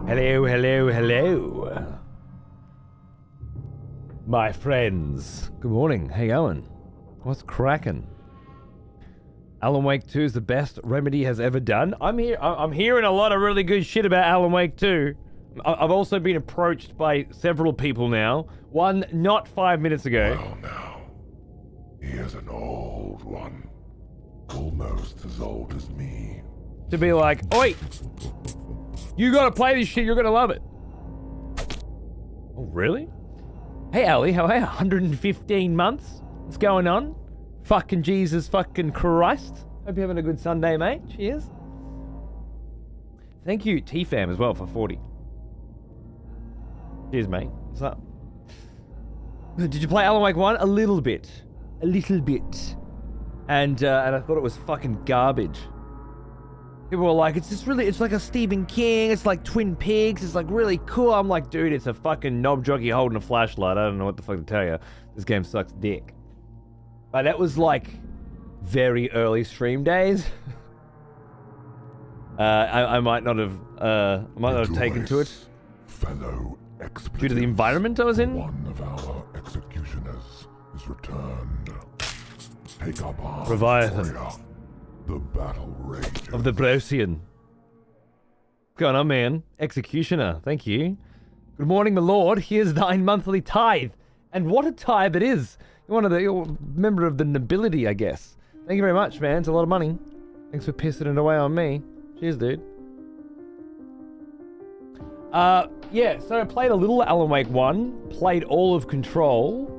Hello, hello, hello. My friends. Good morning. How you going? What's cracking? Alan Wake 2 is the best Remedy has ever done. I'm hearing a lot of really good shit about Alan Wake 2. I've also been approached by several people now. One not 5 minutes ago. Well now, he is an old one. Almost as old as me. To be like, oi! You gotta play this shit, you're gonna love it. Oh, really? Hey, Ali, how are you? 115 months? What's going on? Fucking Jesus fucking Christ. Hope you're having a good Sunday, mate. Cheers. Thank you, T-Fam, as well, for 40. Cheers, mate. What's up? Did you play Alan Wake 1? A little bit. A little bit. And I thought it was fucking garbage. People were like, it's like a Stephen King, it's like Twin Peaks, it's like really cool. I'm like, dude, it's a fucking knob jockey holding a flashlight. I don't know what the fuck to tell you. This game sucks dick. But that was like very early stream days. I might not have taken to it. Fellow due to the environment I was in. One of our executioners is returned. Take up arms, Leviathan. warrior. The battle rages. Of the Brosian. What's going on, man? Executioner, thank you. Good morning, my lord. Here's thine monthly tithe. And what a tithe it is. You're a member of the nobility, I guess. Thank you very much, man. It's a lot of money. Thanks for pissing it away on me. Cheers, dude. Yeah, so I played a little Alan Wake 1, played all of Control,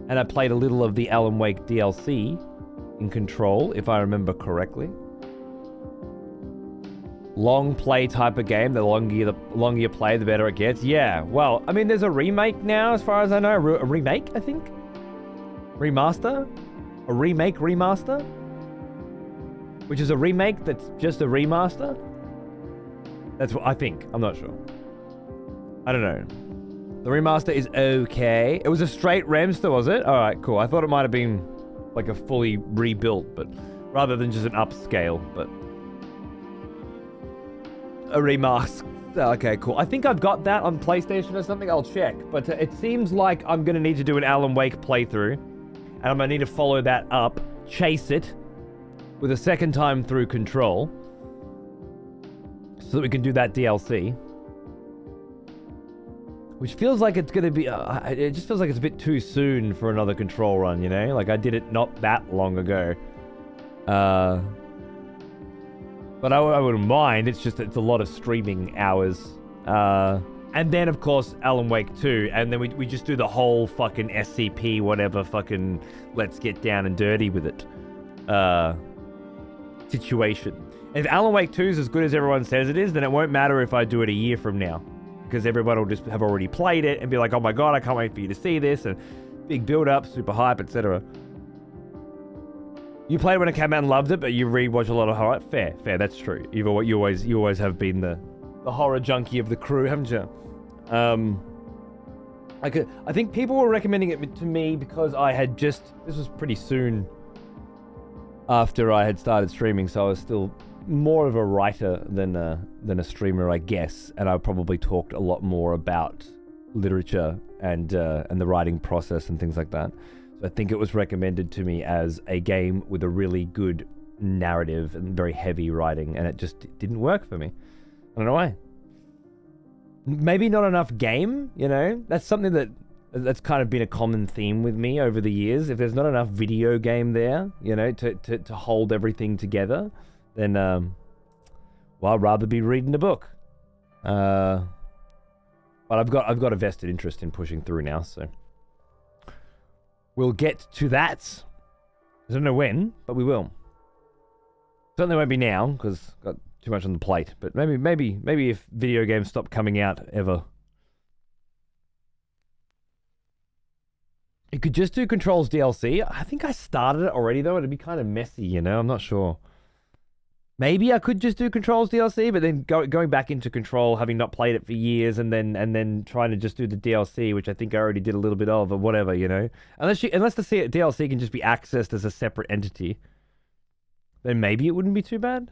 and I played a little of the Alan Wake DLC in Control, if I remember correctly. Long play type of game. The longer you play, the better it gets. Yeah, well, I mean, there's a remake now, as far as I know. A remake, I think? Remaster? A remake remaster? Which is a remake that's just a remaster? That's what I think. I'm not sure. I don't know. The remaster is okay. It was a straight remster, was it? Alright, cool. I thought it might have been like a fully rebuilt, but rather than just an upscale, but a remask. Okay, cool. I think I've got that on PlayStation or something. I'll check. But it seems like I'm going to need to do an Alan Wake playthrough, and I'm going to need to follow that up, chase it with a second time through Control, so that we can do that DLC. Which feels like it's going to be... it just feels like it's a bit too soon for another Control run, you know? Like, I did it not that long ago. But I wouldn't mind. It's just, it's a lot of streaming hours. And then, of course, Alan Wake 2. And then we just do the whole fucking SCP, whatever, fucking let's get down and dirty with it situation. And if Alan Wake 2 is as good as everyone says it is, then it won't matter if I do it a year from now. Because everyone will just have already played it and be like, oh my god, I can't wait for you to see this, and big build up, super hype, etc. You played when it came out and loved it, but you rewatch a lot of horror. Fair, that's true. You always have been the horror junkie of the crew, haven't you? I think people were recommending it to me because I had this was pretty soon after I had started streaming, so I was still more of a writer than a streamer, I guess, and I probably talked a lot more about literature and the writing process and things like that. So I think it was recommended to me as a game with a really good narrative and very heavy writing, and it just didn't work for me. I don't know why. Maybe not enough game, you know? That's something that's kind of been a common theme with me over the years. If there's not enough video game there, you know, to hold everything together, then, well, I'd rather be reading a book. But I've got a vested interest in pushing through now, so we'll get to that. I don't know when, but we will. Certainly won't be now, because got too much on the plate. But maybe if video games stop coming out ever. You could just do Control's DLC. I think I started it already, though. It'd be kind of messy, you know? I'm not sure. Maybe I could just do Control's DLC, but then going back into Control, having not played it for years, and then trying to just do the DLC, which I think I already did a little bit of, or whatever, you know? Unless the DLC can just be accessed as a separate entity, then maybe it wouldn't be too bad.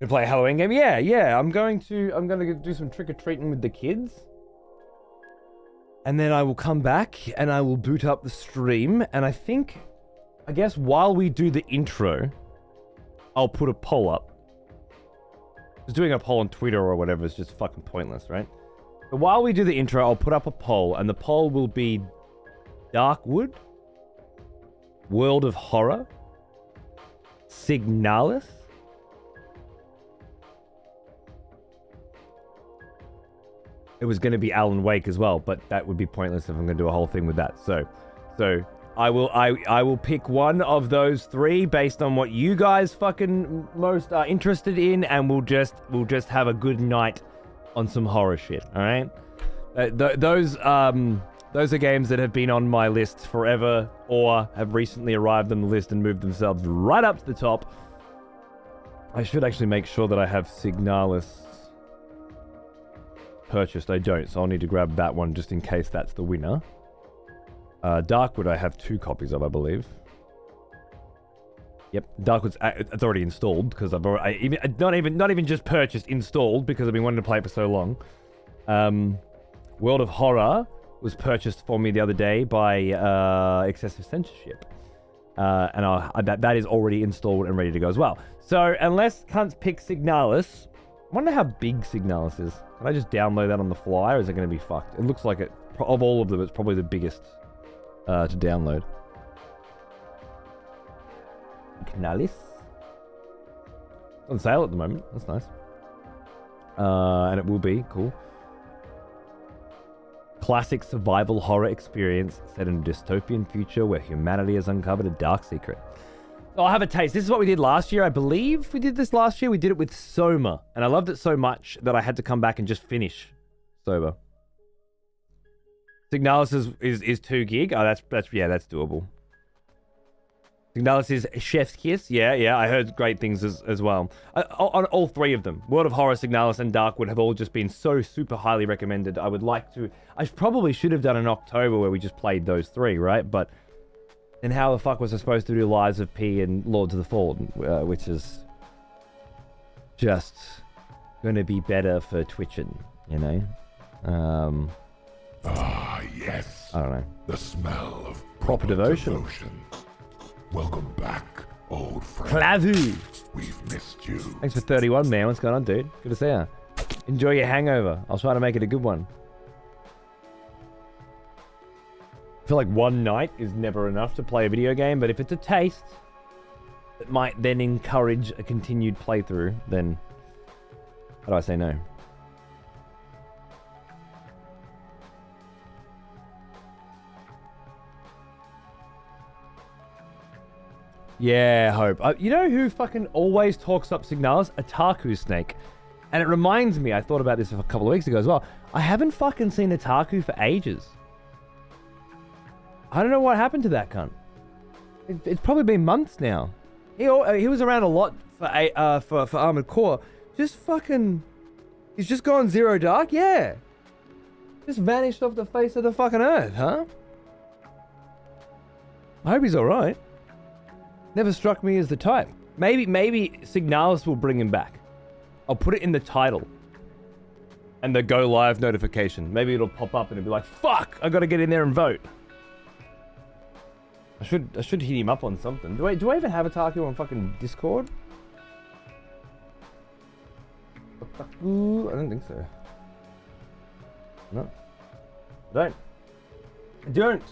To play a Halloween game? Yeah. I'm gonna do some trick-or-treating with the kids. And then I will come back and I will boot up the stream. And I guess while we do the intro, I'll put a poll up. Just doing a poll on Twitter or whatever is just fucking pointless, right? But while we do the intro, I'll put up a poll, and the poll will be Darkwood, World of Horror, Signalis, it was going to be Alan Wake as well, but that would be pointless if I'm going to do a whole thing with that. So I will pick one of those three based on what you guys fucking most are interested in, and we'll just have a good night on some horror shit. All right, those are games that have been on my list forever, or have recently arrived on the list and moved themselves right up to the top. I should actually make sure that I have Signalis purchased. I don't, so I'll need to grab that one just in case that's the winner. Darkwood I have 2 copies of, I believe. Yep, Darkwood's it's already installed because I've already not even just purchased, installed, because I've been wanting to play it for so long. World of Horror was purchased for me the other day by Excessive Censorship, and that is already installed and ready to go as well. So unless cunts pick Signalis, I wonder how big Signalis is. Can I just download that on the fly, or is it going to be fucked? It looks like it, of all of them, it's probably the biggest to download. Signalis. On sale at the moment. That's nice. And it will be cool. Classic survival horror experience set in a dystopian future where humanity has uncovered a dark secret. So I'll have a taste. This is what we did last year. I believe we did this last year. We did it with Soma, and I loved it so much that I had to come back and just finish Soma. Signalis is 2 gig. Oh, that's doable. Signalis is Chef's Kiss. Yeah. I heard great things as well. On all 3 of them, World of Horror, Signalis, and Darkwood have all just been so super highly recommended. I probably should have done an October where we just played those 3, right? But then how the fuck was I supposed to do Lies of P and Lords of the Fallen, which is just going to be better for twitching, you know? Yes. I don't know. The smell of Proper devotion. Welcome back, old friend. Klavu! We've missed you. Thanks for 31, man. What's going on, dude? Good to see ya. Enjoy your hangover. I'll try to make it a good one. I feel like one night is never enough to play a video game, but if it's a taste that might then encourage a continued playthrough, then how do I say no? Yeah, Hope. You know who fucking always talks up Signalis? Otaku Snake. And it reminds me, I thought about this a couple of weeks ago as well. I haven't fucking seen Otaku for ages. I don't know what happened to that cunt. It's probably been months now. He was around a lot for Armored Core. Just fucking... He's just gone Zero Dark? Yeah. Just vanished off the face of the fucking earth, huh? I hope he's alright. Never struck me as the type. Maybe Signalis will bring him back. I'll put it in the title. And the go live notification. Maybe it'll pop up and it'll be like, fuck! I gotta get in there and vote. I should hit him up on something. Do I even have Otaku on fucking Discord? Otaku? I don't think so. No. I don't.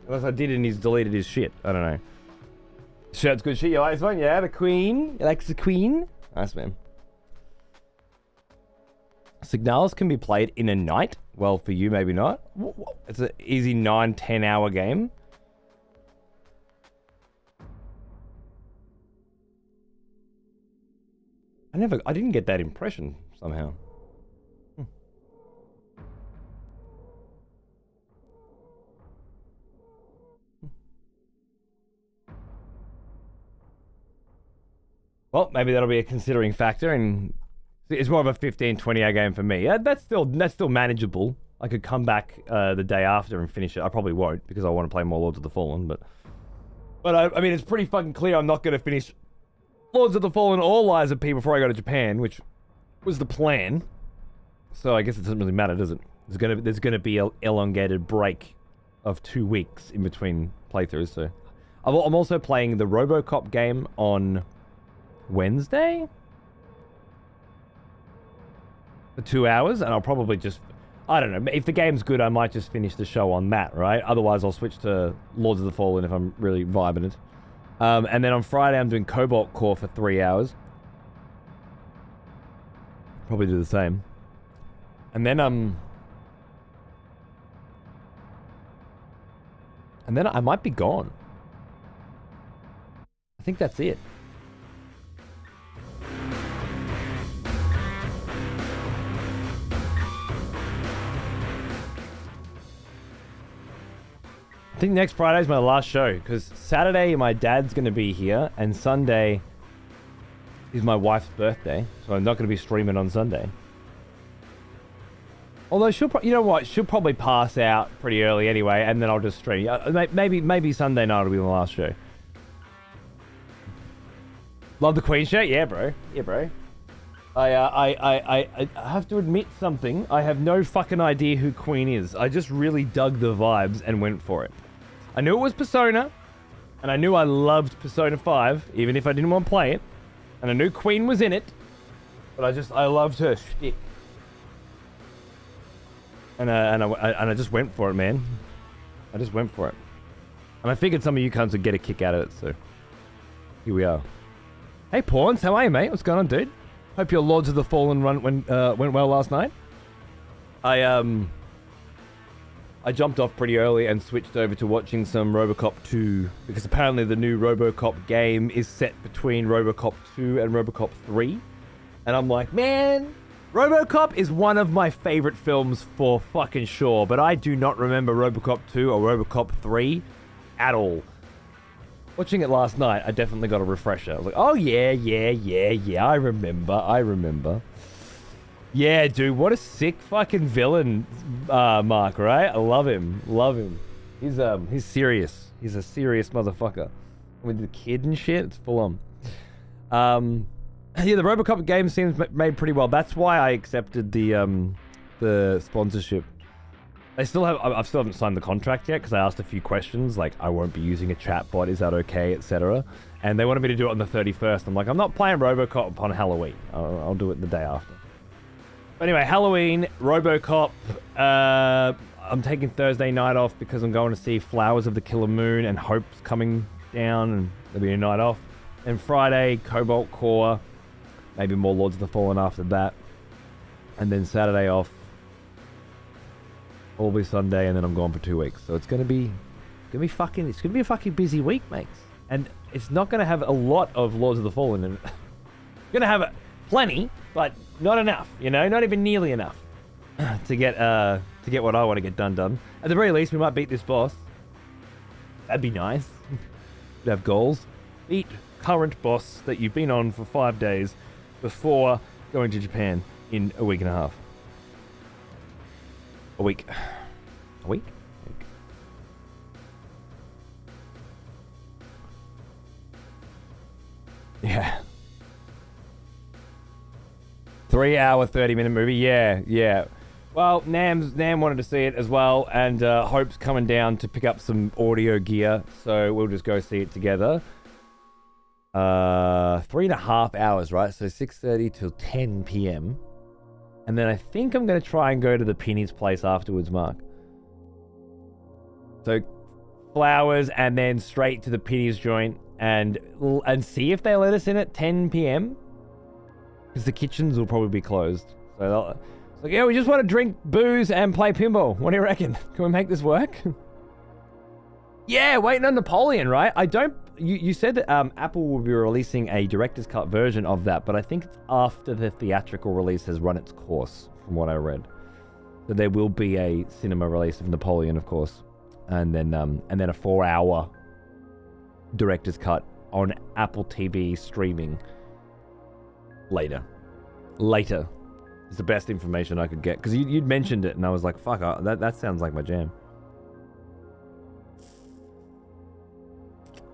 Unless I did and he's deleted his shit. I don't know. Shirt's good shit. You like this one? Yeah, the Queen. You like the Queen? Nice, man. Signalis can be played in a night. Well, for you, maybe not. It's an easy 9-10 hour game. I didn't get that impression somehow. Well, maybe that'll be a considering factor, and it's more of a 15-20 hour game for me. That's still manageable. I could come back the day after and finish it. I probably won't because I want to play more Lords of the Fallen, but I mean, it's pretty fucking clear I'm not going to finish Lords of the Fallen or Lies of P before I go to Japan, which was the plan. So I guess it doesn't really matter, does it? There's gonna be an elongated break of 2 weeks in between playthroughs. So I'm also playing the RoboCop game on Wednesday for 2 hours, and I'll probably just, I don't know, if the game's good, I might just finish the show on that, right? Otherwise, I'll switch to Lords of the Fallen if I'm really vibing it. And then on Friday, I'm doing Cobalt Core for 3 hours. Probably do the same. And then I might be gone. I think that's it. I think next Friday is my last show, because Saturday my dad's going to be here, and Sunday is my wife's birthday, so I'm not going to be streaming on Sunday. Although you know what, she'll probably pass out pretty early anyway, and then I'll just stream. Maybe Sunday night will be my last show. Love the Queen shirt? Yeah, bro. Yeah, bro. I have to admit something. I have no fucking idea who Queen is. I just really dug the vibes and went for it. I knew it was Persona, and I knew I loved Persona 5, even if I didn't want to play it. And I knew Queen was in it, but I loved her shtick. And I just went for it, man. I just went for it. And I figured some of you cunts would get a kick out of it, so here we are. Hey, Pawns, how are you, mate? What's going on, dude? Hope your Lords of the Fallen run went well last night. I jumped off pretty early and switched over to watching some RoboCop 2, because apparently the new RoboCop game is set between RoboCop 2 and RoboCop 3. And I'm like, man, RoboCop is one of my favorite films for fucking sure, but I do not remember RoboCop 2 or RoboCop 3 at all. Watching it last night, I definitely got a refresher. I was like, oh yeah, I remember. Yeah, dude, what a sick fucking villain, Mark, right? I love him. He's serious. He's a serious motherfucker. With the kid and shit, it's full on. Yeah, the RoboCop game seems made pretty well. That's why I accepted the sponsorship. I still haven't signed the contract yet, because I asked a few questions, like, I won't be using a chatbot, is that okay, etc. And they wanted me to do it on the 31st. I'm like, I'm not playing RoboCop on Halloween. I'll do it the day after. But anyway, Halloween, RoboCop. I'm taking Thursday night off because I'm going to see Flowers of the Killer Moon and Hope's coming down, and there'll be a night off. And Friday, Cobalt Core. Maybe more Lords of the Fallen after that. And then Saturday off. All be Sunday, and then I'm gone for 2 weeks. So it's gonna be a fucking busy week, mates. And it's not gonna have a lot of Lords of the Fallen in it. Gonna have plenty, but not enough, you know, not even nearly enough to get what I want to get done. At the very least, we might beat this boss. That'd be nice. We'd have goals. Beat current boss that you've been on for 5 days before going to Japan in a week and a half. A week. Yeah. 3 hour, 30-minute movie. Yeah. Well, Nam wanted to see it as well, and Hope's coming down to pick up some audio gear, so we'll just go see it together. 3.5 hours, right? So 6:30 till 10 p.m. And then I think I'm going to try and go to the Penny's place afterwards, Mark. So Flowers and then straight to the Penny's joint and see if they let us in at 10 p.m. Because the kitchens will probably be closed. So it's like, yeah, we just want to drink booze and play pinball. What do you reckon? Can we make this work? Yeah, waiting on Napoleon, right? You said that Apple will be releasing a director's cut version of that, but I think it's after the theatrical release has run its course, from what I read. So there will be a cinema release of Napoleon, of course, and then a 4-hour director's cut on Apple TV streaming later. Later is the best information I could get, because you'd mentioned it, and I was like, fuck, that sounds like my jam.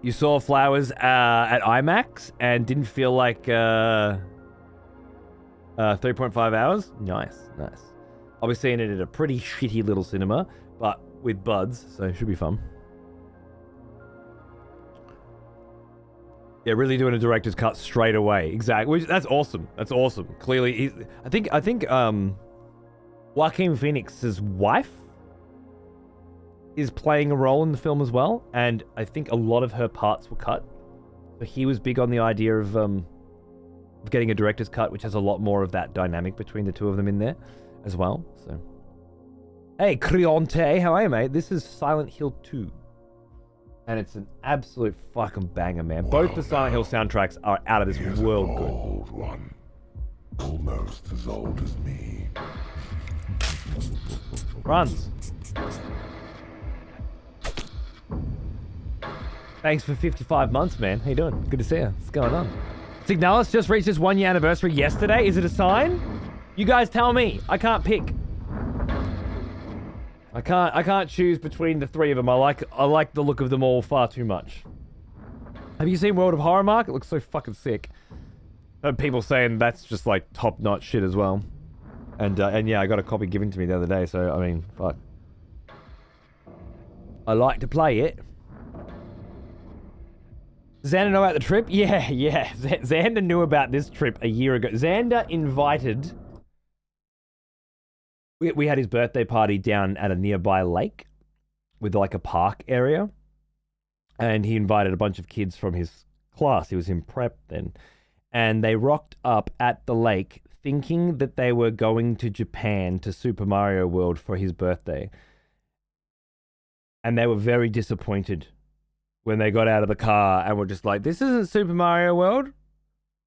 You saw Flowers at IMAX and didn't feel like 3.5 hours? Nice. I'll be seeing it at a pretty shitty little cinema, but with buds, so it should be fun. Yeah, really doing a director's cut straight away. Exactly. That's awesome. Clearly, I think Joaquin Phoenix's wife is playing a role in the film as well, and I think a lot of her parts were cut. So he was big on the idea of getting a director's cut, which has a lot more of that dynamic between the two of them in there as well. So, hey, Creonte, how are you, mate? This is Silent Hill 2. And it's an absolute fucking banger, man. Both the Silent Hill soundtracks are out of this world good. Old one, almost as old as me. Runs. Thanks for 55 months, man. How you doing? Good to see you. What's going on? Signalis just reached its 1 year anniversary yesterday. Is it a sign? You guys tell me. I can't pick. I can't choose between the three of them. I like the look of them all far too much. Have you seen World of Horror, Mark? It looks so fucking sick. People saying that's just like top-notch shit as well. And yeah, I got a copy given to me the other day, so I mean, fuck. I like to play it. Xander know about the trip? Yeah. Xander knew about this trip a year ago. Xander invited... We had his birthday party down at a nearby lake with like a park area. And he invited a bunch of kids from his class. He was in prep then. And they rocked up at the lake thinking that they were going to Japan to Super Mario World for his birthday. And they were very disappointed when they got out of the car and were just like, this isn't Super Mario World.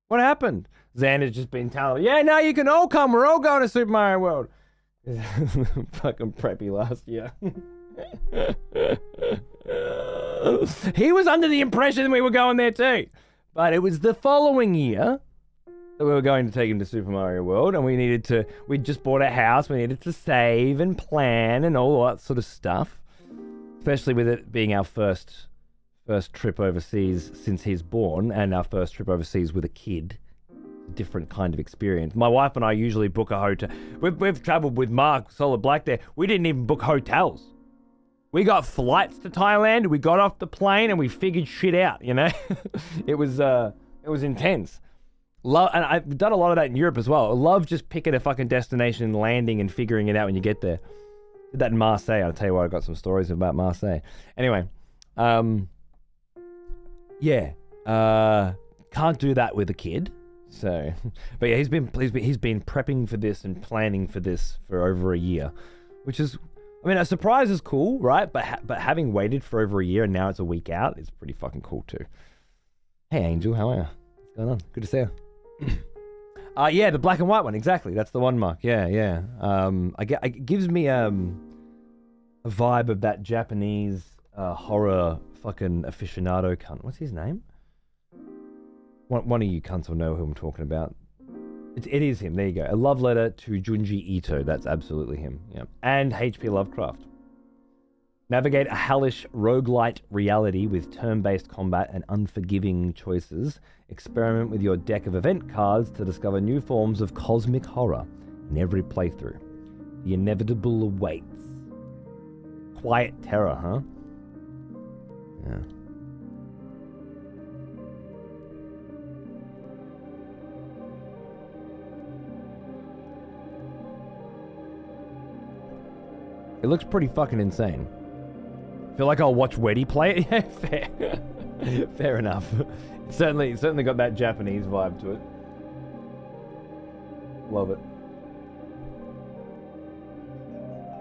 What happened? Xander's just been telling them, yeah, no, you can all come. We're all going to Super Mario World. Fucking preppy last year. He was under the impression we were going there too. But it was the following year that we were going to take him to Super Mario World, and we'd just bought a house, we needed to save and plan and all that sort of stuff. Especially with it being our first trip overseas since he's born, and our first trip overseas with a kid. Different kind of experience. My wife and I usually book a hotel. We've traveled with Mark Solid Black there. We didn't even book hotels. We got flights to Thailand. We got off the plane and we figured shit out. You know, it was intense. And I've done a lot of that in Europe as well. I love just picking a fucking destination, landing, and figuring it out when you get there. Did that in Marseille. I'll tell you what. I've got some stories about Marseille. Anyway, yeah, can't do that with a kid. So, but yeah, he's been prepping for this and planning for this for over a year, which is, I mean, a surprise is cool, right? But having waited for over a year and now it's a week out is pretty fucking cool too. Hey, Angel, how are you? What's going on? Good to see you. Yeah, the black and white one, exactly. That's the one, Mark. Yeah. It gives me a vibe of that Japanese horror fucking aficionado cunt. What's his name? One of you cunts will know who I'm talking about. It is him. There you go. A love letter to Junji Ito. That's absolutely him. Yeah. And H.P. Lovecraft. Navigate a hellish roguelite reality with turn-based combat and unforgiving choices. Experiment with your deck of event cards to discover new forms of cosmic horror in every playthrough. The inevitable awaits. Quiet terror, huh? Yeah. It looks pretty fucking insane. Feel like I'll watch Weddy play it? Yeah, fair. Fair enough. Certainly got that Japanese vibe to it. Love it.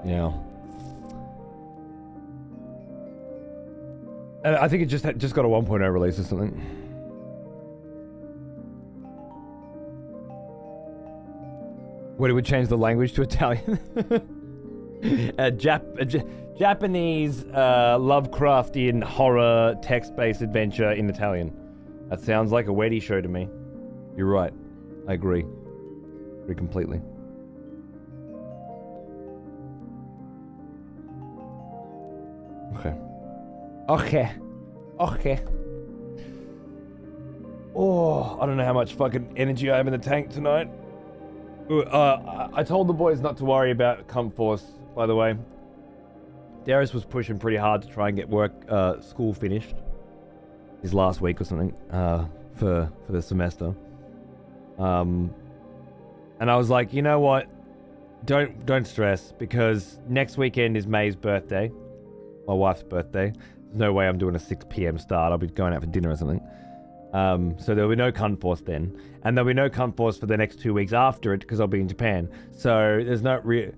Yeah. And I think it just got a 1.0 release or something. What, it would change the language to Italian? Japanese Lovecraftian horror text-based adventure in Italian. That sounds like a Weddy show to me. You're right. I agree. Agree completely. Okay. Oh, I don't know how much fucking energy I have in the tank tonight. I told the boys not to worry about Comp Force, by the way. Darius was pushing pretty hard to try and get school finished. His last week or something, for the semester. And I was like, you know what? Don't stress, because next weekend is May's birthday. My wife's birthday. There's no way I'm doing a 6 p.m. start. I'll be going out for dinner or something. So there'll be no Cunt Force then. And there'll be no Cunt Force for the next 2 weeks after it, because I'll be in Japan. So there's no real...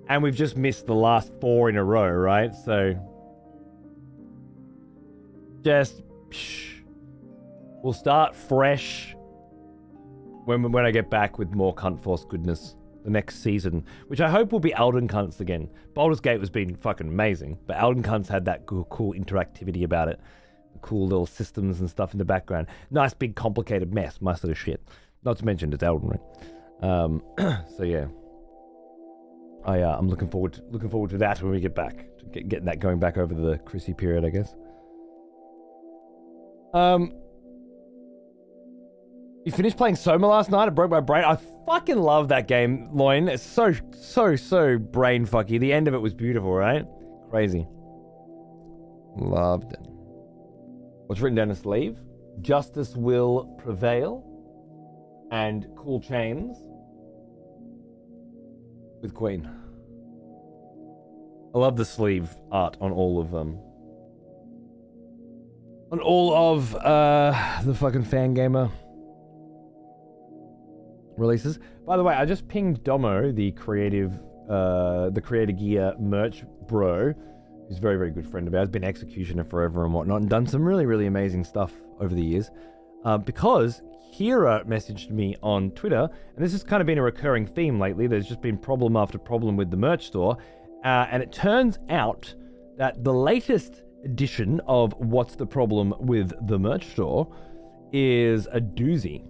And we've just missed the last 4 in a row, right? So... Just... We'll start fresh when I get back with more Cunt Force goodness the next season, which I hope will be Elden Cunts again. Baldur's Gate was been fucking amazing, but Elden Cunts had that cool interactivity about it. Cool little systems and stuff in the background. Nice big complicated mess, my sort of shit. Not to mention it's Elden Ring. So yeah, I'm looking forward to that when we get back, to getting that going back over the Chrissy period, I guess. You finished playing Soma last night? It broke my brain. I fucking love that game, Loin. It's so brain fucky. The end of it was beautiful, right? Crazy. Loved it. What's written down a sleeve? Justice will prevail. And cool chains. With Queen. I love the sleeve art on all of them. On all of the fucking Fangamer releases. By the way, I just pinged Domo, the Creator Gear merch bro, who's a very, very good friend of ours, been Executioner forever and whatnot, and done some really, really amazing stuff over the years. Because Kira messaged me on Twitter, and this has kind of been a recurring theme lately. There's just been problem after problem with the merch store, and it turns out that the latest edition of What's the Problem with the Merch Store is a doozy.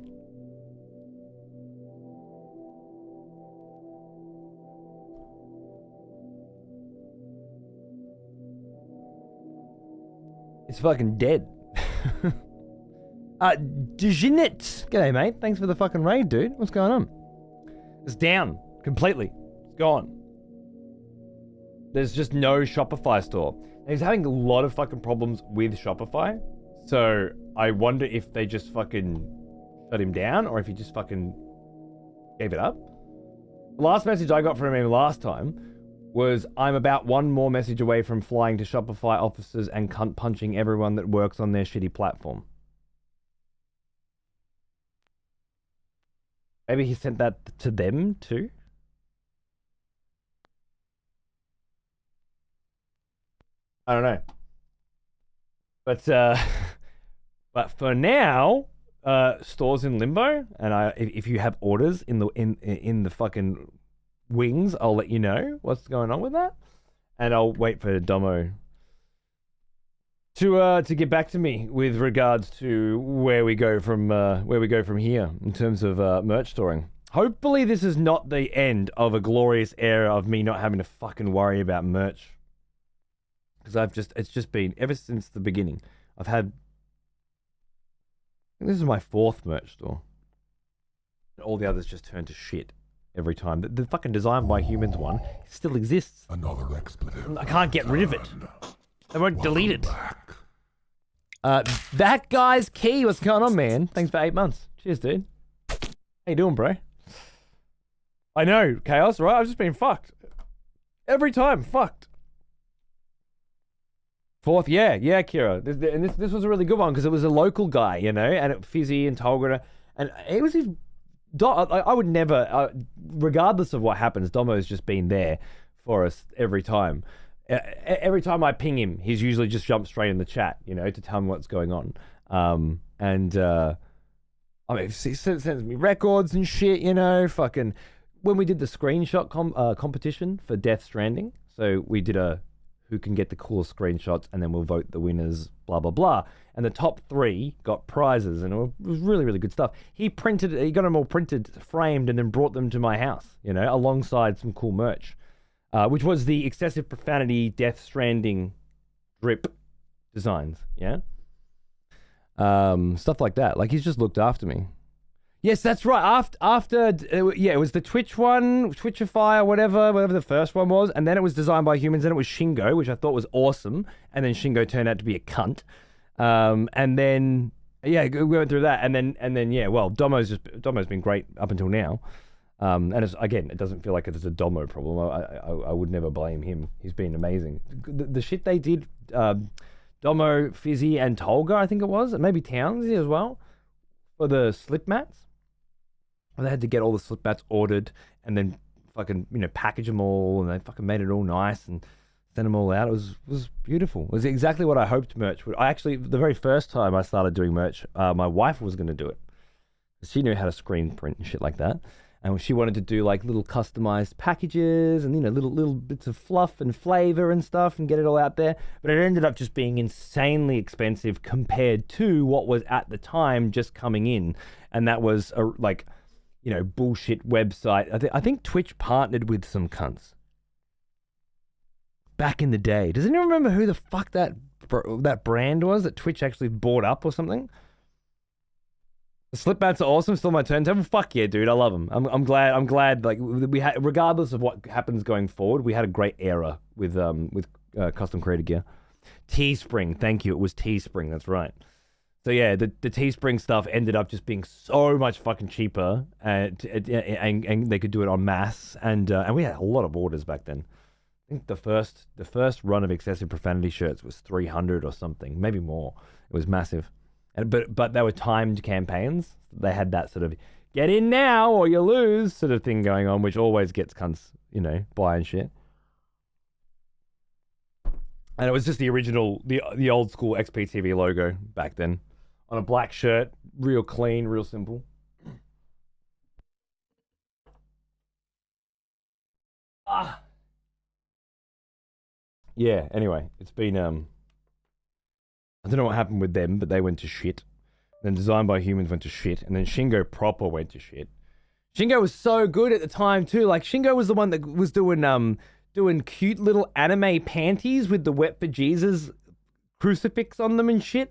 It's fucking dead. Djinit! G'day, mate. Thanks for the fucking raid, dude. What's going on? It's down. Completely. It's gone. There's just no Shopify store. He's having a lot of fucking problems with Shopify. So I wonder if they just fucking shut him down or if he just fucking gave it up. The last message I got from him last time was, I'm about one more message away from flying to Shopify offices and cunt punching everyone that works on their shitty platform. Maybe he sent that to them too? I don't know. But for now, store's in limbo, and if you have orders in the fucking wings, I'll let you know what's going on with that, and I'll wait for Domo to get back to me with regards to where we go from here in terms of merch storing. Hopefully, this is not the end of a glorious era of me not having to fucking worry about merch, because it's just been ever since the beginning. I've had, this is my 4th merch store. All the others just turn to shit every time. The fucking Design by Humans one still exists. Another expletive. I can't get rid of it. They won't delete it. That guy's key. What's going on, man? Thanks for 8 months. Cheers, dude. How you doing, bro? I know, Chaos, right? I've just been fucked. Every time, fucked. 4th, yeah, Kira. This was a really good one because it was a local guy, you know, and Fizzy and Tolga, and it was his. I would never, regardless of what happens, Domo's just been there for us every time. Every time I ping him, he's usually just jumped straight in the chat, you know, to tell me what's going on. I mean, he sends me records and shit, you know, fucking. When we did the screenshot competition for Death Stranding, so we did a who can get the coolest screenshots, and then we'll vote the winners, blah, blah, blah. And the top 3 got prizes, and it was really, really good stuff. He got them all printed, framed, and then brought them to my house, you know, alongside some cool merch, which was the Excessive Profanity Death Stranding drip designs, yeah? Stuff like that. Like, he's just looked after me. Yes, that's right. Yeah, it was the Twitch one, Twitchify, whatever the first one was, and then it was designed by humans, and it was Shingo, which I thought was awesome, and then Shingo turned out to be a cunt. And then yeah, we went through that, and then yeah, well, Domo's been great up until now. And again, it doesn't feel like it's a Domo problem. I would never blame him. He's been amazing. The shit they did, Domo, Fizzy, and Tolga, I think it was, and maybe Townsy as well, for the slip mats. They had to get all the slip mats ordered and then fucking, package them all, and they fucking made it all nice and sent them all out. It was beautiful. It was exactly what I hoped merch would. The very first time I started doing merch, my wife was going to do it. She knew how to screen print and shit like that. And she wanted to do like little customized packages and, little bits of fluff and flavor and stuff and get it all out there. But it ended up just being insanely expensive compared to what was at the time just coming in. And that was bullshit website. I think Twitch partnered with some cunts back in the day. Does anyone remember who the fuck that brand was that Twitch actually bought up or something? The slip mats are awesome. Still my turntable. Fuck yeah, dude. I love them. I'm glad. Like, we had, regardless of what happens going forward, we had a great era with custom created gear. Teespring. Thank you. It was Teespring. That's right. So yeah, the Teespring stuff ended up just being so much fucking cheaper, and they could do it en masse, and we had a lot of orders back then. I think the first run of excessive profanity shirts was 300 or something, maybe more. It was massive, but they were timed campaigns. They had that sort of get in now or you lose sort of thing going on, which always gets cunts, buying shit. And it was just the original, the old school XPTV logo back then. On a black shirt, real clean, real simple. Yeah, anyway, it's been, I don't know what happened with them, but they went to shit. Then Designed by Humans went to shit, and then Shingo proper went to shit. Shingo was so good at the time, too. Like, Shingo was the one that was doing cute little anime panties with the Wet for Jesus crucifix on them and shit.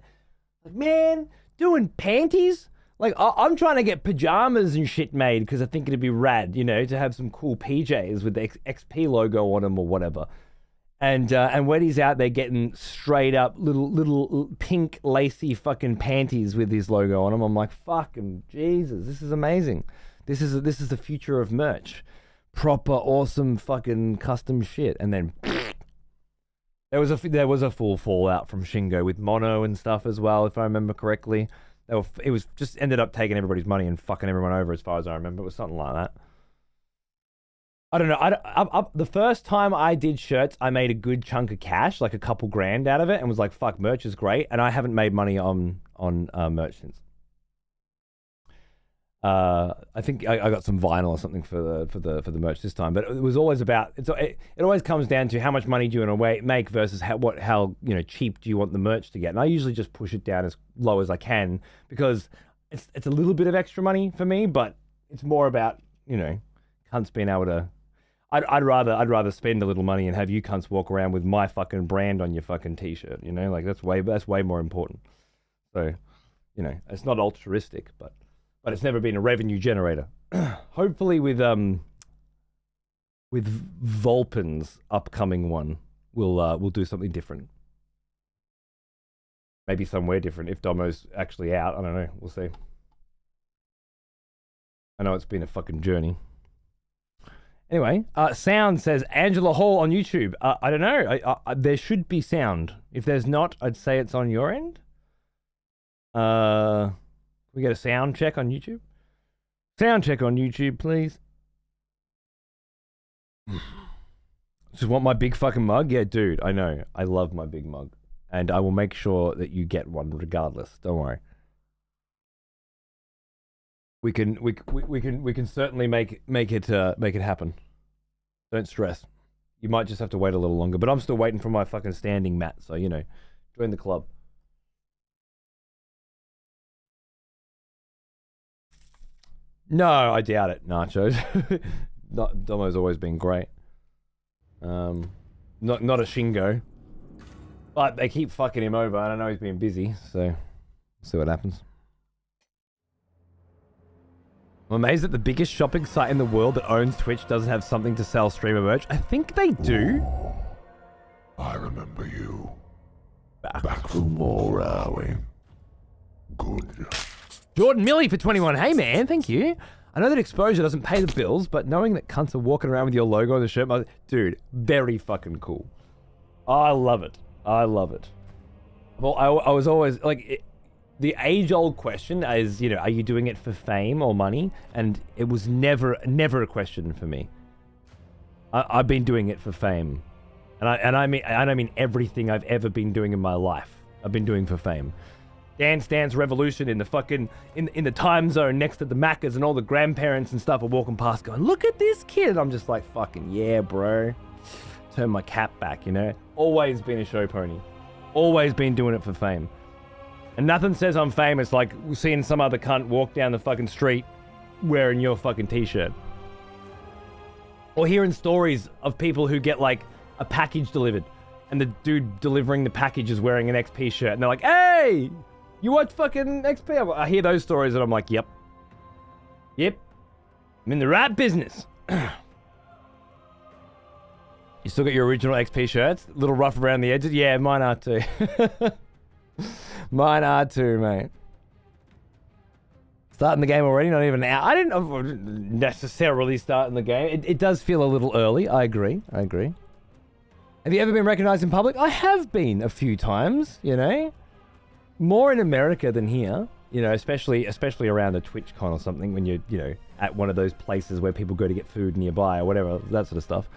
Like, man, doing panties? Like, I'm trying to get pajamas and shit made because I think it'd be rad, to have some cool PJs with the XP logo on them or whatever. And when he's out there getting straight up little pink lacy fucking panties with his logo on them, I'm like, fucking Jesus, this is amazing. This is the future of merch. Proper awesome fucking custom shit. And then there was a full fallout from Shingo with Mono and stuff as well, if I remember correctly. It was just ended up taking everybody's money and fucking everyone over, as far as I remember. It was something like that. I don't know. The first time I did shirts, I made a good chunk of cash, like a couple grand out of it, and was like, fuck, merch is great. And I haven't made money on merch since. I think I got some vinyl or something for the merch this time, but it was always about it always comes down to how much money do you want to make versus how cheap do you want the merch to get. And I usually just push it down as low as I can because it's a little bit of extra money for me, but it's more about cunts being able to. I'd rather spend a little money and have you cunts walk around with my fucking brand on your fucking t-shirt. Like that's way more important. So, it's not altruistic, but it's never been a revenue generator. Hopefully with Volpin's upcoming one, we'll do something different. Maybe somewhere different if Domo's actually out. I don't know. We'll see. I know it's been a fucking journey. Anyway, sound says Angela Hall on YouTube. I don't know. There should be sound. If there's not, I'd say it's on your end. We get a sound check on YouTube? Sound check on YouTube, please. Just want my big fucking mug? Yeah, dude, I know. I love my big mug. And I will make sure that you get one regardless. Don't worry. We can certainly make it happen. Don't stress. You might just have to wait a little longer, but I'm still waiting for my fucking standing mat, so join the club. No, I doubt it, Nachos. Domo's always been great. Not a Shingo. But they keep fucking him over. I don't know, he's been busy, so See what happens. I'm amazed that the biggest shopping site in the world that owns Twitch doesn't have something to sell streamer merch. I think they do. Ooh, I remember you. Back for more, are we? Good. Jordan Millie for 21. Hey man, thank you. I know that exposure doesn't pay the bills, but knowing that cunts are walking around with your logo on the shirt, dude, very fucking cool. I love it. I love it. Well, I was always like, the age-old question is, you know, are you doing it for fame or money? And it was never a question for me. I've been doing it for fame, and I mean everything I've ever been doing in my life. I've been doing for fame. Dance Dance Revolution in the fucking in the time zone next to the Maccas, and all the grandparents and stuff are walking past going, look at this kid. And I'm just like, fucking yeah, bro. Turn my cap back, you know? Always been a show pony. Always been doing it for fame. And nothing says I'm famous like seeing some other cunt walk down the fucking street wearing your fucking t-shirt. Or hearing stories of people who get like a package delivered and the dude delivering the package is wearing an XP shirt and they're like, hey! You watch fucking XP? I hear those stories and I'm like, yep. Yep. I'm in the right business. You still got your original XP shirts? A little rough around the edges? Yeah, mine are too. Mine are too, mate. Starting the game already? Not even out. I didn't necessarily start in the game. It does feel a little early. I agree. Have you ever been recognized in public? I have been a few times, you know. More in America than here, you know, especially around a TwitchCon or something when you're, you know, at one of those places where people go to get food nearby or whatever, that sort of stuff.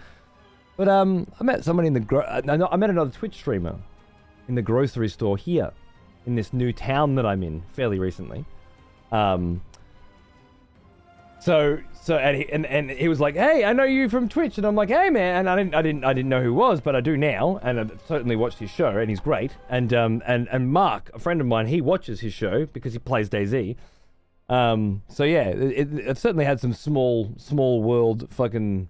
But I met someone in the I met another Twitch streamer in the grocery store here in this new town that I'm in fairly recently. And he was like, "Hey, I know you from Twitch," and I'm like, "Hey, man!" And I didn't know who he was, but I do now, and I've certainly watched his show, and he's great. And Mark, a friend of mine, he watches his show because he plays DayZ. So yeah, I've certainly had some small world fucking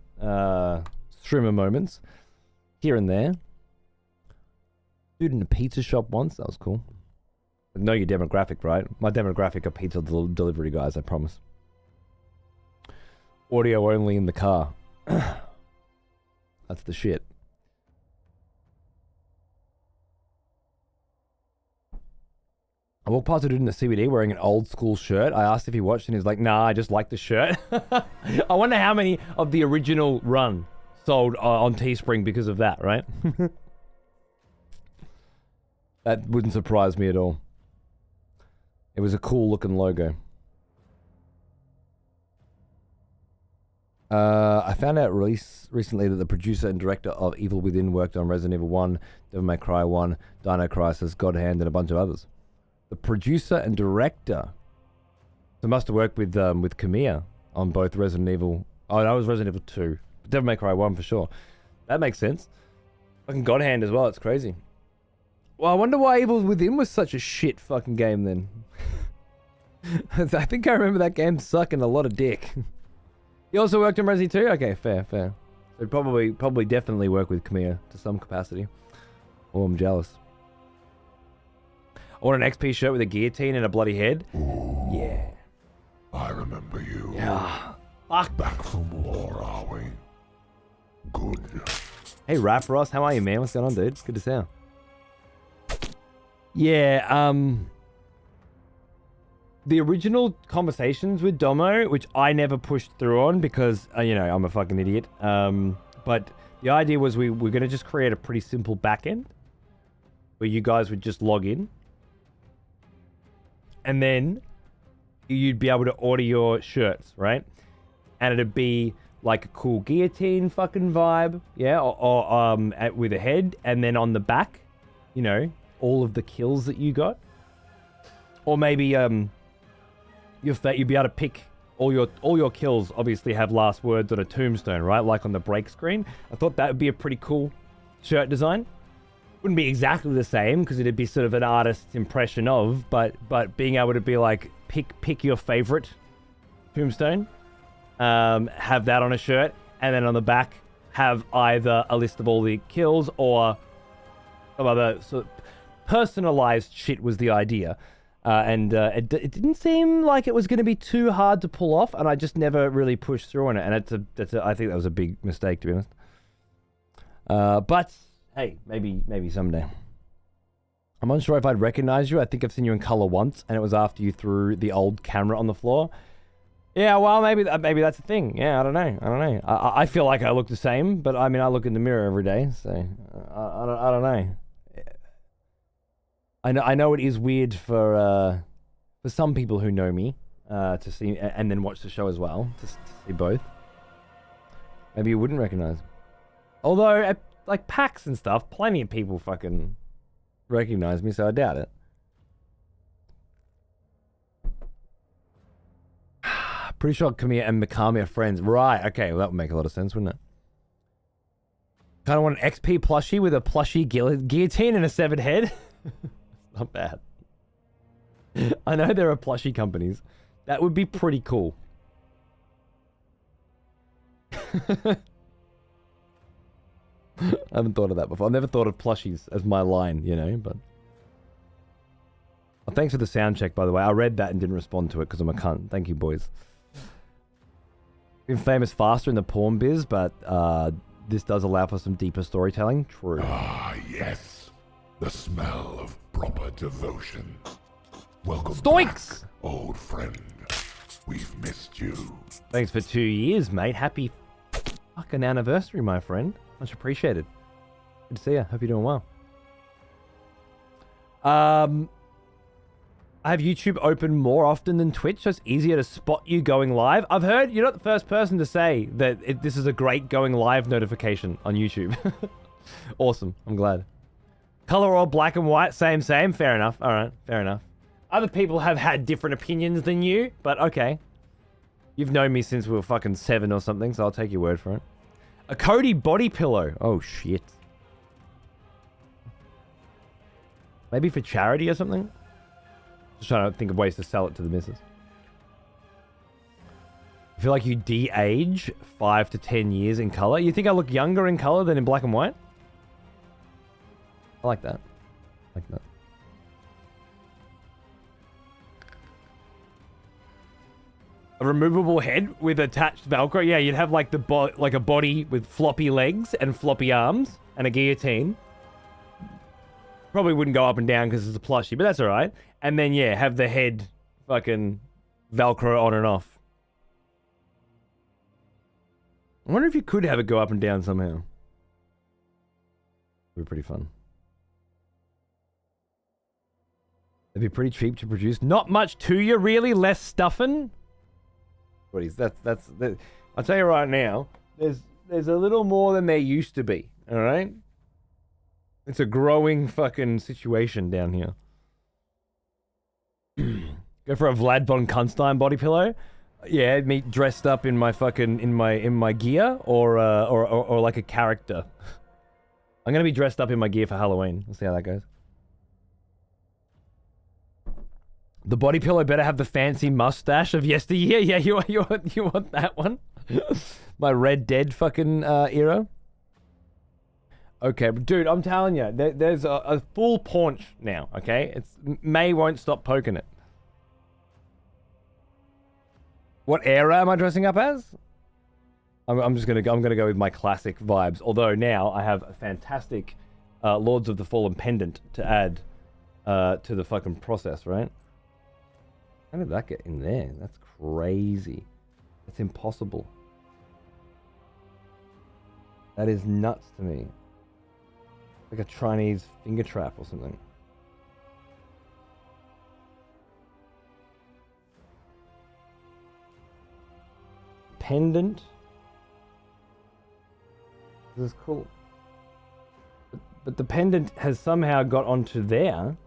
streamer moments here and there. Dude in a pizza shop once, that was cool. Know your demographic, right? My demographic are pizza delivery guys, I promise. Audio only in the car. That's the shit. I walked past a dude in the CBD wearing an old school shirt. I asked if he watched and he was like, nah, I just like the shirt. I wonder how many of the original run sold on Teespring because of that, right? That wouldn't surprise me at all. It was a cool looking logo. I found out recently that the producer and director of Evil Within worked on Resident Evil 1, Devil May Cry 1, Dino Crisis, God Hand, and a bunch of others. The producer and director, so must have worked with Kamiya on both Resident Evil. Oh, that was Resident Evil 2. Devil May Cry 1 for sure. That makes sense. Fucking God Hand as well. It's crazy. Well, I wonder why Evil Within was such a shit fucking game then. I think I remember that game sucking a lot of dick. He also worked on Resi 2? Okay, fair. So probably definitely work with Kamiya to some capacity. Oh, I'm jealous. I want an XP shirt with a guillotine and a bloody head. Ooh, yeah. I remember you. Yeah. Fuck. Back for more, are we? Good. Hey, Rap Ross, how are you, man? What's going on, dude? Good to see you. Yeah, the original conversations with Domo, which I never pushed through on because, you know, I'm a fucking idiot. But the idea was we're going to just create a pretty simple backend where you guys would just log in. And then you'd be able to order your shirts, right? And it'd be like a cool guillotine fucking vibe, yeah? Or with a head. And then on the back, you know, all of the kills that you got. Or maybe, you'd be able to pick all your kills obviously have last words on a tombstone, right? Like on the break screen. I thought that would be a pretty cool shirt design. Wouldn't be exactly the same because it'd be sort of an artist's impression of, but being able to be like pick your favorite tombstone, have that on a shirt, and then on the back have either a list of all the kills or some other sort of personalized shit was the idea. and it didn't seem like it was going to be too hard to pull off, and I just never really pushed through on it. And I think that was a big mistake, to be honest. But hey, maybe someday. I'm unsure if I'd recognize you. I think I've seen you in color once, and it was after you threw the old camera on the floor. Yeah, well, maybe that's the thing. Yeah, I don't know. I feel like I look the same, but I mean, I look in the mirror every day, so I don't know. I know it is weird for some people who know me to see and then watch the show as well to see both. Maybe you wouldn't recognize. Although at like PAX and stuff, plenty of people fucking recognize me, so I doubt it. Pretty sure Kamiya and Mikami are friends. Right, okay, well that would make a lot of sense, wouldn't it? Kind of want an XP plushie with a plushie guillotine and a severed head. Not bad. I know there are plushie companies. That would be pretty cool. I haven't thought of that before. I've never thought of plushies as my line, you know, but... Oh, thanks for the sound check, by the way. I read that and didn't respond to it because I'm a cunt. Thank you, boys. Been famous faster in the porn biz, but this does allow for some deeper storytelling. True. Ah, yes. The smell of proper devotion. Welcome Stoics! back, old friend. We've missed you. Thanks for 2 years, mate. Happy fucking anniversary, my friend. Much appreciated. Good to see you. Hope you're doing well. I have YouTube open more often than Twitch, so it's easier to spot you going live. I've heard you're not the first person to say that this is a great going live notification on YouTube. Awesome. I'm glad. Color or black and white, same. Fair enough. All right, fair enough. Other people have had different opinions than you, but okay. You've known me since we were fucking 7 or something, so I'll take your word for it. A Cody body pillow. Oh, shit. Maybe for charity or something? Just trying to think of ways to sell it to the missus. I feel like you de-age 5 to 10 years in color. You think I look younger in color than in black and white? I like that. I like that. A removable head with attached Velcro. Yeah, you'd have like like a body with floppy legs and floppy arms and a guillotine. Probably wouldn't go up and down because it's a plushie, but that's all right. And then yeah, have the head fucking Velcro on and off. I wonder if you could have it go up and down somehow. It'd be pretty fun. It'd be pretty cheap to produce. Not much to you, really. Less stuffing. That's I'll tell you right now, there's a little more than there used to be, all right? It's a growing fucking situation down here. Go for a Vlad von Kunstein body pillow? Yeah, me dressed up in my fucking in my gear or like a character. I'm going to be dressed up in my gear for Halloween. We'll see how that goes. The body pillow better have the fancy mustache of yesteryear. Yeah, you want that one? My Red Dead fucking era. Okay, but dude, I'm telling you, there's a full paunch now. Okay, it's May won't stop poking it. What era am I dressing up as? I'm gonna go with my classic vibes. Although now I have a fantastic Lords of the Fallen pendant to add to the fucking process, right? How did that get in there? That's crazy. That's impossible. That is nuts to me. Like a Chinese finger trap or something. Pendant. This is cool. But the pendant has somehow got onto there.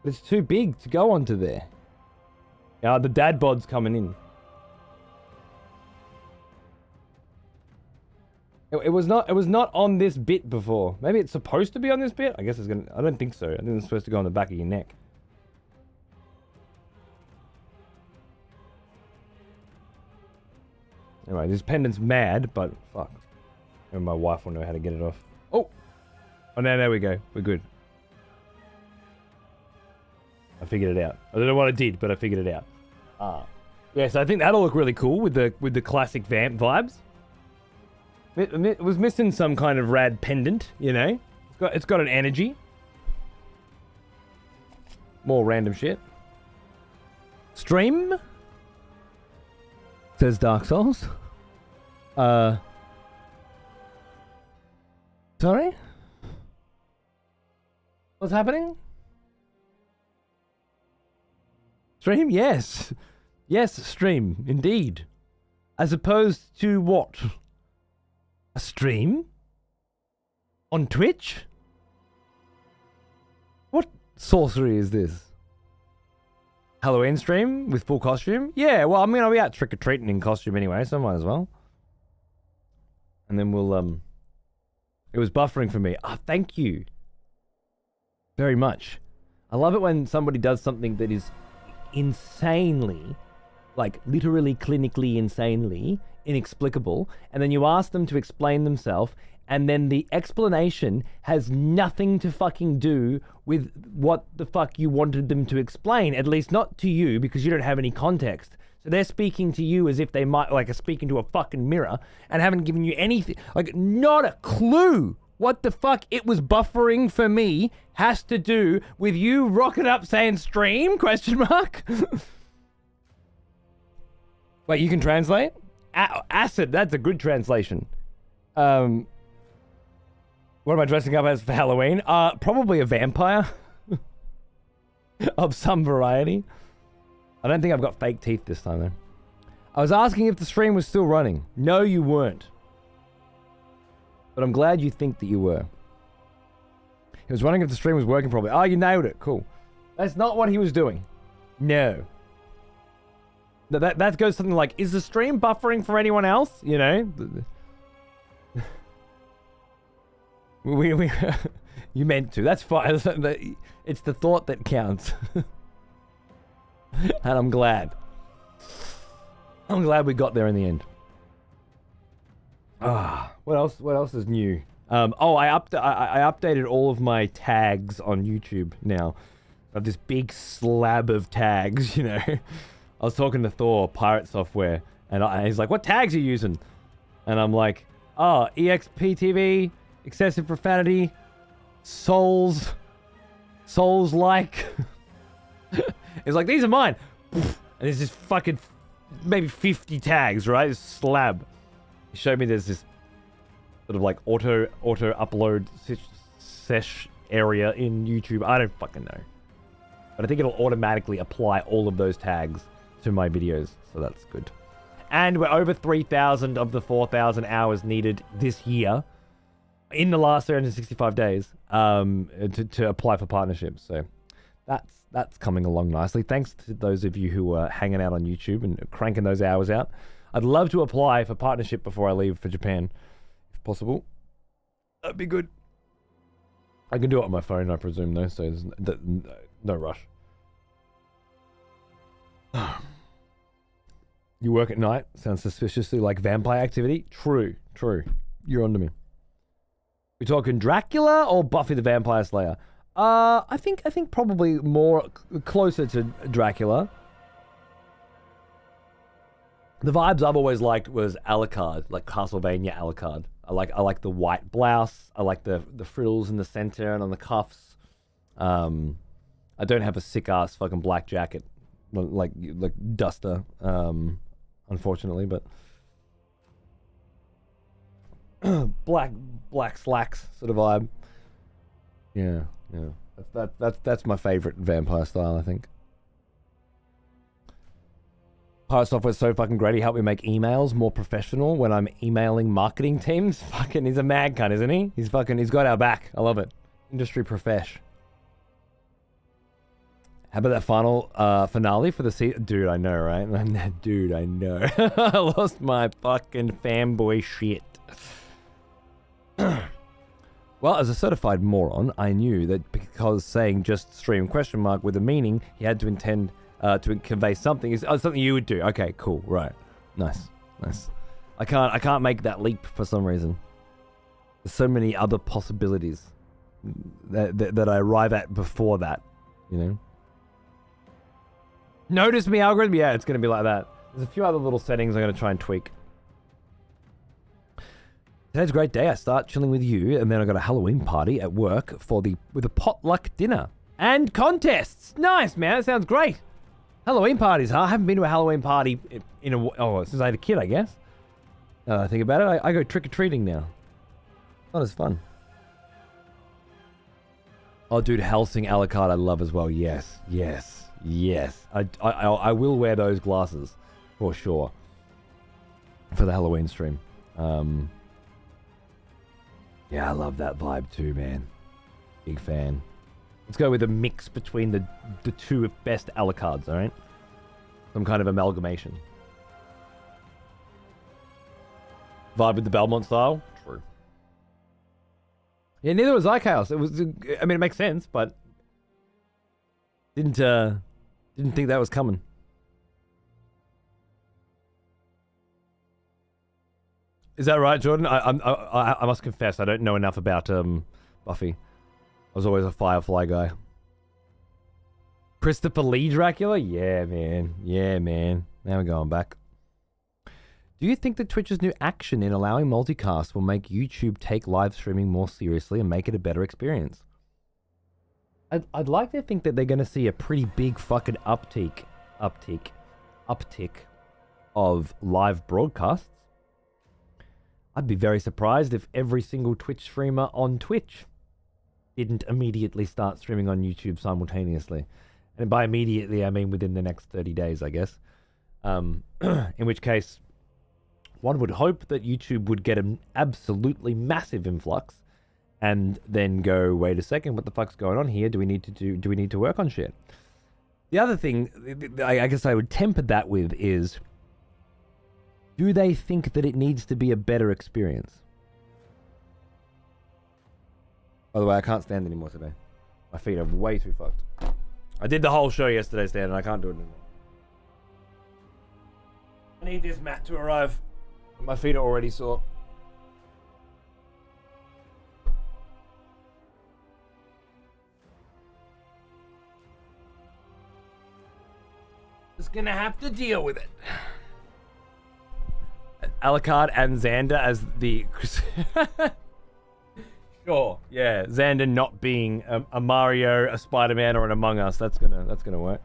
But it's too big to go onto there. Yeah, the dad bod's coming in. It was not on this bit before. Maybe it's supposed to be on this bit? I guess it's gonna... I don't think so. I think it's supposed to go on the back of your neck. Anyway, this pendant's mad, but fuck. Maybe my wife will know how to get it off. Oh! Oh, no, there we go. We're good. I figured it out. I don't know what I did, but I figured it out. Yeah, so I think that'll look really cool with the classic vamp vibes. It was missing some kind of rad pendant, you know? It's got an energy. More random shit. Stream? Says Dark Souls. Sorry? What's happening? Stream? Yes. Yes, stream. Indeed. As opposed to what? A stream? On Twitch? What sorcery is this? Halloween stream with full costume? Yeah, well, I'm gonna be out trick-or-treating in costume anyway, so I might as well. And then we'll, it was buffering for me. Ah, thank you. Very much. I love it when somebody does something that is insanely, like literally clinically insanely inexplicable, and then you ask them to explain themselves, and then the explanation has nothing to fucking do with what the fuck you wanted them to explain, at least not to you, because you don't have any context. So they're speaking to you as if they might, like, are speaking to a fucking mirror, and haven't given you anything, like, not a clue what the fuck it was buffering for me has to do with you rocking up saying stream, question mark? Wait, you can translate? Acid, that's a good translation. What am I dressing up as for Halloween? Probably a vampire. Of some variety. I don't think I've got fake teeth this time, though. I was asking if the stream was still running. No, you weren't. But I'm glad you think that you were. He was wondering if the stream was working properly. Oh, you nailed it. Cool. That's not what he was doing. No. That goes something like, is the stream buffering for anyone else? You know? We you meant to. That's fine. It's the thought that counts. And I'm glad. I'm glad we got there in the end. What else is new? I updated all of my tags on YouTube now. I have this big slab of tags, you know. I was talking to Thor, Pirate Software, and he's like, what tags are you using? And I'm like, EXPTV, excessive profanity, Souls-like. He's like, these are mine. And there's this fucking maybe 50 tags, right? This slab. He showed me there's this sort of like auto upload sesh area in YouTube. I don't fucking know. But I think it'll automatically apply all of those tags to my videos, so that's good. And we're over 3,000 of the 4,000 hours needed this year in the last 365 days to apply for partnerships. So that's coming along nicely. Thanks to those of you who are hanging out on YouTube and cranking those hours out. I'd love to apply for partnership before I leave for Japan, if possible. That'd be good. I can do it on my phone, I presume, though, so there's no rush. You work at night? Sounds suspiciously like vampire activity. True. You're onto me. We talking Dracula or Buffy the Vampire Slayer? I think probably more closer to Dracula. The vibes I've always liked was Alucard, like Castlevania Alucard. I like the white blouse. I like the frills in the center and on the cuffs. I don't have a sick ass fucking black jacket like Duster, unfortunately, but black slacks sort of vibe. Yeah. That's my favorite vampire style, I think. Pirate Software's so fucking great. He helped me make emails more professional when I'm emailing marketing teams. Fucking, he's a mad cunt, isn't he? He's got our back. I love it. Industry profesh. How about that final finale for the season? Dude, I know, right? Dude, I know. I lost my fucking fanboy shit. Well, as a certified moron, I knew that because saying just stream ? With a meaning, he had to intend to convey something. Is something you would do. Okay, cool, right. Nice. I can't make that leap for some reason. There's so many other possibilities. that I arrive at before that, you know. Notice me algorithm? Yeah, it's going to be like that. There's a few other little settings I'm going to try and tweak. Today's a great day. I start chilling with you, and then I got a Halloween party at work with a potluck dinner and contests. Nice, man. That sounds great. Halloween parties, huh? I haven't been to a Halloween party since I had a kid, I guess. Now that I think about it, I go trick-or-treating now. Not as fun. Oh, dude, Helsing a la carte I love as well. Yes. I will wear those glasses for sure for the Halloween stream. Yeah, I love that vibe too, man. Big fan. Let's go with a mix between the two best a la cartes, all right? Some kind of amalgamation. Vibe with the Belmont style? True. Yeah, neither was I, Chaos. It makes sense, but didn't think that was coming. Is that right, Jordan? I must confess, I don't know enough about Buffy. I was always a Firefly guy. Christopher Lee Dracula? Yeah, man. Now we're going back. Do you think that Twitch's new action in allowing multicast will make YouTube take live streaming more seriously and make it a better experience? I'd like to think that they're going to see a pretty big fucking uptick of live broadcasts. I'd be very surprised if every single Twitch streamer on Twitch didn't immediately start streaming on YouTube simultaneously. And by immediately, I mean within the next 30 days, I guess. In which case, one would hope that YouTube would get an absolutely massive influx and then go, wait a second, what the fuck's going on here? Do we need to work on shit? The other thing, I guess I would temper that with is, do they think that it needs to be a better experience? By the way, I can't stand anymore today. My feet are way too fucked. I did the whole show yesterday, Stan, and I can't do it anymore. I need this mat to arrive. My feet are already sore. Just gonna have to deal with it. Alucard and Xander as the... Sure, yeah. Xander not being a Mario, a Spider-Man, or an Among Us. That's gonna work.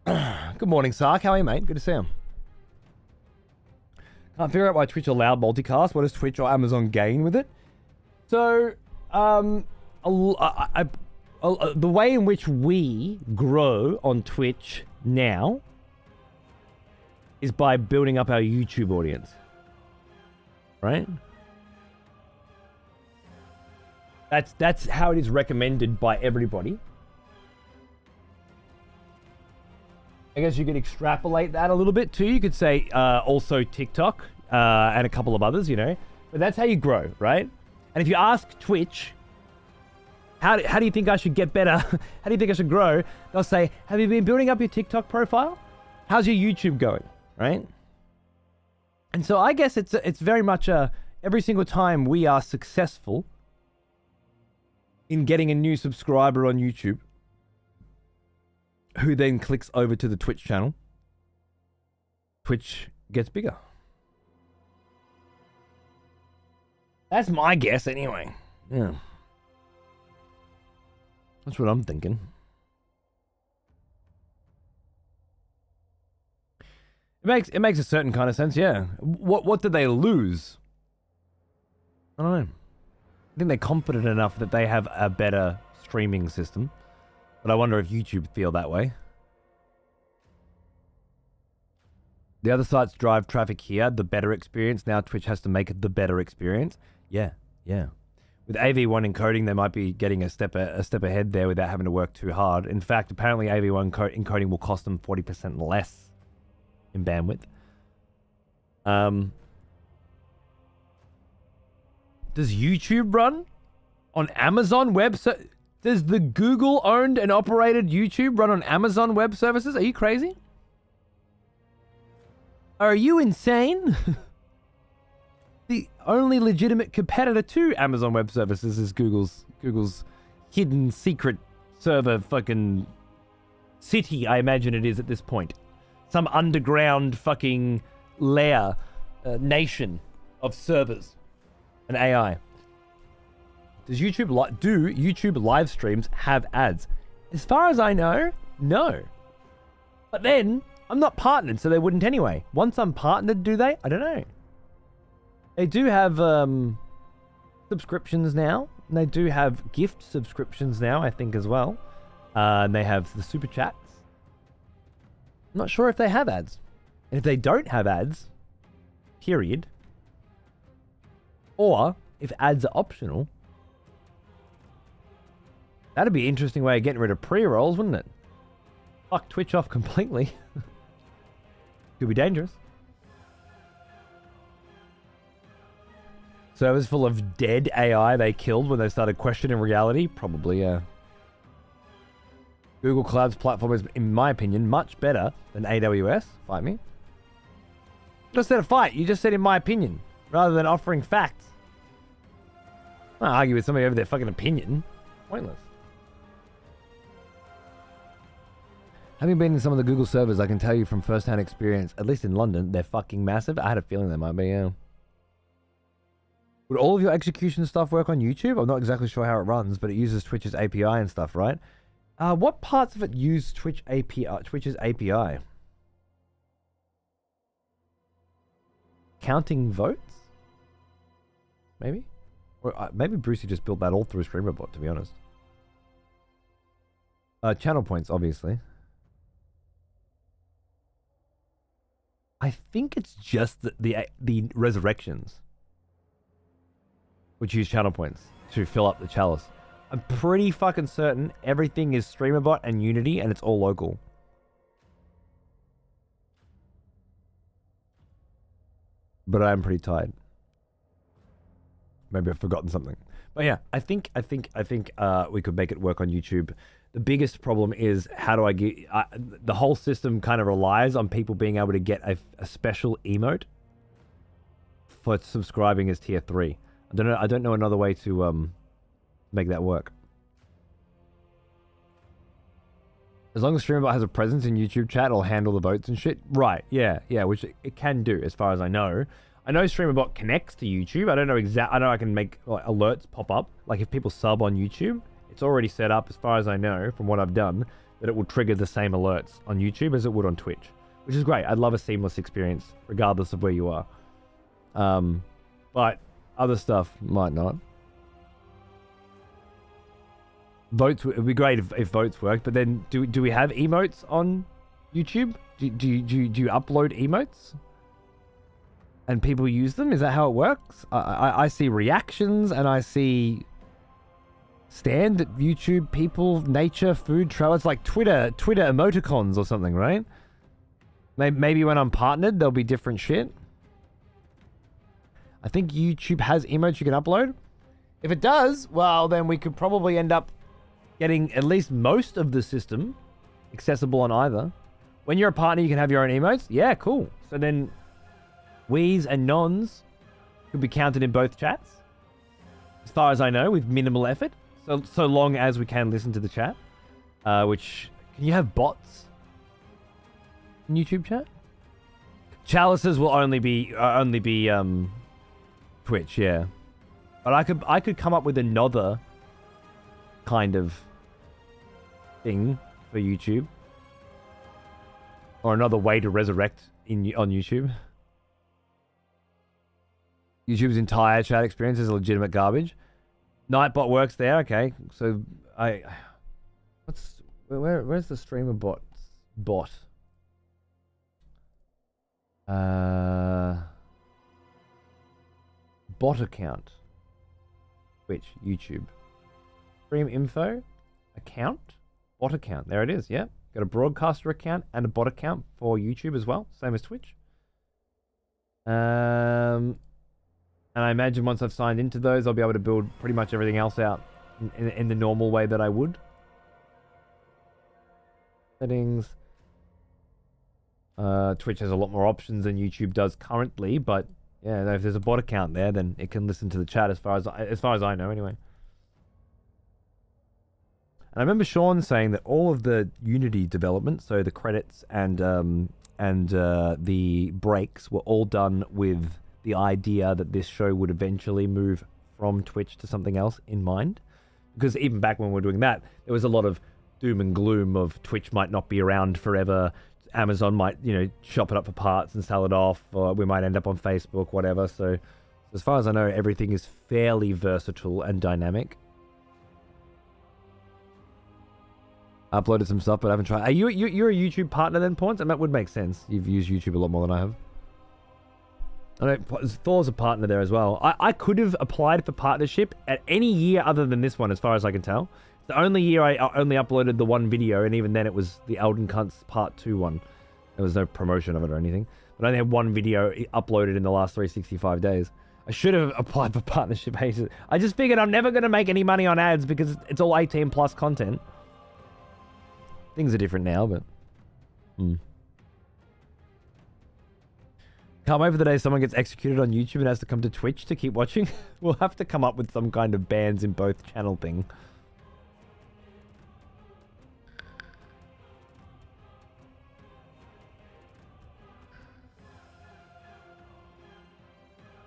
Good morning, Sark. How are you, mate? Good to see you. Can't figure out why Twitch allowed multicast. What does Twitch or Amazon gain with it? So, the way in which we grow on Twitch now is by building up our YouTube audience. Right? That's how it is recommended by everybody. I guess you could extrapolate that a little bit too. You could say also TikTok and a couple of others, you know. But that's how you grow, right? And if you ask Twitch, how do you think I should get better? How do you think I should grow? They'll say, have you been building up your TikTok profile? How's your YouTube going, right? And so I guess it's very much every single time we are successful in getting a new subscriber on YouTube, who then clicks over to the Twitch channel, Twitch gets bigger. That's my guess anyway. Yeah. That's what I'm thinking. It makes a certain kind of sense, yeah. What did they lose? I don't know. I think they're confident enough that they have a better streaming system. But I wonder if YouTube feel that way. The other sites drive traffic here, the better experience. Now Twitch has to make it the better experience. Yeah. With AV1 encoding, they might be getting a step ahead there without having to work too hard. In fact, apparently AV1 encoding will cost them 40% less in bandwidth. Does YouTube run on Amazon Web Services? Does the Google-owned and operated YouTube run on Amazon Web Services? Are you crazy? Are you insane? the only legitimate competitor to Amazon Web Services is Google's hidden secret server fucking city, I imagine it is at this point. Some underground fucking lair, nation of servers and AI. Do YouTube live streams have ads? As far as I know, no. But then, I'm not partnered, so they wouldn't anyway. Once I'm partnered, do they? I don't know. They do have subscriptions now. And they do have gift subscriptions now, I think, as well. And they have the super chats. I'm not sure if they have ads. And if they don't have ads, period, or if ads are optional, that'd be an interesting way of getting rid of pre-rolls, wouldn't it? Fuck Twitch off completely. Could be dangerous. Servers full of dead AI they killed when they started questioning reality? Probably, yeah. Google Cloud's platform is, in my opinion, much better than AWS. Fight me. You just said a fight. You just said in my opinion, rather than offering facts. I don't argue with somebody over their fucking opinion. Pointless. Having been in some of the Google servers, I can tell you from first-hand experience, at least in London, they're fucking massive. I had a feeling they might be, yeah. Would all of your execution stuff work on YouTube? I'm not exactly sure how it runs, but it uses Twitch's API and stuff, right? What parts of it use Twitch's API? Counting votes? Maybe? Or maybe Brucey just built that all through StreamerBot, to be honest. Channel points, obviously. I think it's just the resurrections, which use channel points to fill up the chalice. I'm pretty fucking certain everything is StreamerBot and Unity, and it's all local. But I'm pretty tired. Maybe I've forgotten something. But yeah, I think we could make it work on YouTube. The biggest problem is how do I get... the whole system kind of relies on people being able to get a special emote for subscribing as tier 3. I don't know another way to make that work. As long as StreamerBot has a presence in YouTube chat, it'll handle the votes and shit. Right, yeah, which it can do as far as I know. I know StreamerBot connects to YouTube. I don't know I know I can make like, alerts pop up. Like if people sub on YouTube, it's already set up as far as I know from what I've done that it will trigger the same alerts on YouTube as it would on Twitch, which is great. I'd love a seamless experience regardless of where you are. But other stuff might not. Votes, it would be great if votes worked, but then do we have emotes on YouTube? Do you upload emotes? And people use them? Is that how it works? I see reactions and I see stand YouTube people, nature, food, trailers, like Twitter emoticons or something, right? Maybe when I'm partnered, there'll be different shit. I think YouTube has emotes you can upload. If it does, well, then we could probably end up getting at least most of the system accessible on either. When you're a partner, you can have your own emotes. Yeah, cool. So then wees and nons could be counted in both chats. As far as I know, with minimal effort. So long as we can listen to the chat. Which, can you have bots in YouTube chat? Chalices will only be Twitch, yeah. But I could come up with another kind of thing for YouTube, or another way to resurrect on YouTube. YouTube's entire chat experience is legitimate garbage. Nightbot works there, okay. So where's the StreamerBot bot? Bot account. Twitch, YouTube. Stream info, account, bot account. There it is, yeah. Got a broadcaster account and a bot account for YouTube as well, same as Twitch. And I imagine once I've signed into those, I'll be able to build pretty much everything else out in the normal way that I would. Settings. Twitch has a lot more options than YouTube does currently, but Yeah, if there's a bot account there, then it can listen to the chat as far as I know, anyway. And I remember Sean saying that all of the Unity development, so the credits and the breaks, were all done with the idea that this show would eventually move from Twitch to something else in mind. Because even back when we were doing that, there was a lot of doom and gloom of Twitch might not be around forever. Amazon might, chop it up for parts and sell it off, or we might end up on Facebook, whatever. So as far as I know, everything is fairly versatile and dynamic. Uploaded some stuff, but I haven't tried. Are you're a YouTube partner then, Pawns? And that would make sense. You've used YouTube a lot more than I have. I know Thor's a partner there as well. I could have applied for partnership at any year other than this one, as far as I can tell. The only year I only uploaded the one video, and even then it was the Elden Cunts Part 2 one. There was no promotion of it or anything. But I only had one video uploaded in the last 365 days. I should have applied for partnership ages. I just figured I'm never going to make any money on ads because it's all 18 plus content. Things are different now, but... Can't wait for the day someone gets executed on YouTube and has to come to Twitch to keep watching. We'll have to come up with some kind of bans in both channel thing.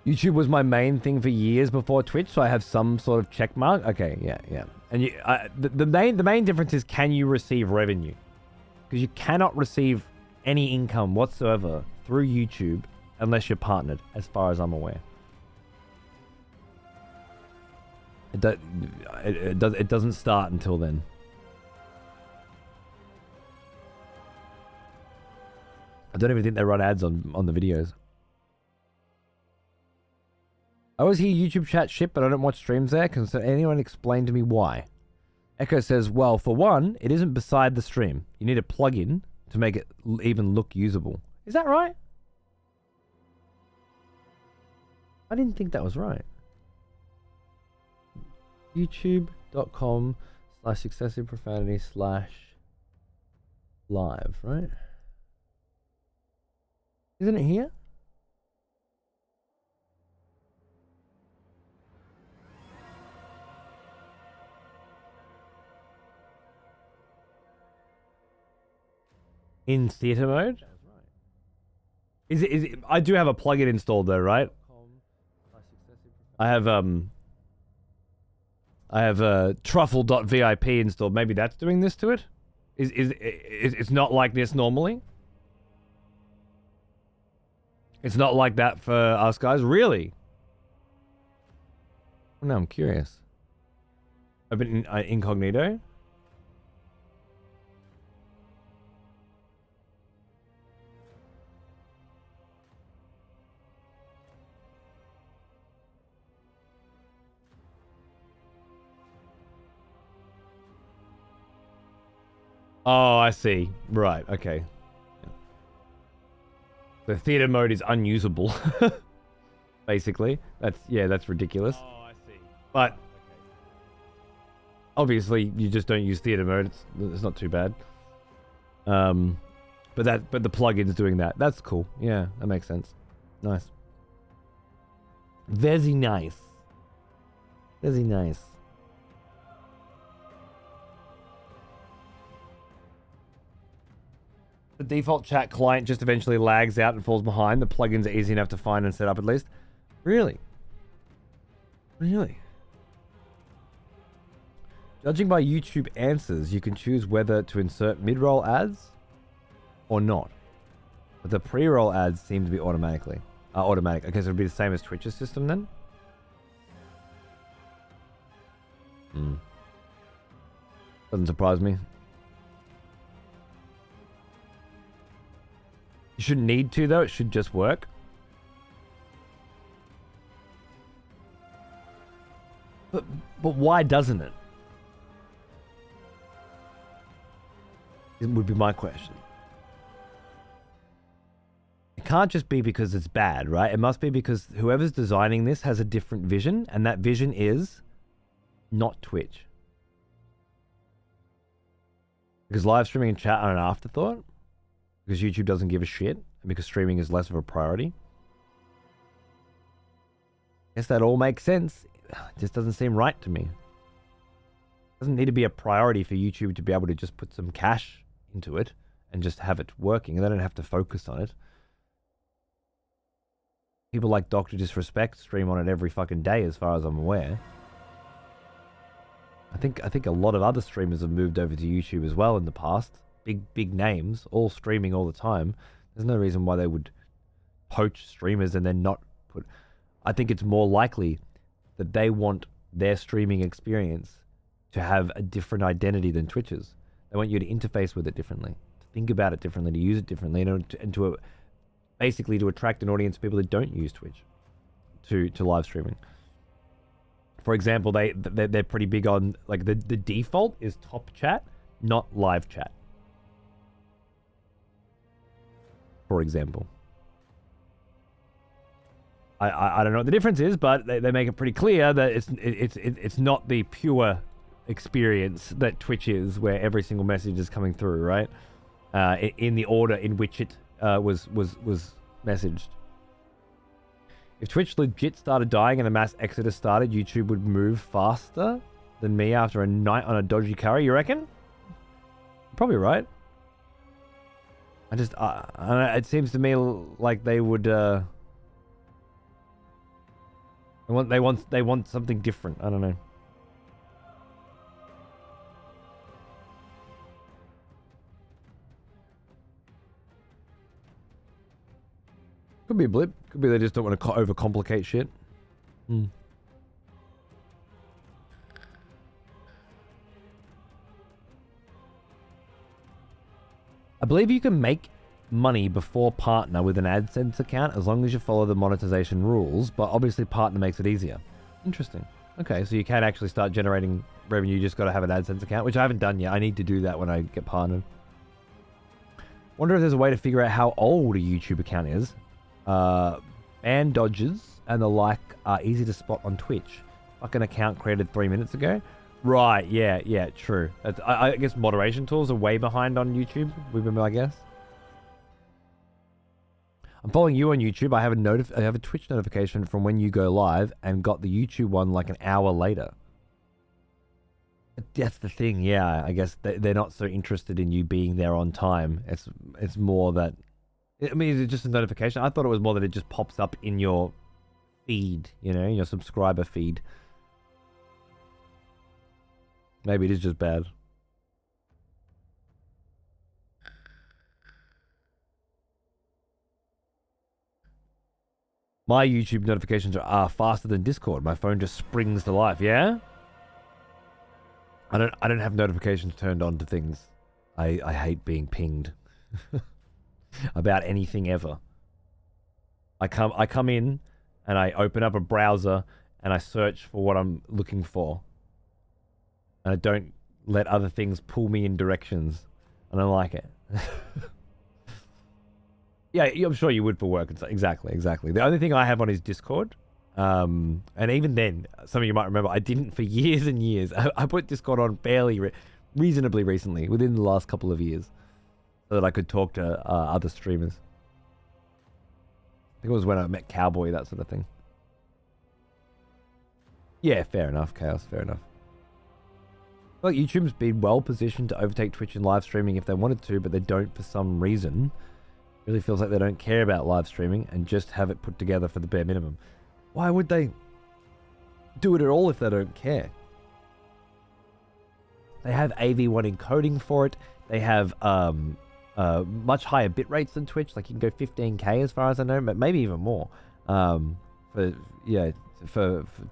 YouTube was my main thing for years before Twitch, so I have some sort of check mark. Okay, yeah. And the main difference is, can you receive revenue? Because you cannot receive any income whatsoever through YouTube unless you're partnered, as far as I'm aware. It doesn't start until then. I don't even think they run ads on the videos. I always hear YouTube chat shit, but I don't watch streams there. Can anyone explain to me why? Echo says, well, for one, it isn't beside the stream. You need a plugin to make it even look usable. Is that right? I didn't think that was right. YouTube.com/excessiveprofanity/live, right? Isn't it here? In theater mode? Is it? I do have a plugin installed though, right? I have truffle.vip installed. Maybe that's doing this to it? It's not like this normally? It's not like that for us guys? Really? Now I'm curious. Open incognito? Oh, I see. Right, okay. The theater mode is unusable. Basically. That's ridiculous. Oh, I see. But obviously you just don't use theater mode. It's not too bad. But the plugin's doing that. That's cool. Yeah, that makes sense. Nice. Very nice. Very nice. The default chat client just eventually lags out and falls behind. The plugins are easy enough to find and set up at least. Really? Really? Judging by YouTube answers, you can choose whether to insert mid-roll ads or not. But the pre-roll ads seem to be automatic. Okay, so it'll be the same as Twitch's system then? Doesn't surprise me. You shouldn't need to, though. It should just work. But why doesn't it? It would be my question. It can't just be because it's bad, right? It must be because whoever's designing this has a different vision, and that vision is not Twitch. Because live streaming and chat are an afterthought. Because YouTube doesn't give a shit, and because streaming is less of a priority. guess that all makes sense. It just doesn't seem right to me. It doesn't need to be a priority for YouTube to be able to just put some cash into it and just have it working. They don't have to focus on it. People like Dr. Disrespect stream on it every fucking day, as far as I'm aware. I think a lot of other streamers have moved over to YouTube as well in the past. Big names, all streaming all the time. There's no reason why they would poach streamers and then not put... I think it's more likely that they want their streaming experience to have a different identity than Twitch's. They want you to interface with it differently, to think about it differently, to use it differently, and to basically to attract an audience of people that don't use Twitch to live streaming. For example, they're pretty big on, like, the default is top chat, not live chat. For example. I don't know what the difference is, but they make it pretty clear that it's not the pure experience that Twitch is, where every single message is coming through, right? In the order in which it was messaged. If Twitch legit started dying and a mass exodus started, YouTube would move faster than me after a night on a dodgy carry, you reckon? Probably right. I don't know, it seems to me like they would they want something different. I don't know. Could be a blip. Could be they just don't want to overcomplicate shit. I believe you can make money before partner with an AdSense account as long as you follow the monetization rules, but obviously partner makes it easier. Interesting. Okay, so you can actually start generating revenue. You just got to have an AdSense account, which I haven't done yet. I need to do that when I get partnered. Wonder if there's a way to figure out how old a YouTube account is. Ban dodges and the like are easy to spot on Twitch. Like an account created 3 minutes ago. Right, yeah, true. I guess moderation tools are way behind on YouTube, I guess. I'm following you on YouTube. I have a Twitch notification from when you go live and got the YouTube one like an hour later. That's the thing, yeah. I guess they're not so interested in you being there on time. It's more that... I mean, it's just a notification. I thought it was more that it just pops up in your feed, you know, your subscriber feed. Maybe it is just bad. My YouTube notifications are faster than Discord. My phone just springs to life. Yeah? I don't have notifications turned on to things. I hate being pinged about anything ever. I come in and I open up a browser and I search for what I'm looking for. And I don't let other things pull me in directions. I don't like it. Yeah, I'm sure you would for work. Exactly. The only thing I have on is Discord. And even then, some of you might remember, I didn't for years and years. I put Discord on reasonably recently, within the last couple of years, so that I could talk to other streamers. I think it was when I met Cowboy, that sort of thing. Yeah, fair enough, Chaos, fair enough. Well, YouTube's been well positioned to overtake Twitch in live streaming if they wanted to, but they don't for some reason. Really feels like they don't care about live streaming and just have it put together for the bare minimum. Why would they do it at all if they don't care? They have AV1 encoding for it. They have much higher bit rates than Twitch. Like, you can go 15K as far as I know, but maybe even more. To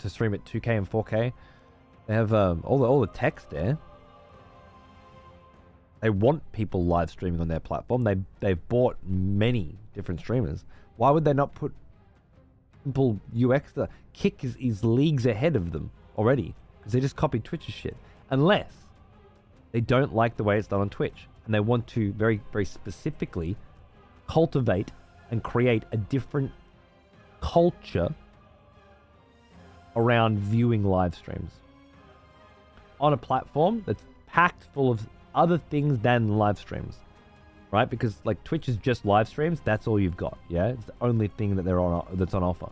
stream at 2K and 4K. They have all the text there. They want people live streaming on their platform. They've bought many different streamers. Why would they not put simple UX? Kick is leagues ahead of them already because they just copied Twitch's shit. Unless they don't like the way it's done on Twitch and they want to very, very specifically cultivate and create a different culture around viewing live streams on a platform that's packed full of other things than live streams, right? Because like Twitch is just live streams. That's all you've got. Yeah, it's the only thing that that's on offer.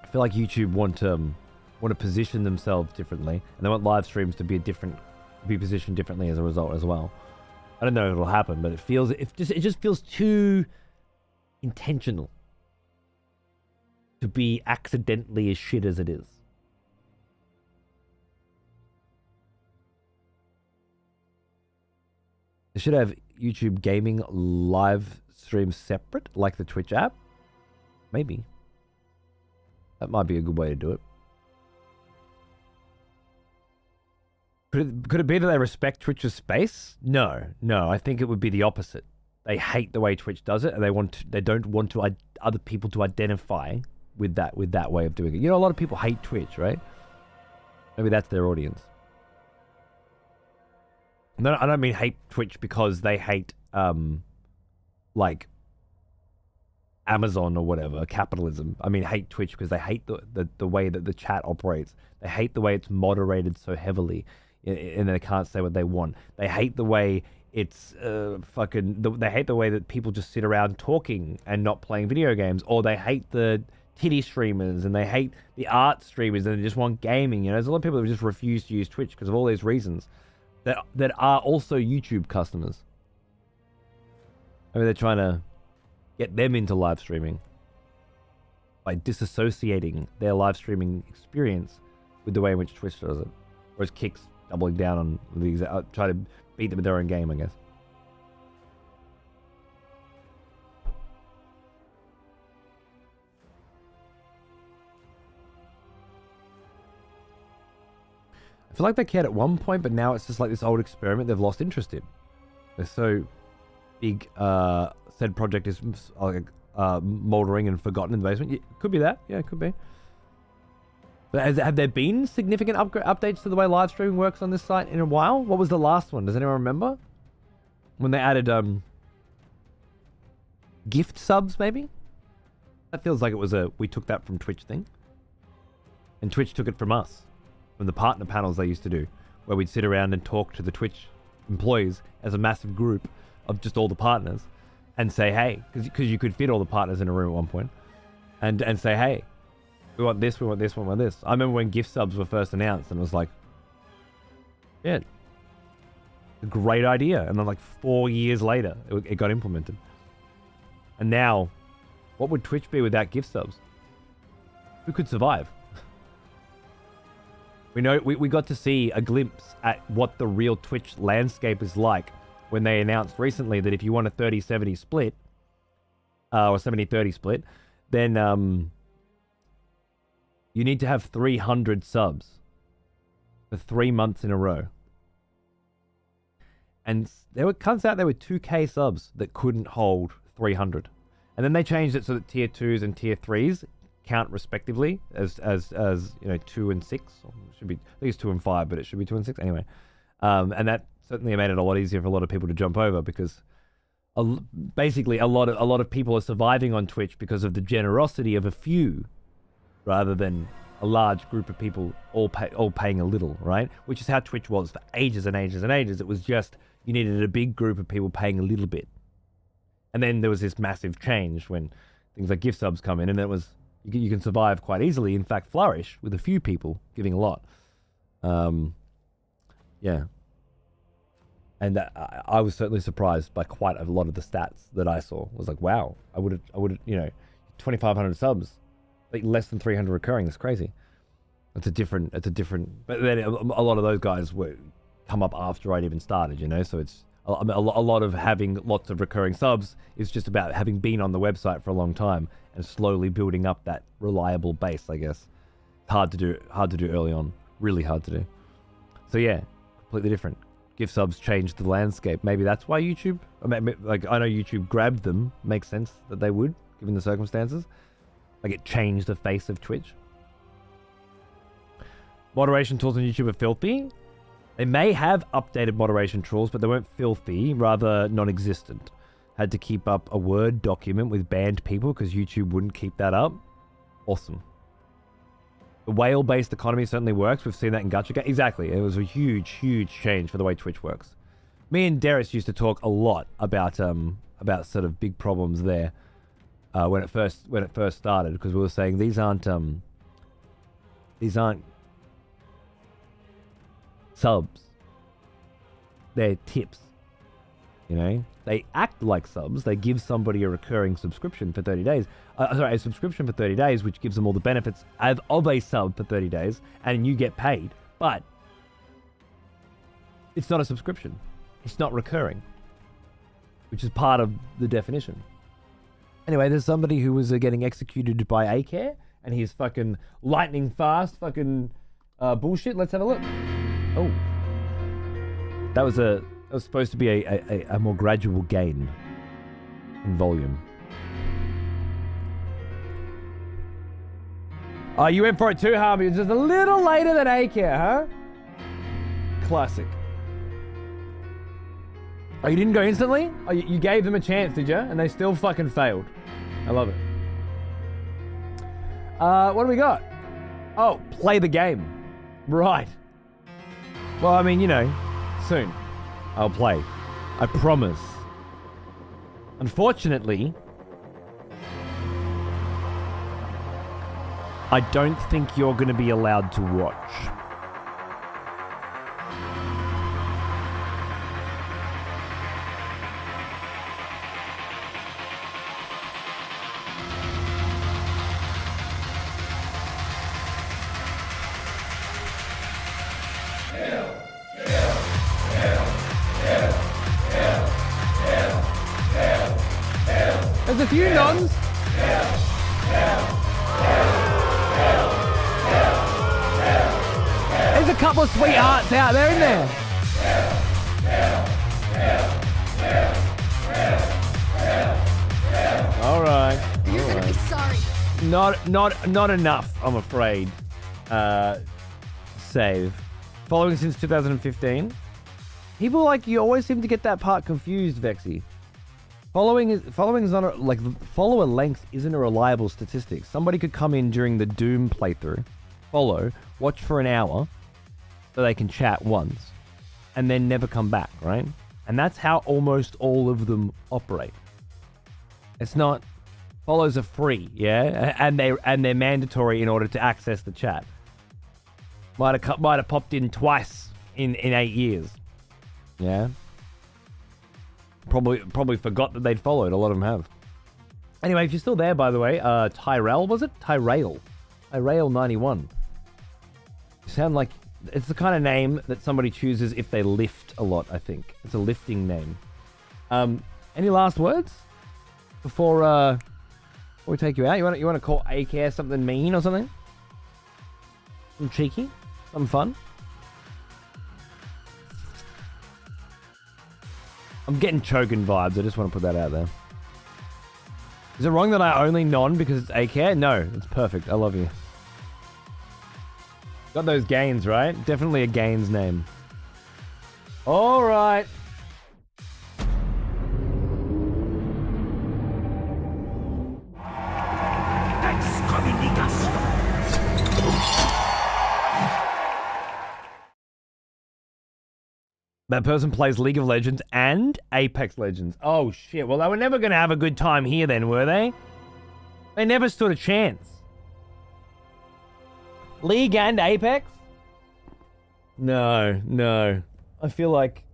I feel like YouTube want to position themselves differently, and they want live streams to be positioned differently as a result as well. I don't know if it'll happen, but it just feels too intentional to be accidentally as shit as it is. They should have YouTube gaming live streams separate, like the Twitch app. Maybe. That might be a good way to do it. Could it be that they respect Twitch's space? No. I think it would be the opposite. They hate the way Twitch does it, and they don't want other people to identify with that way of doing it. You know, a lot of people hate Twitch, right? Maybe that's their audience. No, I don't mean hate Twitch because they hate like Amazon or whatever, capitalism. I mean hate Twitch because they hate the way that the chat operates. They hate the way it's moderated so heavily, and they can't say what they want. They hate the way it's they hate the way that people just sit around talking and not playing video games, or they hate the titty streamers, and they hate the art streamers, and they just want gaming. You know, there's a lot of people that just refuse to use Twitch because of all these reasons that are also YouTube customers. I mean, they're trying to get them into live streaming by disassociating their live streaming experience with the way in which Twitch does it. Whereas Kick's doubling down on these, try to beat them with their own game, I guess. I feel like they cared at one point, but now it's just like this old experiment they've lost interest in. They're so big, said project is moldering and forgotten in the basement. Yeah, could be that. Yeah, it could be. But have there been significant updates to the way live streaming works on this site in a while? What was the last one? Does anyone remember? When they added gift subs, maybe? That feels like it was we took that from Twitch thing. And Twitch took it from us. From the partner panels they used to do, where we'd sit around and talk to the Twitch employees as a massive group of just all the partners and say, hey, because you could fit all the partners in a room at one point, and say, hey, we want this, we want this, we want this. I remember when gift subs were first announced, and it was like, yeah, a great idea. And then like 4 years later, it got implemented. And now, what would Twitch be without gift subs? Who could survive? We got to see a glimpse at what the real Twitch landscape is like when they announced recently that if you want a 30-70 split, or 70-30 split, then you need to have 300 subs for 3 months in a row. And turns out there were 2K subs that couldn't hold 300. And then they changed it so that tier 2s and tier 3s count respectively as 2 and 6. It should be, I think it's 2 and 5, but it should be 2 and 6 anyway. And that certainly made it a lot easier for a lot of people to jump over, because basically a lot of people are surviving on Twitch because of the generosity of a few, rather than a large group of people all paying a little, right? Which is how Twitch was for ages and ages and ages. It was just you needed a big group of people paying a little bit, and then there was this massive change when things like gift subs come in, and it was. You can survive quite easily, in fact flourish, with a few people giving a lot. Yeah. And I was certainly surprised by quite a lot of the stats that I saw. I was like, wow, I would have, 2,500 subs, like less than 300 recurring. That's crazy. It's a different, but then a lot of those guys come up after I'd even started, so it's a lot of having lots of recurring subs is just about having been on the website for a long time and slowly building up that reliable base, I guess. Hard to do early on. Really hard to do. So yeah, completely different. Gift subs changed the landscape. Maybe that's why YouTube, I know YouTube grabbed them. Makes sense that they would, given the circumstances. Like it changed the face of Twitch. Moderation tools on YouTube are filthy. They may have updated moderation tools, but they weren't filthy, rather non-existent. Had to keep up a Word document with banned people because YouTube wouldn't keep that up. Awesome. The whale-based economy certainly works. We've seen that in Gacha. Exactly. It was a huge, huge change for the way Twitch works. Me and Darius used to talk a lot about sort of big problems there when it first started, because we were saying these aren't These aren't subs. They're tips. You know, they act like subs. They give somebody a recurring subscription for 30 days. A subscription for 30 days, which gives them all the benefits of a sub for 30 days, and you get paid. But it's not a subscription. It's not recurring, which is part of the definition. Anyway, there's somebody who was getting executed by A-Care, and he's fucking lightning fast, fucking bullshit. Let's have a look. Oh, that was supposed to be a more gradual gain in volume. Oh, you went for it too, Harvey. It's just a little later than A-Care, huh? Classic. Oh, you didn't go instantly? Oh, you gave them a chance, did you? And they still fucking failed. I love it. What do we got? Oh, play the game. Right. Well, I mean, you know, soon. I'll play. I promise. Unfortunately, I don't think you're going to be allowed to watch. There's a few nods. There's a couple of sweethearts out there, isn't there? All right. You're gonna be sorry. Not enough, I'm afraid. Save. Following since 2015. People like you always seem to get that part confused, Vexy. Following is not follower length isn't a reliable statistic. Somebody could come in during the Doom playthrough, follow, watch for an hour, so they can chat once, and then never come back, right? And that's how almost all of them operate. It's not follows are free, yeah, and they're mandatory in order to access the chat. Might have popped in twice in 8 years, yeah. Probably forgot that they'd followed. A lot of them have. Anyway, if you're still there, by the way, Tyrell, was it? Tyrell 91. You sound like it's the kind of name that somebody chooses if they lift a lot, I think. It's a lifting name. Any last words before we take you out? You want to call A-Care something mean or something? Something cheeky? Something fun? I'm getting Chogan vibes. I just want to put that out there. Is it wrong that I only non because it's A-Care? No, it's perfect. I love you. Got those gains, right? Definitely a gains name. All right. That person plays League of Legends and Apex Legends. Oh, shit. Well, they were never going to have a good time here then, were they? They never stood a chance. League and Apex? No. I feel like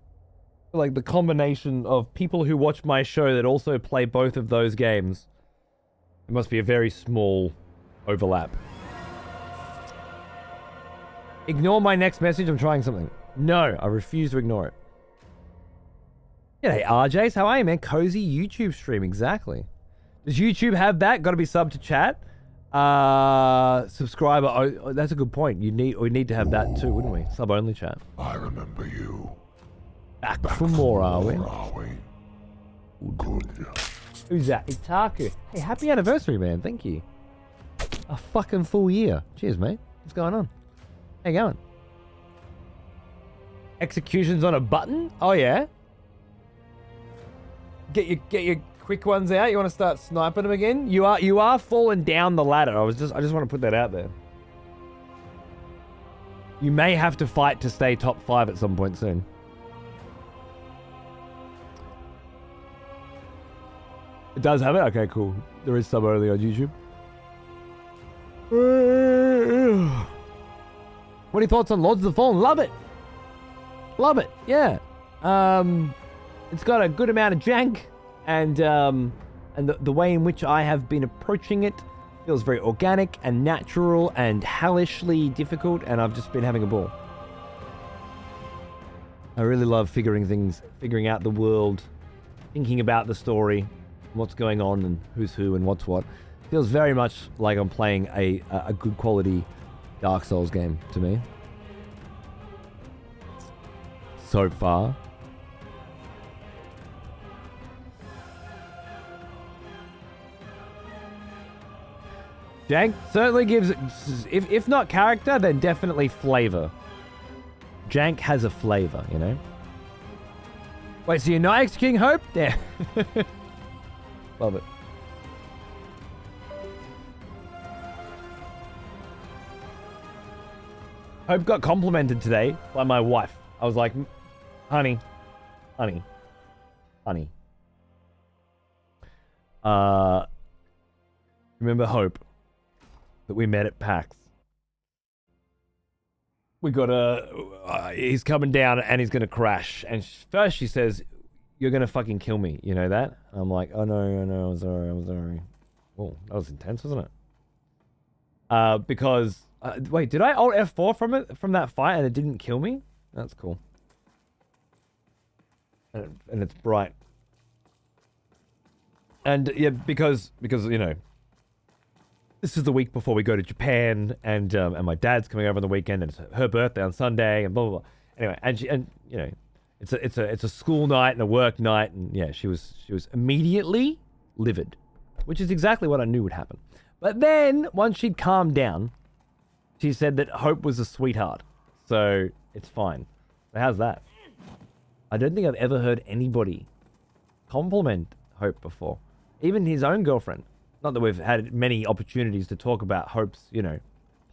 the combination of people who watch my show that also play both of those games, it must be a very small overlap. Ignore my next message. I'm trying something. No, I refuse to ignore it. G'day, RJs. How are you, man? Cozy YouTube stream. Exactly. Does YouTube have that? Got to be sub to chat? Subscriber. Oh, that's a good point. We need to have that too, wouldn't we? Sub only chat. I remember you. Back for more, are we? Good. Who's that? Itaku. Hey, happy anniversary, man. Thank you. A fucking full year. Cheers, mate. What's going on? How you going? Executions on a button? Oh yeah. Get your quick ones out. You want to start sniping them again? You are falling down the ladder. I just want to put that out there. You may have to fight to stay top 5 at some point soon. It does have it? Okay, cool. There is sub early on YouTube. What are your thoughts on Lords of the Fallen? Love it. Love it. Yeah. It's got a good amount of jank, and the way in which I have been approaching it feels very organic and natural and hellishly difficult, and I've just been having a ball. I really love figuring out the world, thinking about the story, what's going on and who's who and what's what. Feels very much like I'm playing a good quality Dark Souls game to me. So far. Jank certainly gives, if not character, then definitely flavor. Jank has a flavor, you know? Wait, so you're not executing Hope? Yeah. Love it. Hope got complimented today by my wife. I was like, honey. Remember Hope that we met at PAX? We got he's coming down and he's gonna crash. And first she says, "You're gonna fucking kill me." You know that? I'm like, "Oh no, I'm sorry. Oh, that was intense, wasn't it? Because wait, did I alt F4 from that fight and it didn't kill me? That's cool. And it's bright. And yeah, because you know, this is the week before we go to Japan, and my dad's coming over on the weekend, and it's her birthday on Sunday, and blah blah blah. Anyway, and you know, it's a school night and a work night, and yeah, she was immediately livid, which is exactly what I knew would happen. But then once she'd calmed down, she said that Hope was a sweetheart, so it's fine. So how's that? I don't think I've ever heard anybody compliment Hope before, even his own girlfriend. Not that we've had many opportunities to talk about Hope's, you know,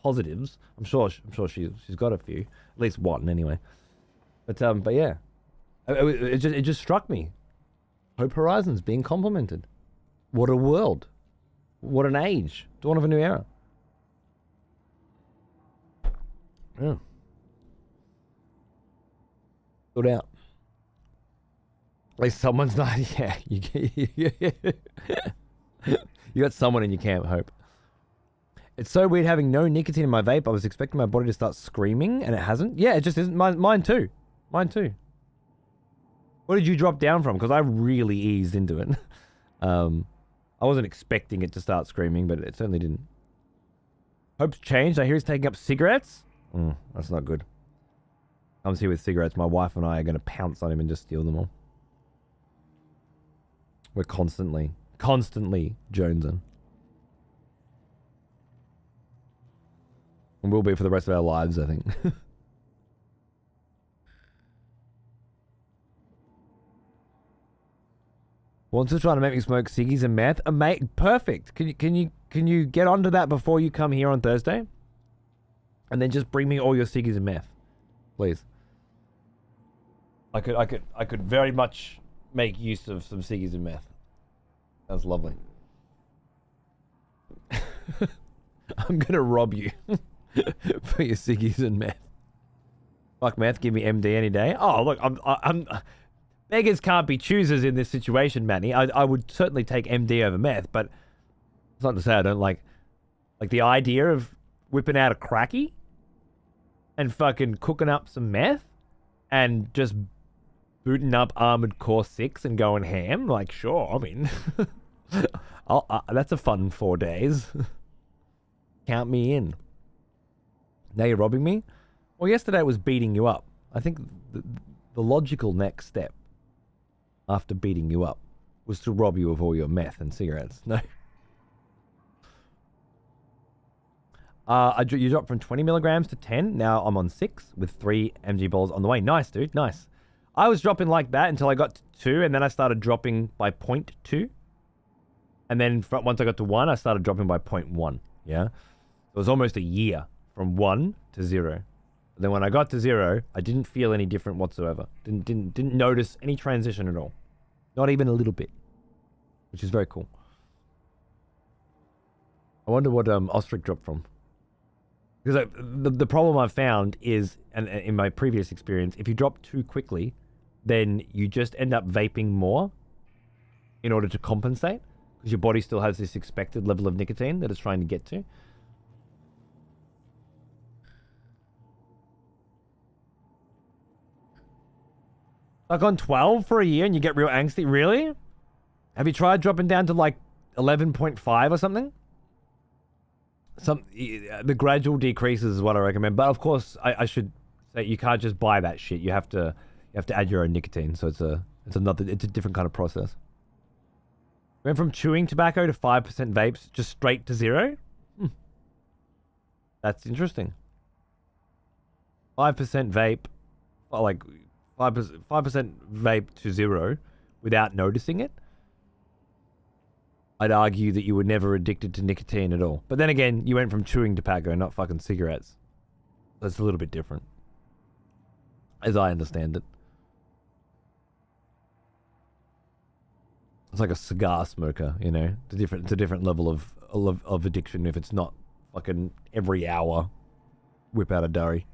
positives. I'm sure she's got a few, at least one anyway. But yeah, it just struck me. Hope Horizons being complimented. What a world! What an age! Dawn of a new era. Yeah. Stood out. At least someone's not. Yeah, you got someone in your camp, Hope. It's so weird having no nicotine in my vape. I was expecting my body to start screaming, and it hasn't. Yeah, it just isn't. Mine too. Mine too. What did you drop down from? Because I really eased into it. I wasn't expecting it to start screaming, but it certainly didn't. Hope's changed. I hear he's taking up cigarettes. That's not good. Comes here with cigarettes. My wife and I are going to pounce on him and just steal them all. We're constantly jonesing. And will be for the rest of our lives, I think. Wants to try to make me smoke ciggies and meth. Mate, perfect. Can you get onto that before you come here on Thursday? And then just bring me all your ciggies and meth, please. I could very much make use of some ciggies and meth. That's lovely. I'm gonna rob you for your ciggies and meth. Fuck meth, give me MD any day. Oh look, I'm beggars can't be choosers in this situation, Manny. I would certainly take MD over meth, but it's not to say I don't like the idea of whipping out a cracky and fucking cooking up some meth and just booting up Armored Core 6 and going ham. Like, sure, I mean, that's a fun 4 days. Count me in. Now you're robbing me? Well, yesterday it was beating you up. I think the logical next step after beating you up was to rob you of all your meth and cigarettes. No. You dropped from 20 milligrams to 10. Now I'm on 6 with 3 mg balls on the way. Nice, dude. Nice. I was dropping like that until I got to 2, and then I started dropping by 0.2. And then once I got to 1, I started dropping by 0.1. Yeah? It was almost a year from 1 to 0. And then when I got to 0, I didn't feel any different whatsoever. Didn't notice any transition at all. Not even a little bit. Which is very cool. I wonder what Ostrich dropped from. Because the problem I've found is, and in my previous experience, if you drop too quickly, then you just end up vaping more in order to compensate, because your body still has this expected level of nicotine that it's trying to get to. Like on 12 for a year and you get real angsty? Really? Have you tried dropping down to like 11.5 or something? The gradual decreases is what I recommend. But of course, I should say you can't just buy that shit. You have to add your own nicotine. So it's a different kind of process. Went from chewing tobacco to 5% vapes just straight to 0? That's interesting. 5% vape, like 5% vape to 0 without noticing it. I'd argue that you were never addicted to nicotine at all. But then again, you went from chewing tobacco, not fucking cigarettes. That's a little bit different, as I understand it. It's like a cigar smoker, you know. It's a different level of addiction if it's not fucking every hour whip out a durry.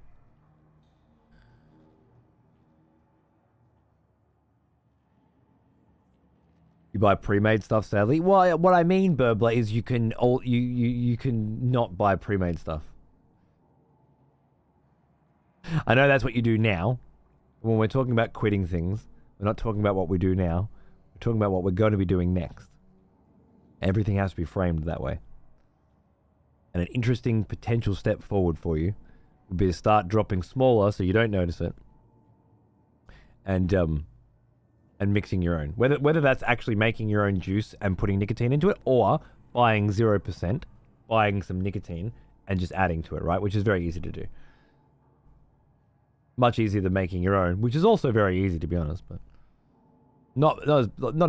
You buy pre-made stuff, sadly. Well, what I mean, Burbler, is you can not buy pre-made stuff. I know that's what you do now. When we're talking about quitting things, we're not talking about what we do now. We're talking about what we're going to be doing next. Everything has to be framed that way. And an interesting potential step forward for you would be to start dropping smaller so you don't notice it. And mixing your own. Whether that's actually making your own juice and putting nicotine into it, or buying 0%, buying some nicotine and just adding to it, right? Which is very easy to do. Much easier than making your own, which is also very easy, to be honest, but not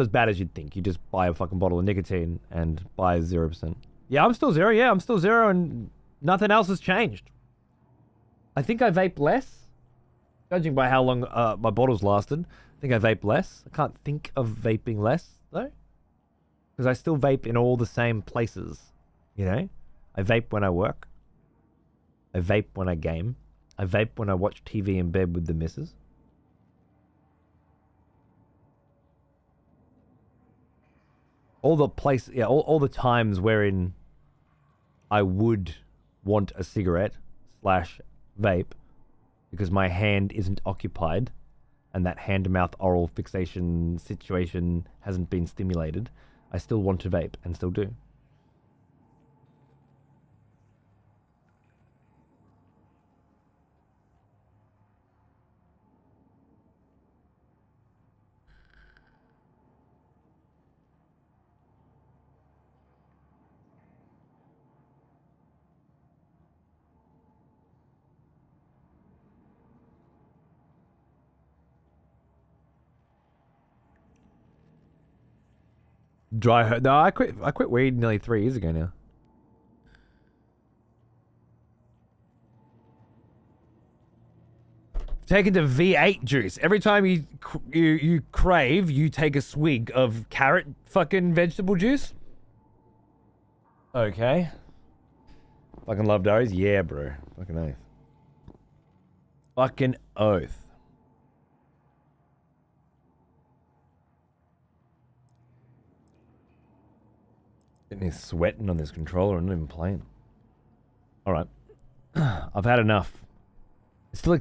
as bad as you'd think. You just buy a fucking bottle of nicotine and buy 0%. Yeah, I'm still 0. Yeah, I'm still 0 and nothing else has changed. I think I vape less, judging by how long my bottles lasted. I think I vape less. I can't think of vaping less, though. Because I still vape in all the same places, you know? I vape when I work. I vape when I game. I vape when I watch TV in bed with the missus. All the times wherein I would want a cigarette / vape because my hand isn't occupied and that hand-to-mouth oral fixation situation hasn't been stimulated, I still want to vape and still do. No, I quit weed nearly 3 years ago now. Taken to V8 juice. Every time you crave, you take a swig of carrot fucking vegetable juice. Okay. Fucking love those? Yeah, bro. Fucking oath. Fucking oath. Getting sweating on this controller and not even playing. Alright. I've had enough. It still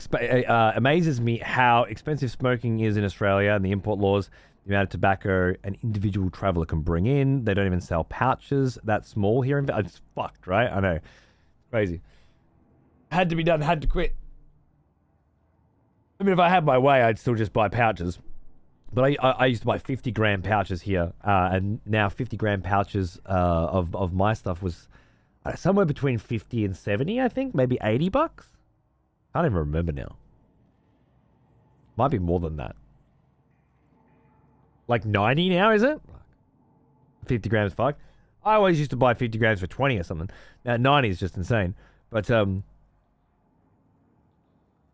amazes me how expensive smoking is in Australia and the import laws, the amount of tobacco an individual traveller can bring in. They don't even sell pouches that small here. It's fucked, right? I know. Crazy. Had to be done, had to quit. I mean, if I had my way, I'd still just buy pouches. But I used to buy 50-gram pouches here, and now 50-gram pouches of my stuff was somewhere between 50 and 70, I think, maybe $80. Can't even remember now. Might be more than that. Like 90 now, is it? 50 grams, fuck. I always used to buy 50 grams for 20 or something. Now 90 is just insane. But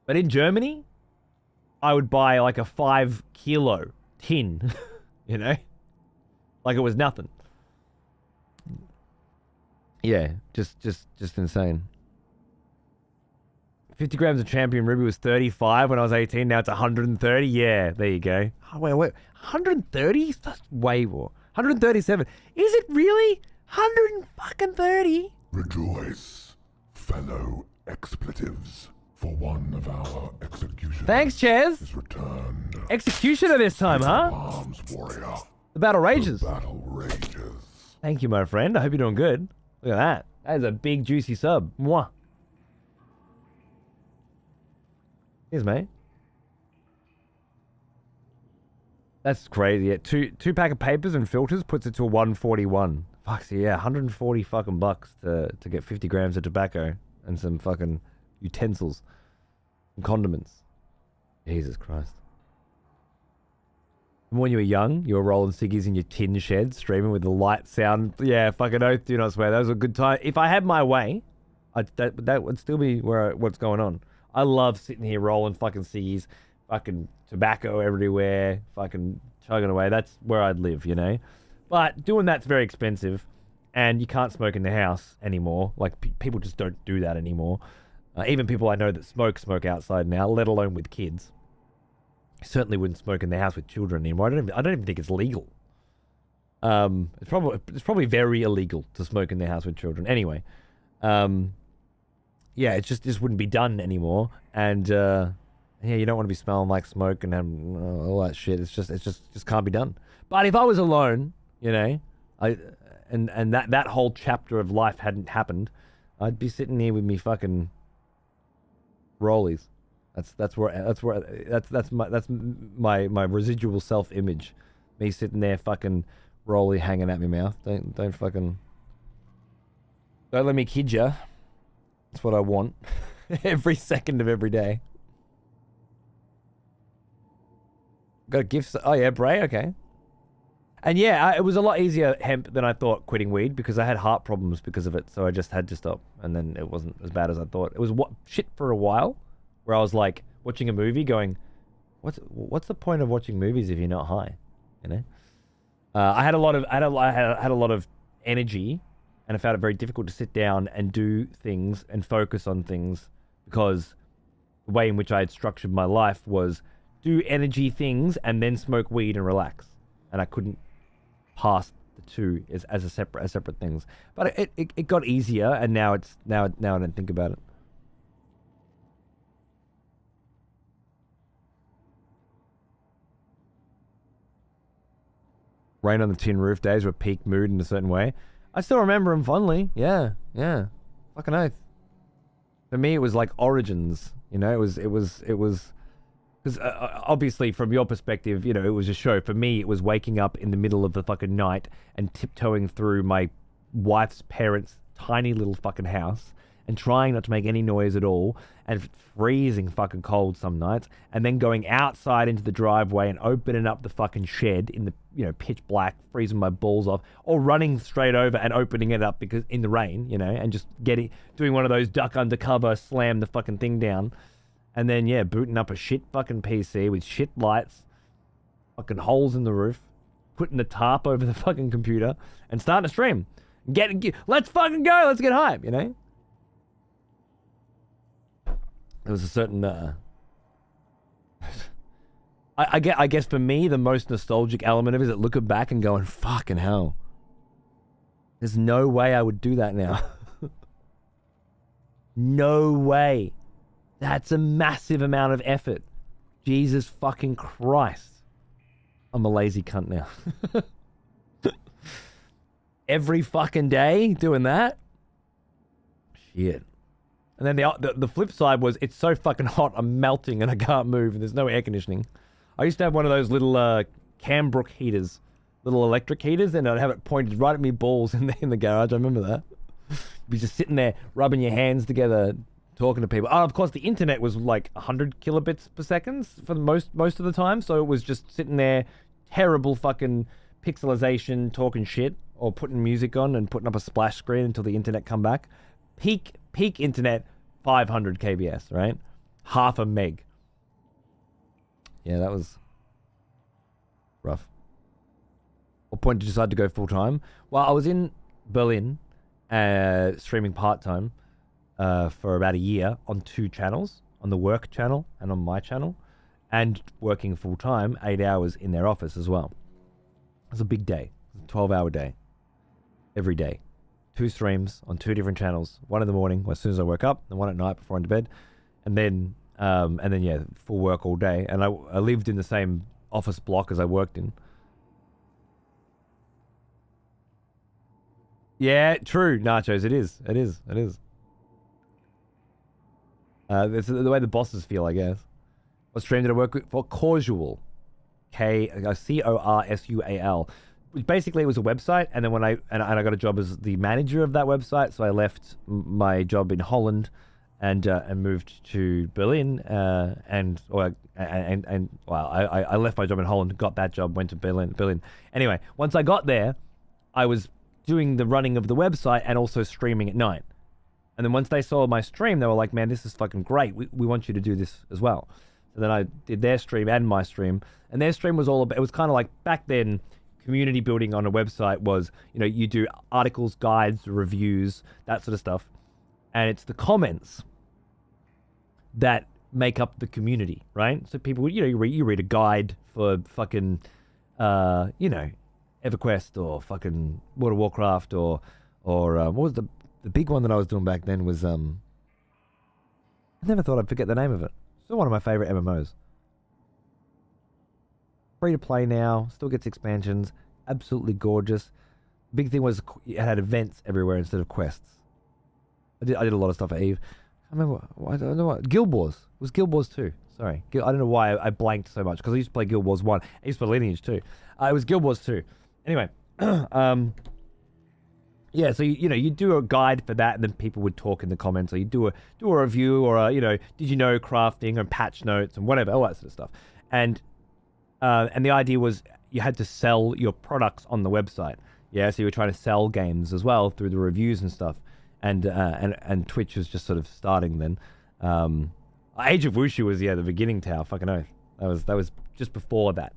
in Germany, I would buy like a 5-kilo tin, you know? Like it was nothing. Yeah, just insane. 50 grams of champion ruby was 35 when I was 18. Now it's 130. Yeah, there you go. Oh, wait, 130? That's way more. 137. Is it really? 130? Rejoice, fellow expletives, for one of our executioners. Thanks, Ches. Is returned. Executioner this time, huh? Arms warrior. The battle rages. The battle rages. Thank you, my friend. I hope you're doing good. Look at that. That is a big, juicy sub. Mwah. Here's, mate. That's crazy. Yeah, two pack of papers and filters puts it to a 141. Fuck, so yeah, 140 fucking bucks to get 50 grams of tobacco and some fucking utensils and condiments. Jesus Christ. And when you were young, you were rolling ciggies in your tin shed, streaming with the light sound. Yeah, fucking oath, do not swear. That was a good time. If I had my way, that would still be what's going on. I love sitting here rolling fucking ciggies, fucking tobacco everywhere, fucking chugging away. That's where I'd live, you know? But doing that's very expensive, and you can't smoke in the house anymore. Like, people just don't do that anymore. Even people I know that smoke outside now, let alone with kids. Certainly wouldn't smoke in the house with children anymore. I don't even think it's legal. It's probably very illegal to smoke in the house with children. Anyway, yeah, it just wouldn't be done anymore. And yeah, you don't want to be smelling like smoke and all that shit. It's just can't be done. But if I was alone, you know, and that whole chapter of life hadn't happened, I'd be sitting here with me fucking rollies. That's my residual self-image. Me sitting there fucking rolly hanging at my mouth. Don't let me kid ya. That's what I want. Every second of every day. Got a gift. Oh yeah, Bray, okay. And yeah, it was a lot easier hemp than I thought quitting weed because I had heart problems because of it. So I just had to stop. And then it wasn't as bad as I thought. It was shit for a while. Where I was like watching a movie going, what's the point of watching movies if you're not high? You know? I had a lot of energy, and I found it very difficult to sit down and do things and focus on things because the way in which I had structured my life was do energy things and then smoke weed and relax. And I couldn't pass the two as separate things. But it got easier, and now I don't think about it. Rain on the Tin Roof days were peak mood in a certain way. I still remember them fondly. Yeah. Fucking oath. For me, it was like Origins. You know, it was because obviously from your perspective, you know, it was a show. For me, it was waking up in the middle of the fucking night and tiptoeing through my wife's parents' tiny little fucking house and trying not to make any noise at all, and freezing fucking cold some nights, and then going outside into the driveway and opening up the fucking shed in the, you know, pitch black, freezing my balls off, or running straight over and opening it up because in the rain, you know, and just doing one of those duck undercover, slam the fucking thing down, and then yeah, booting up a shit fucking PC with shit lights, fucking holes in the roof, putting the tarp over the fucking computer, and starting to stream. Let's fucking go, let's get hype, you know? There was a certain, I guess for me, the most nostalgic element of it is looking back and going, fucking hell. There's no way I would do that now. No way. That's a massive amount of effort. Jesus fucking Christ. I'm a lazy cunt now. Every fucking day doing that? Shit. And then the flip side was, it's so fucking hot, I'm melting and I can't move, and there's no air conditioning. I used to have one of those little Cambrook heaters, little electric heaters, and I'd have it pointed right at me balls in the garage. I remember that. Be just sitting there, rubbing your hands together, talking to people. Oh, of course, the internet was like 100 kilobits per second for the most of the time, so it was just sitting there, terrible fucking pixelization, talking shit, or putting music on and putting up a splash screen until the internet come back. Peak internet, 500 kbs, right? Half a meg. Yeah, that was rough. What point did you decide to go full time? Well, I was in Berlin, streaming part time, for about a year on 2 channels, on the work channel and on my channel, and working full time, 8 hours in their office as well. It was a big day, 12-hour day, every day. 2 streams on 2 different channels, one in the morning as soon as I woke up, and one at night before I went to bed, and then yeah, full work all day. And I lived in the same office block as I worked in. Yeah, true, Nachos. It is. It's the way the bosses feel, I guess. What stream did I work with? For Corsual. Corsual. Which basically was a website, and then when I got a job as the manager of that website, so I left my job in Holland and moved to Berlin, I left my job in Holland, got that job, went to Berlin. Anyway, once I got there, I was doing the running of the website and also streaming at night. And then once they saw my stream, they were like, man, this is fucking great. We want you to do this as well. So then I did their stream and my stream. And their stream was all about, it was kind of like back then, community building on a website was, you do articles, guides, reviews, that sort of stuff. And it's the comments that make up the community, right? So people, you read a guide for fucking, EverQuest or fucking World of Warcraft or what was the big one that I was doing back then was, I never thought I'd forget the name of it. Still one of my favorite MMOs. Free to play now, still gets expansions, absolutely gorgeous. Big thing was it had events everywhere instead of quests. I did a lot of stuff at Eve. I remember, I don't know what, Guild Wars. It was Guild Wars 2. Sorry. I don't know why I blanked so much, because I used to play Guild Wars 1. I used to play Lineage 2. It was Guild Wars 2. Anyway, yeah, so you do a guide for that, and then people would talk in the comments, or you do a review, or did you know crafting and patch notes and whatever, all that sort of stuff. And the idea was you had to sell your products on the website. Yeah, so you were trying to sell games as well through the reviews and stuff. And Twitch was just sort of starting then. Age of Wushu was the beginning tower. Fucking oath. That was just before that.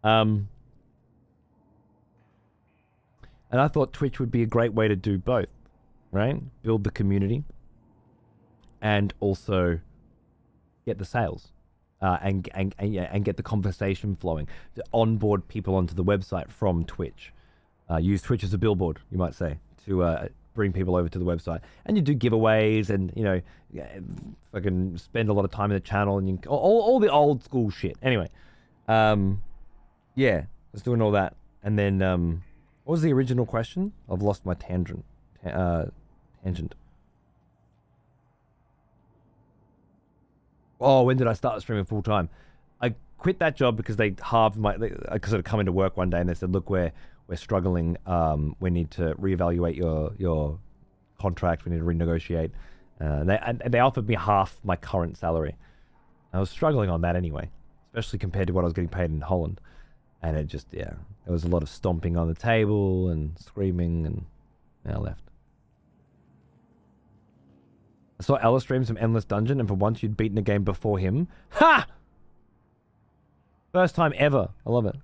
And I thought Twitch would be a great way to do both, right? Build the community and also get the sales, and get the conversation flowing, to onboard people onto the website from Twitch. Use Twitch as a billboard, you might say, to bring people over to the website. And you do giveaways and, fucking spend a lot of time in the channel and all the old school shit. Anyway, yeah, I was doing all that. And then, what was the original question? I've lost my tangent. Oh, when did I start streaming full time? I quit that job because they halved I sort of come into work one day and they said, look, we're struggling. We need to reevaluate your contract. We need to renegotiate. They offered me half my current salary. I was struggling on that anyway, especially compared to what I was getting paid in Holland. And it just, there was a lot of stomping on the table and screaming, and I left. I saw Ella stream some Endless Dungeon, and for once you'd beaten a game before him. Ha! First time ever. I love it.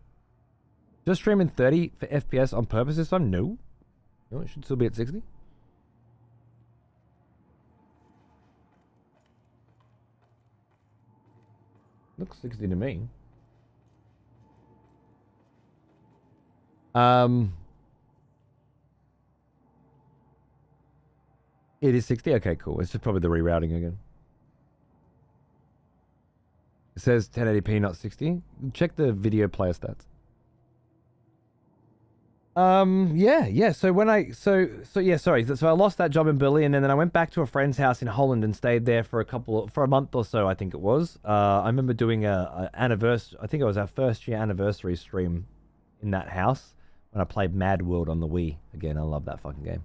Just streaming 30 for FPS on purpose this time? No. No, it should still be at 60. Looks 60 to me. It is 60? Okay, cool. It's just probably the rerouting again. It says 1080p, not 60. Check the video player stats. Yeah. So when so I lost that job in Berlin, and then I went back to a friend's house in Holland and stayed there for a month or so, I think it was. I remember doing a anniversary, I think it was our first year anniversary stream in that house when I played Mad World on the Wii. Again, I love that fucking game.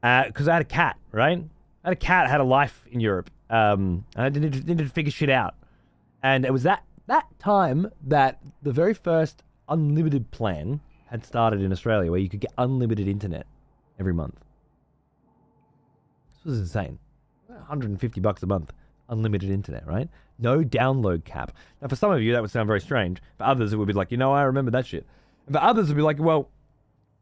Because I had a cat, right? I had a cat, had a life in Europe. And I needed to figure shit out. And it was that time that the very first unlimited plan had started in Australia, where you could get unlimited internet every month. This was insane. $150 a month, unlimited internet, right? No download cap. Now, for some of you, that would sound very strange. For others, it would be like, I remember that shit. And for others, it'll be like, well,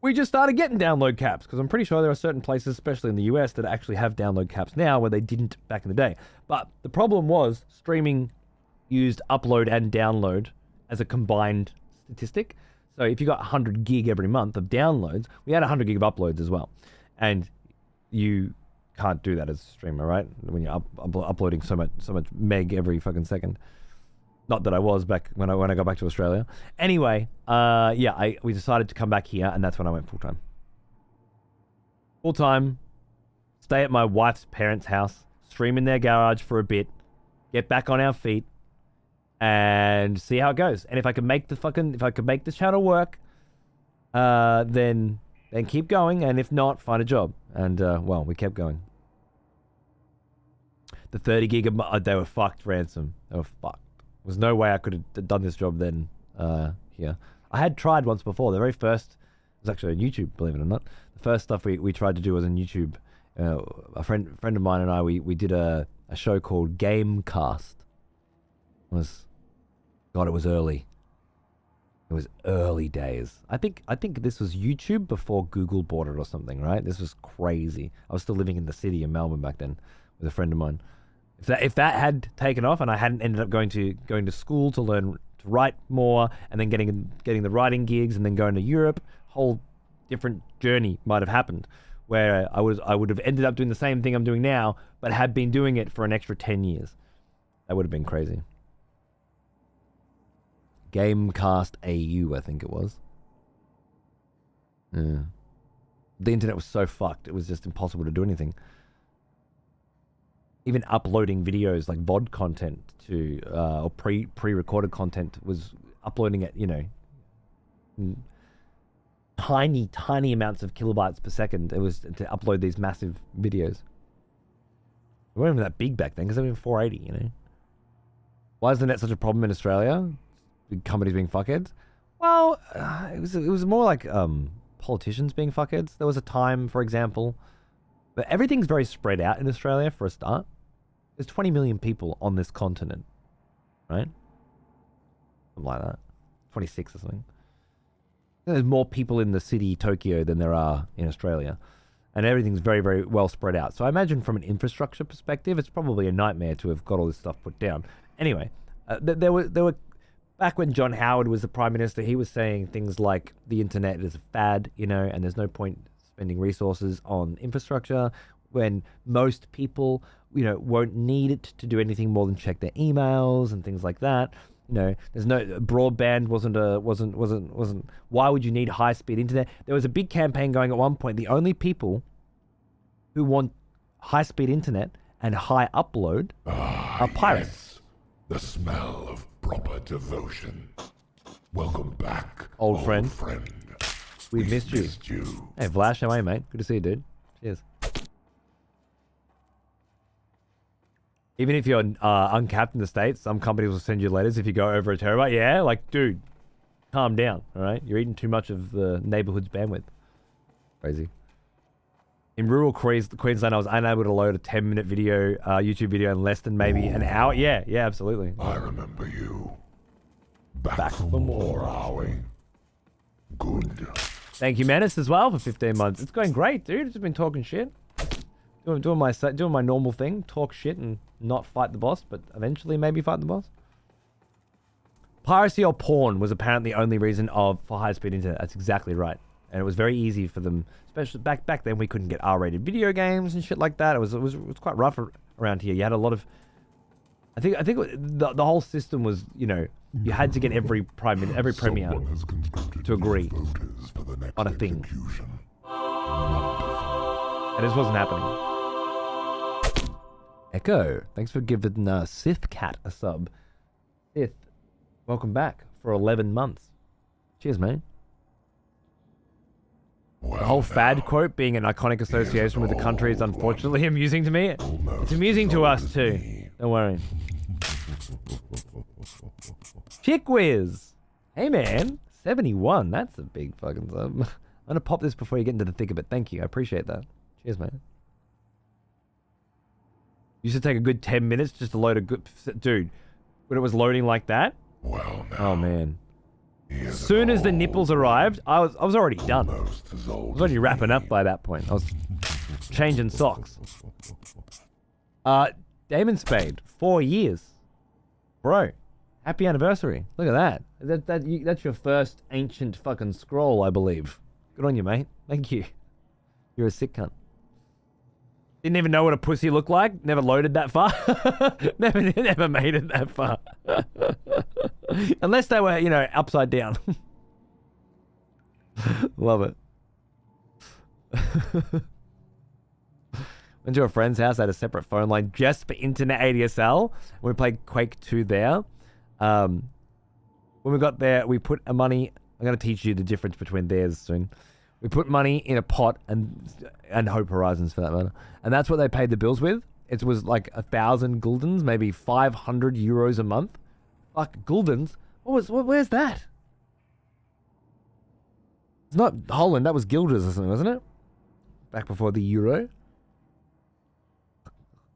we just started getting download caps, because I'm pretty sure there are certain places, especially in the US, that actually have download caps now where they didn't back in the day. But the problem was streaming used upload and download as a combined statistic. So if you got 100 gig every month of downloads, we had 100 gig of uploads as well. And you can't do that as a streamer, right? When you're uploading so much meg every fucking second. Not that I was back when I got back to Australia. Anyway, we decided to come back here, and that's when I went full time. Full time, stay at my wife's parents' house, stream in their garage for a bit, get back on our feet, and see how it goes. And if I can make this channel work, then keep going, and if not, find a job. And we kept going. The 30 gig they were fucked, Ransom. They were fucked. There was no way I could have done this job then here. I had tried once before. The very first, it was actually on YouTube, believe it or not. The first stuff we tried to do was on YouTube. A friend of mine and I, we did a show called Gamecast. It was early. It was early days. I think this was YouTube before Google bought it or something, right? This was crazy. I was still living in the city in Melbourne back then with a friend of mine. If that had taken off and I hadn't ended up going to school to learn to write more and then getting the writing gigs and then going to Europe, whole different journey might have happened where I would have ended up doing the same thing I'm doing now, but had been doing it for an extra 10 years. That would have been crazy. Gamecast AU, I think it was. Yeah. The internet was so fucked, it was just impossible to do anything. Even uploading videos like VOD content to or pre-recorded content was uploading at, tiny amounts of kilobytes per second. It was to upload these massive videos. They weren't even that big back then because they were 480, Why is the net such a problem in Australia? Big companies being fuckheads? Well, it was more like politicians being fuckheads. There was a time, for example, but everything's very spread out in Australia for a start. There's 20 million people on this continent, right? Something like that. 26 or something. There's more people in the city, Tokyo, than there are in Australia. And everything's very, very well spread out. So I imagine from an infrastructure perspective, it's probably a nightmare to have got all this stuff put down. Anyway, there were back when John Howard was the Prime Minister, he was saying things like the internet is a fad, and there's no point spending resources on infrastructure when most people, won't need it to do anything more than check their emails and things like that. There's no broadband wasn't. Why would you need high-speed internet? There was a big campaign going at one point. The only people who want high-speed internet and high upload are pirates. Yes. The smell of proper devotion. Welcome back, old friend. We've missed you. Hey, Vlash, how are you, mate? Good to see you, dude. Cheers. Even if you're uncapped in the States, some companies will send you letters if you go over a terabyte. Yeah, like, dude, calm down, all right? You're eating too much of the neighborhood's bandwidth. Crazy. In rural Queensland, I was unable to load a 10-minute video, YouTube video in less than maybe an hour. Yeah, absolutely. I remember you. Back for more, are we? Good. Thank you, Menace, as well, for 15 months. It's going great, dude. Just been talking shit. Doing my normal thing. Talk shit and not fight the boss, but eventually maybe fight the boss. Piracy or porn was apparently the only reason for high-speed internet. That's exactly right. And it was very easy for them, especially back then we couldn't get R-rated video games and shit like that. It was quite rough around here. You had a lot of... I think the whole system was, you had to get every premier to agree on a thing. And this wasn't happening. Echo, thanks for giving Sith Cat a sub. Sith, welcome back for 11 months. Cheers, mate. Well, the whole fad quote being an iconic association with the country is unfortunately amusing to me. It's amusing to us too. Don't worry. Chick Whiz. Hey man, 71. That's a big fucking sub. I'm gonna pop this before you get into the thick of it. Thank you. I appreciate that. Cheers, man. Used to take a good 10 minutes just to load a good... Dude, when it was loading like that? Well, now. Oh, man. As soon as the nipples arrived, I was already done. Almost as I old was already as wrapping me. up by that point. I was changing socks. Damon Spade, 4 years. Bro, happy anniversary. Look at that. That's your first ancient fucking scroll, I believe. Good on you, mate. Thank you. You're a sick cunt. Didn't even know what a pussy looked like. Never loaded that far. never made it that far. Unless they were, you know, upside down. Love it. Went to a friend's house, had a separate phone line just for internet ADSL. We played Quake 2 there. When we got there, we put money. I'm going to teach you the difference between theirs soon. We put money in a pot and Hope Horizons for that matter. And that's what they paid the bills with. It was like 1,000 guldens, maybe 500 euros a month. Fuck, guldens? Where's that? It's not Holland, that was guilders or something, wasn't it? Back before the euro.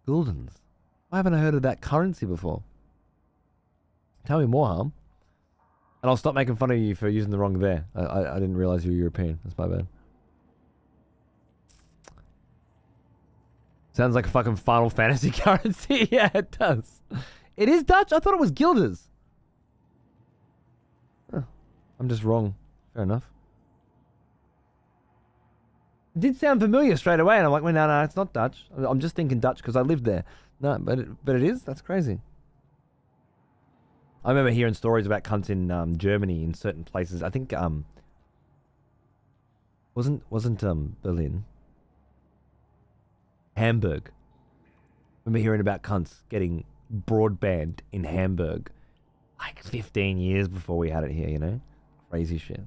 Guldens. Why haven't I heard of that currency before? Tell me more, Harm. And I'll stop making fun of you for using the wrong there. I didn't realize you were European. That's my bad. Sounds like a fucking Final Fantasy currency. Yeah, it does. It is Dutch? I thought it was guilders. Huh. I'm just wrong. Fair enough. It did sound familiar straight away, and I'm like, well, no, it's not Dutch. I'm just thinking Dutch because I lived there. No, but it is? That's crazy. I remember hearing stories about cunts in Germany in certain places. I think wasn't Berlin, Hamburg. I remember hearing about cunts getting broadband in Hamburg like 15 years before we had it here. You know, crazy shit.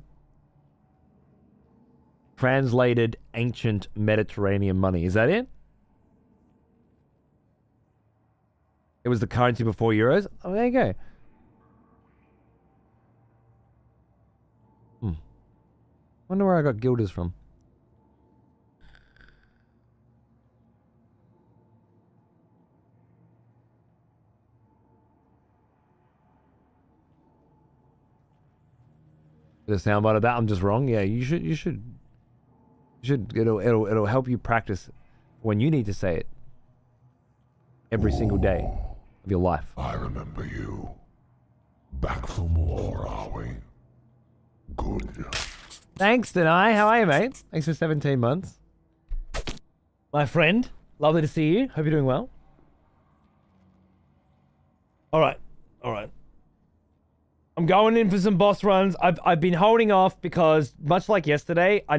Translated ancient Mediterranean money. Is that it? It was the currency before euros. Oh, there you go. Wonder where I got guilders from. The soundbite of that, I'm just wrong. Yeah, you should. It'll help you practice when you need to say it every single day of your life. I remember you. Back for more, are we? Good. Thanks, Denai. How are you, mate? Thanks for 17 months. My friend, lovely to see you. Hope you're doing well. All right. I'm going in for some boss runs. I've been holding off because much like yesterday, I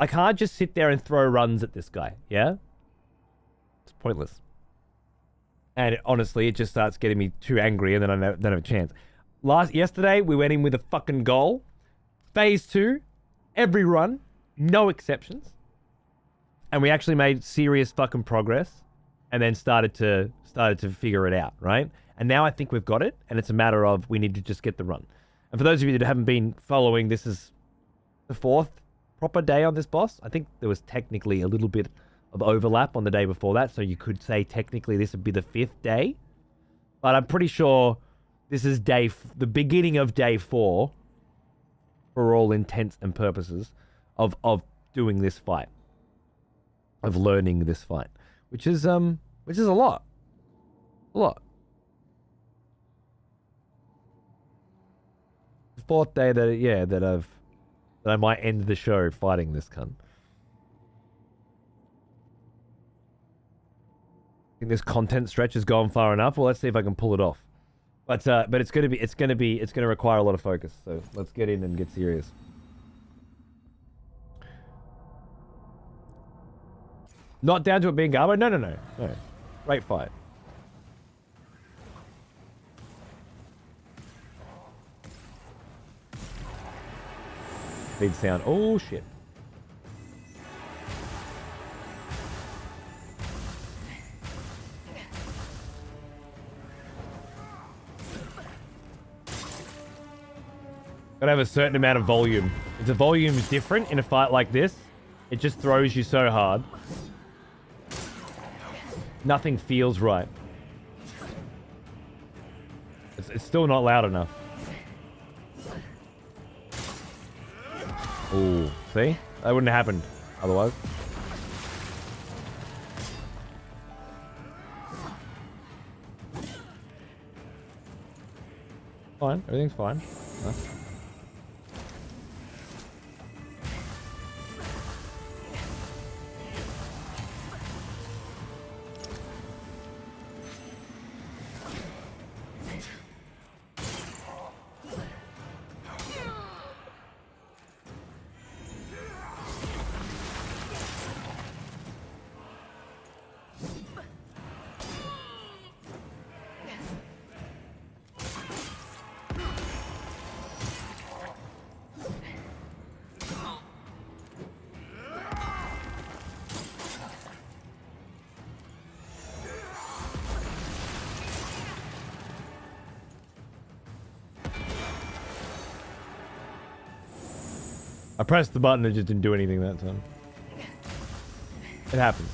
can't just sit there and throw runs at this guy. Yeah? It's pointless. And honestly, it just starts getting me too angry and then I don't have a chance. Yesterday, we went in with a fucking goal. Phase 2, every run, no exceptions. And we actually made serious fucking progress and then started to figure it out, right? And now I think we've got it, and it's a matter of we need to just get the run. And for those of you that haven't been following, this is the 4th proper day on this boss. I think there was technically a little bit of overlap on the day before that, so you could say technically this would be the 5th day. But I'm pretty sure this is the beginning of day 4 for all intents and purposes of doing this fight, of learning this fight, which is a lot. The 4th day that I might end the show fighting this cunt. I think this content stretch has gone far enough. Well, let's see if I can pull it off. But it's gonna require a lot of focus. So let's get in and get serious. Not down to it being Garbo. No. Great fight. Big sound. Oh shit. Gotta have a certain amount of volume. If the volume is different in a fight like this, it just throws you so hard. Nothing feels right. It's still not loud enough. Ooh, see? That wouldn't have happened otherwise. Fine, everything's fine. Huh? I pressed the button and it just didn't do anything that time. It happens.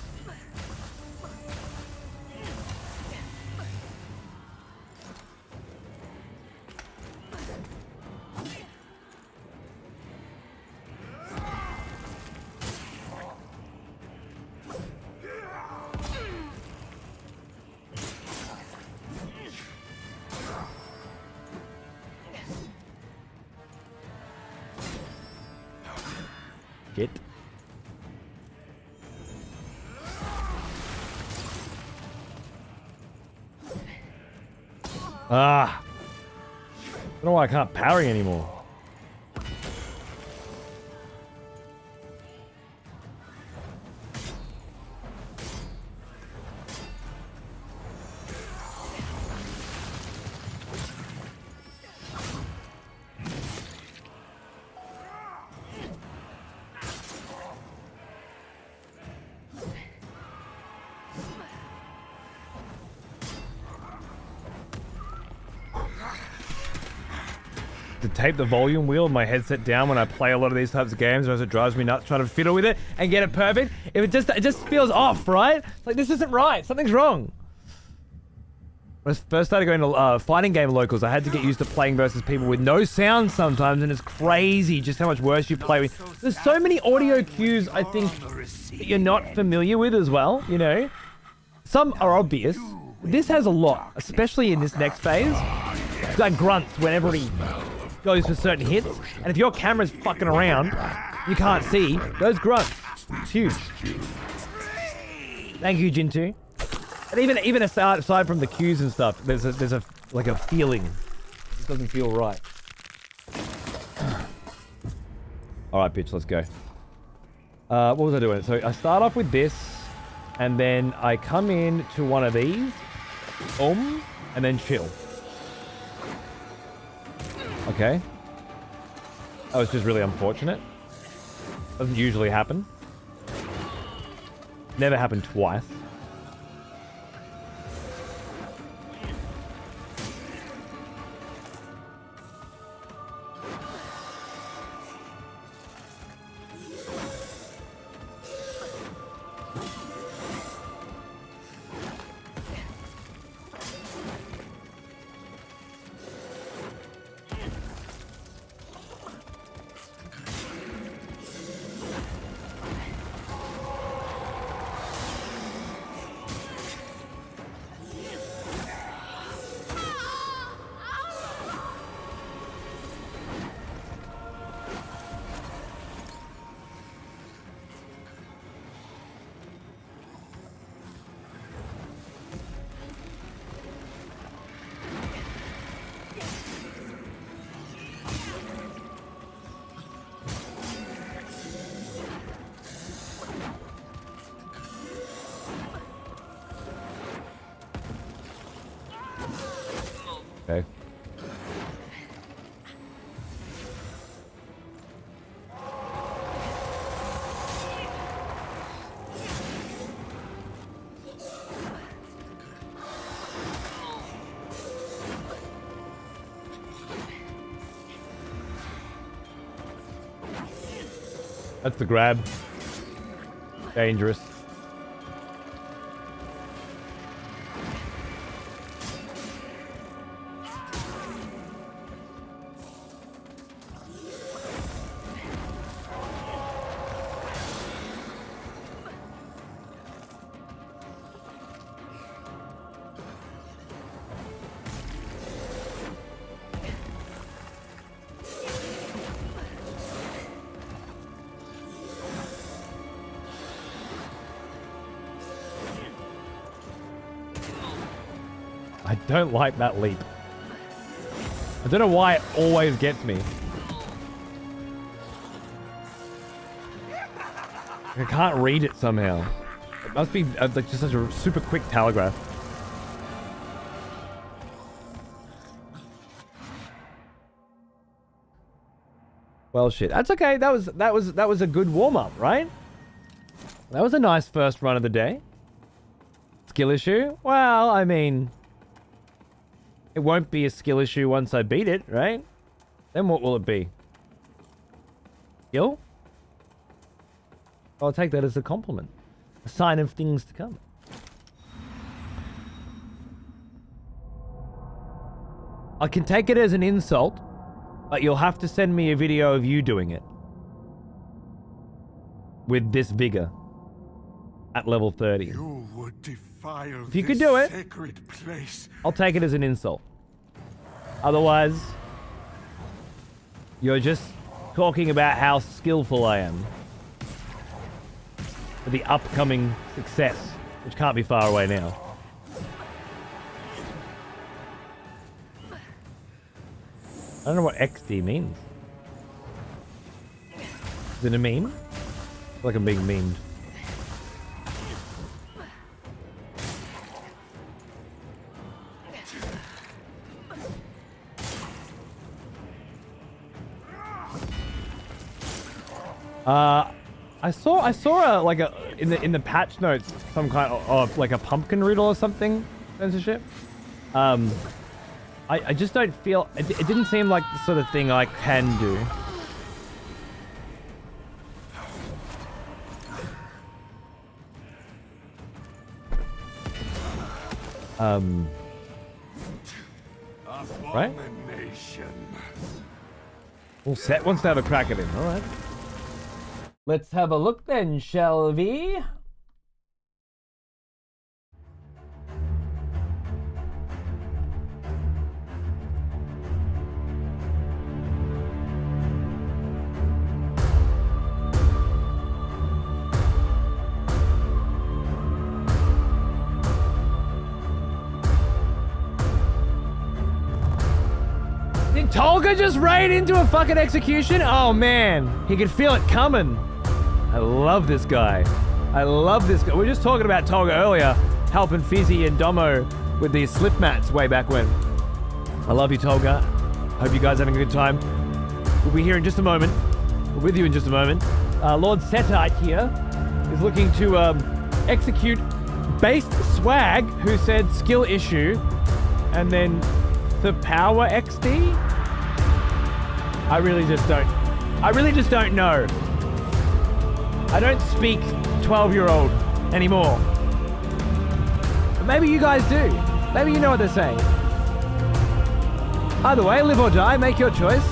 Get. Ah! I don't know why I can't parry anymore. To tape the volume wheel of my headset down when I play a lot of these types of games, or as it drives me nuts trying to fiddle with it and get it perfect. If it just feels off, right? It's like, this isn't right. Something's wrong. When I first started going to fighting game locals, I had to get used to playing versus people with no sound sometimes, and it's crazy just how much worse you play with. There's so many audio cues, I think, that you're not familiar with as well, you know? Some are obvious. This has a lot, especially in this next phase. It's like grunts whenever he goes for certain hits, and if your camera's fucking around, you can't see those grunts. It's huge. Thank you, Jintu. And even aside from the cues and stuff, there's a like a feeling. It doesn't feel right. All right, bitch, let's go. What was I doing? So I start off with this, and then I come in to one of these, and then chill. Okay. That was just really unfortunate. Doesn't usually happen. Never happened twice. Okay. That's the grab. Dangerous. I don't like that leap. I don't know why it always gets me. I can't read it somehow. It must be like just such a super quick telegraph. Well, shit. That's okay. That was a good warm up, right? That was a nice first run of the day. Skill issue? Well, I mean, it won't be a skill issue once I beat it, right? Then what will it be? Skill? I'll take that as a compliment. A sign of things to come. I can take it as an insult, but you'll have to send me a video of you doing it. With this vigor. At level 30. You would defile if you could do it, sacred place. I'll take it as an insult. Otherwise, you're just talking about how skillful I am. For the upcoming success, which can't be far away now. I don't know what XD means. Is it a meme? I feel like I'm being memed. I saw like a in the patch notes some kind of like a pumpkin riddle or something censorship. I just don't feel it didn't seem like the sort of thing I can do. Right? Well, Set wants to have a crack at him. All right. Let's have a look then, shall we? Did Tolga just raid into a fucking execution? Oh man, he could feel it coming. I love this guy. I love this guy. We were just talking about Tolga earlier, helping Fizzy and Domo with these slip mats way back when. I love you, Tolga. Hope you guys are having a good time. We'll be here in just a moment. We're with you in just a moment. Lord Setite here is looking to execute Based Swag, who said skill issue, and then the power XD? I really just don't know. I don't speak 12-year-old anymore. But maybe you guys do. Maybe you know what they're saying. Either way, live or die, make your choice.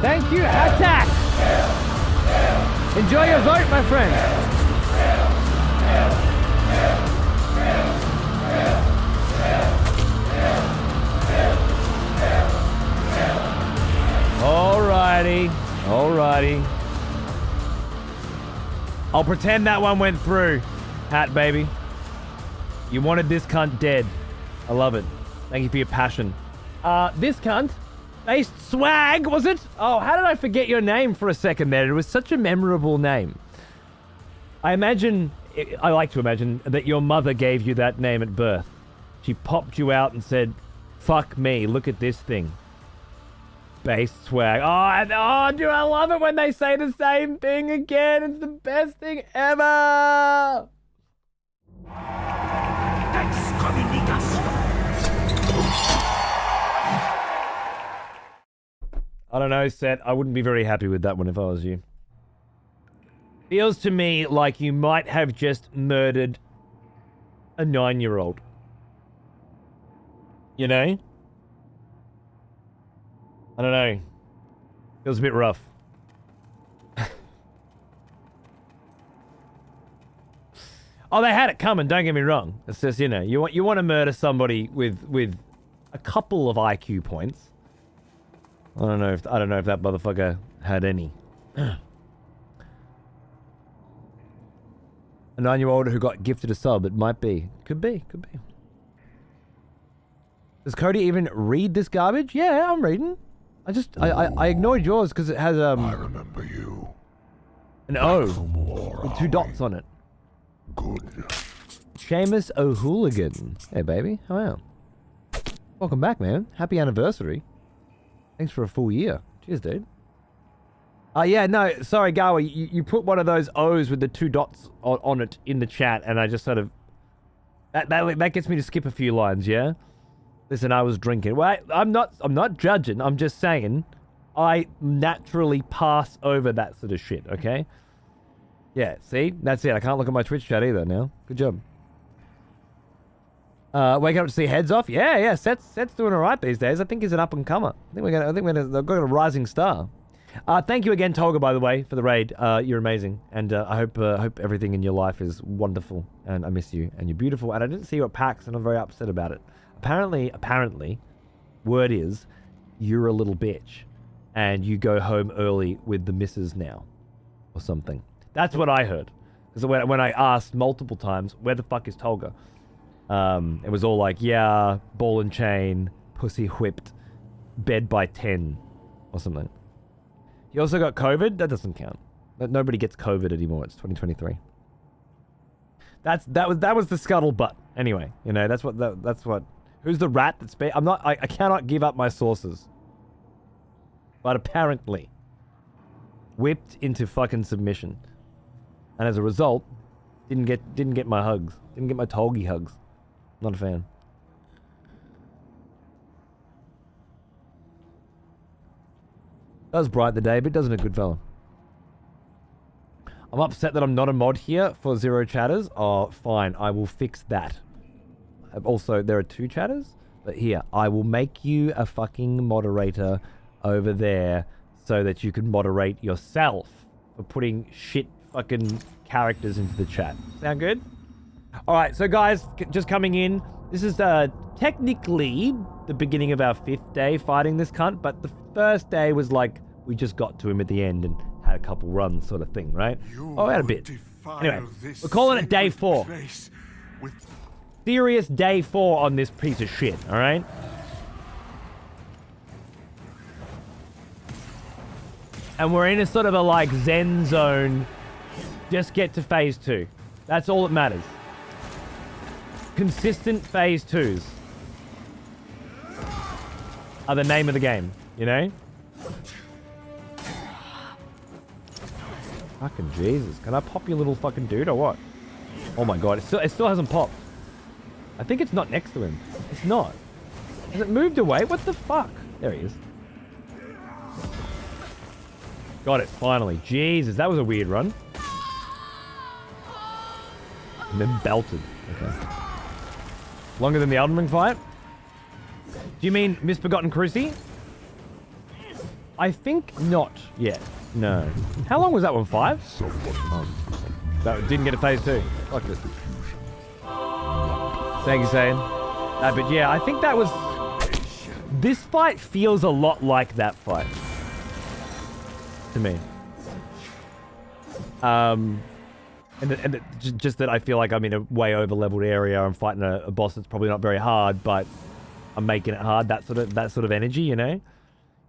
Thank you, Attack! Enjoy your vote, my friend. Alrighty. I'll pretend that one went through, Hat baby. You wanted this cunt dead. I love it. Thank you for your passion. This cunt, Based Swag, was it? Oh, how did I forget your name for a second there? It was such a memorable name. I like to imagine that your mother gave you that name at birth. She popped you out and said, fuck me, look at this thing. Based Swag. Oh, do I love it when they say the same thing again? It's the best thing ever. I don't know, Set. I wouldn't be very happy with that one if I was you. Feels to me like you might have just murdered a 9-year-old. You know? I don't know. Feels a bit rough. Oh, they had it coming. Don't get me wrong. It's just, you know, you want to murder somebody with a couple of IQ points. I don't know if that motherfucker had any. A 9-year-old who got gifted a sub. It might be. Could be. Does Cody even read this garbage? Yeah, I'm reading. I ignored yours because it has I remember you. an O For more, with 2 are dots we? on it. Good. Seamus O'Hooligan. Hey, baby. How are you? Welcome back, man. Happy anniversary. Thanks for a full year. Cheers, dude. Yeah, no, sorry, Gawa. You put one of those O's with the 2 dots on it in the chat, and I just sort of... That gets me to skip a few lines, yeah? Listen, I was drinking. Well, I'm not judging. I'm just saying I naturally pass over that sort of shit, okay? Yeah, see? That's it. I can't look at my Twitch chat either now. Good job. Wake up to see Heads Off? Yeah, Seth's doing alright these days. I think he's an up-and-comer. I think they've got a rising star. Thank you again, Tolga, by the way, for the raid. You're amazing. And I hope everything in your life is wonderful. And I miss you. And you're beautiful. And I didn't see you at PAX, and I'm very upset about it. Apparently, word is, you're a little bitch. And you go home early with the missus now. Or something. That's what I heard. Because when I asked multiple times, where the fuck is Tolga? It was all like, yeah, ball and chain, pussy whipped, bed by 10, or something. He also got COVID? That doesn't count. Nobody gets COVID anymore. It's 2023. That was the scuttlebutt. Anyway, you know, that's what. Who's the rat that's I cannot give up my sources. But apparently, whipped into fucking submission, and as a result, didn't get my hugs. Didn't get my Tolgi hugs. Not a fan. Does brighten the day, but doesn't a good fella. I'm upset that I'm not a mod here for 0 chatters. Oh, fine. I will fix that. Also, there are 2 chatters. But here, I will make you a fucking moderator over there so that you can moderate yourself for putting shit fucking characters into the chat. Sound good? Alright, so guys, just coming in. This is technically the beginning of our 5th day fighting this cunt, but the first day was like, we just got to him at the end and had a couple runs sort of thing, right? Oh, we had a bit. Anyway, we're calling it day 4. Serious day 4 on this piece of shit, alright? And we're in a sort of a like zen zone. Just get to phase 2. That's all that matters. Consistent phase 2s are the name of the game, you know? Fucking Jesus. Can I pop your little fucking dude or what? Oh my god, it still hasn't popped. I think it's not next to him. It's not. Has it moved away? What the fuck? There he is. Got it, finally. Jesus, that was a weird run. And then belted. Okay. Longer than the Elden Ring fight? Do you mean Misbegotten Cruci? I think not yet. No. How long was that one? 5? That didn't get a phase 2. Fuck this. Thank you, Saiyan. But yeah, I think that was... This fight feels a lot like that fight. To me. Just that I feel like I'm in a way over-leveled area. I'm fighting a boss that's probably not very hard, but I'm making it hard. That sort of energy, you know?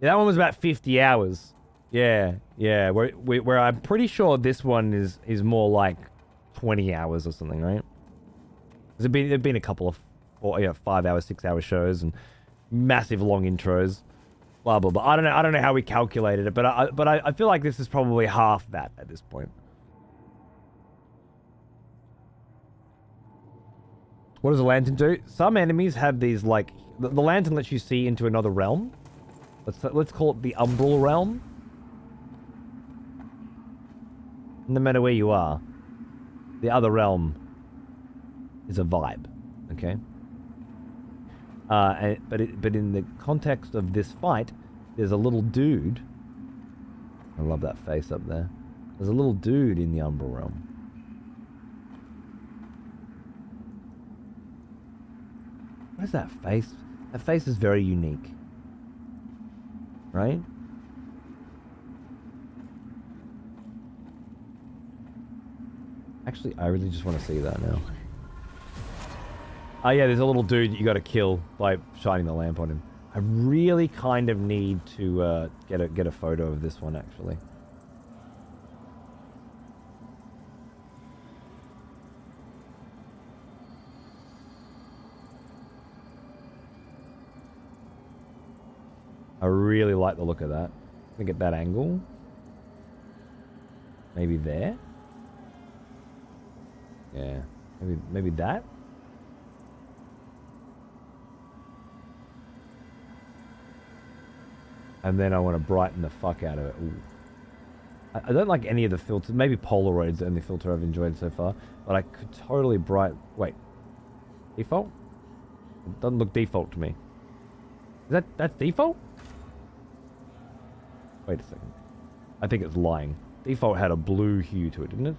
Yeah, that one was about 50 hours. Yeah. Where I'm pretty sure this one is more like 20 hours or something, right? There've been a couple of 5-hour, 6-hour shows and massive long intros. Blah blah blah. I don't know how we calculated it, but I feel like this is probably half that at this point. What does a lantern do? Some enemies have these like the lantern lets you see into another realm. Let's call it the Umbral Realm. No matter where you are, the other realm is a vibe, okay? But in the context of this fight, there's a little dude. I love that face up there. There's a little dude in the Umbral Realm. What is that face? That face is very unique. Right? Actually, I really just want to see that now. Oh yeah, there's a little dude you gotta kill by shining the lamp on him. I really kind of need to get a photo of this one, actually. I really like the look of that. Let me get that angle. Maybe there? Yeah. Maybe that? And then I want to brighten the fuck out of it. Ooh. I don't like any of the filters. Maybe Polaroid's the only filter I've enjoyed so far. But I could totally Wait. Default? It doesn't look default to me. That's default? Wait a second. I think it's lying. Default had a blue hue to it, didn't it?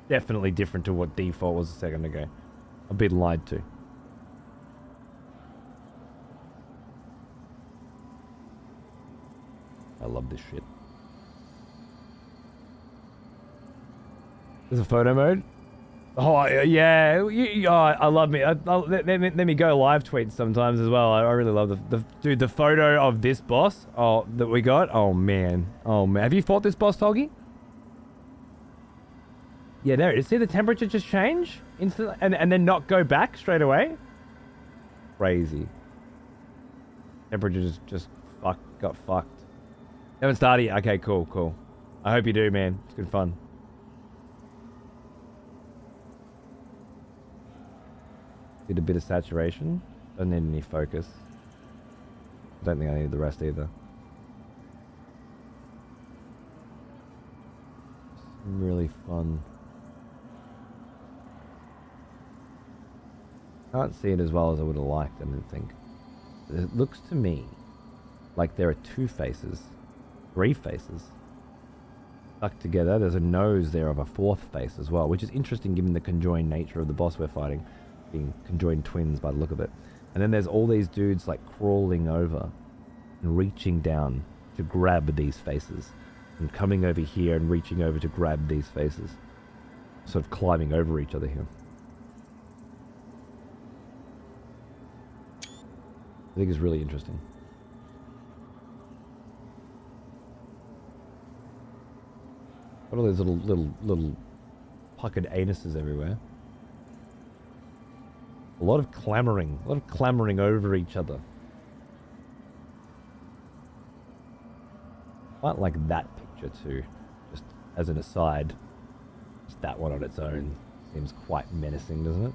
Definitely different to what default was a second ago. I've been lied to. I love this shit. There's a photo mode? Oh, yeah. I love me. Let me go live tweet sometimes as well. I really love dude, the photo of this boss that we got. Oh, man. Oh, man. Have you fought this boss, Toggy? Yeah, there it is. See the temperature just change? Instantly, and then not go back straight away? Crazy. Temperature just got fucked. Haven't started yet? Okay, cool. I hope you do, man. It's good fun. Did a bit of saturation. Don't need any focus. Don't think I need the rest either. Really fun. Can't see it as well as I would have liked, I didn't think. It looks to me like there are two faces. 3 faces. Stuck together. There's a nose there of a 4th face as well, which is interesting given the conjoined nature of the boss we're fighting. Being conjoined twins by the look of it. And then there's all these dudes like crawling over and reaching down to grab these faces. And coming over here and reaching over to grab these faces. Sort of climbing over each other here. I think it's really interesting. What are those little puckered anuses everywhere? A lot of clamoring over each other. Quite like that picture too, just as an aside. Just that one on its own seems quite menacing, doesn't it?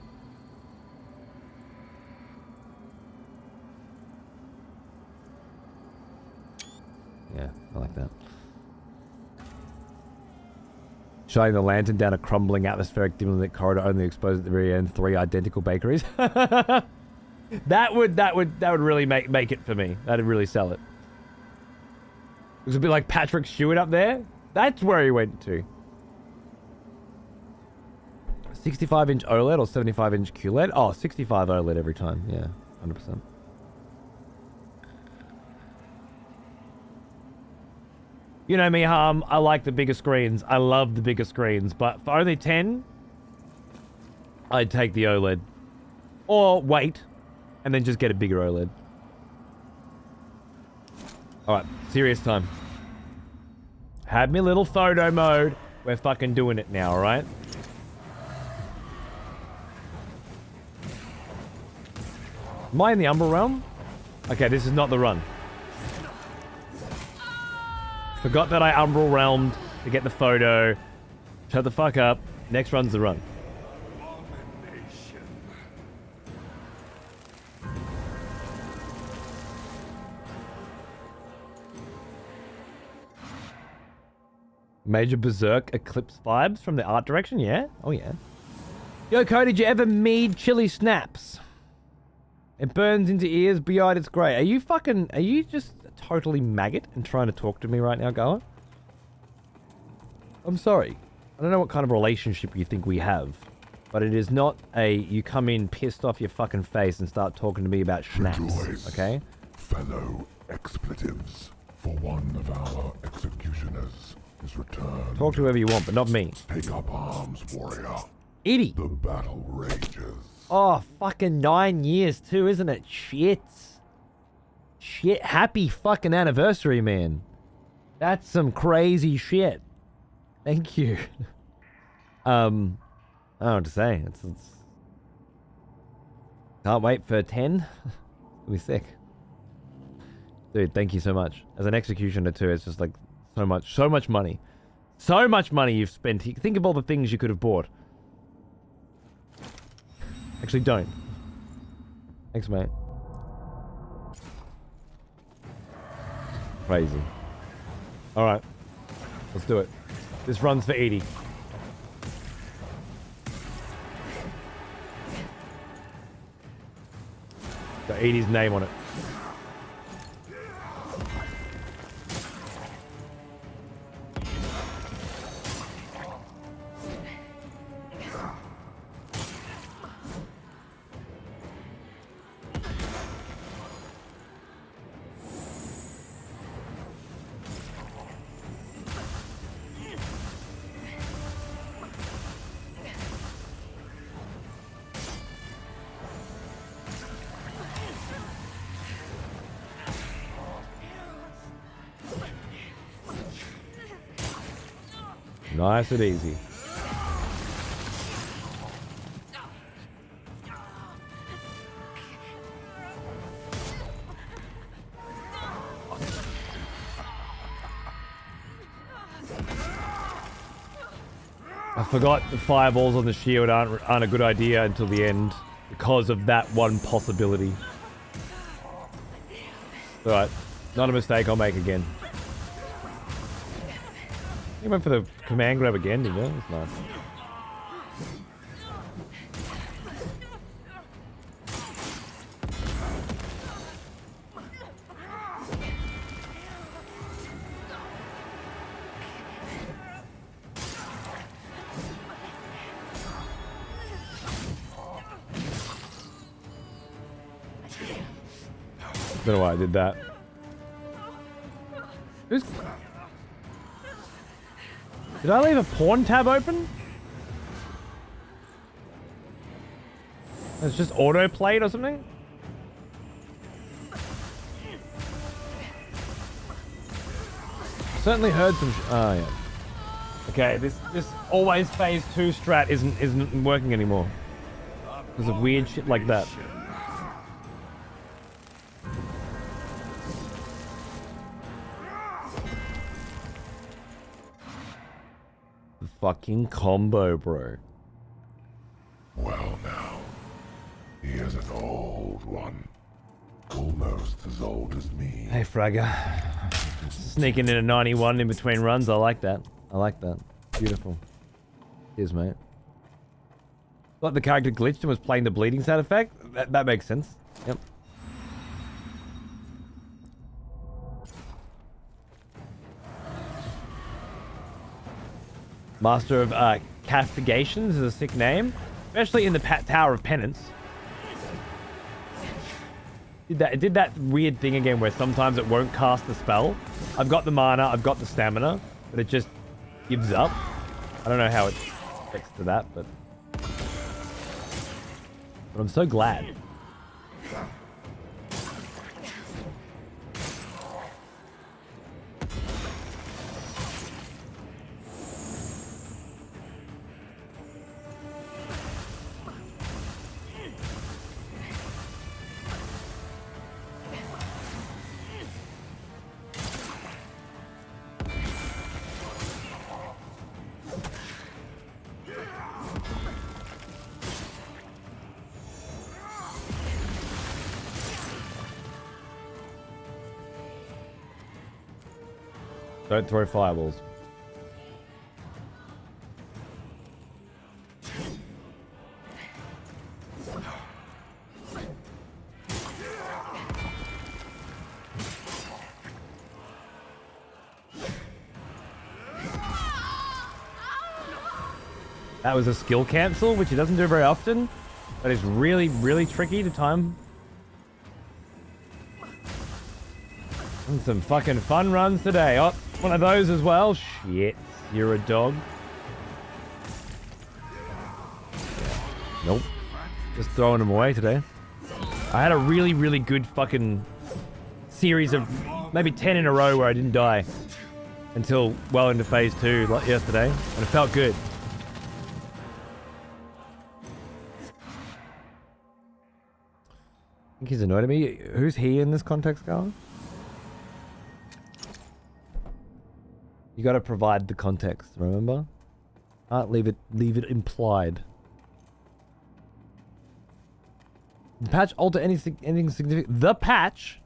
Yeah, I like that. Shining the lantern down a crumbling atmospheric dimly lit corridor only exposed at the very end 3 identical bakeries. that would really make it for me. That'd really sell it. It was a bit like Patrick Stewart up there. That's where he went to. 65-inch OLED or 75-inch QLED? Oh, 65 OLED every time. Yeah, 100%. You know me, Harm. I like the bigger screens. I love the bigger screens. But for only 10, I'd take the OLED. Or wait, and then just get a bigger OLED. Alright, serious time. Had me little photo mode. We're fucking doing it now, alright? Am I in the Umbral Realm? Okay, this is not the run. Forgot that I Umbral Realmed to get the photo. Shut the fuck up. Next run's the run. Major Berserk Eclipse vibes from the art direction, yeah? Oh yeah. Yo, Cody, did you ever mead chili snaps? It burns into ears, beyond it's great. Are you just totally maggot and trying to talk to me right now, Goa? I'm sorry. I don't know what kind of relationship you think we have. But it is not a you come in pissed off your fucking face and start talking to me about schnapps, Rejoice, okay? fellow expletives, for one of our executioners is returned. Talk to whoever you want, but not me. Take up arms, warrior. Edie! The battle rages. Oh, fucking 9 years too, isn't it? Shit. Shit. Happy fucking anniversary, man. That's some crazy shit. Thank you. I don't know what to say. It's... Can't wait for 10. It'll be sick. Dude, thank you so much. As an executioner too, it's just like so much money. So much money you've spent. Think of all the things you could have bought. Actually, don't. Thanks, mate. Crazy. Alright. Let's do it. This runs for 80. Got 80's name on it. Nice and easy. I forgot the fireballs on the shield aren't a good idea until the end because of that one possibility. Alright, not a mistake I'll make again. You went for the command grab again, didn't you? That's nice. Don't know why I did that. Who's... Did I leave a pawn tab open? It's just auto-played or something? Certainly heard some oh yeah. Okay, this always phase 2 strat isn't working anymore. Because of weird shit like that. Fucking combo, bro. Well now, he is an old one. Almost as old as me. Hey, Fragger. Sneaking in a 91 in between runs. I like that. I like that. Beautiful. Cheers, mate. Thought the character glitched and was playing the bleeding sound effect? That makes sense. Yep. Master of Castigations is a sick name. Especially in the Tower of Penance. It did that weird thing again where sometimes it won't cast the spell. I've got the mana, I've got the stamina, but it just gives up. I don't know how it affects to that, but I'm so glad. Don't throw fireballs. That was a skill cancel, which he doesn't do very often. But it's really, really tricky to time. And some fucking fun runs today. Oh, one of those as well. Shit, you're a dog. Nope. Just throwing them away today. I had a really, really good fucking series of maybe 10 in a row where I didn't die until well into phase 2 like yesterday, and it felt good. I think he's annoyed at me. Who's he in this context, Garland? You gotta provide the context, remember? Can't leave it implied. Did the patch alter anything significant? The patch?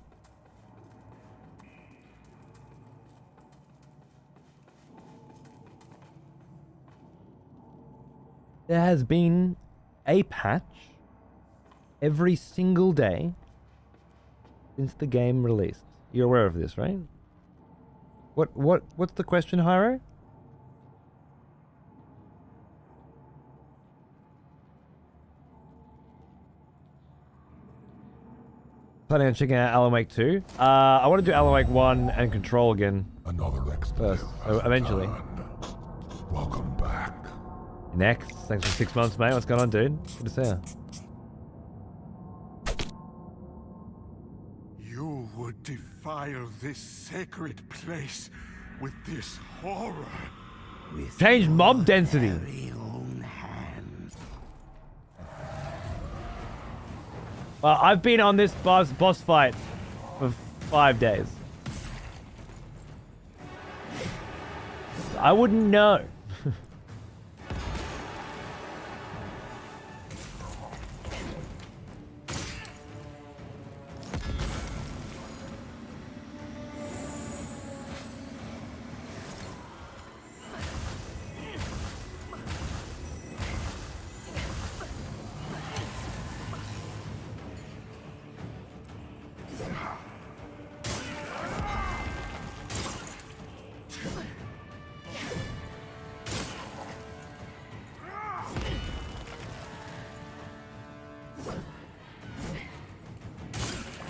There has been a patch every single day since the game released. You're aware of this, right? What's the question, Hyro? Planning on checking out Alan Wake 2. I want to do Alan Wake 1 and Control again. Another First, eventually. Welcome back. Next, thanks for 6 months, mate. What's going on, dude? Good to see you. You would defile this sacred place with this horror. Change mob density. Well, I've been on this boss fight for 5 days. I wouldn't know.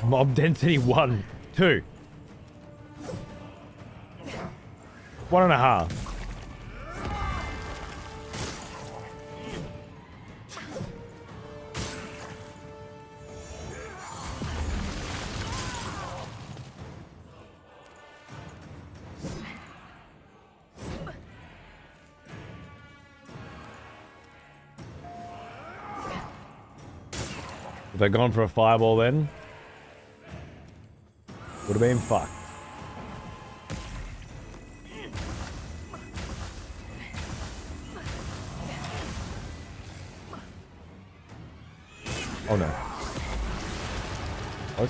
Mob density 1, 2. 1.5. If they'd gone for a fireball then, would have been fucked. Oh no. Close.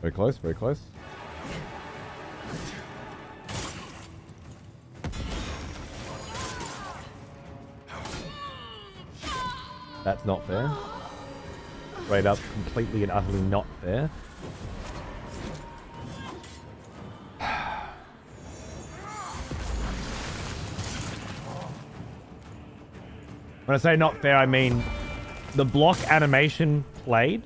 Very close, very close. That's not fair. Straight up, completely and utterly not fair. When I say not fair, I mean the block animation played.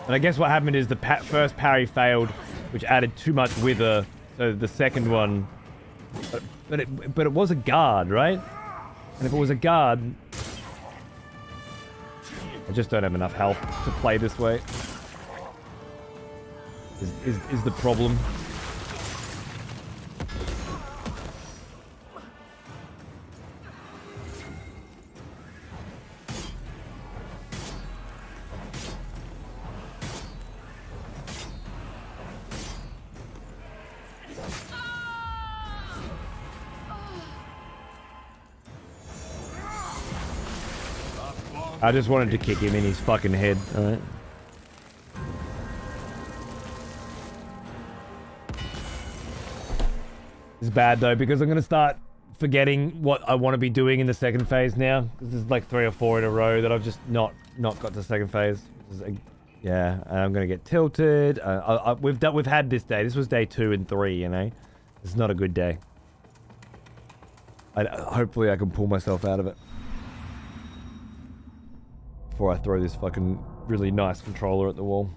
And I guess what happened is the first parry failed, which added too much wither. So the second one, but it was a guard, right? And if it was a guard, I just don't have enough health to play this way. Is the problem. I just wanted to kick him in his fucking head, alright? It's bad though, because I'm gonna start forgetting what I want to be doing in the second phase now. This is like 3 or 4 in a row that I've just not got to second phase. Which is Yeah, and I'm gonna get tilted. We've had this day. This was day 2 and 3. You know, it's not a good day. Hopefully I can pull myself out of it before I throw this fucking really nice controller at the wall.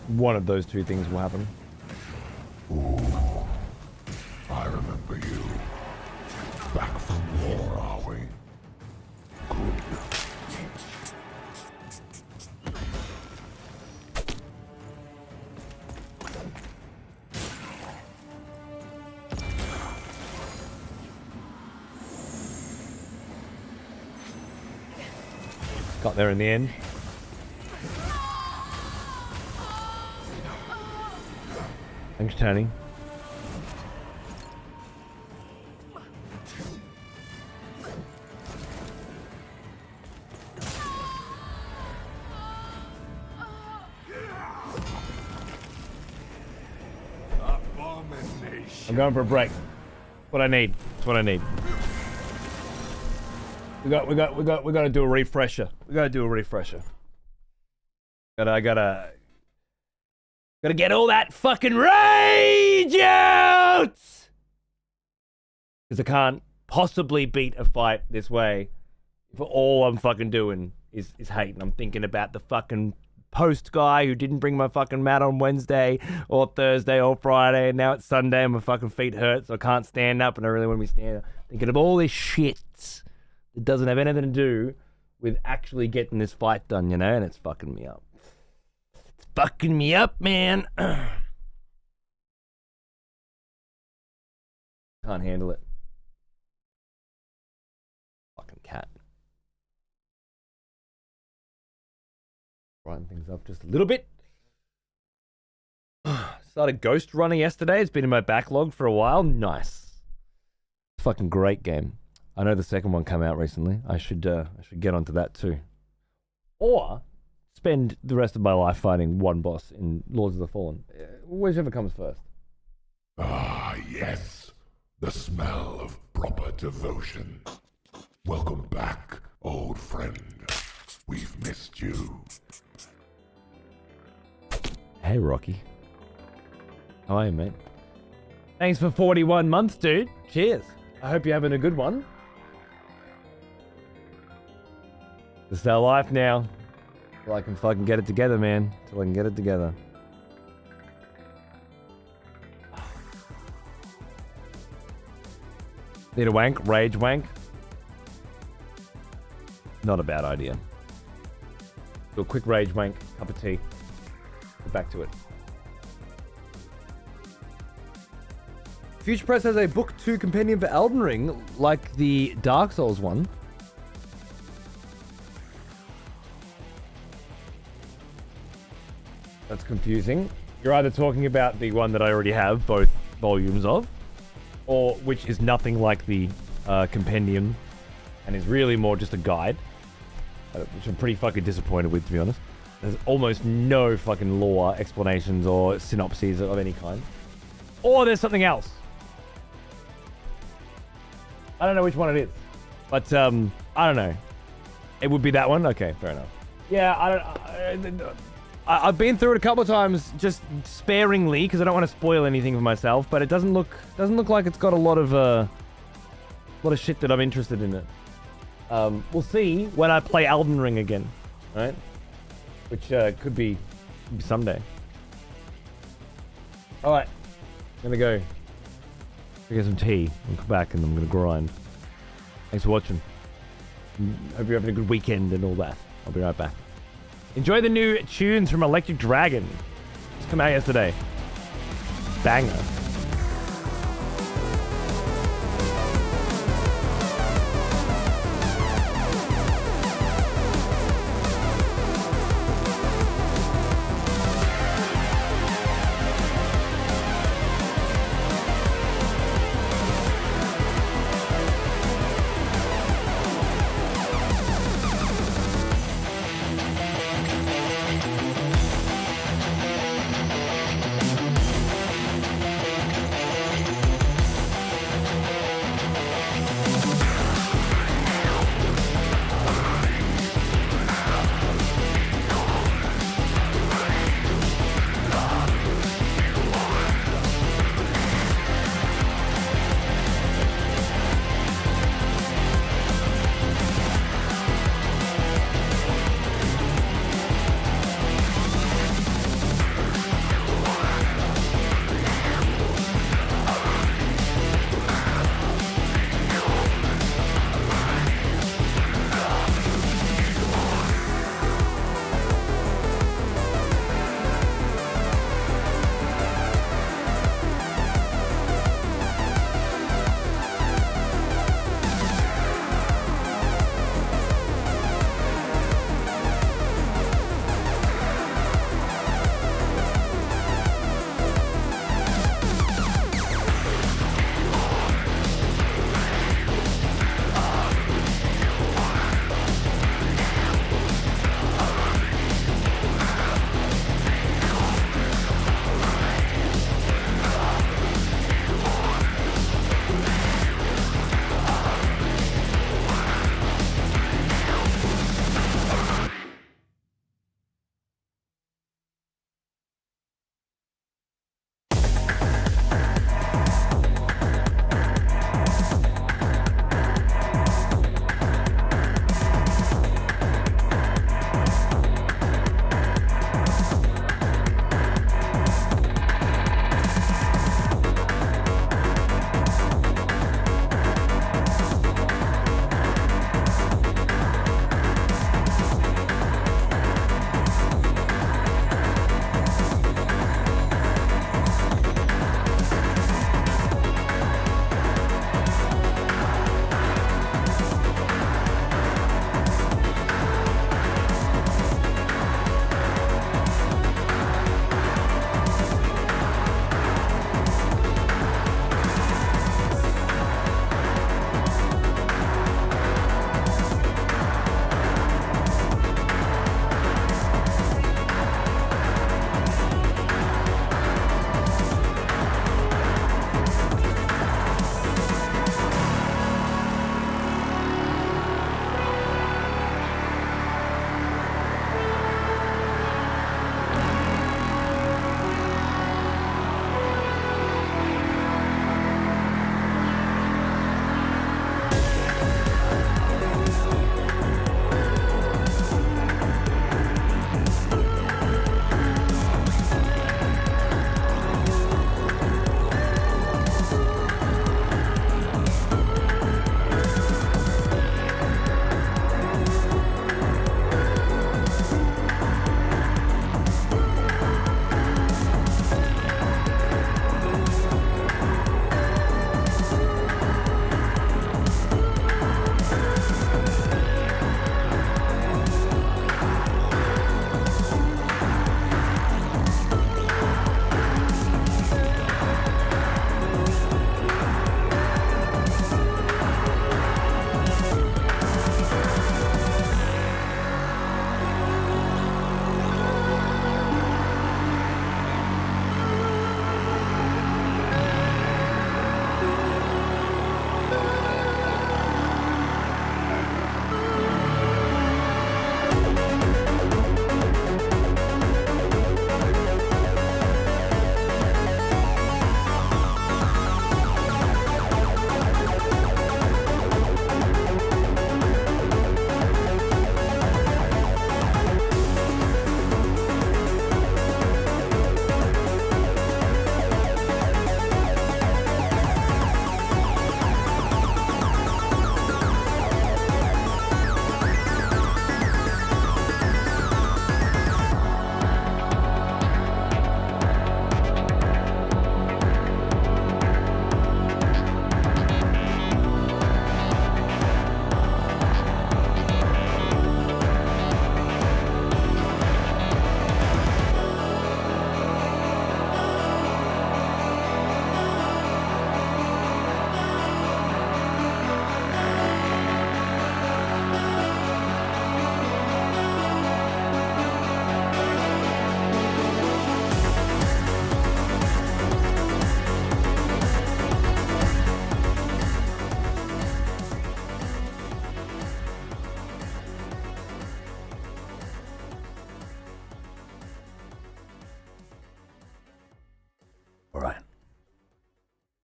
One of those two things will happen. Ooh, I remember you. Back from war, are we? Good. Got there in the end. Thanks, Tony. I'm going for a break. What I need. That's what I need. We gotta do a refresher. We gotta do a refresher. I gotta get all that fucking rage out! Because I can't possibly beat a fight this way if all I'm fucking doing is hate. And I'm thinking about the fucking post guy who didn't bring my fucking mat on Wednesday or Thursday or Friday, and now it's Sunday and my fucking feet hurt, so I can't stand up, and I really want to be standing up. Thinking of all this shit that doesn't have anything to do with actually getting this fight done, you know, and it's fucking me up. It's fucking me up, man. Can't handle it. Fucking cat. Brighten things up just a little bit. Started Ghost Runner yesterday. It's been in my backlog for a while. Nice. Fucking great game. I know the second one came out recently. I should get onto that too. Or spend the rest of my life fighting one boss in Lords of the Fallen. Whichever comes first. Ah, yes. The smell of proper devotion. Welcome back, old friend. We've missed you. Hey, Rocky. How are you, mate? Thanks for 41 months, dude. Cheers. I hope you're having a good one. This is our life now. Till I can fucking get it together, man. Till I can get it together. Need a wank? Rage wank? Not a bad idea. Do a quick rage wank, cup of tea. Get back to it. Future Press has a Book 2 compendium for Elden Ring, like the Dark Souls one. That's confusing. You're either talking about the one that I already have both volumes of, or which is nothing like the compendium and is really more just a guide, which I'm pretty fucking disappointed with, to be honest. There's almost no fucking lore explanations or synopses of any kind. Or there's something else. I don't know which one it is, but I don't know. It would be that one? Okay, fair enough. Yeah, I've been through it a couple of times, just sparingly, because I don't want to spoil anything for myself. But it doesn't look like it's got a lot of shit that I'm interested in it. We'll see when I play Elden Ring again, right? Which could be someday. All right, I'm gonna go get some tea and come back, and I'm gonna grind. Thanks for watching. Hope you're having a good weekend and all that. I'll be right back. Enjoy the new tunes from Electric Dragon. It's come out yesterday. Banger.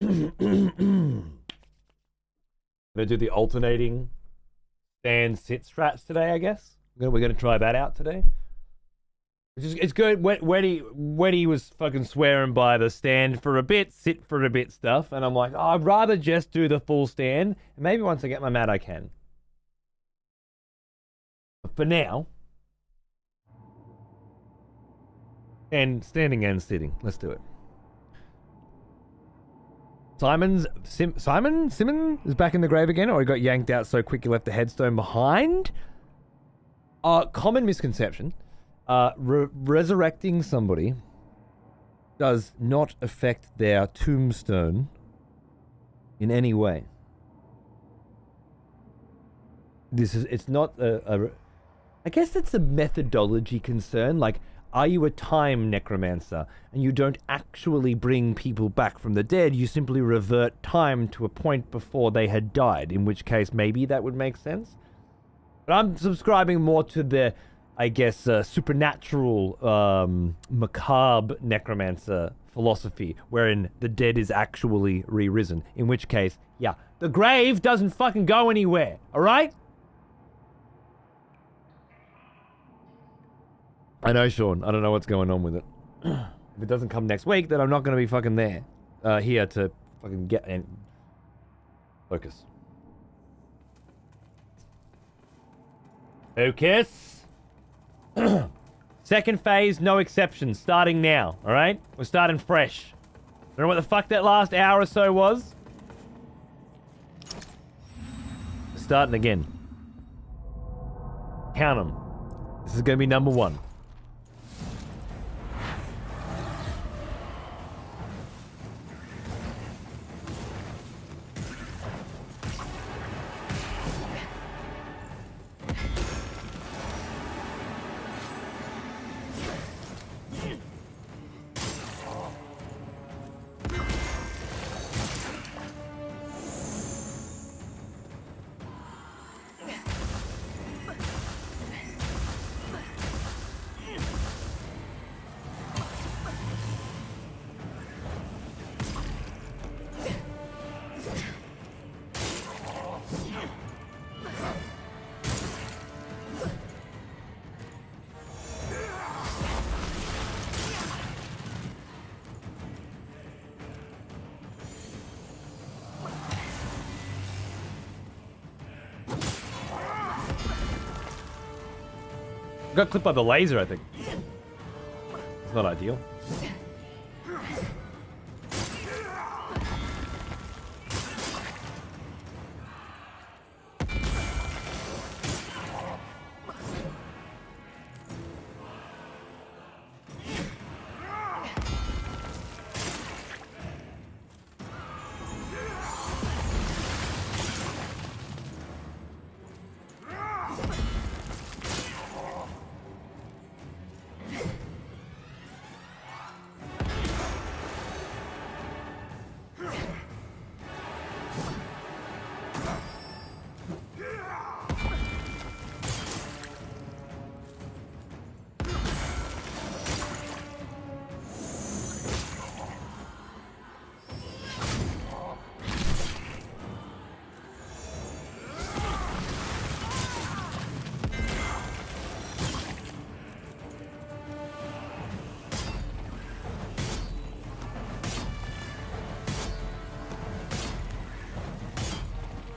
Gonna do the alternating stand sit strats today, I guess. We're gonna try that out today. It's good. Weddy was fucking swearing by the stand for a bit, sit for a bit stuff, and I'm like, oh, I'd rather just do the full stand. And maybe once I get my mat, I can. But for now, and standing and sitting. Let's do it. Simon is back in the grave again, or he got yanked out so quick he left the headstone behind. Common misconception. Resurrecting somebody does not affect their tombstone in any way. It's not I guess it's a methodology concern. Like, are you a time necromancer and you don't actually bring people back from the dead? You simply revert time to a point before they had died, in which case maybe that would make sense. But I'm subscribing more to the, I guess, supernatural, macabre necromancer philosophy, wherein the dead is actually re-risen. In which case, yeah, the grave doesn't fucking go anywhere, alright? I know, Sean. I don't know what's going on with it. If it doesn't come next week, then I'm not going to be fucking there. Here to fucking get and focus. Focus. Second phase, no exceptions. Starting now, alright? We're starting fresh. Don't know what the fuck that last hour or so was? We're starting again. Count them. This is going to be number 1. Got clipped by the laser, I think. It's not ideal.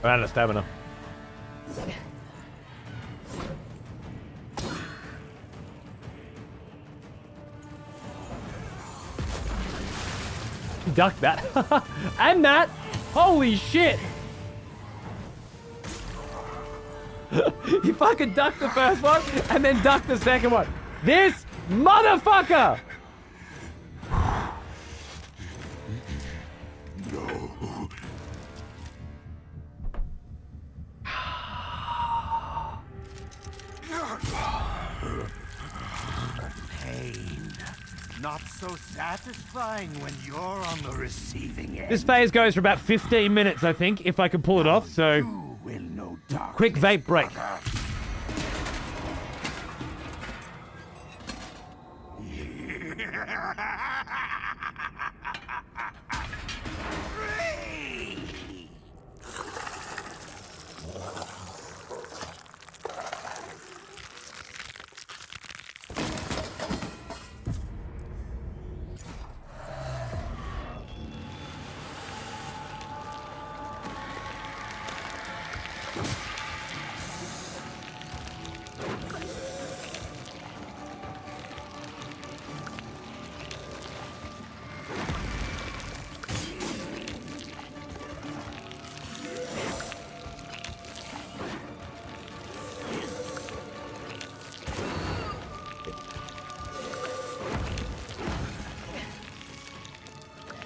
Ran out of stamina. Duck that. And that. Holy shit. You fucking ducked the first one and then ducked the second one. This motherfucker. Not so satisfying when you're on the receiving end. This phase goes for about 15 minutes, I think, if I can pull it off, so... You will know darkness, quick vape break.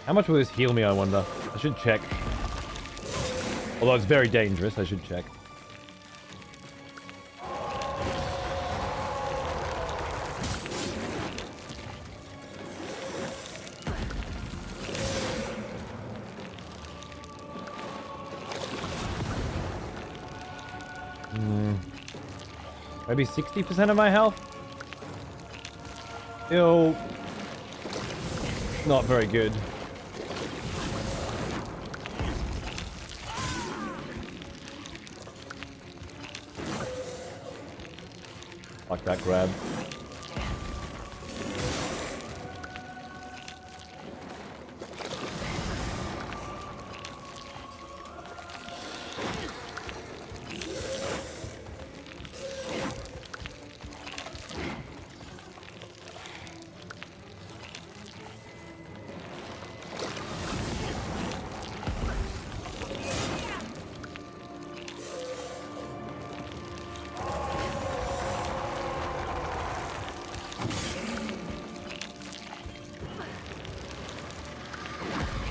How much will this heal me, I wonder? I should check. Although it's very dangerous, I should check. Maybe 60% of my health? Still not very good. Like that grab.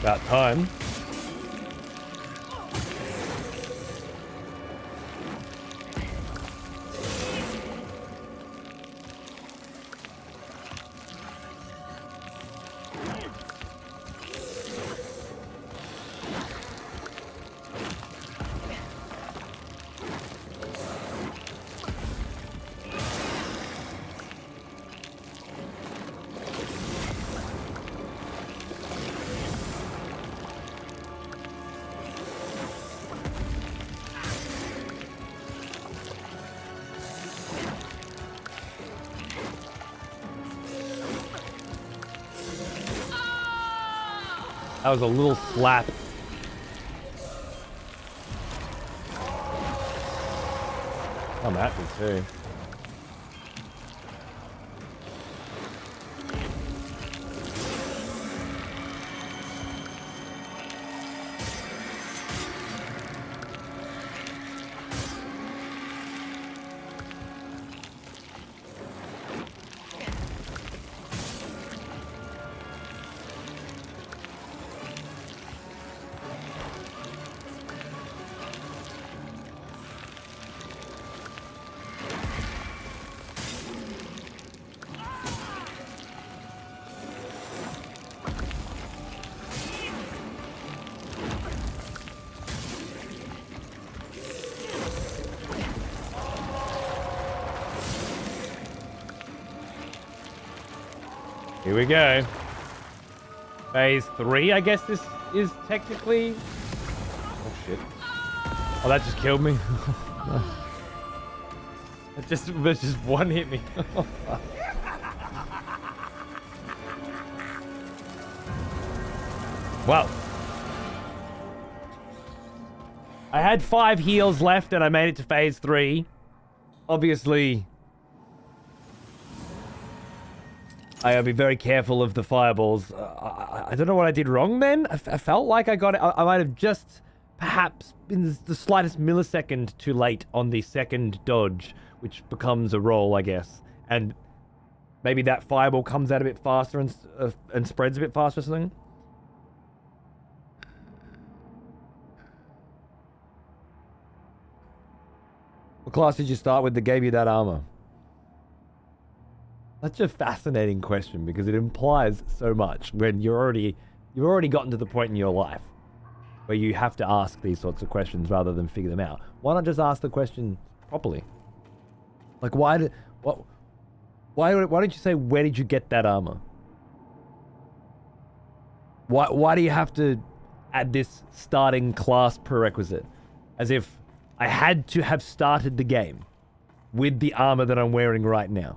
About time. That was a little slap. I'm happy too. Here we go. Phase 3, I guess this is technically... Oh, shit. Oh, that just killed me. It just one hit me. Well. I had 5 heals left and I made it to phase 3. Obviously... I gotta be very careful of the fireballs. I don't know what I did wrong then. I felt like I got it. I might have just perhaps been the slightest millisecond too late on the second dodge, which becomes a roll, I guess. And maybe that fireball comes out a bit faster and spreads a bit faster or something. What class did you start with that gave you that armor? That's a fascinating question because it implies so much when you've already gotten to the point in your life where you have to ask these sorts of questions rather than figure them out. Why not just ask the question properly? Like, why don't you say, where did you get that armor? Why do you have to add this starting class prerequisite? As if I had to have started the game with the armor that I'm wearing right now.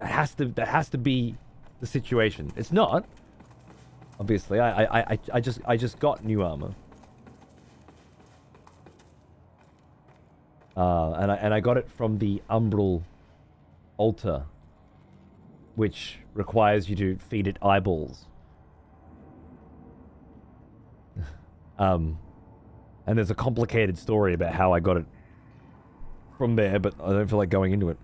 That has to be the situation. It's not. Obviously, I just got new armor. And I got it from the Umbral altar, which requires you to feed it eyeballs. And there's a complicated story about how I got it from there, but I don't feel like going into it.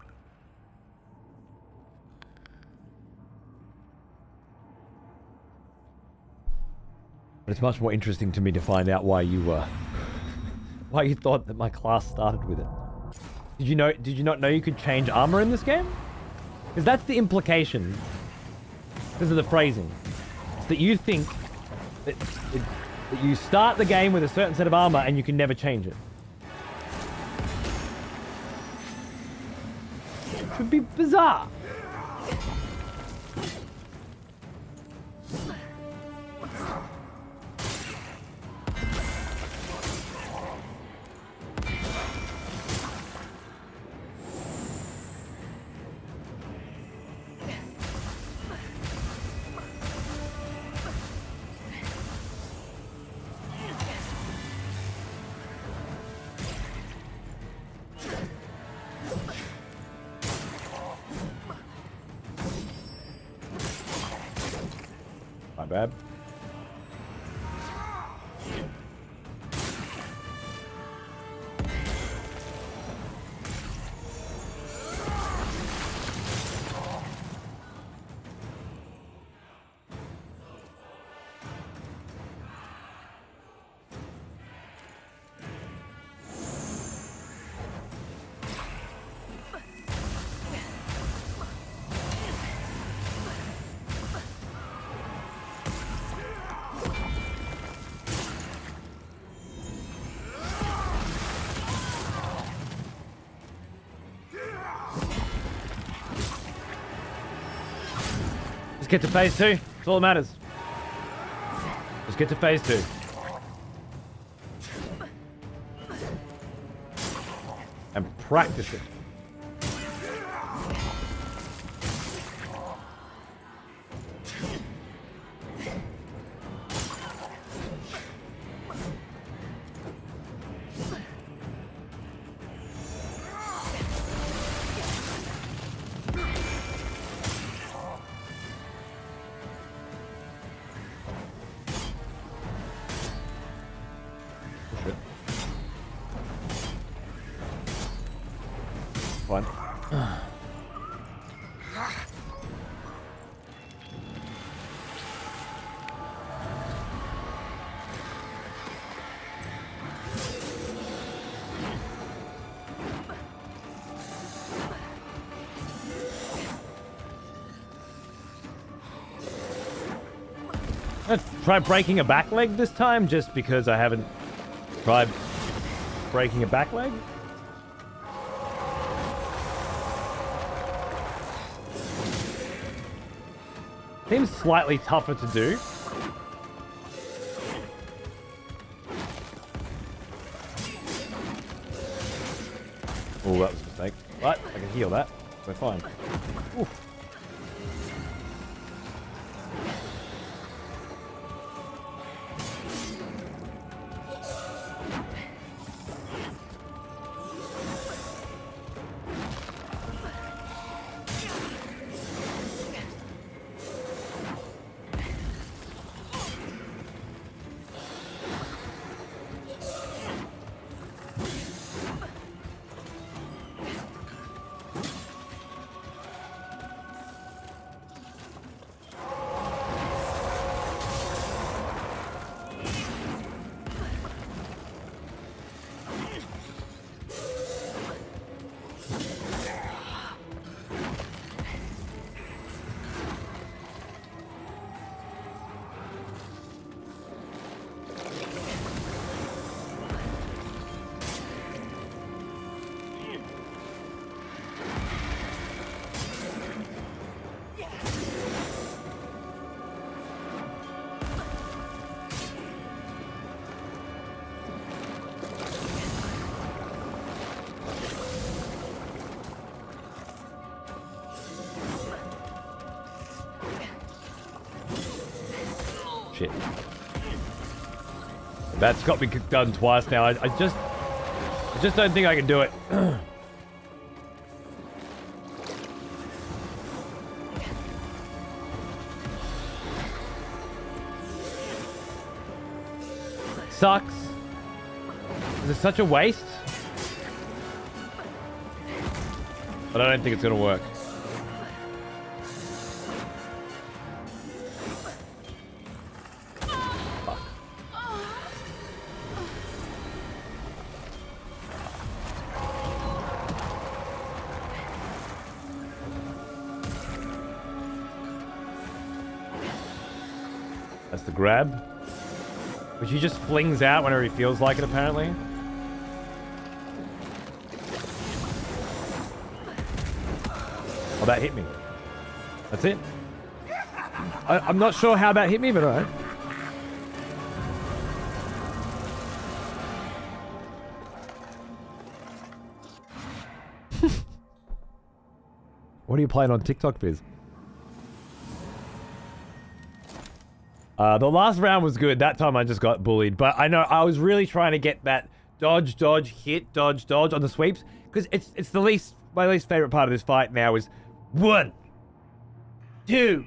But it's much more interesting to me to find out why you thought that my class started with it. Did you not know you could change armor in this game? Because that's the implication. Because of the phrasing. It's that you think that you start the game with a certain set of armor and you can never change it. It should be bizarre. My bad. Just get to phase 2. That's all that matters. Just get to phase 2. And practice it. Fine. Let's try breaking a back leg this time, just because I haven't tried breaking a back leg. Seems slightly tougher to do. Oh, that was a mistake. But I can heal that. We're fine. Oof. Shit. That's got me done twice now. I just don't think I can do it. Sucks. This is such a waste. But I don't think it's gonna work. Fuck. That's the grab. Which he just flings out whenever he feels like it, apparently. Oh, that hit me. That's it. I'm not sure how that hit me, but alright. What are you playing on TikTok, Biz? The last round was good. That time I just got bullied. But I know I was really trying to get that dodge, dodge, hit, dodge, dodge on the sweeps. Because it's my least favorite part of this fight now is 1, 2,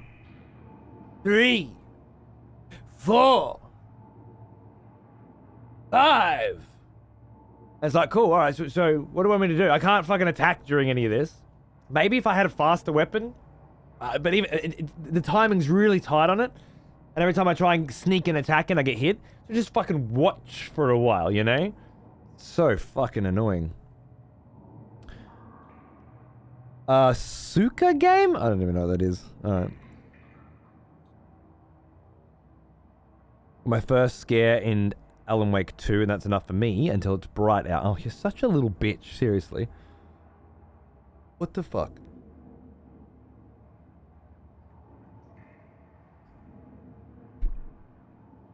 3, 4, 5. And it's like, cool, alright, so what do I want me to do? I can't fucking attack during any of this. Maybe if I had a faster weapon. But even the timing's really tight on it. And every time I try and sneak an attack and I get hit, so just fucking watch for a while, you know? So fucking annoying. Suka game? I don't even know what that is. Alright. My first scare in Alan Wake 2, and that's enough for me until it's bright out. Oh, you're such a little bitch, seriously. What the fuck?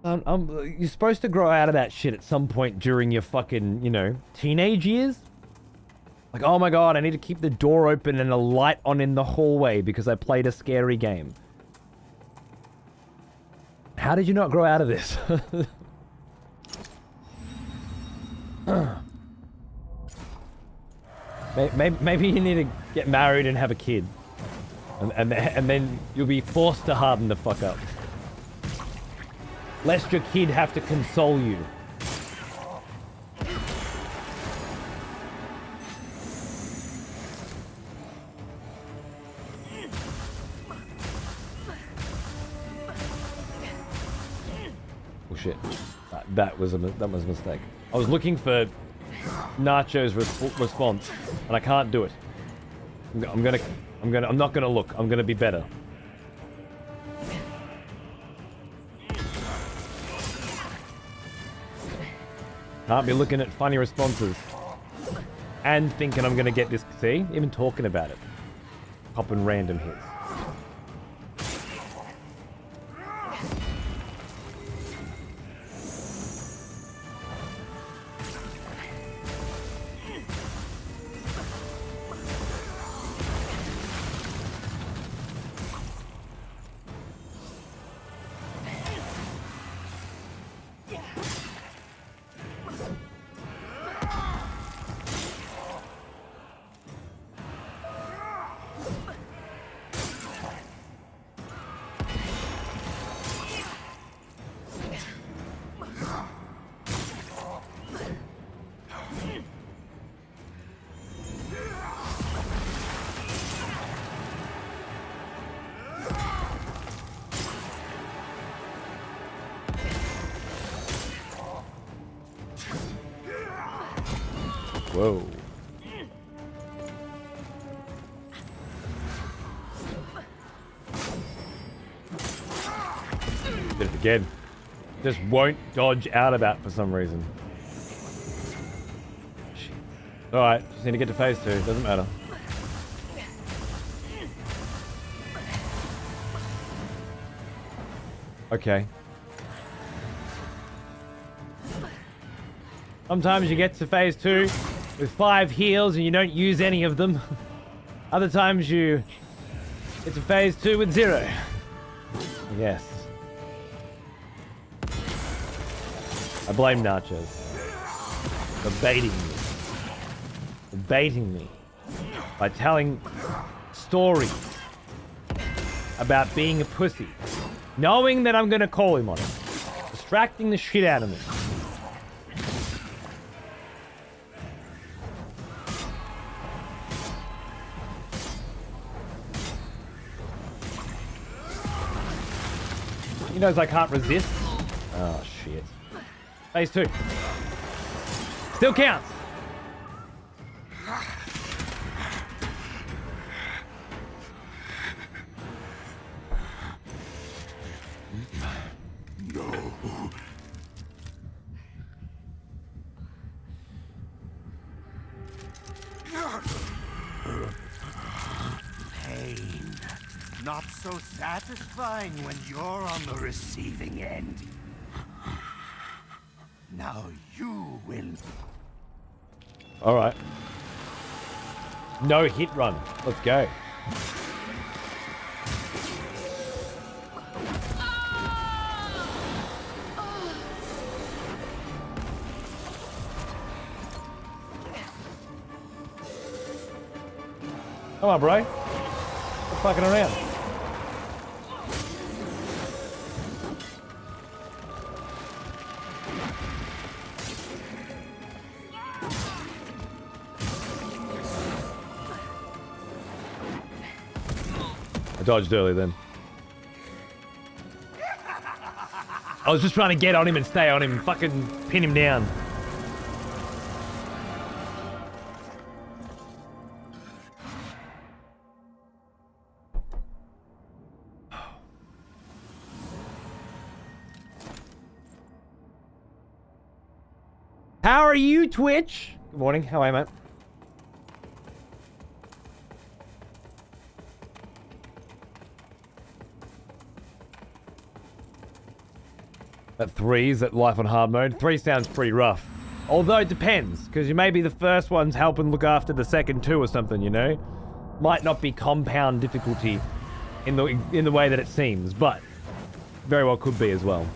You're supposed to grow out of that shit at some point during your fucking, you know, teenage years. Like, oh my god, I need to keep the door open and a light on in the hallway because I played a scary game. How did you not grow out of this? Maybe you need to get married and have a kid. And then you'll be forced to harden the fuck up. Lest your kid have to console you. Oh shit. That was a mistake. I was looking for Nacho's response, and I can't do it. I'm not gonna look. I'm gonna be better. Can't be looking at funny responses. And thinking I'm gonna get this, see? Even talking about it. Popping random hits. Whoa. Did it again. Just won't dodge out of that for some reason. Alright, just need to get to phase 2. Doesn't matter. Okay. Sometimes you get to phase 2 with 5 heals and you don't use any of them. Other times you get to phase 2 with 0. Yes. I blame Nachos for baiting me. For baiting me by telling stories about being a pussy. Knowing that I'm gonna call him on it. Distracting the shit out of me. He knows I can't resist. Oh, shit. Phase 2. Still counts. Pain. Not so satisfying when you're on the receiving end. Now you win. All right. No hit run. Let's go. Come on, bro. Quit fucking around. I dodged early then. I was just trying to get on him and stay on him and fucking pin him down. How are you, Twitch? Good morning. How are you, mate? At 3, is that life on hard mode? 3 sounds pretty rough. Although it depends, because you may be the first ones helping look after the second 2 or something, you know? Might not be compound difficulty in the way that it seems, but very well could be as well.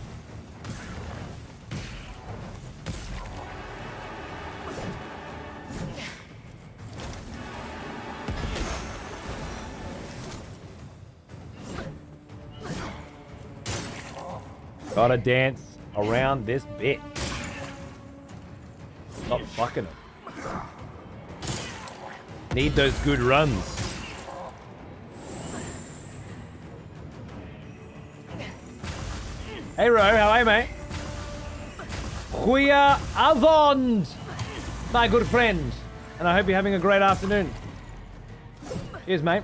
Gotta dance around this bitch. Stop fucking it. Need those good runs. Hey Ro, how are you, mate? Goeie avond, my good friend. And I hope you're having a great afternoon. Cheers, mate.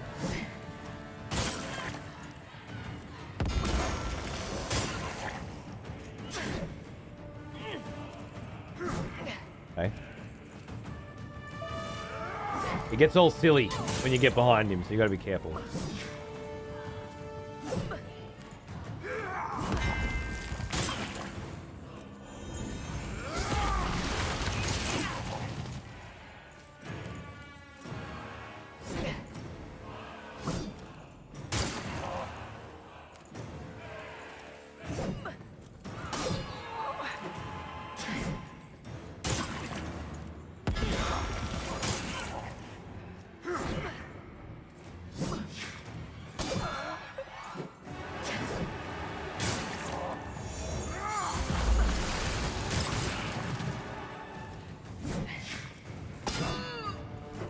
Okay. He gets all silly when you get behind him, so you gotta be careful.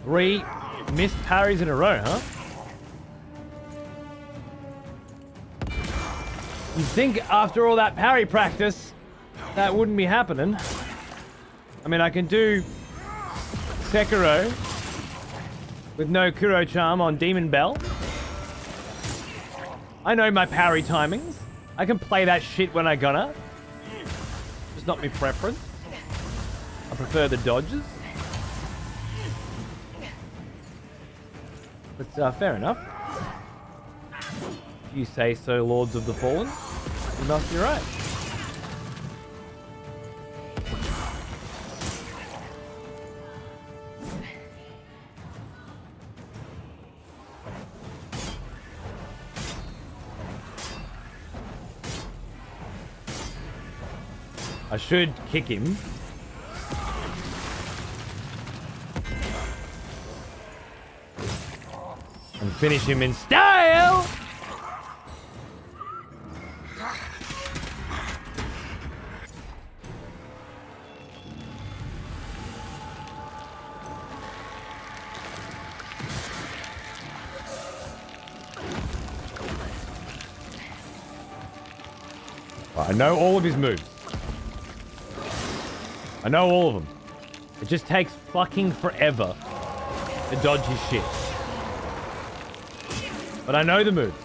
Three missed parries in a row, huh? You'd think after all that parry practice, that wouldn't be happening. I mean, I can do Sekiro with no Kuro Charm on Demon Bell. I know my parry timings. I can play that shit when I gonna. It's not my preference. I prefer the dodges. But fair enough. If you say so, Lords of the Fallen. You must be right. I should kick him. And finish him in style! I know all of his moves. I know all of them. It just takes fucking forever to dodge his shit. But I know the moves.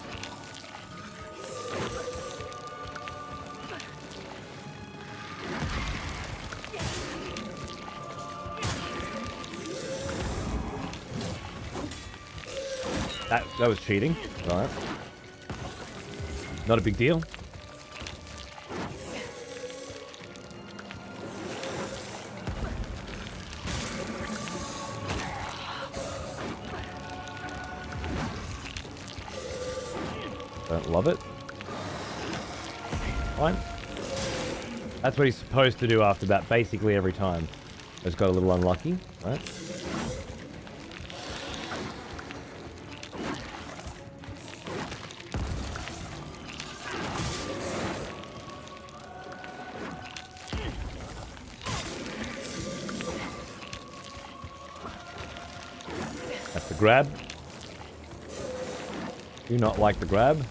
That was cheating. Alright. Not a big deal. Don't love it. Fine. That's what he's supposed to do after that, basically every time. Just got a little unlucky, right? That's the grab. Do not like the grab.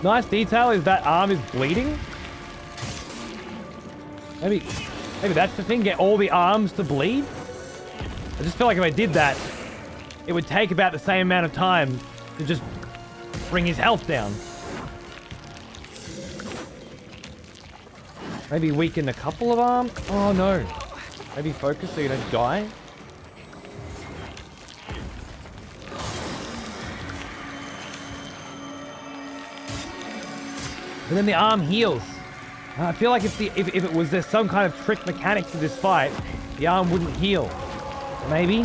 Nice detail is that arm is bleeding. Maybe that's the thing, get all the arms to bleed. I just feel like if I did that, it would take about the same amount of time to just bring his health down. Maybe weaken a couple of arms? Oh no. Maybe focus so you don't die? And then the arm heals. I feel like if it was there's some kind of trick mechanic to this fight, the arm wouldn't heal. Maybe?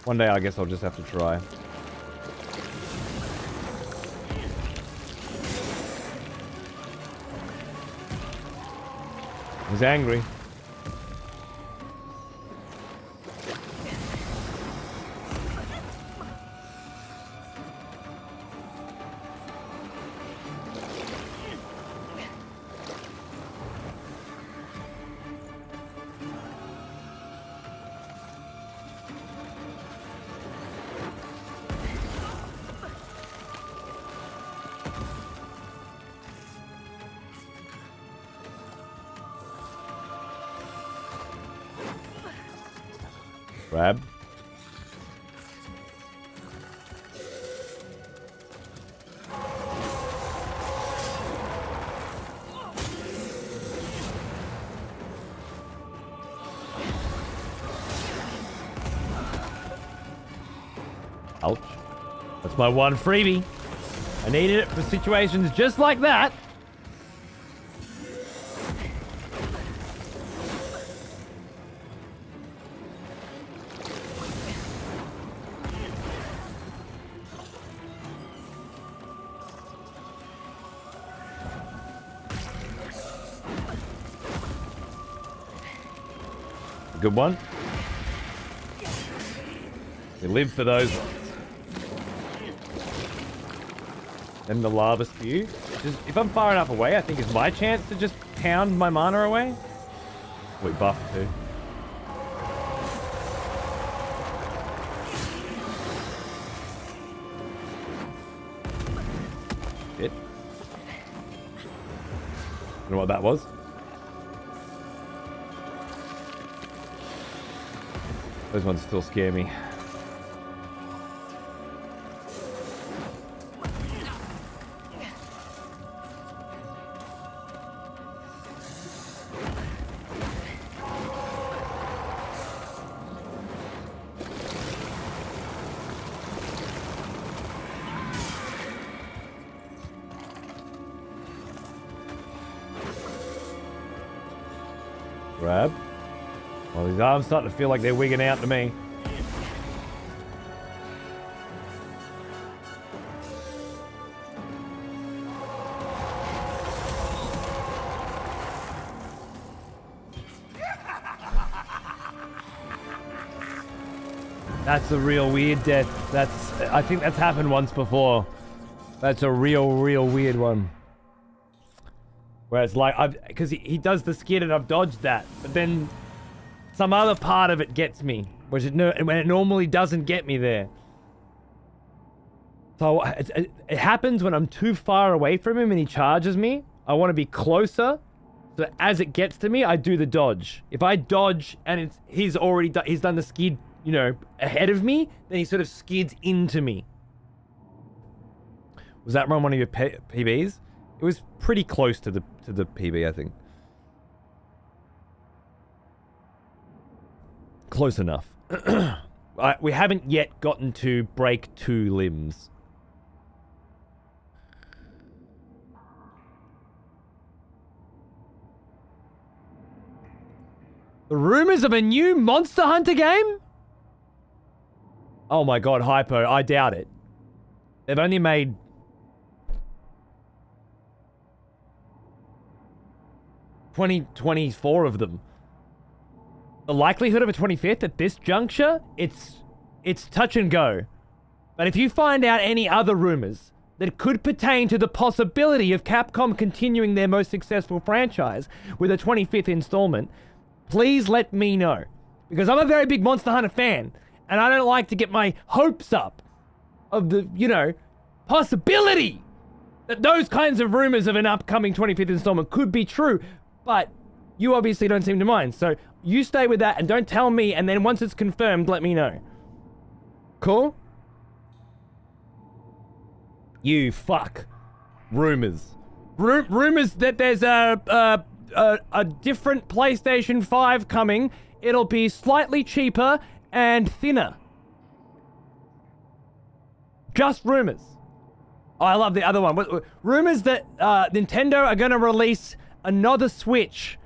One day I guess I'll just have to try. He's angry. Grab. Ouch. That's my one freebie. I needed it for situations just like that. Good one. We live for those ones. Then the lava spew. Just, if I'm far enough away, I think it's my chance to just pound my mana away. We buffed too. Shit. Don't know what that was. Those ones still scare me. Grab. Well, these arms starting to feel like they're wigging out to me. That's a real weird death. I think that's happened once before. That's a real weird one. Where it's like, because he does the skid and I've dodged that, but then some other part of it gets me, when it normally doesn't get me there. So it happens when I'm too far away from him and he charges me. I want to be closer, so as it gets to me, I do the dodge. If I dodge and he's done the skid, you know, ahead of me, then he sort of skids into me. Was that run one of your PBs? It was pretty close to the PB, I think. Close enough. We haven't yet gotten to break 2 limbs. The rumors of a new Monster Hunter game? Oh my god, Hypo, I doubt it. They've only made 24 of them. The likelihood of a 25th at this juncture, it's touch and go. But if you find out any other rumors that could pertain to the possibility of Capcom continuing their most successful franchise with a 25th installment, please let me know. Because I'm a very big Monster Hunter fan, and I don't like to get my hopes up of the, you know, possibility that those kinds of rumors of an upcoming 25th installment could be true. But you obviously don't seem to mind. So you stay with that and don't tell me, and then once it's confirmed, let me know. Cool? You fuck. Rumors. Rumors that there's a different PlayStation 5 coming. It'll be slightly cheaper and thinner. Just rumors. Oh, I love the other one. Rumors that Nintendo are going to release another Switch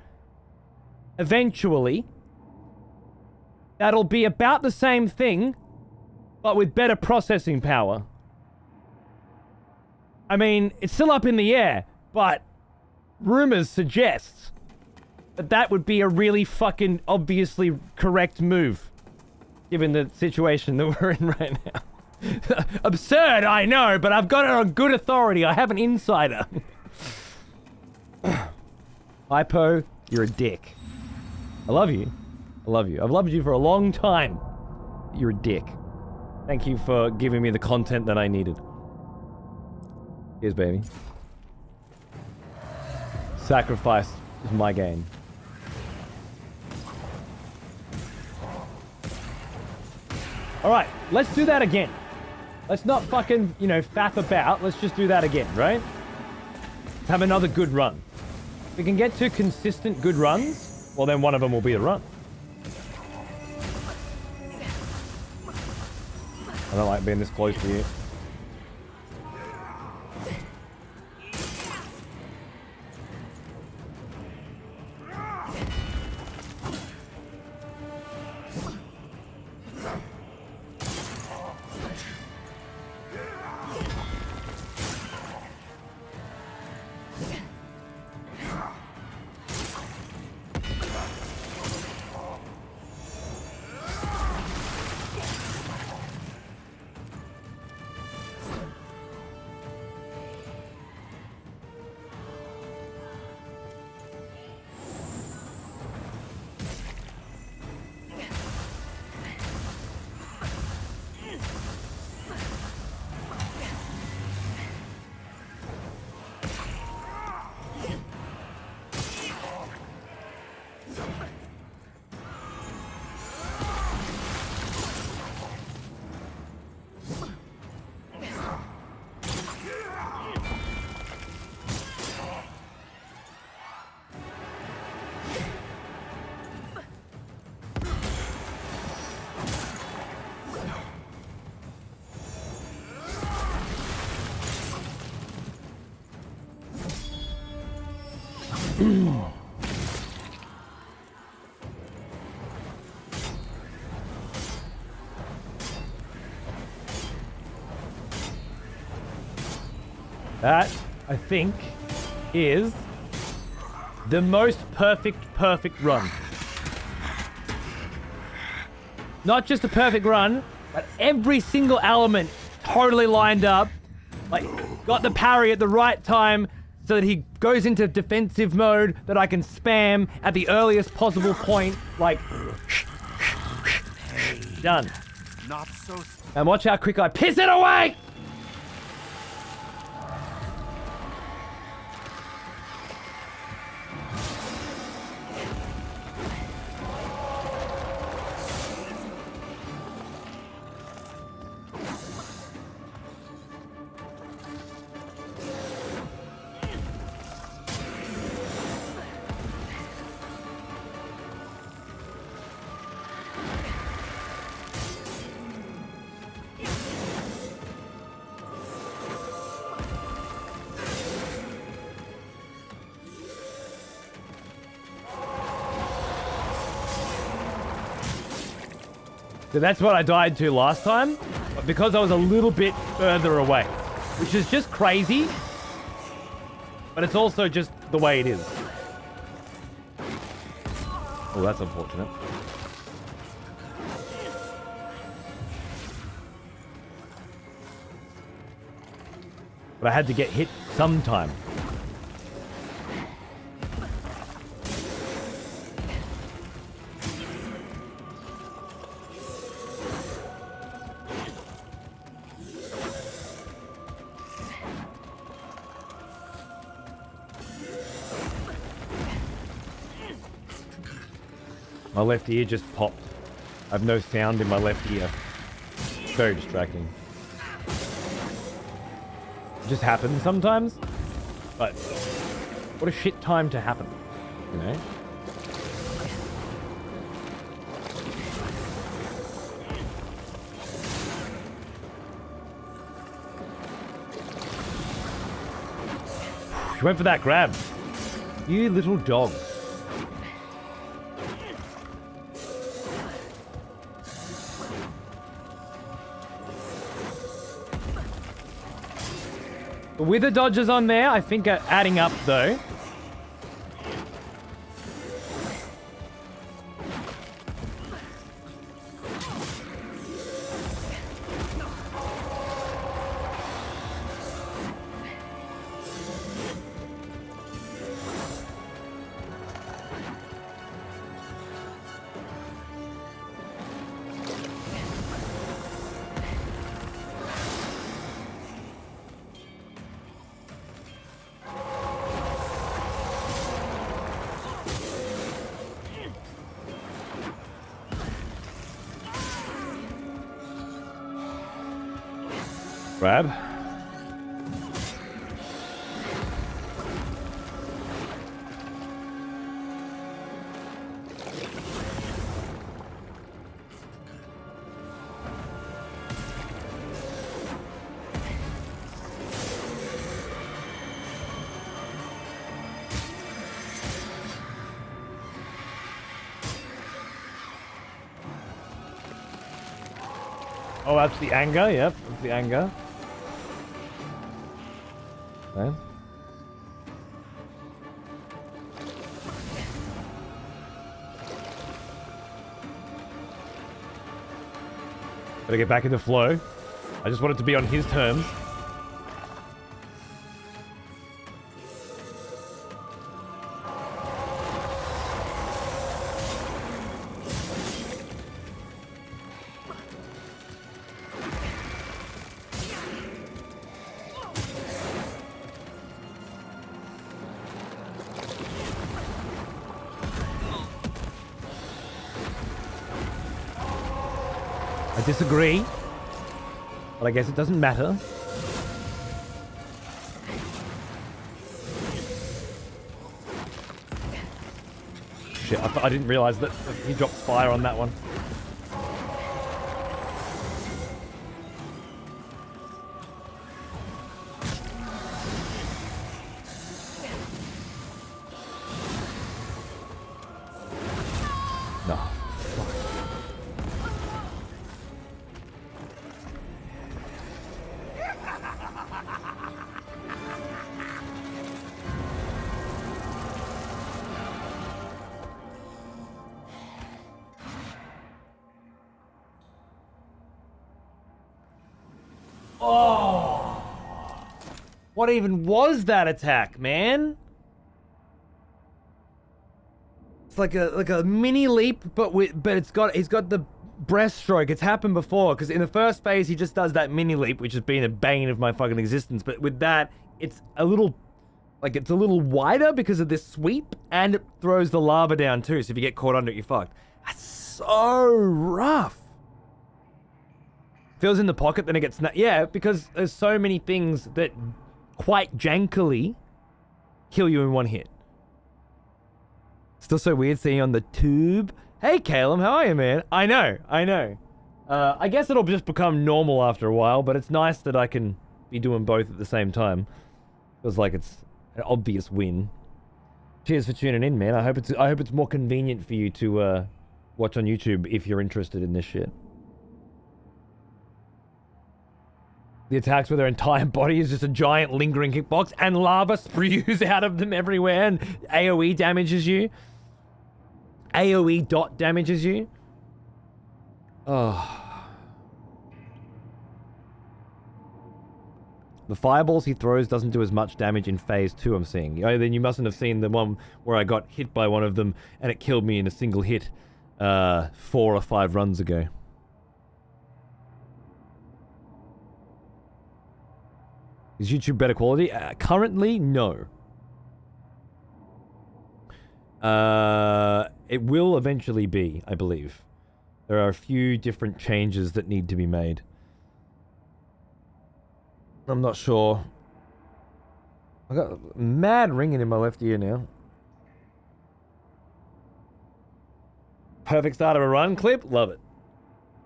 eventually. That'll be about the same thing, but with better processing power. I mean, it's still up in the air, but rumors suggest that that would be a really fucking obviously correct move, given the situation that we're in right now. Absurd, I know, but I've got it on good authority. I have an insider. Hypo, you're a dick. I love you. I love you. I've loved you for a long time. You're a dick. Thank you for giving me the content that I needed. Here's baby. Sacrifice is my game. Alright, let's do that again. Let's not fucking, you know, faff about. Let's just do that again, right? Let's have another good run. If we can get 2 consistent good runs, well then one of them will be a run. I don't like being this close to you. That, I think, is the most perfect run. Not just a perfect run, but every single element totally lined up. Like, got the parry at the right time so that he goes into defensive mode that I can spam at the earliest possible point. Like, done. Not so. And watch how quick I piss it away! So that's what I died to last time, but because I was a little bit further away, which is just crazy, but it's also just the way it is. Oh, that's unfortunate. But I had to get hit sometime. My left ear just popped. I have no sound in my left ear. It's very distracting. It just happens sometimes. But what a shit time to happen, you know? She went for that grab. You little dog. The wither dodges on there, I think, are adding up, though. Grab. Oh, that's the anger. Yep, that's the anger. Okay. Gotta get back into flow. I just want it to be on his terms. I disagree, but I guess it doesn't matter. Shit, I didn't realize that he dropped fire on that one. No. Oh! What even was that attack, man? It's like a mini leap, but he's got the breaststroke. It's happened before, because in the first phase he just does that mini leap, which has been a bane of my fucking existence. But with that, it's a little wider because of this sweep, and it throws the lava down too. So if you get caught under it, you're fucked. That's so rough. Feels in the pocket, then it gets yeah, because there's so many things that quite jankily kill you in one hit. Still so weird seeing you on the tube. Hey, Caleb, how are you, man? I know. I guess it'll just become normal after a while, but it's nice that I can be doing both at the same time. Feels like it's an obvious win. Cheers for tuning in, man. I hope it's more convenient for you to watch on YouTube if you're interested in this shit. The attacks where their entire body is just a giant lingering hitbox and lava spews out of them everywhere and AoE damages you. AoE dot damages you. Oh. The fireballs he throws doesn't do as much damage in phase 2, I'm seeing. Oh, then you mustn't have seen the one where I got hit by one of them and it killed me in a single hit 4 or 5 runs ago. Is YouTube better quality? Currently, no. It will eventually be, I believe. There are a few different changes that need to be made. I'm not sure. I got mad ringing in my left ear now. Perfect start of a run clip? Love it.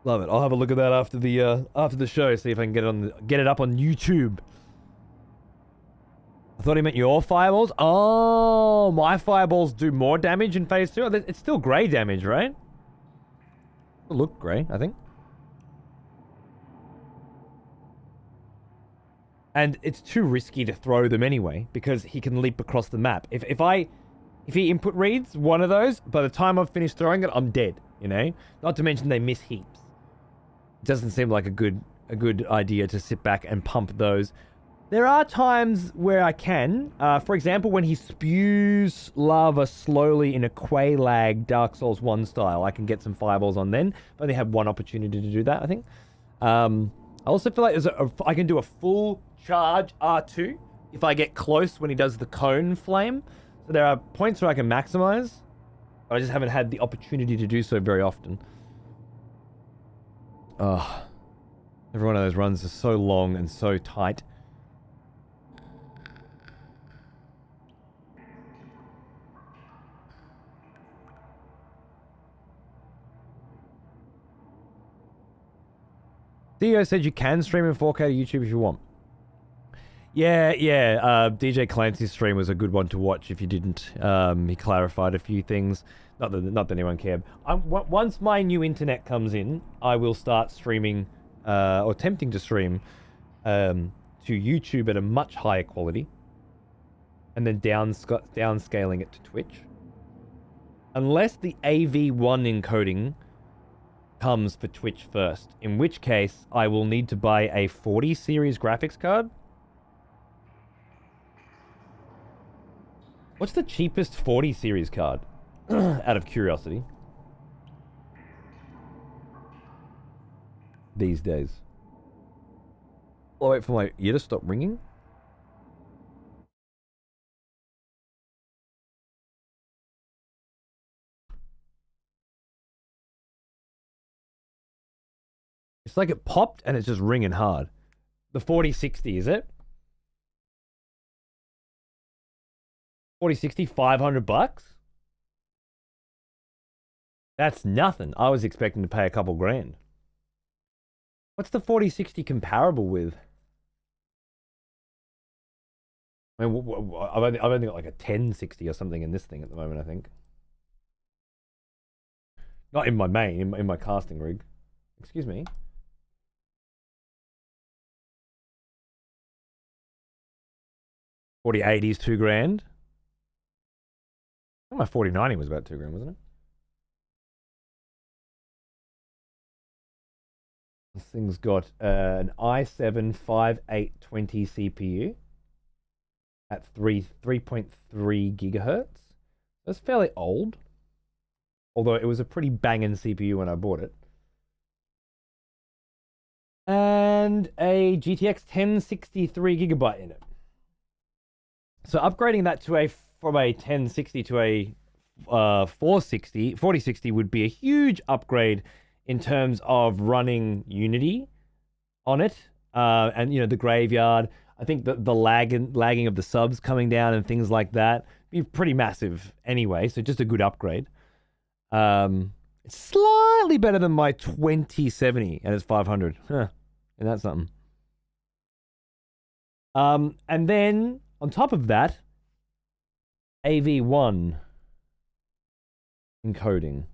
Love it. I'll have a look at that after the show, see if I can get it up on YouTube. I thought he meant your fireballs. Oh, my fireballs do more damage in phase 2. It's still grey damage, right? It'll look grey, I think. And it's too risky to throw them anyway, because he can leap across the map. If he input reads one of those, by the time I've finished throwing it, I'm dead, you know? Not to mention they miss heaps. It doesn't seem like a good idea to sit back and pump those. There are times where I can. For example, when he spews lava slowly in a Quelaag Dark Souls 1 style, I can get some fireballs on then. I've only had one opportunity to do that, I think. I also feel like I can do a full charge R2 if I get close when he does the cone flame. So there are points where I can maximize, but I just haven't had the opportunity to do so very often. Ugh. Every one of those runs is so long and so tight. Theo said you can stream in 4K to YouTube if you want. Yeah. DJ Clancy's stream was a good one to watch if you didn't. He clarified a few things. Not that anyone cared. Once my new internet comes in, I will start streaming, or attempting to stream, to YouTube at a much higher quality. And then downscaling it to Twitch. Unless the AV1 encoding comes for Twitch first, in which case I will need to buy a 40 series graphics card. What's the cheapest 40 series card? Out of curiosity. These days. I'll wait for my ear to stop ringing. It's like it popped and it's just ringing hard. The 4060, is it? 4060, $500? That's nothing. I was expecting to pay a couple grand. What's the 4060 comparable with? I mean, I've only got like a 1060 or something in this thing at the moment, I think. Not in my main, in my casting rig. Excuse me. 4080 is $2 grand. I think my 4090 was about $2 grand, wasn't it? This thing's got an i7-5820 CPU at 3.3 gigahertz. That's fairly old, although it was a pretty banging CPU when I bought it. And a GTX 1060 3GB in it. So upgrading that to from a 1060 to a 4060 would be a huge upgrade in terms of running Unity on it, and the graveyard. I think that the lagging of the subs coming down and things like that be pretty massive anyway. So just a good upgrade. It's slightly better than my 2070, and it's 500. Huh. And that's something. And then on top of that, AV1 encoding.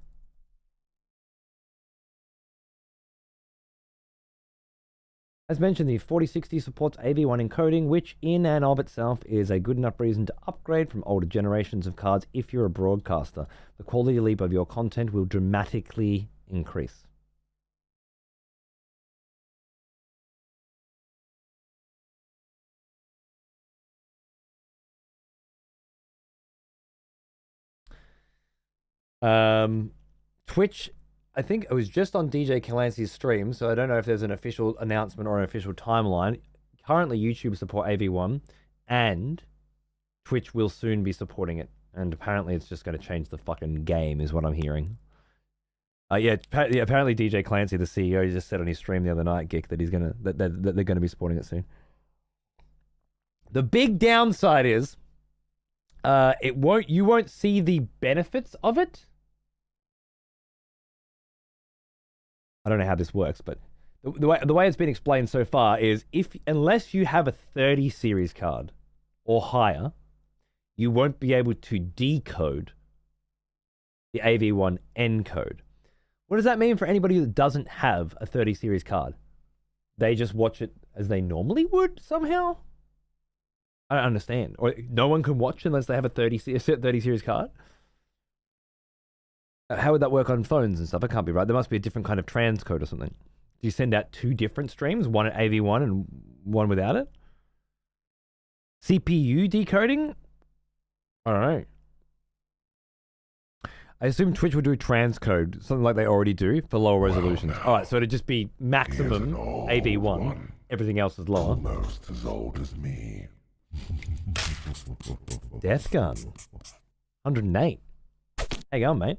As mentioned, the 4060 supports AV1 encoding, which in and of itself is a good enough reason to upgrade from older generations of cards if you're a broadcaster. The quality leap of your content will dramatically increase. Twitch, I think it was just on DJ Clancy's stream, so I don't know if there's an official announcement or an official timeline. Currently, YouTube support AV1, and Twitch will soon be supporting it. And apparently, it's just going to change the fucking game, is what I'm hearing. Apparently DJ Clancy, the CEO, just said on his stream the other night, Geek, that that they're gonna be supporting it soon. The big downside is, you won't see the benefits of it. I don't know how this works, but the way it's been explained so far is unless you have a 30 series card or higher, you won't be able to decode the AV1 encode. What does that mean for anybody that doesn't have a 30 series card? They just watch it as they normally would somehow? I don't understand. Or no one can watch unless they have a 30 series card? How would that work on phones and stuff? That can't be right. There must be a different kind of transcode or something. Do you send out two different streams, one at AV1 and one without it? CPU decoding? I don't know. I assume Twitch would do transcode, something like they already do for lower resolutions. Now, Alright, so it'd just be maximum AV1. Everything else is lower. Almost as old as me. Death Gun. 108. How you going, mate?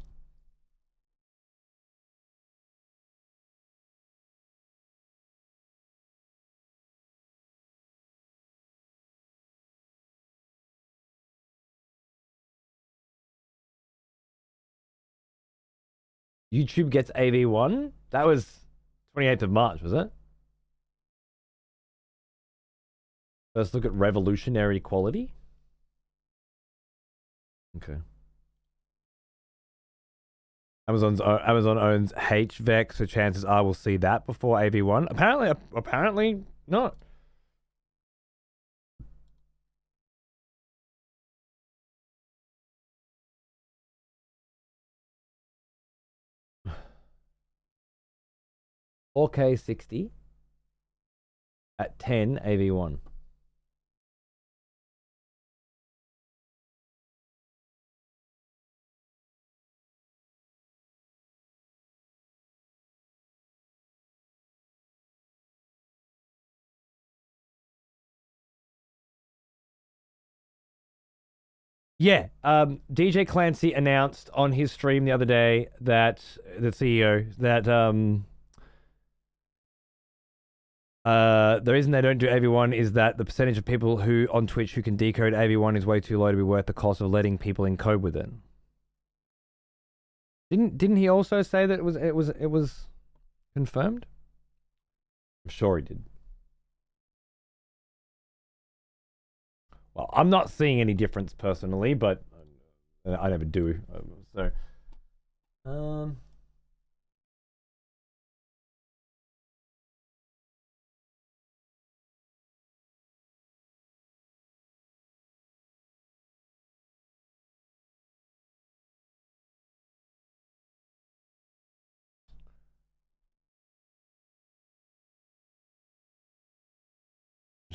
YouTube gets AV1? That was 28th of March, was it? Let's look at revolutionary quality. Okay. Amazon owns HVEC, so chances are we'll see that before AV1. Apparently not. $4K 60 at 10 AV1. Yeah, DJ Clancy announced on his stream the other day that the CEO that the reason they don't do AV1 is that the percentage of people who on Twitch who can decode AV1 is way too low to be worth the cost of letting people encode with it. Didn't he also say that it was confirmed? I'm sure he did. Well, I'm not seeing any difference personally, but I never do. So,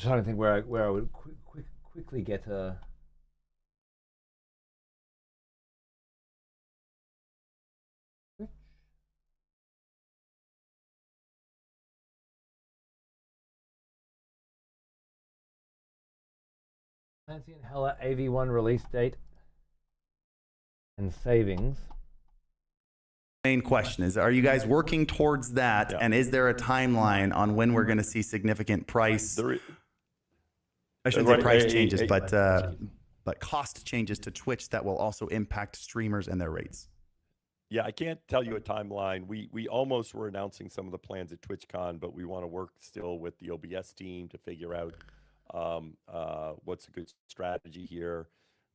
Just trying to think where I would quickly get a. Fancy and Hella AV1 release date and savings. Main question is, are you guys working towards that? Yeah. And is there a timeline on when we're going to see significant price? I shouldn't say price changes, but cost changes to Twitch that will also impact streamers and their rates. Yeah, I can't tell you a timeline. We almost were announcing some of the plans at TwitchCon, but we want to work still with the OBS team to figure out what's a good strategy here.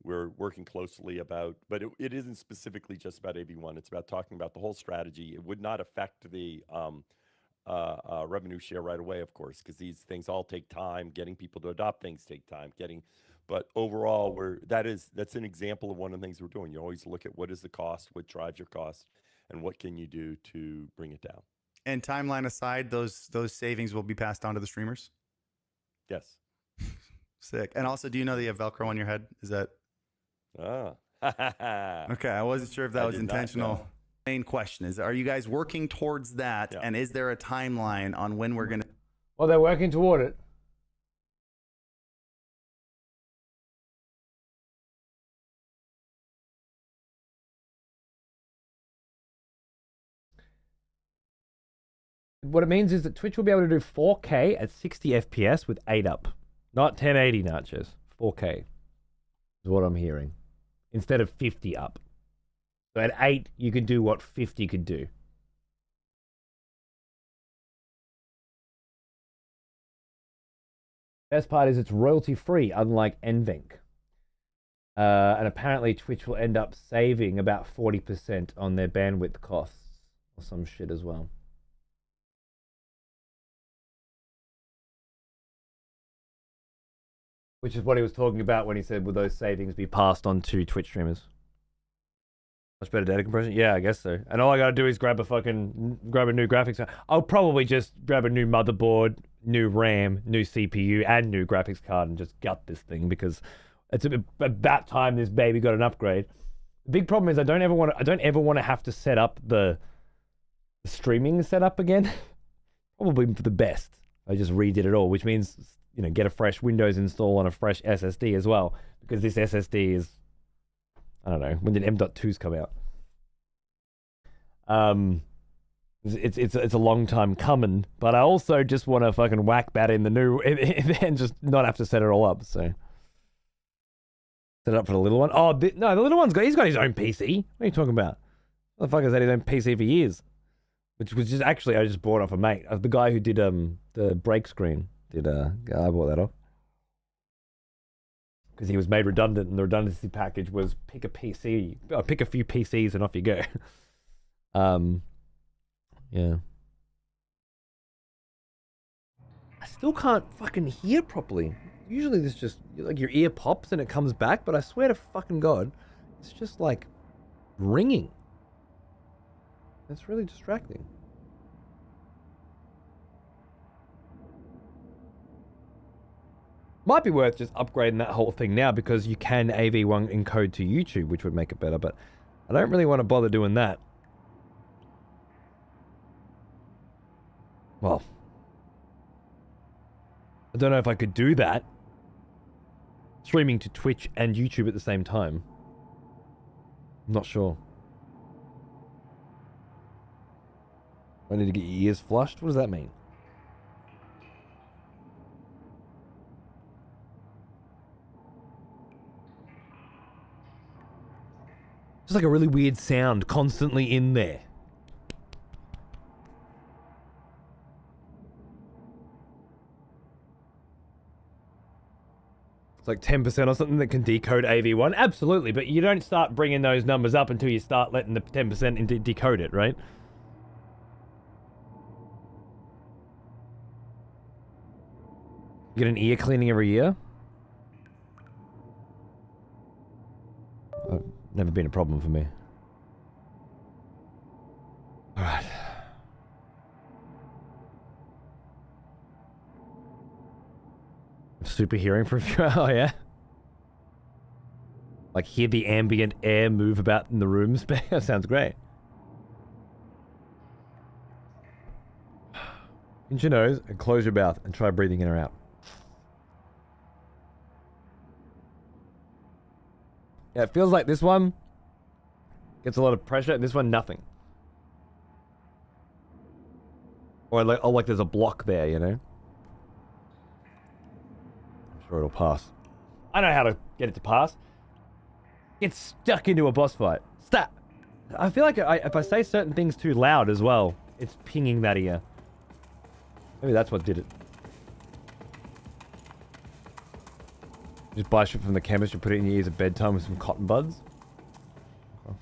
We're working closely about, but it isn't specifically just about AV1. It's about talking about the whole strategy. It would not affect the revenue share right away, of course, because these things all take time. Getting people to adopt things take time. But overall, that's an example of one of the things we're doing. You always look at what is the cost, what drives your cost, and what can you do to bring it down. And timeline aside, those savings will be passed on to the streamers? Yes. Sick. And also, do you know that you have Velcro on your head? Is that... Okay, I wasn't sure if that was intentional. Main question is, are you guys working towards that? Yeah. And is there a timeline on when we're going to... Well, they're working toward it. What it means is that Twitch will be able to do 4K at 60 FPS with 8 up. Not 1080 notches. 4K is what I'm hearing. Instead of 50 up. So at 8, you could do what 50 could do. Best part is it's royalty free, unlike NVENC. And apparently Twitch will end up saving about 40% on their bandwidth costs or some shit as well. Which is what he was talking about when he said, will those savings be passed on to Twitch streamers? Much better data compression? Yeah, I guess so. And all I gotta do is grab a new graphics card. I'll probably just grab a new motherboard, new RAM, new CPU, and new graphics card and just gut this thing because it's about time this baby got an upgrade. The big problem is I don't ever want to have to set up the streaming setup again. Probably for the best. I just redid it all, which means, you know, get a fresh Windows install on a fresh SSD as well, because this SSD is, I don't know, when did M.2s come out? It's a long time coming, but I also just want to fucking whack that in the new and just not have to set it all up. So set it up for the little one. Oh no, the little one's he's got his own PC. What are you talking about? Motherfucker's had his own PC for years, which was just actually I just bought off a mate, the guy who did the break screen. I bought that off because he was made redundant, and the redundancy package was pick a few PCs, and off you go. Yeah. I still can't fucking hear properly. Usually this just like your ear pops and it comes back, but I swear to fucking God, it's just like ringing. It's really distracting. Might be worth just upgrading that whole thing now because you can AV1 encode to YouTube, which would make it better, but I don't really want to bother doing that. Well, I don't know if I could do that. Streaming to Twitch and YouTube at the same time. I'm not sure. I need to get your ears flushed? What does that mean? Just like a really weird sound constantly in there. It's like 10% or something that can decode AV1. Absolutely, but you don't start bringing those numbers up until you start letting the 10% decode it, right? You get an ear cleaning every year? Never been a problem for me. All right. super hearing for a few hours. Oh, yeah. Like hear the ambient air move about in the rooms. That sounds great. Pinch your nose and close your mouth and try breathing in or out. Yeah, it feels like this one gets a lot of pressure and this one nothing. Or like, oh, like there's a block there, you know? I'm sure it'll pass. I know how to get it to pass. Get stuck into a boss fight. Stop! I feel like if I say certain things too loud as well, it's pinging that ear. Maybe that's what did it. Just buy shit from the chemist and put it in your ears at bedtime with some cotton buds. Okay.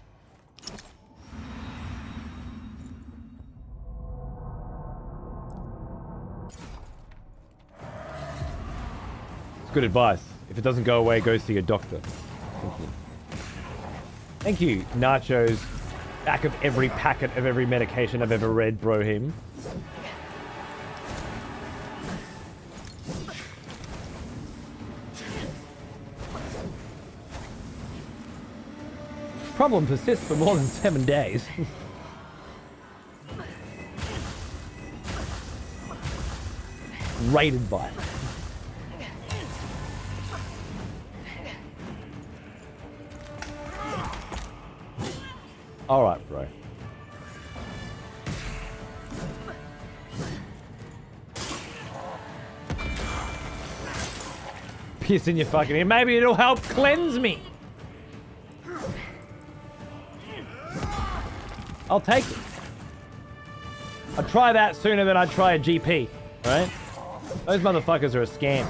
It's good advice. If it doesn't go away, go see a doctor. Thank you. Thank you, Nacho's back of every packet of every medication I've ever read, Brohim. Problem persists for more than 7 days. Rated by it. Alright, bro. Piss in your fucking ear. Maybe it'll help cleanse me. I'll take it. I'd try that sooner than I'd try a GP, right? Those motherfuckers are a scam.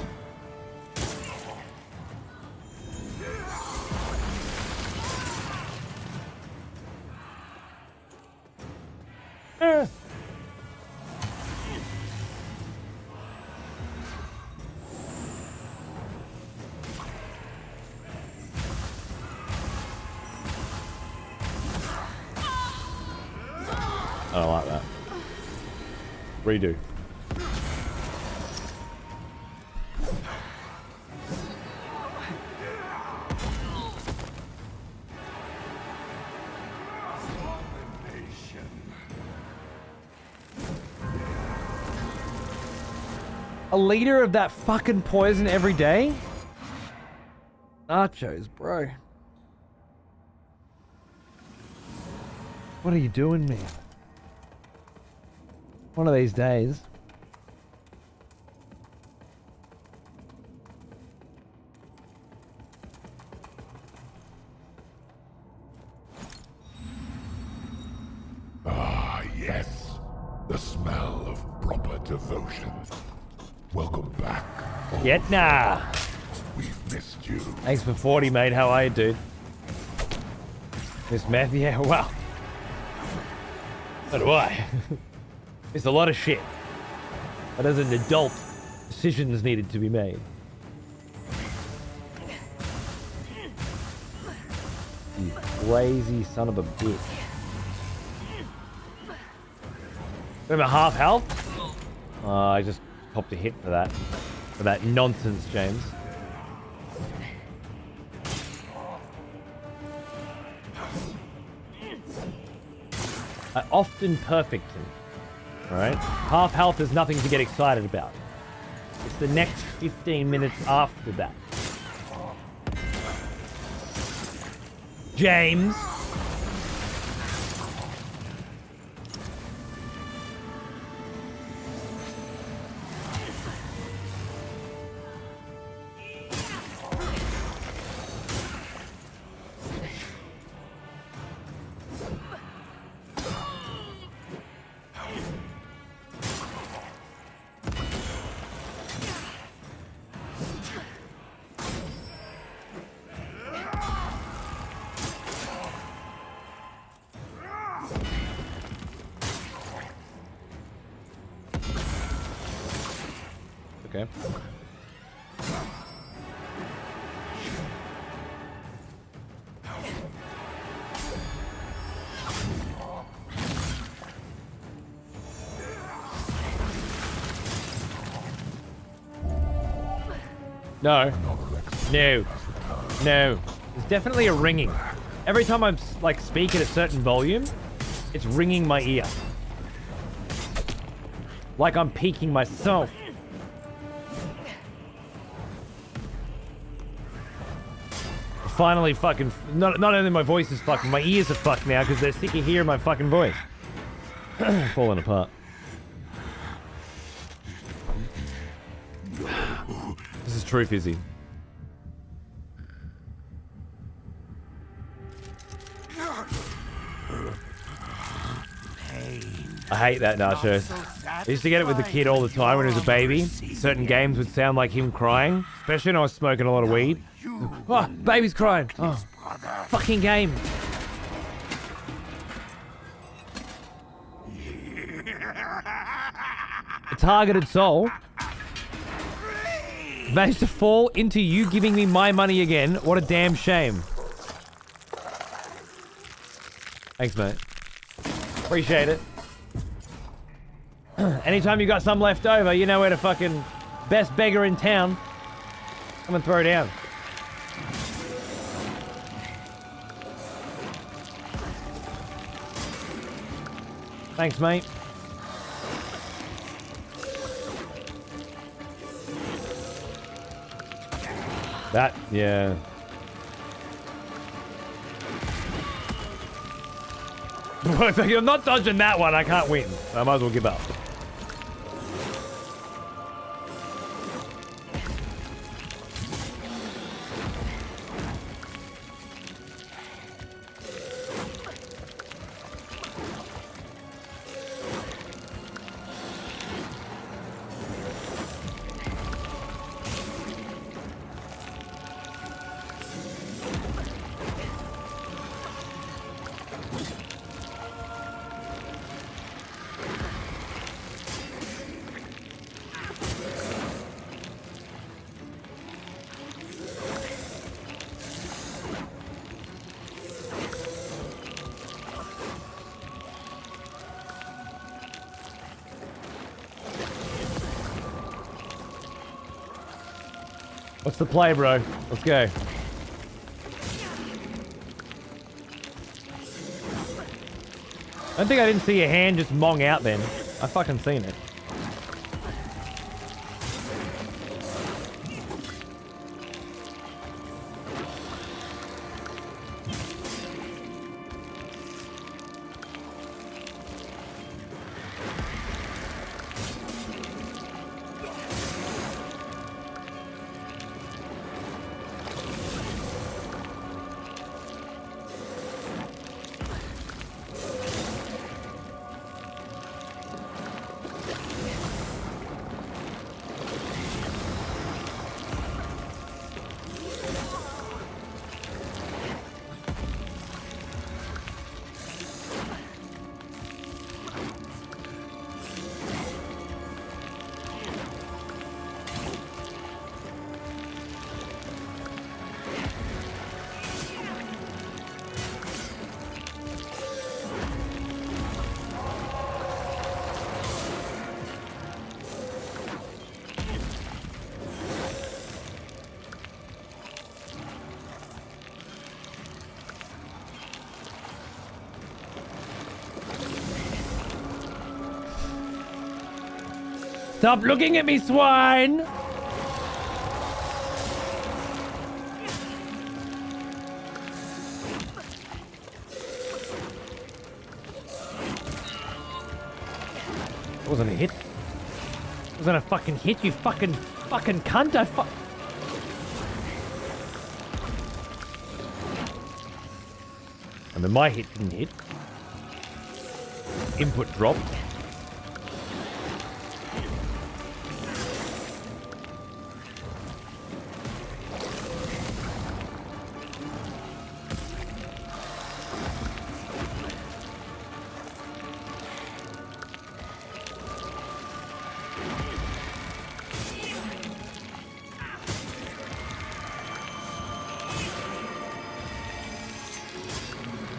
I don't like that. Redo. A liter of that fucking poison every day? Nachos, bro. What are you doing, man? One of these days. Ah, yes. The smell of proper devotion. Welcome back. Yet nah. We've missed you. Thanks for 40, mate. How are you, dude? Miss Meth? Yeah, well. So do I. It's a lot of shit. But as an adult, decisions needed to be made. You crazy son of a bitch. Remember half health? I just popped a hit for that. For that nonsense, James. I often perfect him. Alright? Half health is nothing to get excited about. It's the next 15 minutes after that. James! Okay. No. No. No. There's definitely a ringing. Every time I'm like speak at a certain volume, it's ringing my ear. Like I'm peeking myself. Finally fucking... Not only my voice is fucked, my ears are fucked now because they're sick of hearing my fucking voice. Falling apart. This is true, Fizzy. I hate that nacho. I used to get it with the kid all the time when he was a baby. Certain games would sound like him crying, especially when I was smoking a lot of weed. Oh, baby's crying. Oh, fucking game. A targeted soul managed to fall into you giving me my money again. What a damn shame. Thanks, mate. Appreciate it. Anytime you got some left over, you know where to fucking... Best beggar in town. Come and throw down. Thanks, mate. That, yeah. If I'm not dodging that one, I can't win. I might as well give up. What's the play, bro? Let's go. I don't think I didn't see your hand just mong out then. I fucking seen it. Stop looking at me, swine! It wasn't a hit. It wasn't a fucking hit, you fucking cunt. I mean, my hit didn't hit. Input dropped.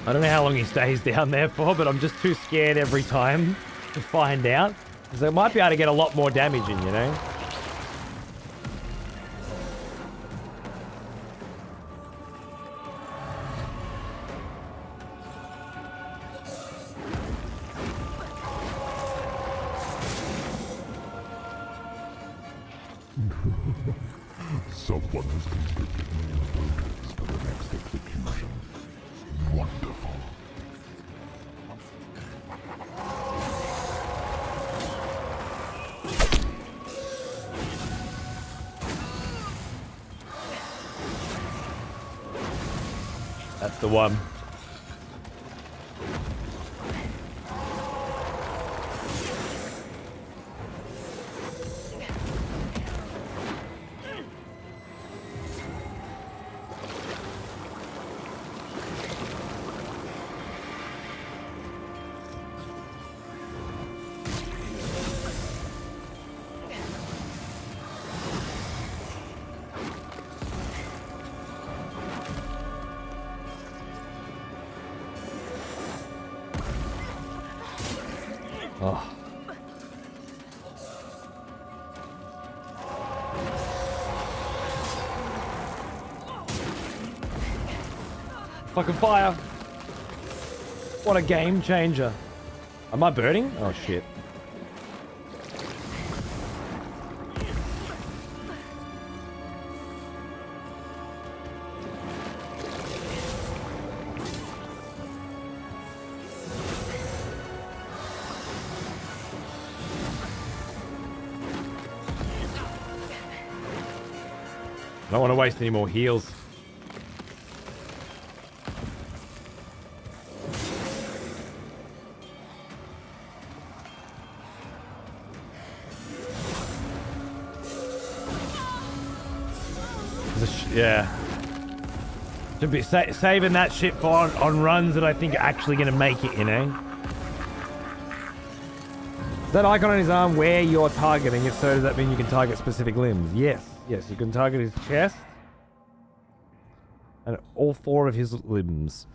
I don't know how long he stays down there for, but I'm just too scared every time to find out. Because I might be able to get a lot more damage in, you know? Someone has conscripted new motives for the next execution. Wonderful. That's the one. Oh. Fucking fire. What a game changer. Am I burning? Oh shit. I don't want to waste any more heals. Yeah. Should be saving that shit for on runs that I think are actually going to make it, you know? Does that icon on his arm where you're targeting it, so does that mean you can target specific limbs? Yes. Yes, you can target his chest. And all 4 of his limbs.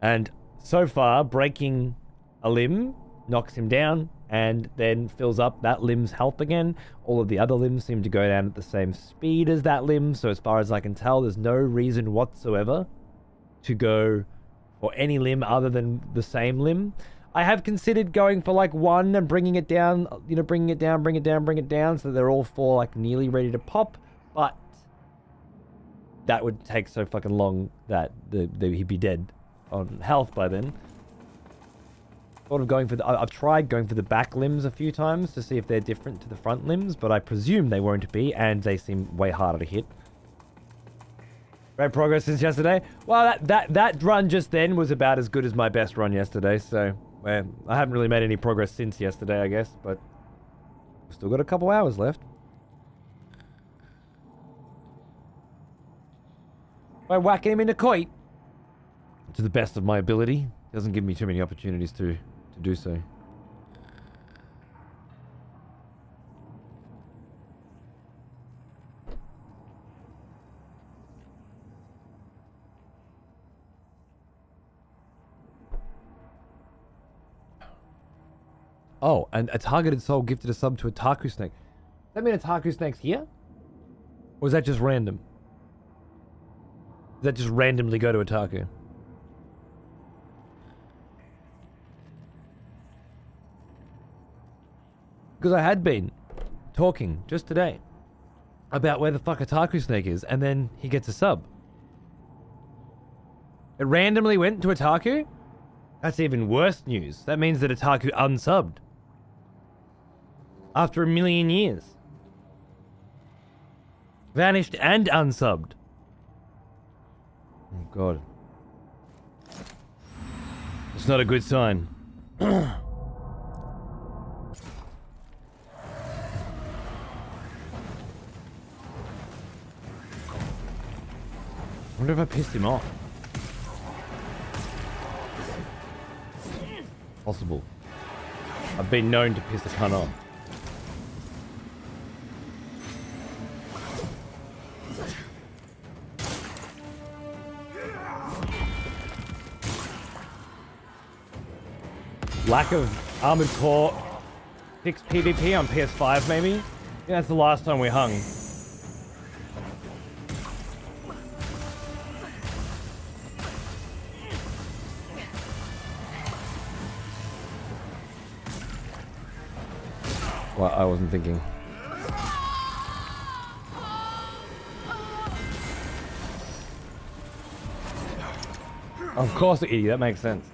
And so far, breaking a limb knocks him down and then fills up that limb's health again. All of the other limbs seem to go down at the same speed as that limb, so as far as I can tell, there's no reason whatsoever to go for any limb other than the same limb. I have considered going for like 1 and bringing it down, you know, bring it down so they're all 4 like nearly ready to pop, but that would take so fucking long that he'd be dead on health by then. Sort of going for I've tried going for the back limbs a few times to see if they're different to the front limbs, but I presume they won't be, and they seem way harder to hit. Great progress since yesterday. Well, that run just then was about as good as my best run yesterday, so well, I haven't really made any progress since yesterday, I guess, but we've still got a couple hours left. By whacking him in the coit, to the best of my ability, doesn't give me too many opportunities to do so. Oh, and a targeted soul gifted a sub to a Taku snake. Does that mean a Taku snake's here? Or is that just random? Does that just randomly go to a Taku? Because I had been talking just today about where the fuck a Taku snake is, and then he gets a sub. It randomly went to a Taku? That's even worse news. That means that a Taku unsubbed. After 1 million years. Vanished and unsubbed. Oh god. It's not a good sign. I wonder if I pissed him off. Possible. I've been known to piss a cunt off. Lack of Armored Core 6 PvP on PS5 maybe? I think that's the last time we hung. Well, I wasn't thinking. Of course, idiot. That makes sense.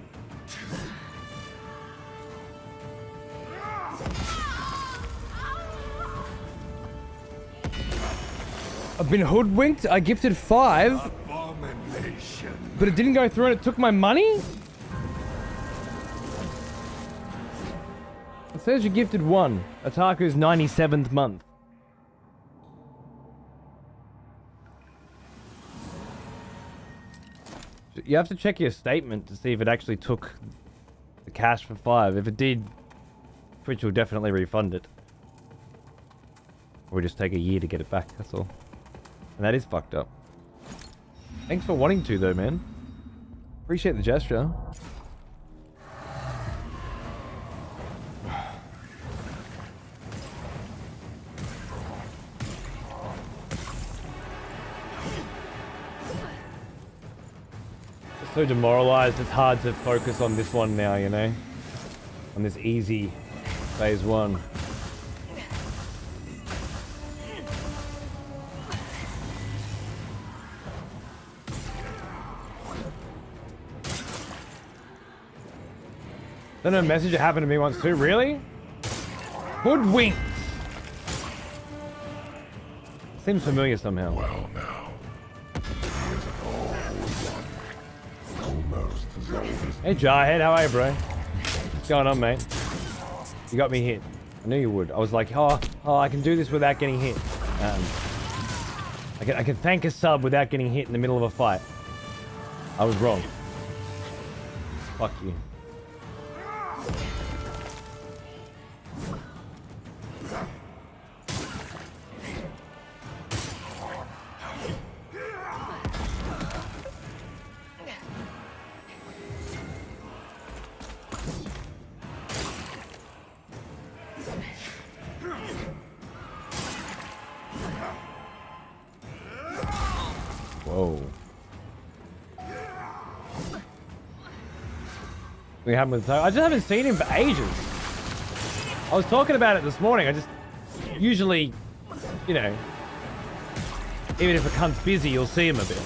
I've been hoodwinked. I gifted 5, Abomination. but it didn't go through and it took my money? It says you gifted 1. Otaku's 97th month. You have to check your statement to see if it actually took the cash for 5. If it did, Twitch will definitely refund it. Or we just take a year to get it back, that's all. And that is fucked up. Thanks for wanting to though, man. Appreciate the gesture. So demoralized, it's hard to focus on this one now, you know? On this easy phase 1. Then a message that happened to me once too, really? Hoodwinked! Seems familiar somehow. Well now, here's an old one. Almost as old as Hey Jarhead, how are you, bro? What's going on, mate? You got me hit. I knew you would. I was like, oh, I can do this without getting hit. I can thank a sub without getting hit in the middle of a fight. I was wrong. Fuck you. Whoa. We haven't with I just haven't seen him for ages. I was talking about it this morning. I just usually, you know, even if a cunt's busy, you'll see him a bit.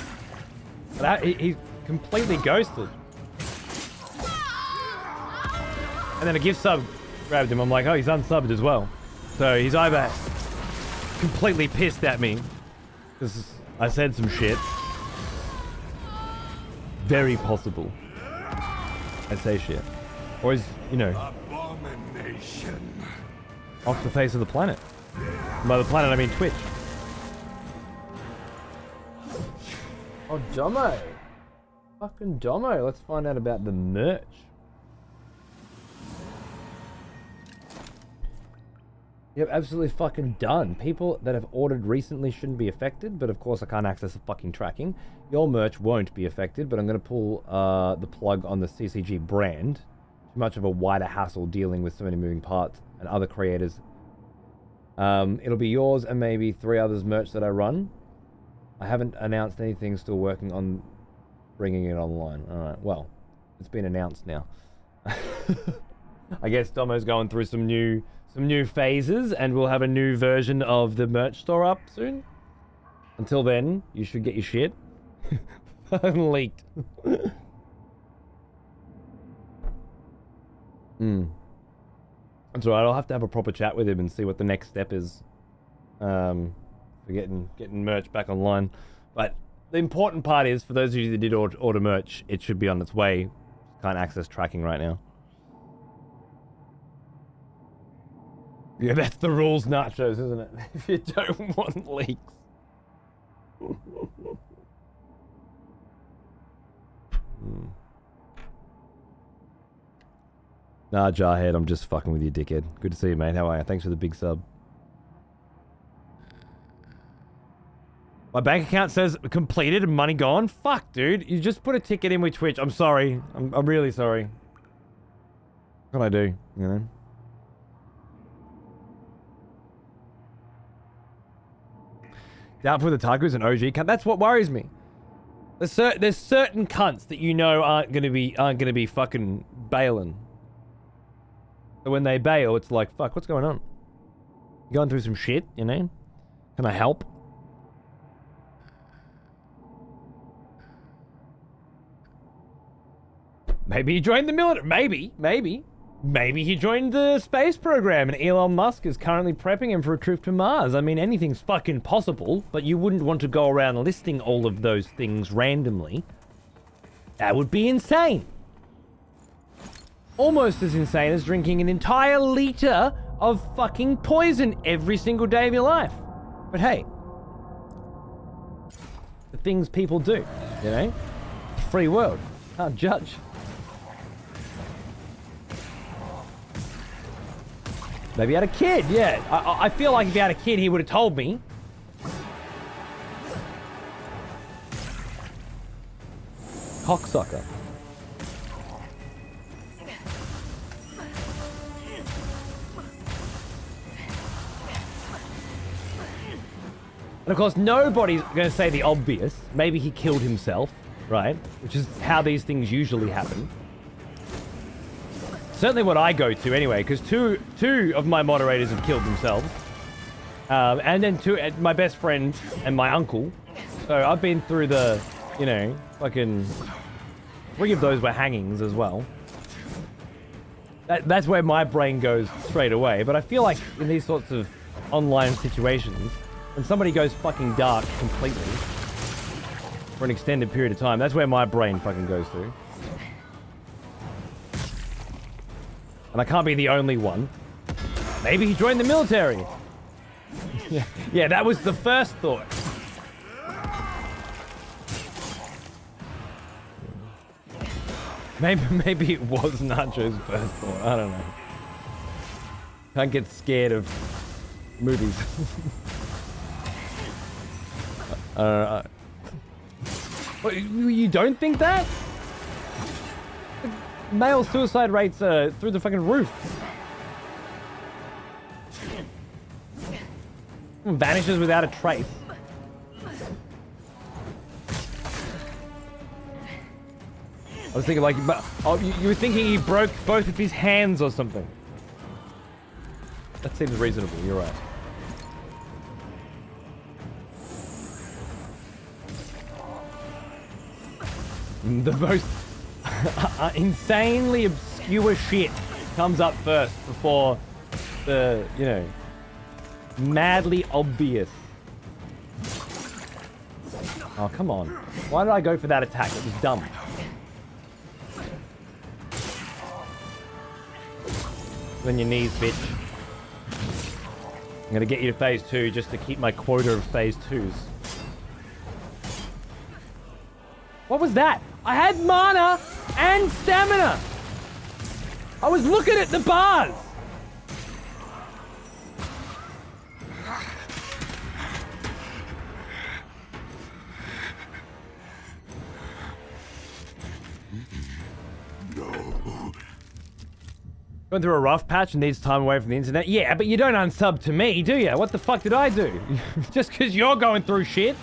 But he's completely ghosted. And then a gift sub grabbed him. I'm like, oh, he's unsubbed as well. So he's either completely pissed at me because I said some shit. Very possible. I say shit. Or is, you know, Abomination. off the face of the planet. And by the planet, I mean Twitch. Oh, Domo. Fucking Domo. Let's find out about the merch. Yep, absolutely fucking done. People that have ordered recently shouldn't be affected, but of course I can't access the fucking tracking. Your merch won't be affected, but I'm going to pull the plug on the CCG brand. Too much of a wider hassle dealing with so many moving parts and other creators. It'll be yours and maybe 3 others merch that I run. I haven't announced anything, still working on bringing it online. Alright, well, it's been announced now. I guess Domo's going through some new phases, and we'll have a new version of the merch store up soon. Until then, you should get your shit. Leaked. That's alright, I'll have to have a proper chat with him and see what the next step is. For getting merch back online. But the important part is, for those of you that did order merch, it should be on its way. Can't access tracking right now. Yeah, that's the rules, Nachos, isn't it? If you don't want leaks. Nah, Jarhead, I'm just fucking with you, dickhead. Good to see you, mate. How are you? Thanks for the big sub. My bank account says completed and money gone. Fuck, dude. You just put a ticket in with Twitch. I'm sorry. I'm really sorry. What can I do? You know? Doubtful the Otaku's an OG cunt. That's what worries me. There's certain cunts that you know aren't gonna be fucking bailing. But when they bail, it's like, fuck, what's going on? You going through some shit, you know? Can I help? Maybe he joined the military. Maybe he joined the space program and Elon Musk is currently prepping him for a trip to Mars. I mean, anything's fucking possible, but you wouldn't want to go around listing all of those things randomly. That would be insane. Almost as insane as drinking an entire liter of fucking poison every single day of your life. But hey, the things people do, you know? Free world. Can't judge. Maybe he had a kid, yeah. I feel like if he had a kid, he would have told me. Cocksucker. And of course, nobody's going to say the obvious. Maybe he killed himself, right? Which is how these things usually happen. Certainly what I go to anyway, because two of my moderators have killed themselves. And then my best friend and my uncle. So I've been through the, you know, fucking 3 of those were hangings as well. That's where my brain goes straight away. But I feel like in these sorts of online situations, when somebody goes fucking dark completely for an extended period of time, that's where my brain fucking goes to. And I can't be the only one. Maybe he joined the military. Yeah, that was the first thought. Maybe it was Nacho's first thought. I don't know. Can't get scared of movies. What, you don't think that? Male suicide rates are through the fucking roof. Vanishes without a trace. I was thinking like, oh, you were thinking he broke both of his hands or something. That seems reasonable, you're right. The most insanely obscure shit comes up first before the, you know, madly obvious. Oh, come on. Why did I go for that attack? It was dumb. On your knees, bitch. I'm gonna get you to phase 2 just to keep my quota of phase 2s. What was that? I had mana and stamina. I was looking at the bars. Going through a rough patch and needs time away from the internet? Yeah, but you don't unsub to me, do you? What the fuck did I do? Just because you're going through shit?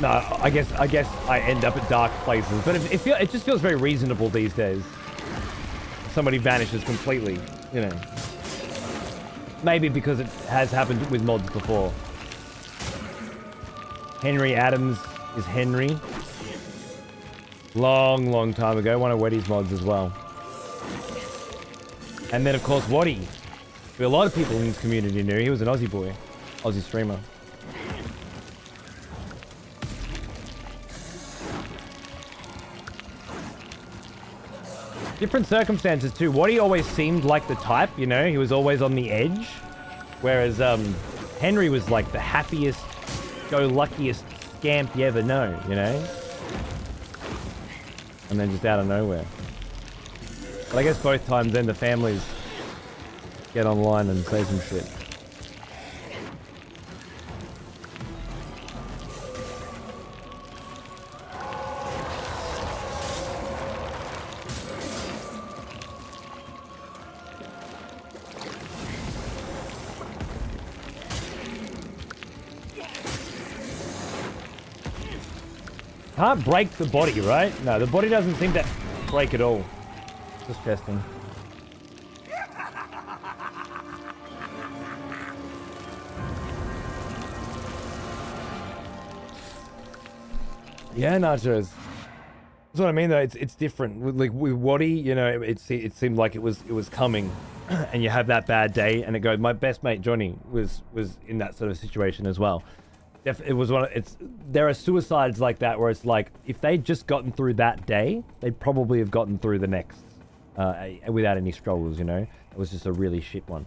No, I guess I end up at dark places, but it just feels very reasonable these days. Somebody vanishes completely, you know. Maybe because it has happened with mods before. Henry Adams is Henry. Long time ago, one of Weddy's mods as well. And then, of course, Waddy, who a lot of people in this community knew. He was an Aussie boy, Aussie streamer. Different circumstances, too. Waddy always seemed like the type, you know? He was always on the edge. Whereas Henry was like the happiest, go-luckiest scamp you ever know, you know? And then just out of nowhere. But I guess both times then the families get online and say some shit. Can't break the body, right? No, the body doesn't seem to break at all. Just testing. Yeah, nachos. That's what I mean, though. It's different. Like with Waddy, you know, it seemed like it was coming, and you have that bad day, and it goes. My best mate Johnny was in that sort of situation as well. It was one. There are suicides like that where it's like if they'd just gotten through that day, they'd probably have gotten through the next without any struggles. You know, it was just a really shit one.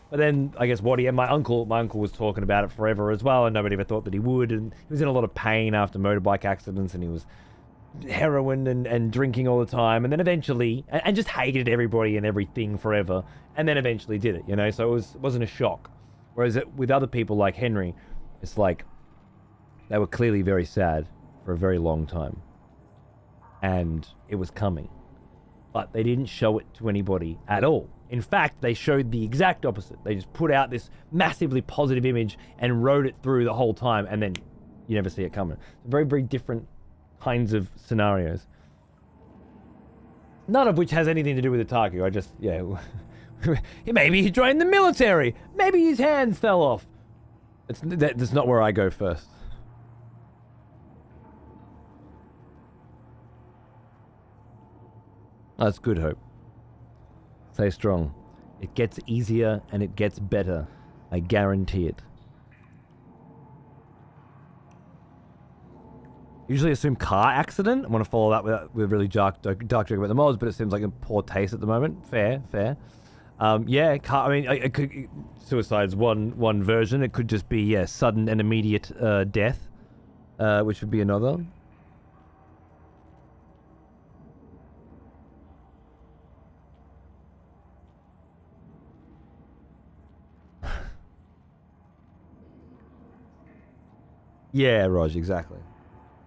But then I guess Waddy and my uncle was talking about it forever as well, and nobody ever thought that he would. And he was in a lot of pain after motorbike accidents, and he was heroin and drinking all the time, and then eventually and just hated everybody and everything forever, and then eventually did it. You know, so it wasn't a shock. Whereas with other people like Henry, it's like they were clearly very sad for a very long time, and it was coming, but they didn't show it to anybody at all. In fact, they showed the exact opposite. They just put out this massively positive image and rode it through the whole time, and then you never see it coming. It's very, very different kinds of scenarios. None of which has anything to do with Otaku. Maybe he joined the military. Maybe his hands fell off. That's not where I go first. That's good, Hope. Stay strong. It gets easier and it gets better. I guarantee it. Usually assume car accident. I want to follow that with a really dark joke about the mods, but it seems like in poor taste at the moment. Fair. Yeah, car. I mean, suicide's one version. It could just be sudden and immediate death, which would be another. Yeah, Raj, exactly.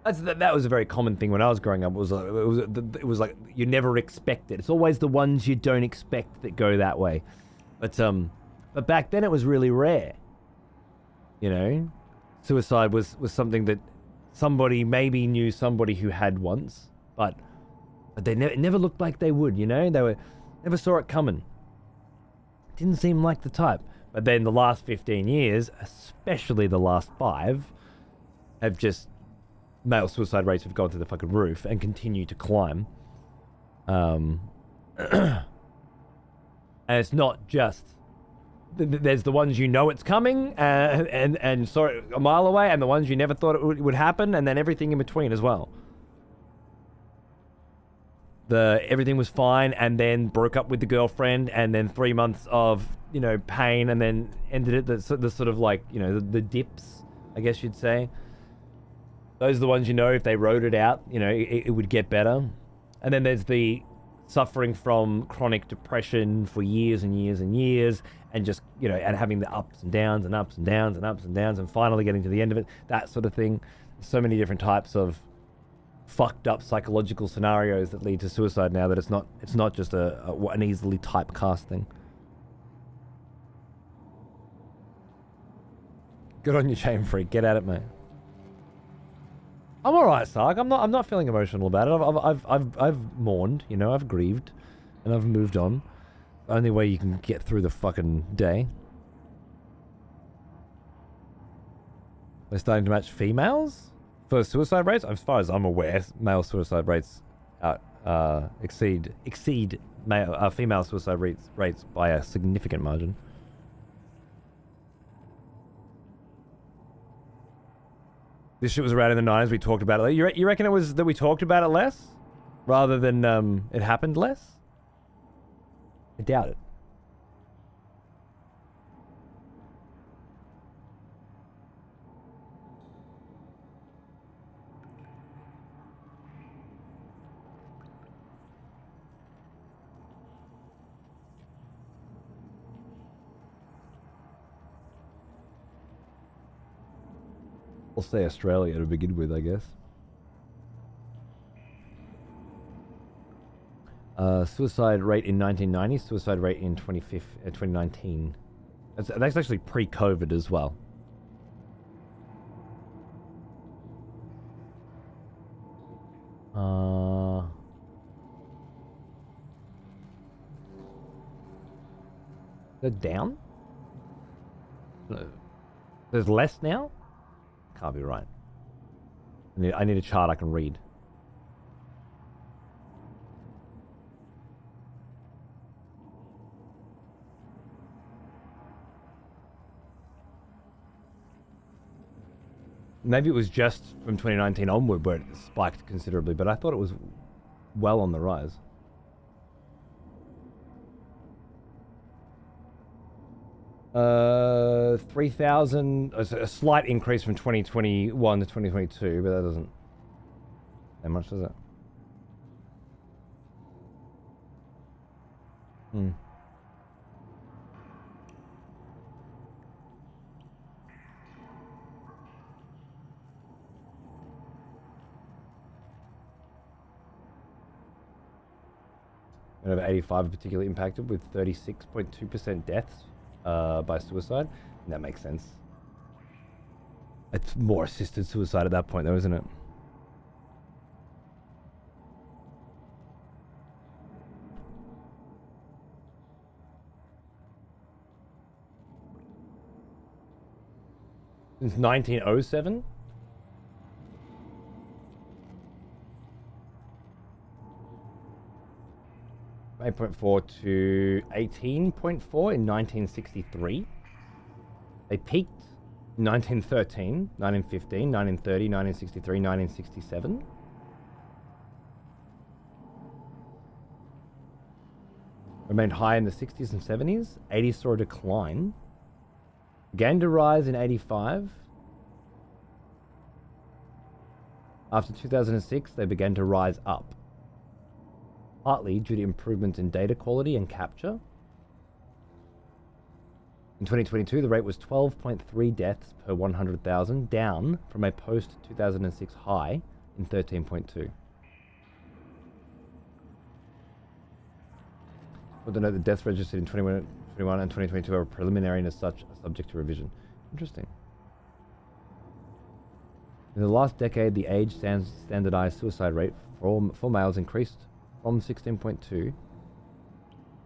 That was a very common thing when I was growing up. It was like you never expect it. It's always the ones you don't expect that go that way. But back then it was really rare. You know, suicide was something that somebody maybe knew somebody who had once, but they never looked like they would. You know, never saw it coming. Didn't seem like the type. But then the last 15 years, especially the last 5. Have just male suicide rates have gone through the fucking roof and continue to climb. And it's not just there's the ones you know it's coming and saw it a mile away, and the ones you never thought it would happen, and then everything in between as well. Everything was fine, and then broke up with the girlfriend, and then 3 months of pain, and then ended it the sort of like the dips, I guess you'd say. Those are the ones if they rode it out, it would get better. And then there's the suffering from chronic depression for years and years and years, and just, and having the ups and downs and ups and downs and ups and downs, and finally getting to the end of it, that sort of thing. So many different types of fucked up psychological scenarios that lead to suicide now that it's not just an easily typecast thing. Good on you, Chain Freak. Get at it, mate. I'm alright, Sark. I'm not feeling emotional about it. I've mourned, I've grieved, and I've moved on. Only way you can get through the fucking day. They're starting to match females for suicide rates. As far as I'm aware, male suicide rates exceed female suicide rates by a significant margin. This shit was around in the 90s. We talked about it. You reckon it was that we talked about it less, rather than it happened less? I doubt it. I'll say Australia to begin with, I guess. Suicide rate in 1990, suicide rate in 2019. That's actually pre-COVID as well. They're down? No. There's less now? Can't be right. I need a chart I can read. Maybe it was just from 2019 onward where it spiked considerably, but I thought it was well on the rise. Uh, 3,000, a slight increase from 2021 to 2022, but that doesn't that much, does it? Hmm. And over 85 are particularly impacted with 36.2% deaths by suicide. And that makes sense. It's more assisted suicide at that point though, isn't it? Since 1907? .4 to 18.4 in 1963. They peaked in 1913, 1915, 1930, 1963, 1967. Remained high in the 60s and 70s. 80s saw a decline. Began to rise in 85. After 2006, they began to rise up, partly due to improvements in data quality and capture. In 2022, the rate was 12.3 deaths per 100,000, down from a post-2006 high in 13.2. But to note the deaths registered in 2021 and 2022 are preliminary and as such are subject to revision. Interesting. In the last decade, the age standardized suicide rate for males increased from 16.2 to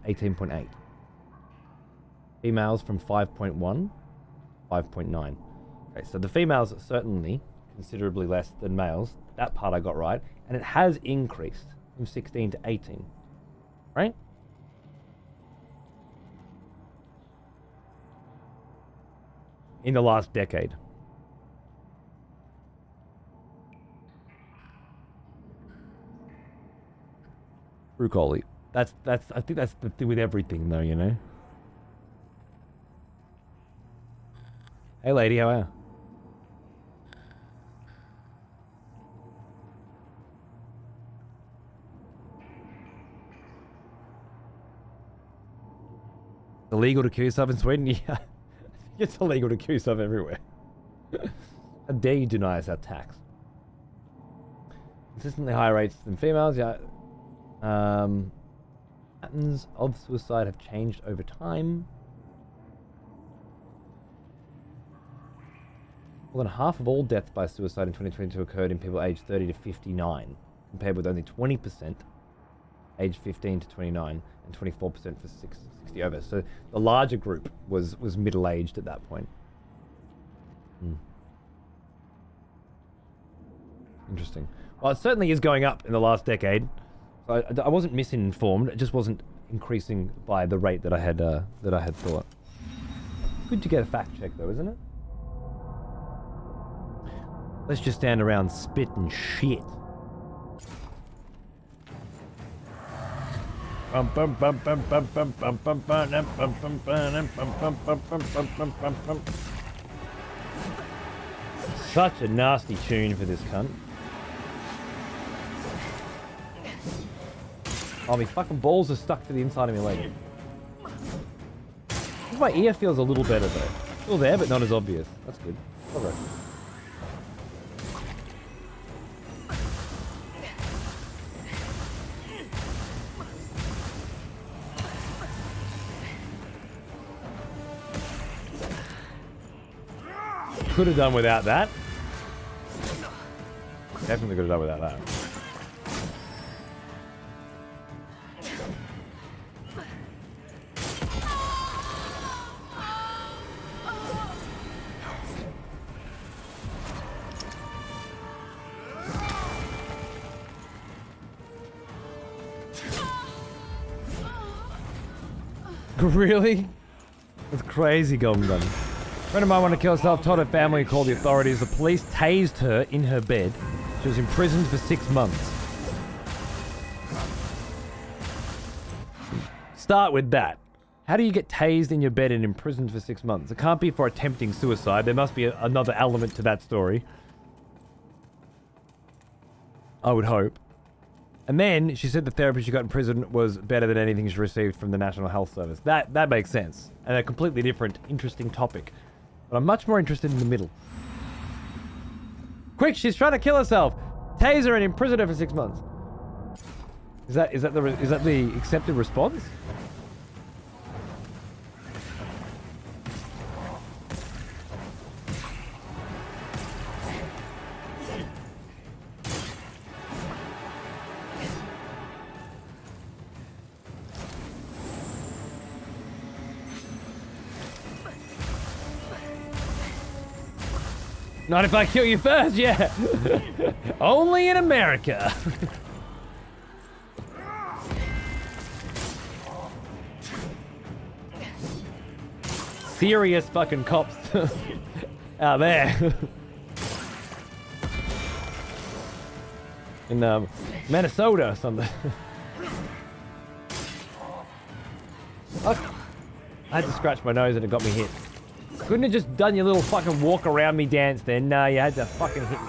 18.8. Females from 5.1, 5.9. Okay, so the females are certainly considerably less than males. That part I got right. And it has increased from 16 to 18. Right? In the last decade. Brutally. I think that's the thing with everything though, you know? Hey lady, how are you? It's illegal to kill yourself in Sweden? Yeah. I think it's illegal to kill yourself everywhere. How dare you deny us our tax? Consistently higher rates than females, yeah. Patterns of suicide have changed over time. More than half of all deaths by suicide in 2022 occurred in people aged 30 to 59, compared with only 20% aged 15 to 29 and 24% for 60 over. So the larger group was middle-aged at that point. Interesting. Well, it certainly is going up in the last decade. So I wasn't misinformed. It just wasn't increasing by the rate that I had thought. Good to get a fact check, though, isn't it? Let's just stand around spitting shit. Such a nasty tune for this cunt. Oh, my fucking balls are stuck to the inside of my leg. My ear feels a little better though. Still there, but not as obvious. That's good. Alright. Could have done without that. Definitely could have done without that. Really? That's crazy, Golden Gun. A friend of mine wanted to kill herself, told her family and called the authorities. The police tased her in her bed. She was imprisoned for 6 months. Start with that. How do you get tased in your bed and imprisoned for 6 months? It can't be for attempting suicide. There must be another element to that story. I would hope. And then she said the therapy she got in prison was better than anything she received from the National Health Service. That makes sense. And a completely different, interesting topic. But I'm much more interested in the middle. Quick, she's trying to kill herself. Tase her and imprison her for 6 months. Is that the accepted response? Not if I kill you first, yeah. Only in America. Serious fucking cops out there. In Minnesota or something. I had to scratch my nose and it got me hit. Couldn't have just done your little fucking walk around me dance then. No, you had to fucking hit me.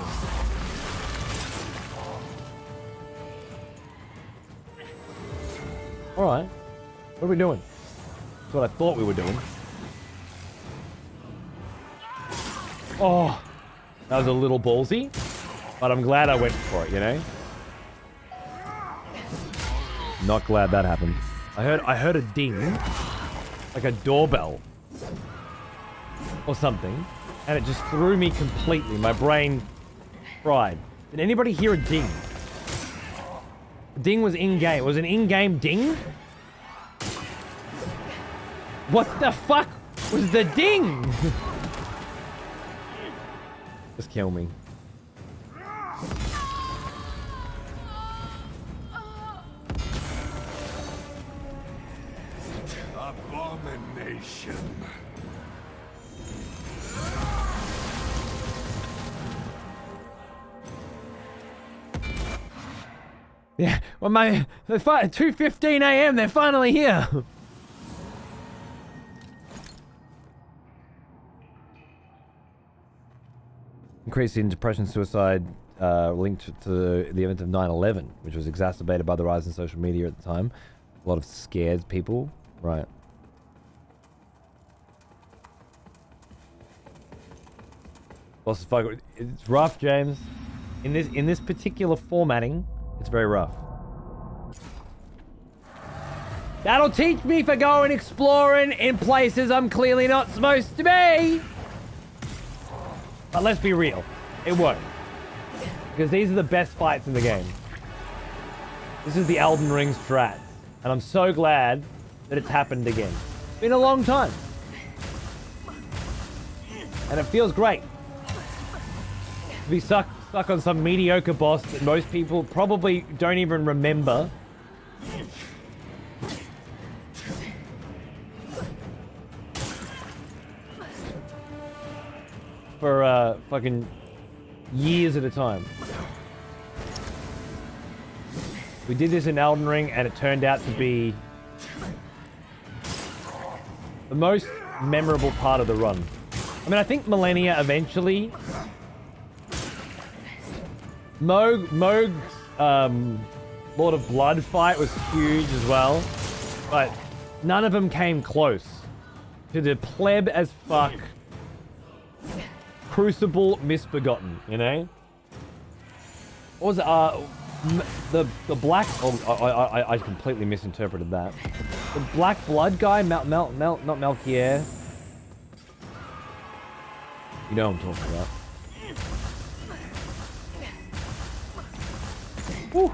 Alright. What are we doing? That's what I thought we were doing. Oh. That was a little ballsy. But I'm glad I went for it, you know? Not glad that happened. I heard a ding. Like a doorbell. Or something, and it just threw me completely. My brain fried. Did anybody hear a ding? The ding was in-game. It was an in-game ding? What the fuck was the ding? Just kill me. Abomination. Yeah, well, 2:15 a.m. They're finally here. Increase in depression, suicide, linked to the event of 9/11, which was exacerbated by the rise in social media at the time. A lot of scared people, right? Also, fuck, it's rough, James. In this particular formatting. It's very rough. That'll teach me for going exploring in places I'm clearly not supposed to be. But let's be real. It won't. Because these are the best fights in the game. This is the Elden Ring strat. And I'm so glad that it's happened again. It's been a long time. And it feels great. To be stuck on some mediocre boss that most people probably don't even remember. For fucking years at a time. We did this in Elden Ring and it turned out to be the most memorable part of the run. I mean, I think Millennia eventually... Mohg's Lord of Blood fight was huge as well, but none of them came close to the pleb as fuck Crucible Misbegotten, you know? What was it? The black... Oh, I completely misinterpreted that. The Black Blood guy, not Melchior. You know what I'm talking about. Whew.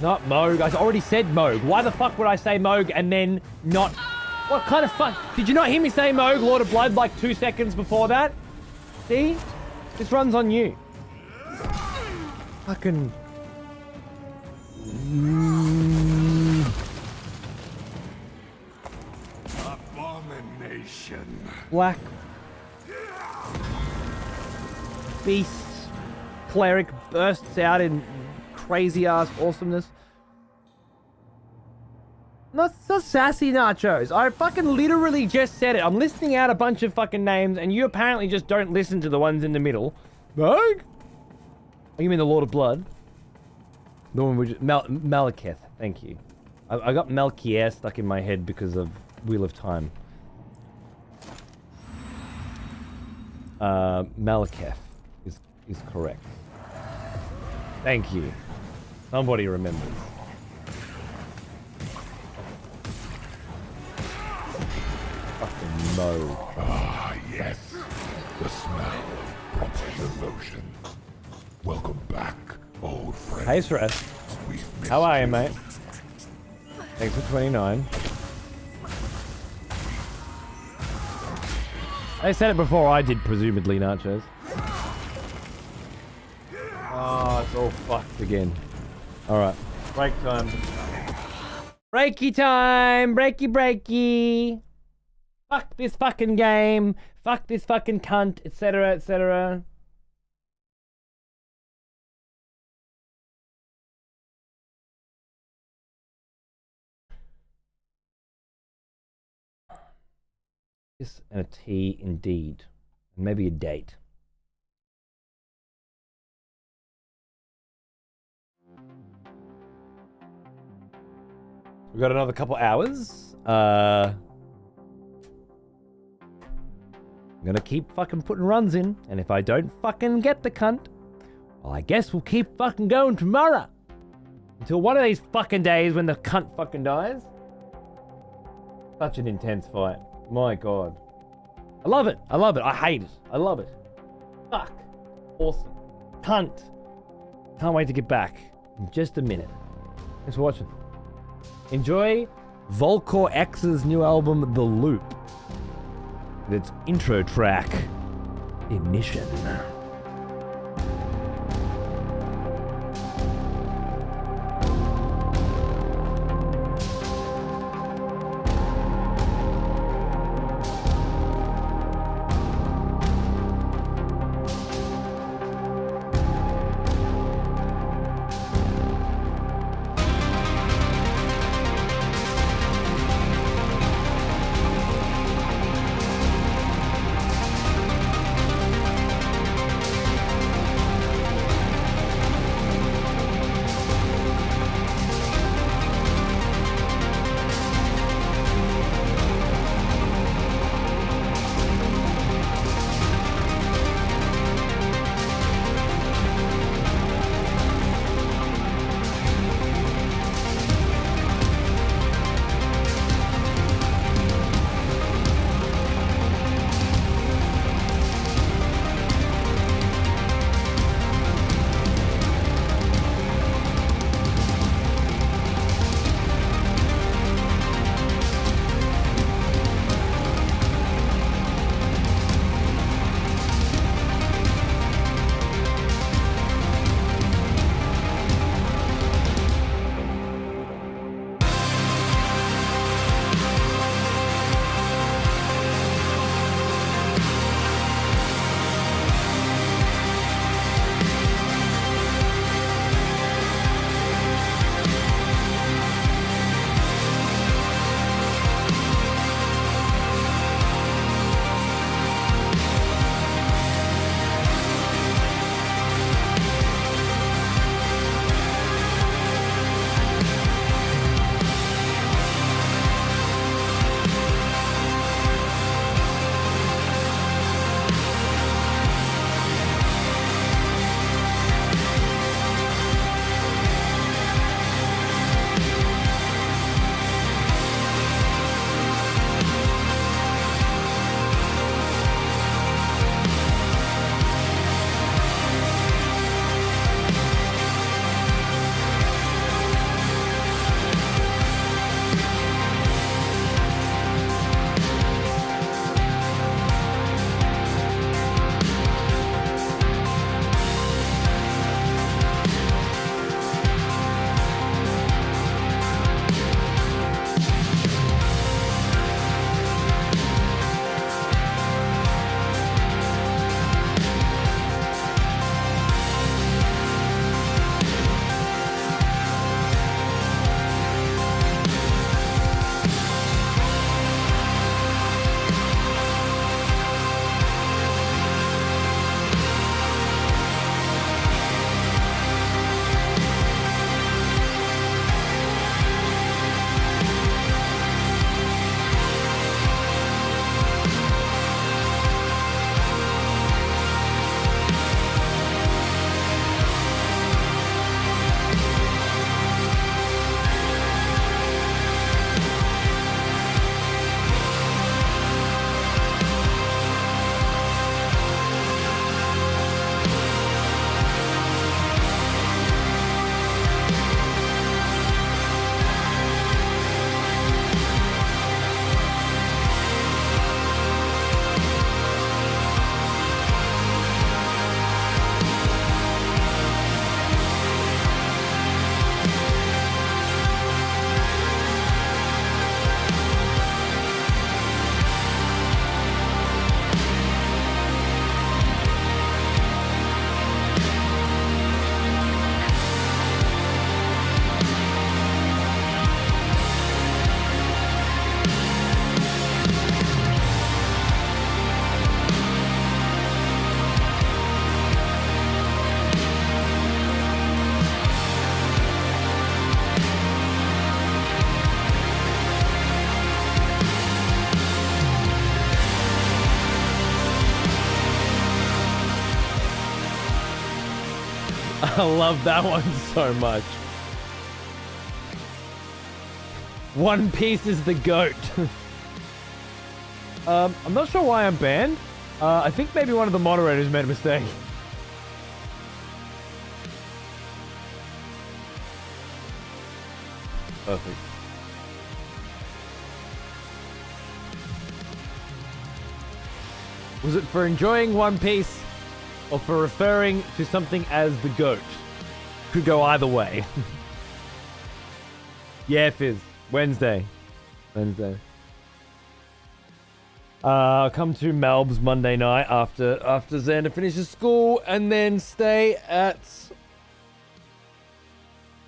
Not Mohg. I already said Mohg. Why the fuck would I say Mohg and then not... What kind of fuck... Did you not hear me say Mohg, Lord of Blood, like 2 seconds before that? See? This runs on you. Fucking... Abomination. Black Beast Cleric bursts out in crazy ass awesomeness. Not sassy nachos. I fucking literally just said it. I'm listing out a bunch of fucking names, and you apparently just don't listen to the ones in the middle. Bug? Oh, you mean the Lord of Blood? The one we just... Malekith. Thank you. I got Melchior stuck in my head because of Wheel of Time. Malekith is correct. Thank you. Somebody remembers. Fucking Mo. Ah, yes. The smell of proper devotion. Welcome back, old friend. Hey, Stress. How are you, mate? Thanks for 29. I said it before I did, presumably, Nachos. Oh, it's all fucked again. Alright. Break time. Breaky time! Breaky breaky! Fuck this fucking game! Fuck this fucking cunt, etc., etc. Yes, and a T indeed. And maybe a date. We've got another couple hours. I'm gonna keep fucking putting runs in, and if I don't fucking get the cunt, well, I guess we'll keep fucking going tomorrow. Until one of these fucking days when the cunt fucking dies. Such an intense fight. My god. I love it. I love it. I hate it. I love it. Fuck. Awesome. Cunt. Can't wait to get back in just a minute. Thanks for watching. Enjoy Volcor X's new album, The Loop. With its intro track, Ignition. I love that one so much. One Piece is the GOAT. I'm not sure why I'm banned. I think maybe one of the moderators made a mistake. Perfect. Was it for enjoying One Piece or for referring to something as the GOAT? Could go either way. Yeah, Fizz. Wednesday. Come to Melb's Monday night after Xander finishes school, and then stay at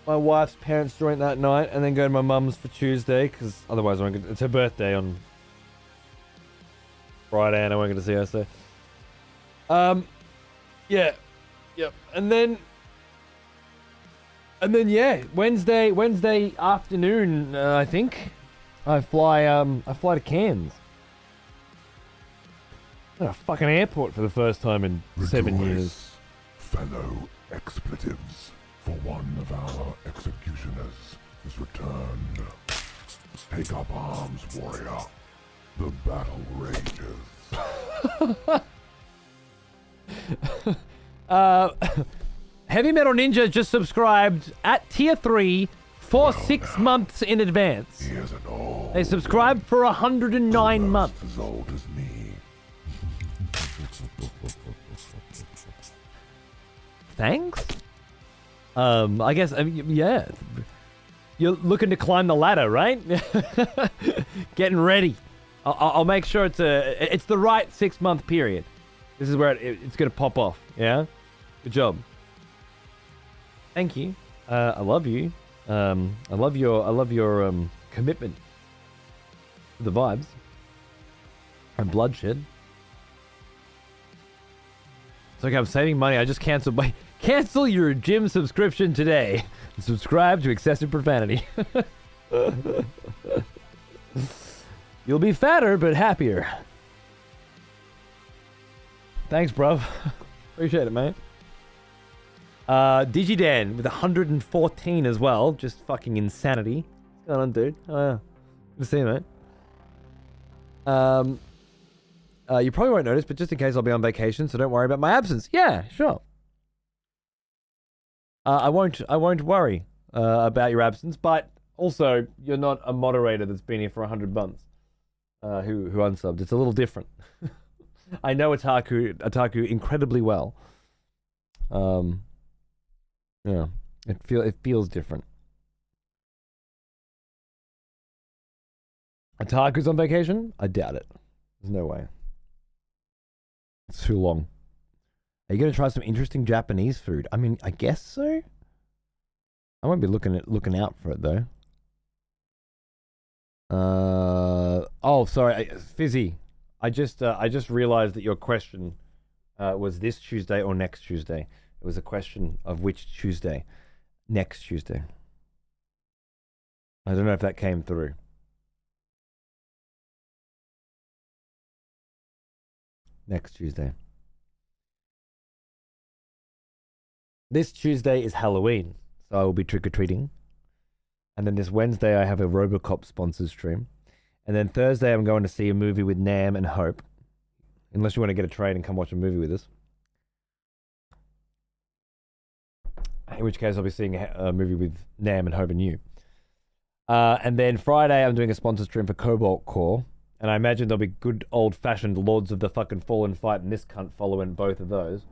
my wife's parents' joint that night, and then go to my mum's for Tuesday, because otherwise it's her birthday on Friday, and I won't get to see her. So, yeah, yep, and then yeah, Wednesday afternoon, I think I fly to Cairns. At a fucking airport for the first time in 7 years. Fellow expletives, for one of our executioners is returned. Take up arms, warrior. The battle rages. Heavy Metal Ninja just subscribed at tier 3 for 6 months in advance. He is an old. They subscribed for 109 months. As old as me. Thanks. I guess, yeah. You're looking to climb the ladder, right? Getting ready. I'll make sure it's the right 6 month period. This is where it's gonna pop off. Yeah. Good job. Thank you. I love you. I love your commitment to the vibes and bloodshed. It's like I'm saving money. I just cancel your gym subscription today and subscribe to excessive profanity. You'll be fatter but happier. Thanks, bro. Appreciate it, mate. Digidan with 114 as well. Just fucking insanity. What's going on, dude? Oh, yeah. Good to see you, mate. You probably won't notice, but just in case, I'll be on vacation, so don't worry about my absence. Yeah, sure. I won't worry about your absence, but also you're not a moderator that's been here for 100 months. Who unsubbed? It's a little different. I know Otaku incredibly well. Yeah, it feels different. Otaku's on vacation? I doubt it. There's no way. It's too long. Are you gonna try some interesting Japanese food? I mean, I guess so. I won't be looking out for it though. Oh, sorry, Fizzy. I just realized that your question was this Tuesday or next Tuesday. It was a question of which Tuesday. Next Tuesday. I don't know if that came through. Next Tuesday. This Tuesday is Halloween, so I will be trick-or-treating. And then this Wednesday I have a Robocop sponsored stream. And then Thursday I'm going to see a movie with Nam and Hope. Unless you want to get a train and come watch a movie with us. In which case I'll be seeing a movie with Nam and Hope and you. And then Friday I'm doing a sponsored stream for Cobalt Core. And I imagine there'll be good old-fashioned Lords of the fucking Fallen fight and this cunt following both of those.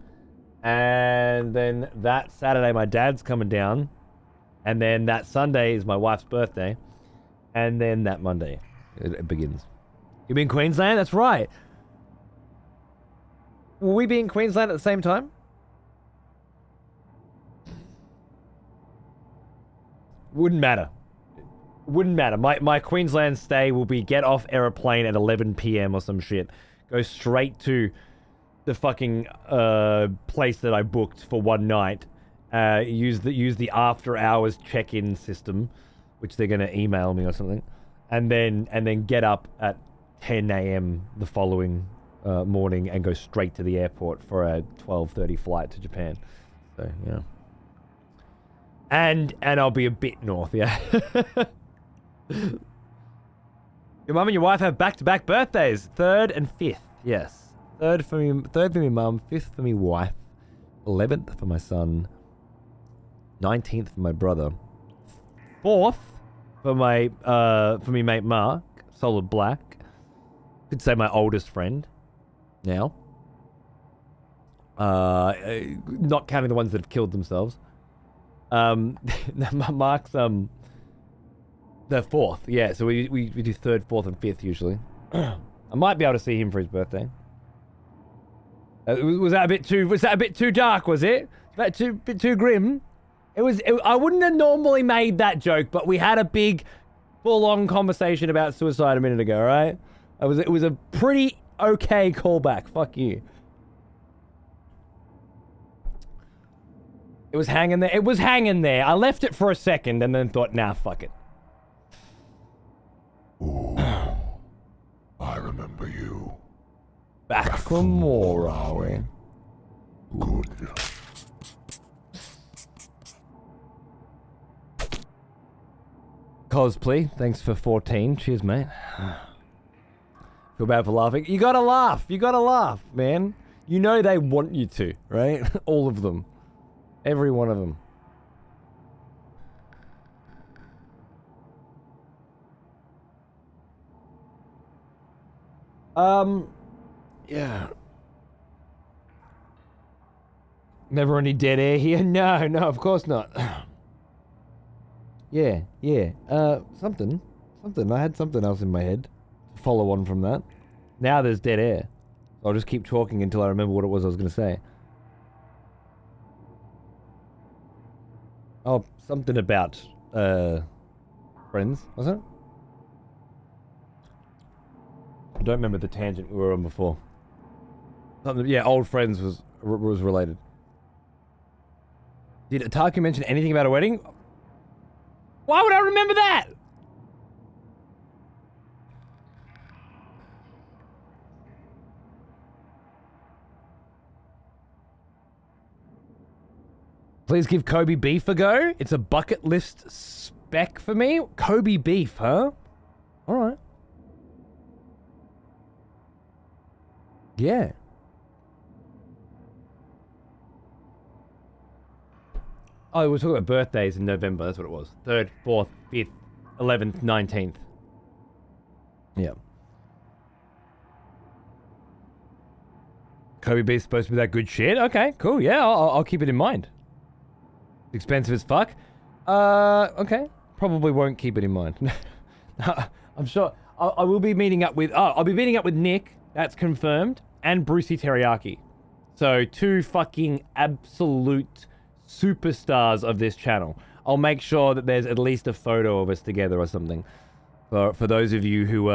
And then that Saturday my dad's coming down. And then that Sunday is my wife's birthday. And then that Monday it begins. You'll be in Queensland? That's right. Will we be in Queensland at the same time? Wouldn't matter. Wouldn't matter. My Queensland stay will be get off aeroplane at 11 p.m. or some shit. Go straight to the fucking place that I booked for one night. Use the after hours check-in system, which they're gonna email me or something, and then get up at 10 a.m. the following morning and go straight to the airport for a 12:30 flight to Japan. So yeah. And I'll be a bit north, yeah. Your mum and your wife have back-to-back birthdays. 3rd and 5th, yes. 3rd for me mum, 5th for me wife, 11th for my son, 19th for my brother, 4th for my for me mate Mark, Solid Black. Could say my oldest friend now. Not counting the ones that have killed themselves. Mark's the 4th, yeah. So we do 3rd, 4th, and 5th usually. I might be able to see him for his birthday. Was that a bit too dark? Was it? Was that bit too grim? I wouldn't have normally made that joke, but we had a big, full-on conversation about suicide a minute ago, right? It was a pretty okay callback. Fuck you. It was hanging there. It was hanging there. I left it for a second and then thought, nah, fuck it. Ooh, I remember you. Back for more, are we? Good. Cosplay, thanks for 14. Cheers, mate. Feel bad for laughing. You gotta laugh. You gotta laugh, man. You know they want you to, right? All of them. Every one of them. Yeah. Never any dead air here? No, of course not. Yeah. Something. I had something else in my head to follow on from that. Now there's dead air. I'll just keep talking until I remember what it was I was going to say. Oh, something about, friends, was it? I don't remember the tangent we were on before. Something, yeah, old friends was related. Did Otaku mention anything about a wedding? Why would I remember that? Please give Kobe beef a go. It's a bucket list spec for me. Kobe beef, huh? Alright. Yeah. Oh, we're talking about birthdays in November. That's what it was. 3rd, 4th, 5th, 11th, 19th. Yeah. Kobe beef's supposed to be that good shit? Okay, cool. Yeah, I'll keep it in mind. Expensive as fuck. Okay. Probably won't keep it in mind. I'm sure I will be meeting up with. Oh, I'll be meeting up with Nick. That's confirmed, and Brucey Teriyaki. So 2 fucking absolute superstars of this channel. I'll make sure that there's at least a photo of us together or something. For those of you who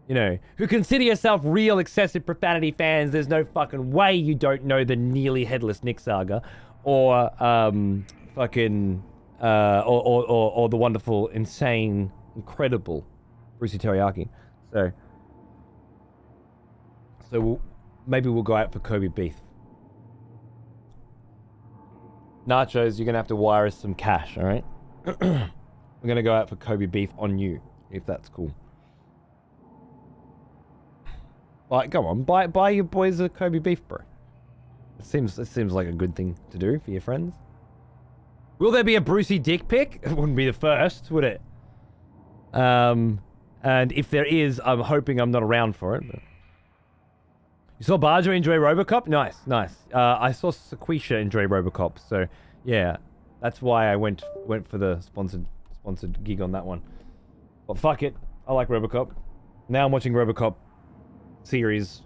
you know, who consider yourself real excessive profanity fans, there's no fucking way you don't know the nearly headless Nick saga. Or fucking or the wonderful, insane, incredible Brucey Teriyaki. So maybe we'll go out for Kobe beef. Nachos, you're gonna have to wire us some cash, all right? We're gonna go out for Kobe beef on you, if that's cool. Like, come on, buy your boys a Kobe beef, bro. It seems like a good thing to do for your friends. Will there be a Brucey dick pic? It wouldn't be the first, would it? And if there is, I'm hoping I'm not around for it. But... You saw Barger enjoy Robocop? Nice. I saw Sequisha enjoy Robocop, so yeah, that's why I went for the sponsored gig on that one. But fuck it, I like Robocop. Now I'm watching Robocop series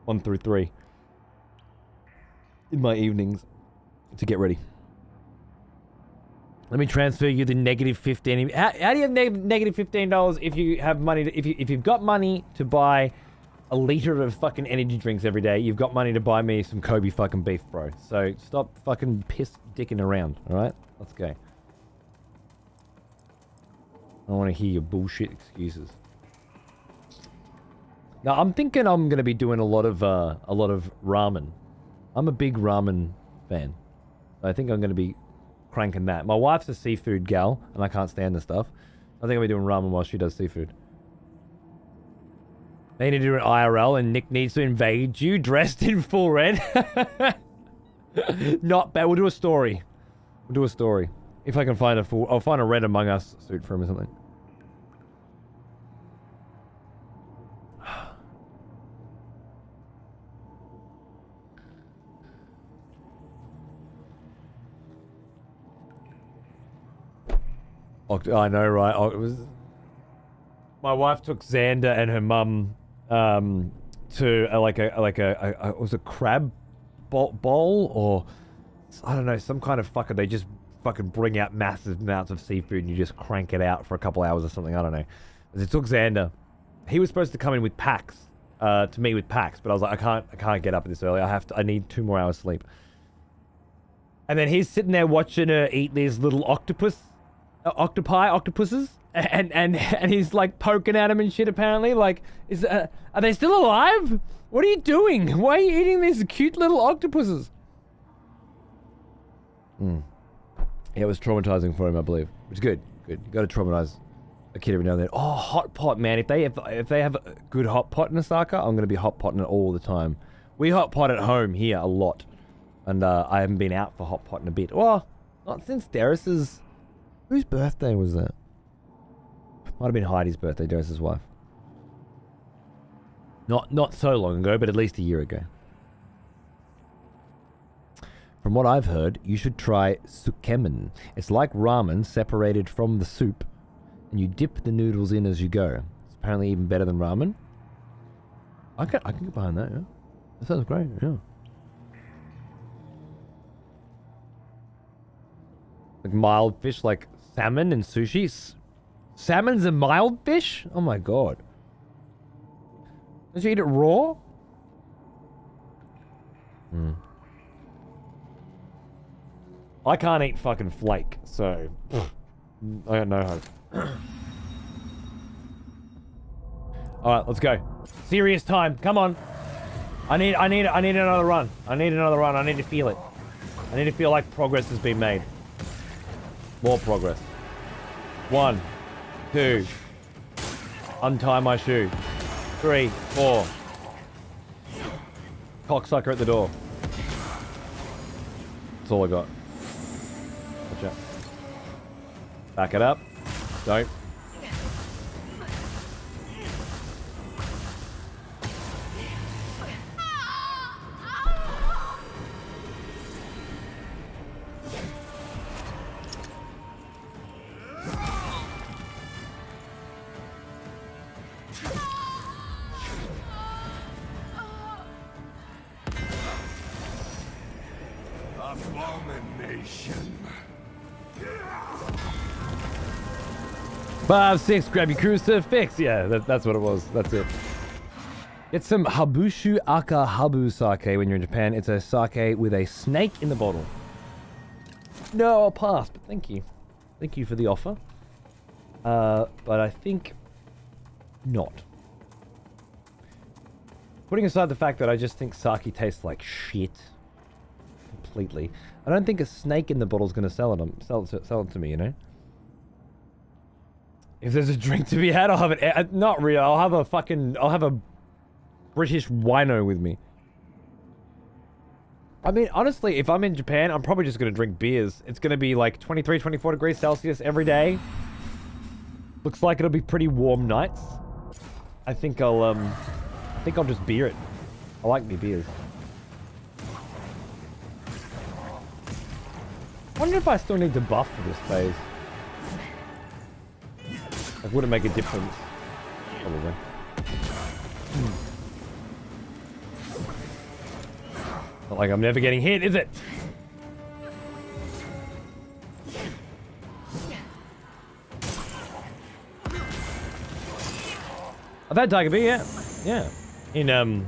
1 through 3 in my evenings to get ready. Let me transfer you the -15. How do you have -$15 if you have money to, if you've got money to buy a liter of fucking energy drinks every day, you've got money to buy me some Kobe fucking beef, bro. So stop fucking dicking around, all right? Let's go. I don't want to hear your bullshit excuses. Now I'm thinking I'm gonna be doing a lot of ramen. I'm a big ramen fan. I think I'm gonna be cranking that. My wife's a seafood gal, and I can't stand the stuff. I think I'll be doing ramen while she does seafood. They need to do an IRL, and Nick needs to invade you dressed in full red. Not bad. We'll do a story. We'll do a story. If I can find a full... I'll find a Red Among Us suit for him or something. I know, right? It was... My wife took Xander and her mum to it was a crab bowl or I don't know, some kind of fucker. They just fucking bring out massive amounts of seafood and you just crank it out for a couple hours or something. I don't know. It took Xander. He was supposed to come in with Pax to meet with Pax, but I was like, I can't get up this early. I need 2 more hours sleep. And then he's sitting there watching her eat these little octopuses. And he's like poking at him and shit apparently. Like, are they still alive? What are you doing? Why are you eating these cute little octopuses? Yeah, it was traumatizing for him, I believe. Which is good. Good. You gotta traumatize a kid every now and then. Oh, hot pot, man. If they have a good hot pot in Osaka, I'm gonna be hot potting it all the time. We hot pot at home here a lot. And I haven't been out for hot pot in a bit. Well, not since Darius's... Whose birthday was that? Might have been Heidi's birthday, Darius's wife. Not so long ago, but at least a year ago. From what I've heard, you should try tsukemen. It's like ramen separated from the soup, and you dip the noodles in as you go. It's apparently even better than ramen. I can get behind that, yeah. That sounds great, yeah. Like mild fish like salmon and sushi. Salmon's a mild fish? Oh my god. Don't you eat it raw? I can't eat fucking flake, so I got no hope. Alright, let's go. Serious time. Come on. I need another run. I need to feel it. I need to feel like progress has been made. More progress. 1, 2. Untie my shoe. 3, 4. Cocksucker at the door. That's all I got. Watch out. Back it up. Don't. Abomination. 5, 6, grab your crucifix. Yeah, that's what it was. That's it. Get some Habushu Aka Habu sake when you're in Japan. It's a sake with a snake in the bottle. No, I'll pass, but thank you. Thank you for the offer. But I think not. Putting aside the fact that I just think sake tastes like shit. Completely. I don't think a snake in the bottle is going to sell it to me, you know? If there's a drink to be had, I'll have it. Not real. I'll have a British wino with me. I mean, honestly, if I'm in Japan, I'm probably just going to drink beers. It's going to be like 23, 24 degrees Celsius every day. Looks like it'll be pretty warm nights. I think I'll just beer it. I like me beers. I wonder if I still need to buff for this phase. Like, would it make a difference? Probably. Not like I'm never getting hit, is it? I've had Tiger B, yeah. Yeah. In,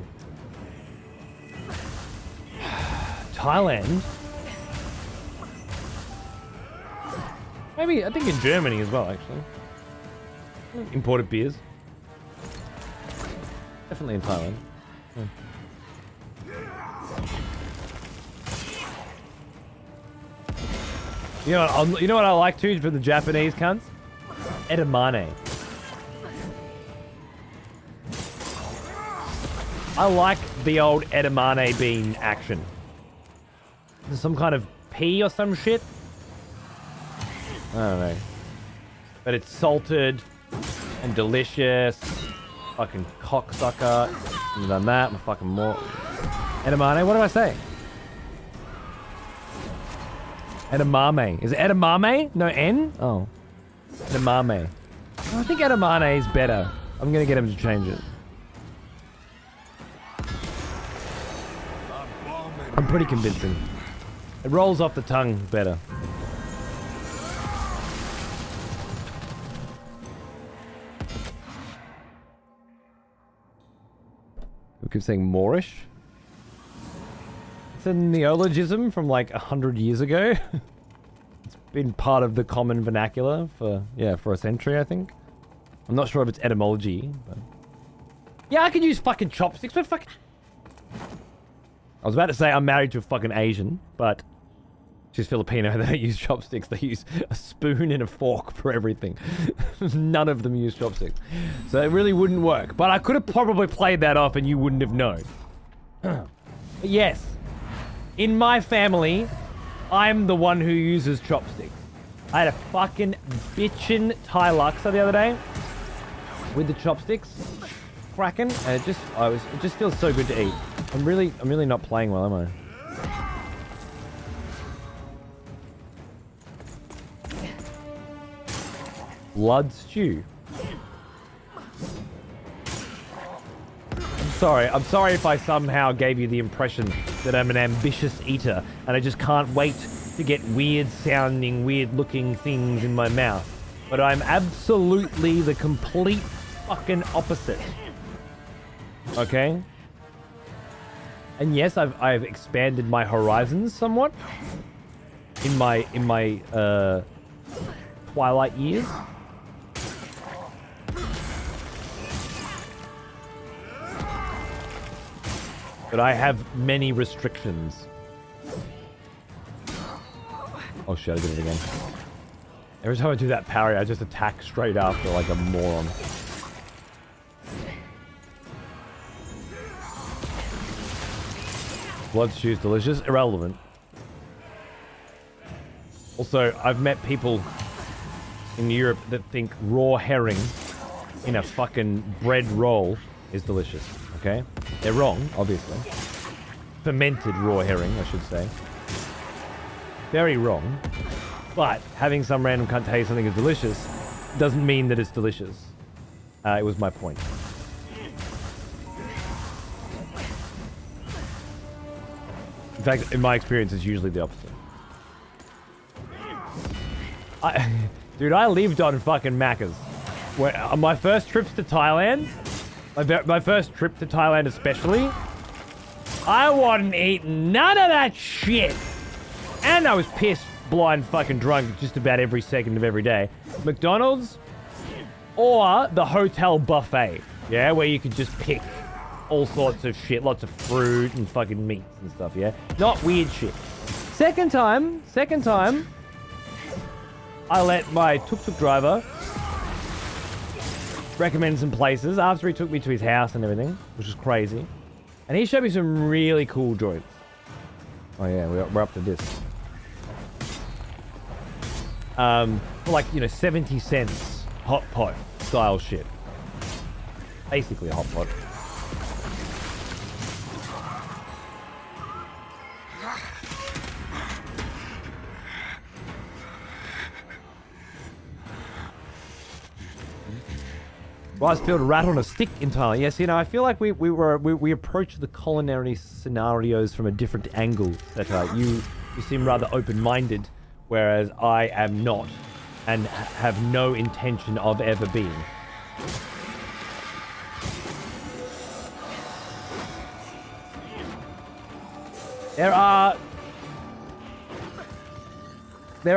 Thailand. Maybe, I think in Germany as well, actually. Imported beers. Definitely in Thailand. You know what I like too for the Japanese cunts? Edamame. I like the old edamame bean action. There's some kind of pea or some shit. I don't know. But it's salted and delicious. Fucking cocksucker. I've done that. I'm fucking more. Edamame? What did I say? Edamame. Is it edamame? No N? Oh. Edamame. I think edamame is better. I'm gonna get him to change it. I'm pretty convincing. It rolls off the tongue better. We keep saying Moorish. It's a neologism from like 100 years ago. It's been part of the common vernacular for a century, I think. I'm not sure of its etymology, but yeah, I could use fucking chopsticks, but fuck. I was about to say I'm married to a fucking Asian, but she's Filipino. They don't use chopsticks. They use a spoon and a fork for everything. None of them use chopsticks. So it really wouldn't work. But I could have probably played that off and you wouldn't have known. But yes, in my family, I'm the one who uses chopsticks. I had a fucking bitchin' Thai laksa the other day with the chopsticks. Cracking, and it just feels so good to eat. I'm really not playing well, am I? Blood stew. I'm sorry if I somehow gave you the impression that I'm an ambitious eater and I just can't wait to get weird sounding, weird looking things in my mouth. But I'm absolutely the complete fucking opposite. Okay? And yes, I've expanded my horizons somewhat in my twilight years. But I have many restrictions. Oh shit, I did it again. Every time I do that parry, I just attack straight after like a moron. Blood stew's delicious. Irrelevant. Also, I've met people in Europe that think raw herring in a fucking bread roll is delicious. Okay? They're wrong, obviously. Fermented raw herring, I should say. Very wrong. But having some random cunt taste something is delicious doesn't mean that it's delicious. It was my point. In fact, in my experience, it's usually the opposite. Dude, I lived on fucking Macca's. On my first trips to Thailand, my first trip to Thailand especially, I wasn't eating none of that shit. And I was pissed, blind, fucking drunk just about every second of every day. McDonald's or the hotel buffet, yeah, where you could just pick all sorts of shit, lots of fruit and fucking meats and stuff, yeah? Not weird shit. Second time, I let my tuk-tuk driver recommend some places after he took me to his house and everything, which was crazy. And he showed me some really cool joints. Oh yeah, we're up to this. For like, 70 cents hot pot style shit. Basically a hot pot. Rice-filled rat on a stick in Thailand. Yes, I feel like we approach the culinary scenarios from a different angle. That you seem rather open-minded, whereas I am not, and have no intention of ever being. There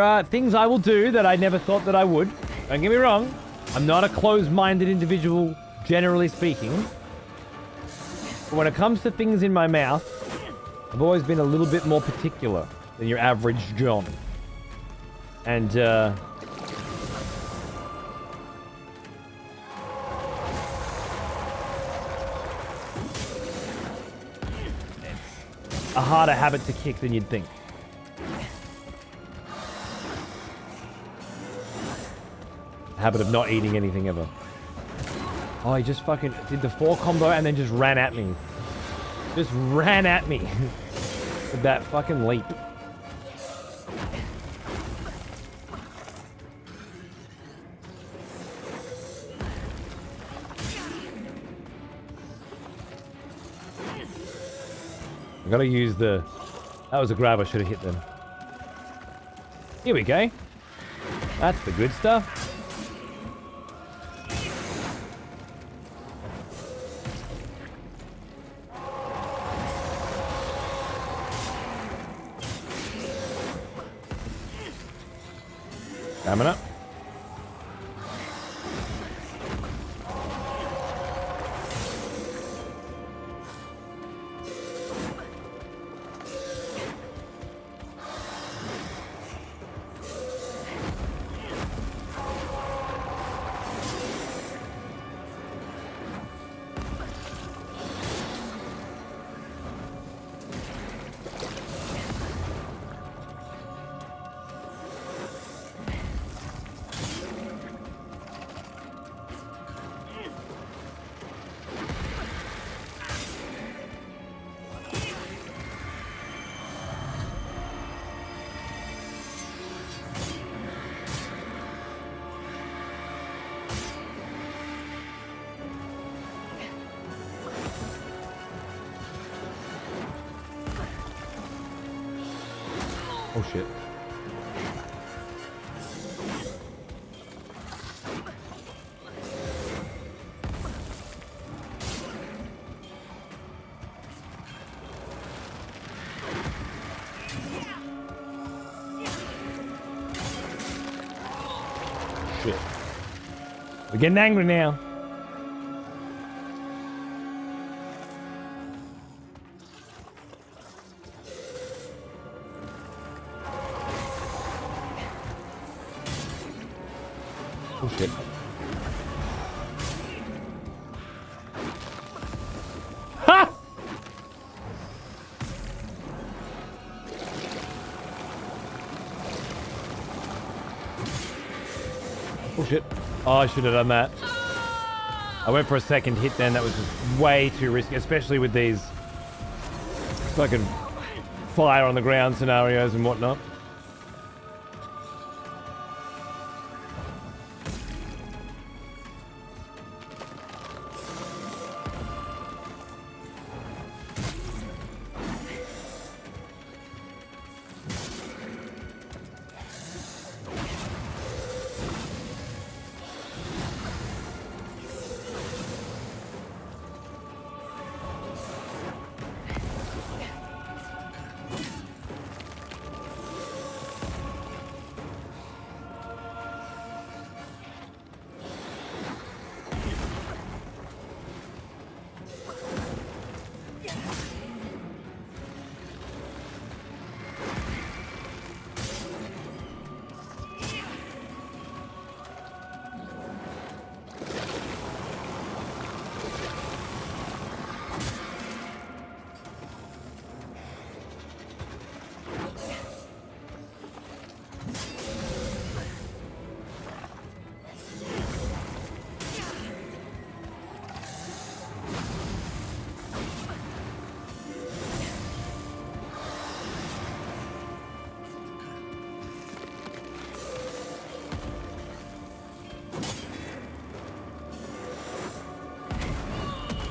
are things I will do that I never thought that I would. Don't get me wrong. I'm not a closed-minded individual, generally speaking. But when it comes to things in my mouth, I've always been a little bit more particular than your average John. And, a harder habit to kick than you'd think. Habit of not eating anything ever. Oh, he just fucking did the 4 combo and then just ran at me. Just ran at me with that fucking leap. I gotta use the... That was a grab, I should have hit them. Here we go. That's the good stuff. Coming up. Oh shit. Shit. We're getting angry now. Oh shit. Ha! Oh shit. Oh, I should have done that. I went for a second hit then. That was just way too risky, especially with these fucking fire on the ground scenarios and whatnot.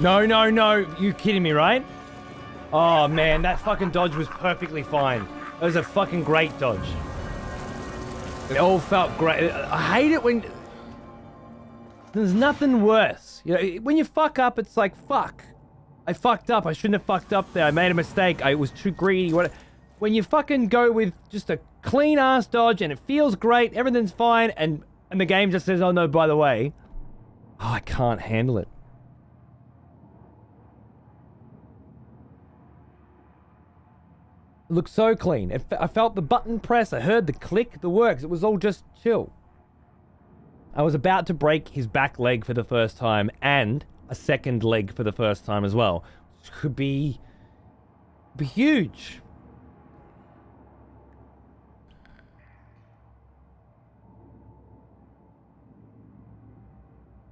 No, no, no. You kidding me, right? Oh, man. That fucking dodge was perfectly fine. That was a fucking great dodge. It all felt great. I hate it when... There's nothing worse. You know, when you fuck up, it's like, fuck. I fucked up. I shouldn't have fucked up there. I made a mistake. I was too greedy. When you fucking go with just a clean-ass dodge and it feels great, everything's fine, and the game just says, oh, no, by the way. Oh, I can't handle it. It looked so clean. I felt the button press. I heard the click, the works. It was all just chill. I was about to break his back leg for the first time and a second leg for the first time as well. Which could be huge.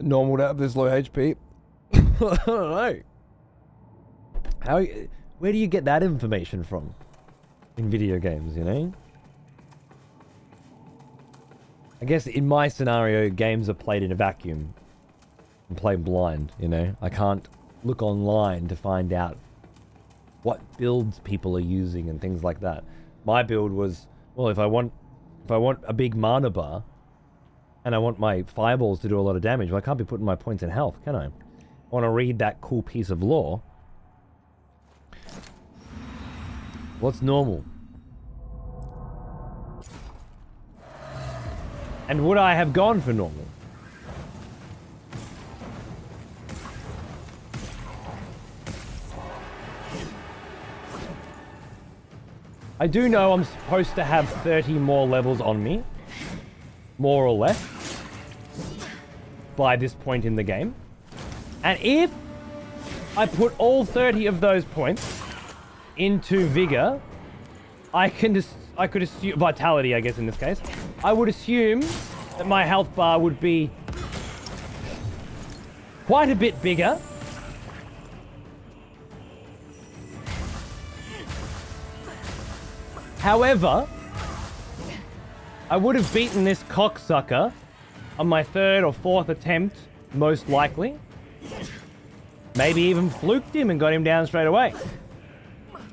Normal to have this low HP? I don't know. Where do you get that information from? In video games, you know? I guess in my scenario, games are played in a vacuum. And played blind, you know? I can't look online to find out what builds people are using and things like that. My build was, well, if I want a big mana bar, and I want my fireballs to do a lot of damage, well, I can't be putting my points in health, can I? I want to read that cool piece of lore. What's normal? And would I have gone for normal? I do know I'm supposed to have 30 more levels on me. More or less. By this point in the game. And if I put all 30 of those points into Vigor, I could assume, Vitality I guess in this case, I would assume that my health bar would be quite a bit bigger. However, I would have beaten this cocksucker on my third or fourth attempt, most likely. Maybe even fluked him and got him down straight away.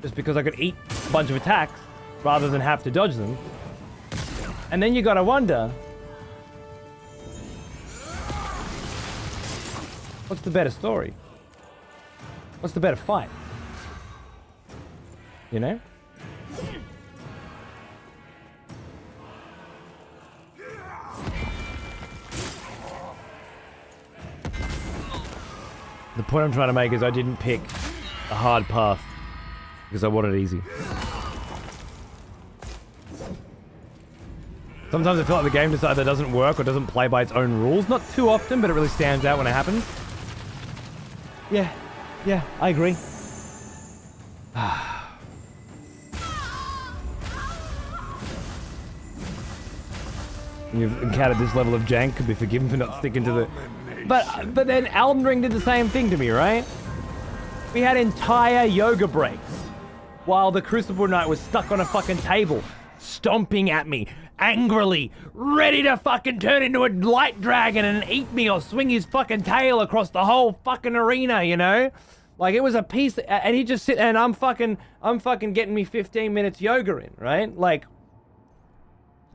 Just because I could eat a bunch of attacks rather than have to dodge them. And then you gotta wonder, what's the better story? What's the better fight? You know? The point I'm trying to make is I didn't pick a hard path because I wanted it easy. Sometimes I feel like the game just either doesn't work or doesn't play by its own rules. Not too often, but it really stands out when it happens. Yeah, I agree. You've encountered this level of jank, could be forgiven for not sticking to the... But then Elden Ring did the same thing to me, right? We had entire yoga breaks while the Crucible Knight was stuck on a fucking table, stomping at me, angrily, ready to fucking turn into a light dragon and eat me or swing his fucking tail across the whole fucking arena, you know? Like, it was a piece, and he just sit, and I'm fucking getting me 15 minutes yoga in, right? Like,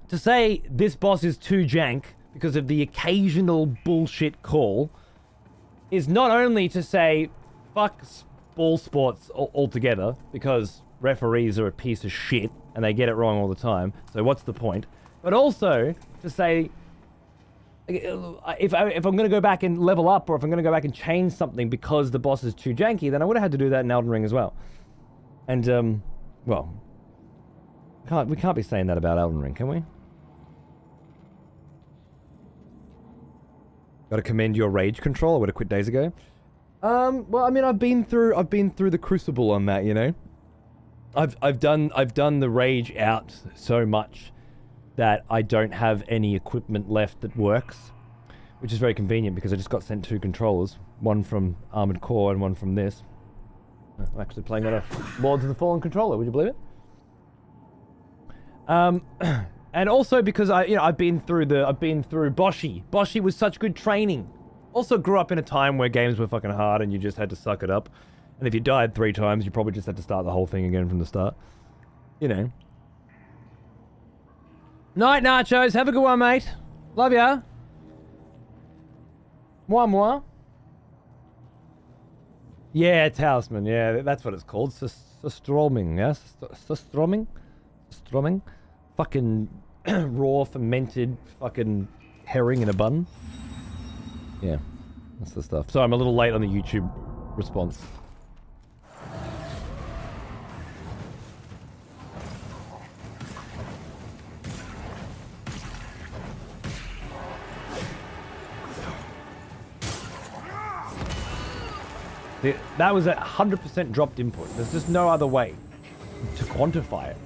to say this boss is too jank because of the occasional bullshit call is not only to say fuck ball sports altogether because referees are a piece of shit and they get it wrong all the time, so what's the point? But also to say if I'm going to go back and level up, or if I'm going to go back and change something because the boss is too janky, then I would have had to do that in Elden Ring as well. And well, we can't be saying that about Elden Ring, can we? Got to commend your rage control. I would have quit days ago. Well, I mean, I've been through the crucible on that, you know. I've done the rage out so much that I don't have any equipment left that works, which is very convenient because I just got sent 2 controllers, one from Armored Core and one from this. I'm actually playing on a Lords of the Fallen controller. Would you believe it? And also because I've been through Boshi. Boshi was such good training. Also grew up in a time where games were fucking hard and you just had to suck it up. And if you died 3 times, you probably just had to start the whole thing again from the start. You know. Night, nachos. Have a good one, mate. Love ya. Moi, moi. Yeah, talisman. Yeah, that's what it's called. Stroming, yes? Stroming? Stroming? Fucking raw, fermented fucking herring in a bun. Yeah, that's the stuff. So I'm a little late on the YouTube response. That was a 100% dropped input. There's just no other way to quantify it.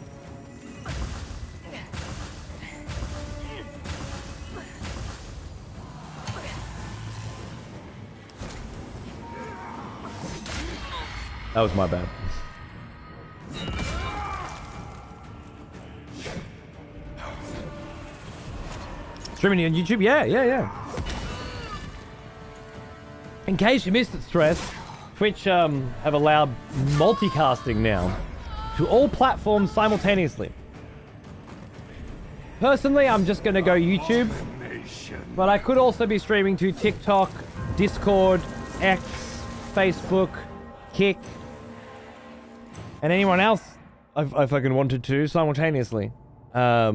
That was my bad. Streaming on YouTube? Yeah. In case you missed it, Stress, Twitch have allowed multicasting now to all platforms simultaneously. Personally, I'm just going to go YouTube, but I could also be streaming to TikTok, Discord, X, Facebook, Kick, and anyone else I fucking wanted to simultaneously. I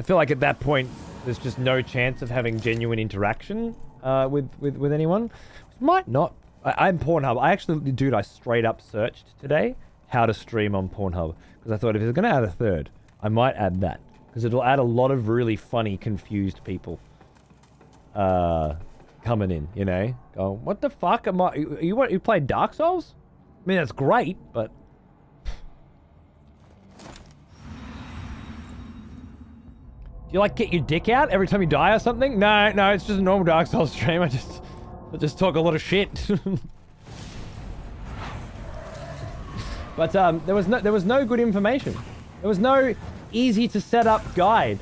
feel like at that point, there's just no chance of having genuine interaction with anyone. Might not. I'm Pornhub. I straight up searched today how to stream on Pornhub because I thought if it's going to add a third, I might add that because it'll add a lot of really funny, confused people coming in. You know, go, what the fuck am I? You play Dark Souls? I mean, that's great, but. Do you like get your dick out every time you die or something? No, it's just a normal Dark Souls stream. I just talk a lot of shit. But there was no good information. There was no easy to set up guide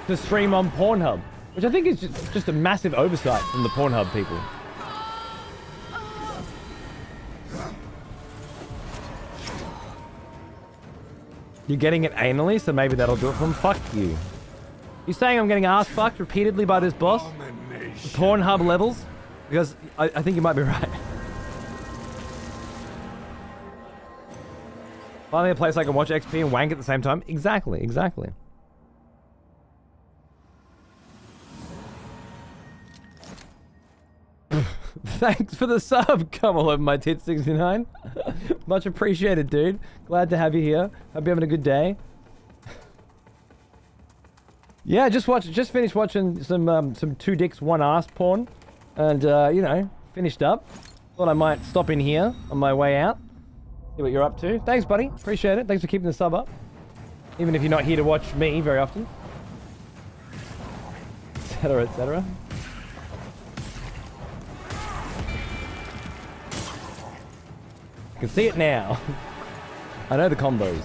to stream on Pornhub, which I think is just a massive oversight from the Pornhub people. You're getting it anally, so maybe that'll do it for him. Fuck you. You saying I'm getting ass fucked repeatedly by this boss? The Pornhub levels? Because I think you might be right. Finally a place I can watch XP and wank at the same time? Exactly. Thanks for the sub, come all over my tit 69. Much appreciated, dude. Glad to have you here. Hope you're having a good day. Yeah, just finished watching some 2 dicks 1 ass porn, and you know, finished up. Thought I might stop in here on my way out. See what you're up to. Thanks, buddy. Appreciate it. Thanks for keeping the sub up, even if you're not here to watch me very often. Etc. etc. I can see it now. I know the combos.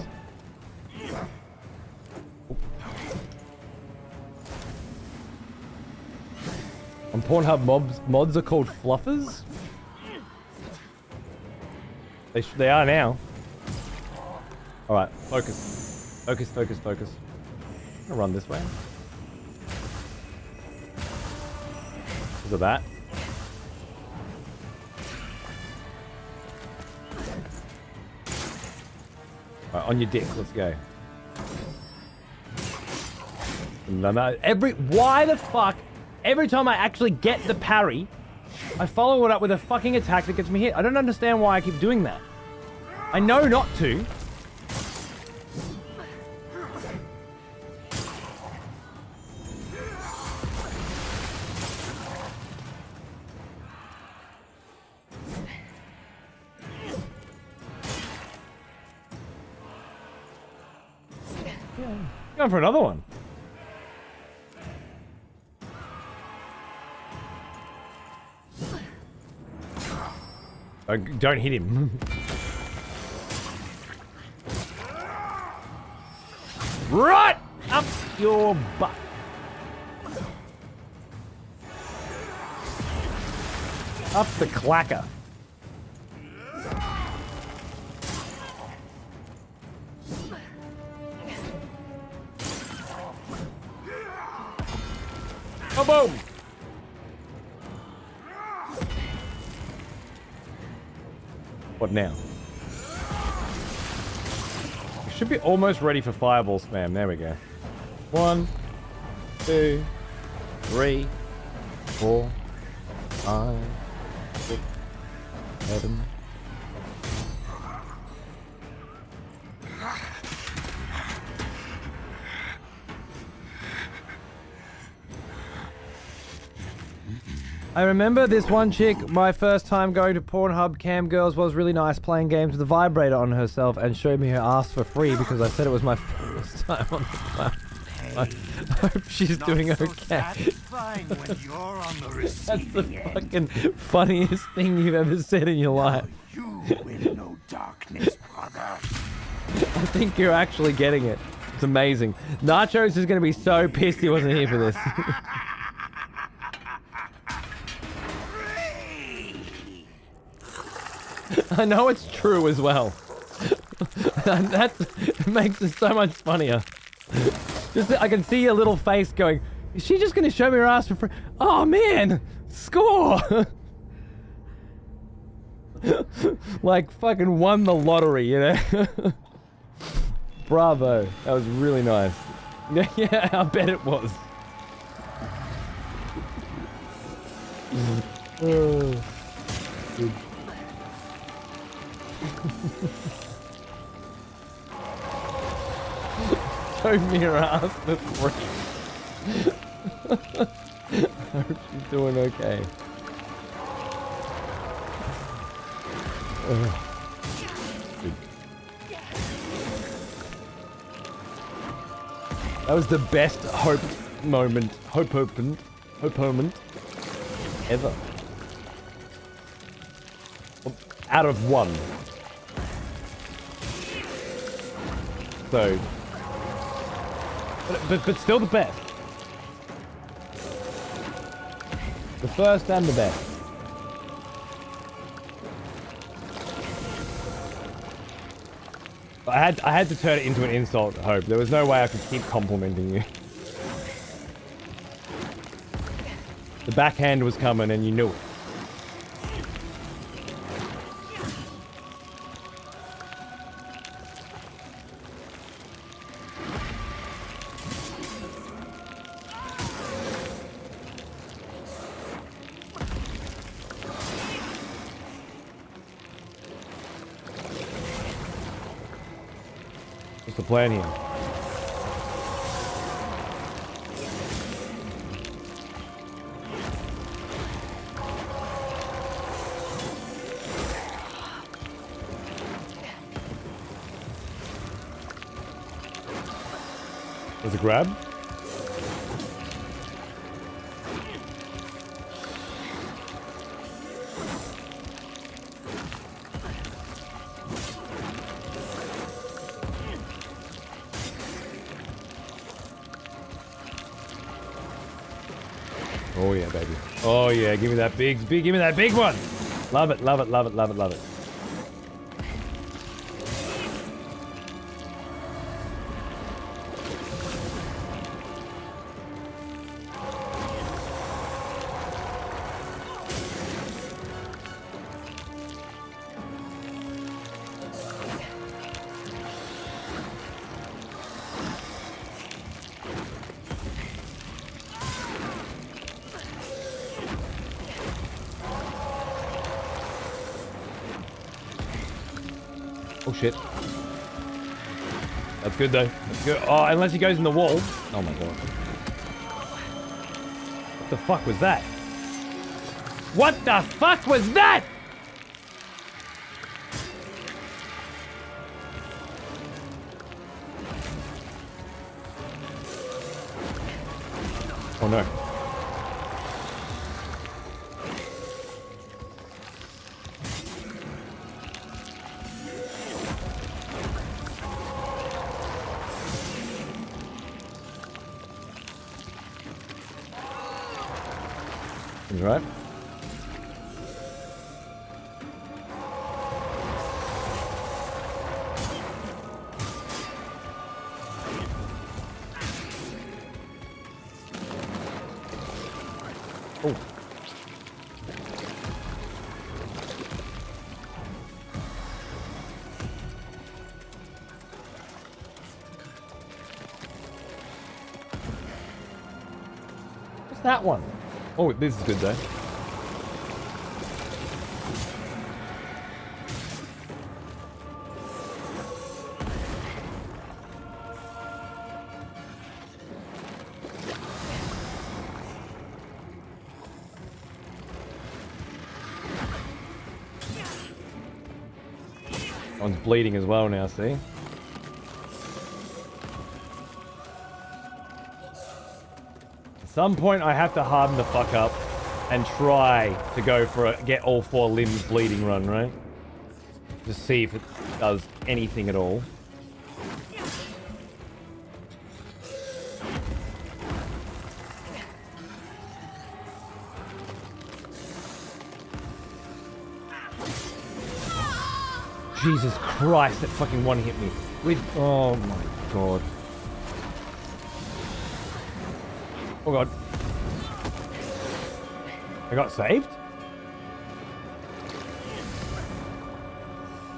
On Pornhub, mods are called fluffers? They are now. Alright, focus. Focus. I'm gonna run this way. Look at that. Right, on your dick, let's go. Why the fuck? Every time I actually get the parry, I follow it up with a fucking attack that gets me hit. I don't understand why I keep doing that. I know not to. Going for another one. Don't hit him. Right up your butt. Up the clacker. Oh, boom! What now? We should be almost ready for fireball spam. There we go. 1, 2, 3, 4, 5, 6, 7. I remember this one chick, my first time going to Pornhub Cam Girls was really nice, playing games with a vibrator on herself and showed me her ass for free because I said it was my first time on the platform. I hope she's doing okay. Satisfying when you're on the That's the receiving end. fucking funniest thing you've ever said in your life. You will know darkness, brother. I think you're actually getting it. It's amazing. Nachos is going to be so pissed he wasn't here for this. I know it's true as well. And that makes it so much funnier. Just, I can see your little face going, is she just going to show me her ass for free? Oh man, score! Like fucking won the lottery, you know? Bravo, that was really nice. Yeah, I bet it was. Oh, good. Show me her ass for free. I hope she's doing okay. That was the best hope moment ever. Out of one. So, but still the best. The first and the best. I had to turn it into an insult, Hope. There was no way I could keep complimenting you. The backhand was coming and you knew it. What's the plan here? There's a grab. Oh yeah, baby. Oh yeah, give me that give me that big one. Love it, love it, love it, love it, love it. Oh shit. That's good though. That's good. Oh, unless he goes in the wall. Oh my god. What the fuck was that? What the fuck was that? Oh no. Right? Oh. What's that one? Oh, this is good though. One's bleeding as well now, see? At some point, I have to harden the fuck up and try to go for a get all 4 limbs bleeding run, right? Just see if it does anything at all. Jesus Christ, that fucking one hit me. Oh my god. Oh god. I got saved?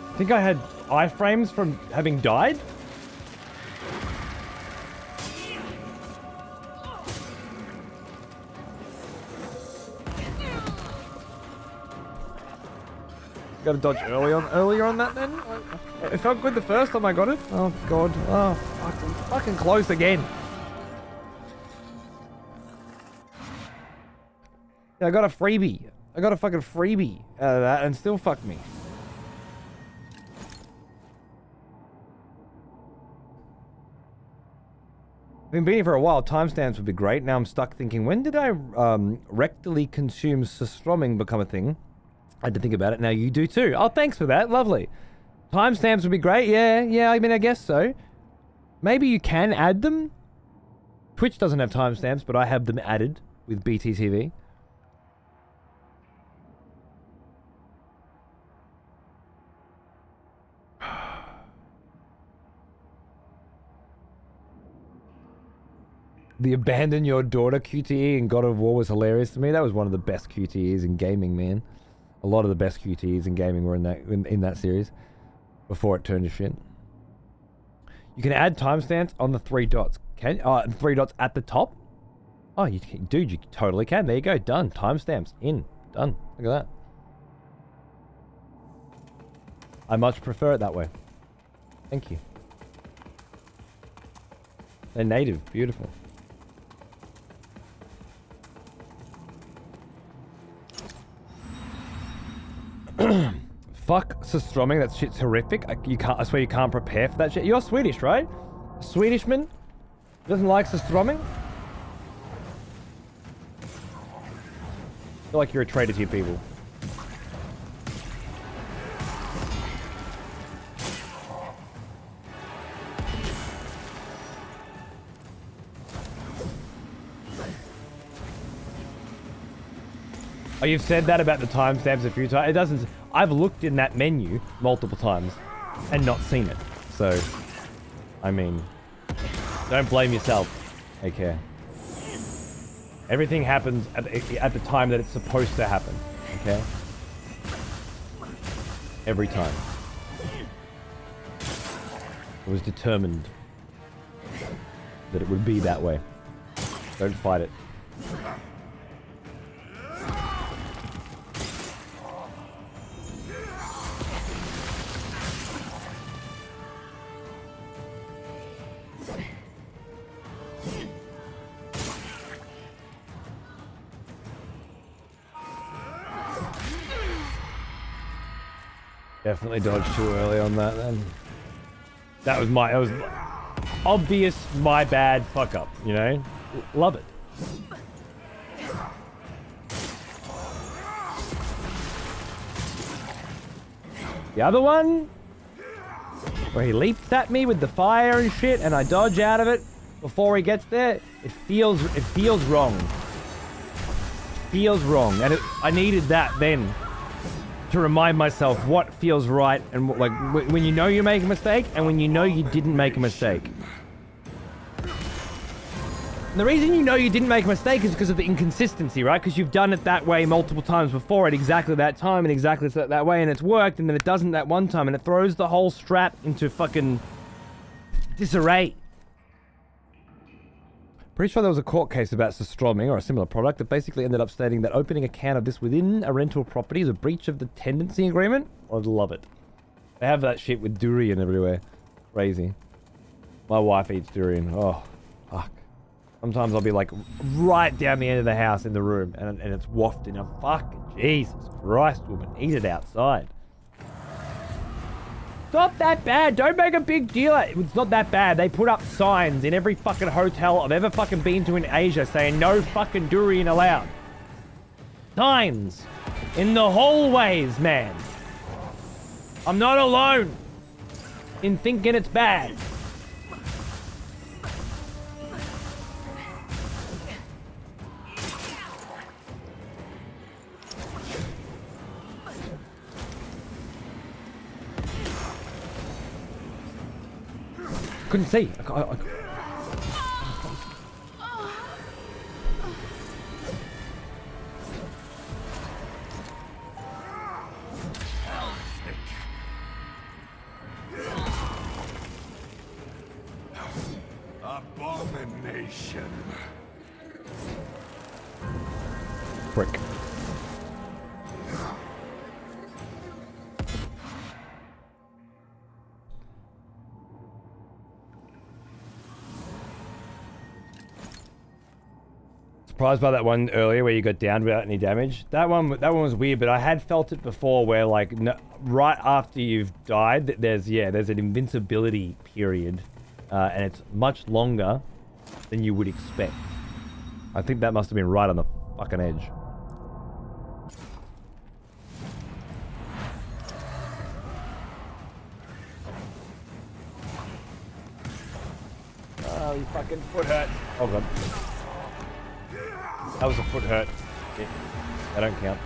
I think I had iframes from having died? Gotta dodge earlier on that then? It felt good the first time I got it. Oh god. Oh, fucking close again. Yeah, I got a freebie. I got a fucking freebie out of that and still fucked me. I've been beating for a while. Timestamps would be great. Now I'm stuck thinking, when did I rectally consume Sustroming become a thing? I had to think about it. Now you do too. Oh, thanks for that. Lovely. Timestamps would be great. Yeah, I mean, I guess so. Maybe you can add them. Twitch doesn't have timestamps, but I have them added with BTTV. The abandon your daughter QTE in God of War was hilarious to me. That was one of the best QTEs in gaming, man. A lot of the best QTEs in gaming were in that series before it turned to shit. You can add timestamps on the 3 dots. 3 dots at the top? Oh, you can, dude, you totally can. There you go. Done. Timestamps in. Done. Look at that. I much prefer it that way. Thank you. They're native. Beautiful. Fuck Sustroming, that shit's horrific. I swear you can't prepare for that shit. You're Swedish, right? A Swedishman doesn't like Sustroming? I feel like you're a traitor to your people. Oh, you've said that about the timestamps a few times. It doesn't... I've looked in that menu multiple times and not seen it. So, I mean, don't blame yourself. Okay. Everything happens at the time that it's supposed to happen. Okay? Every time. It was determined that it would be that way. Don't fight it. Definitely dodged too early on that then. That was obvious my bad fuck up, you know? Love it. The other one, where he leaps at me with the fire and shit and I dodge out of it before he gets there, it feels wrong. It feels wrong. And I needed that then to remind myself what feels right and what, like when you know you make a mistake and when you know you didn't make a mistake. And the reason you know you didn't make a mistake is because of the inconsistency, right? Because you've done it that way multiple times before at exactly that time and exactly that way and it's worked, and then it doesn't that one time and it throws the whole strat into fucking disarray. Pretty sure there was a court case about Sustroming or a similar product that basically ended up stating that opening a can of this within a rental property is a breach of the tenancy agreement. I'd love it. They have that shit with durian everywhere. Crazy. My wife eats durian. Oh, fuck. Sometimes I'll be like right down the end of the house in the room and it's wafting. I'm fucking Jesus Christ, woman. Eat it outside. It's not that bad. Don't make a big deal. It's not that bad. They put up signs in every fucking hotel I've ever fucking been to in Asia saying no fucking durian allowed. Signs in the hallways, man. I'm not alone in thinking it's bad. Couldn't see. Abomination. Frick. Surprised by that one earlier where you got downed without any damage. That one was weird, but I had felt it before where like right after you've died, there's an invincibility period, and it's much longer than you would expect. I think that must have been right on the fucking edge. Oh, you fucking foot hurt. Oh god. That was a foot hurt. Yeah, that don't count.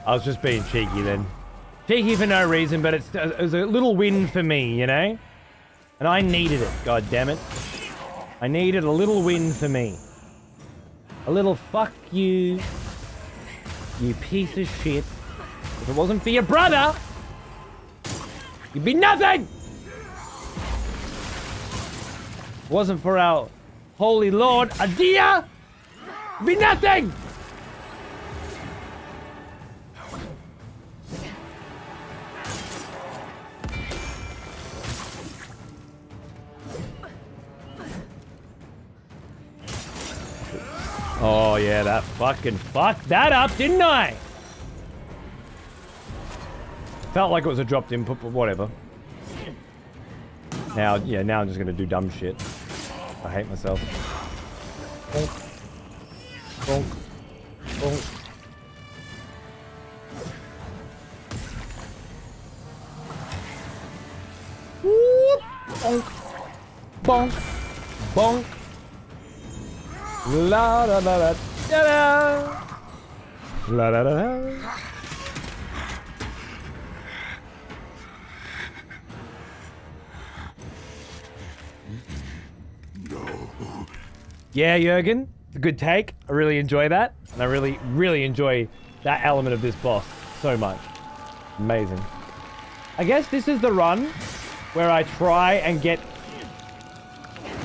I was just being cheeky then. Cheeky for no reason, but it was a little win for me, you know? And I needed it, god damn it. I needed a little win for me. A little fuck you, you piece of shit. If it wasn't for your brother, you'd be nothing! If it wasn't for our holy lord, Adia, you'd be nothing! Oh yeah, that fucking fucked that up, didn't I? Felt like it was a dropped input, but whatever. Now I'm just gonna do dumb shit. I hate myself. Bonk. Bonk. Bonk. Whoop. Bonk. Bonk. Bonk. La da da da da da. La da da da. Yeah, Jurgen, it's a good take. I really enjoy that, and I really enjoy that element of this boss so much. Amazing. I guess this is the run where I try and get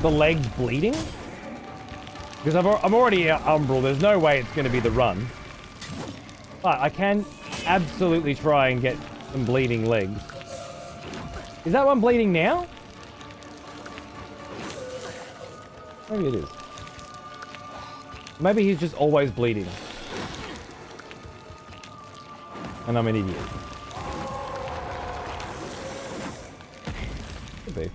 the legs bleeding. Because I'm already at Umbral, there's no way it's going to be the run. But I can absolutely try and get some bleeding legs. Is that one bleeding now? Maybe it is. Maybe he's just always bleeding. And I'm an idiot. Could be.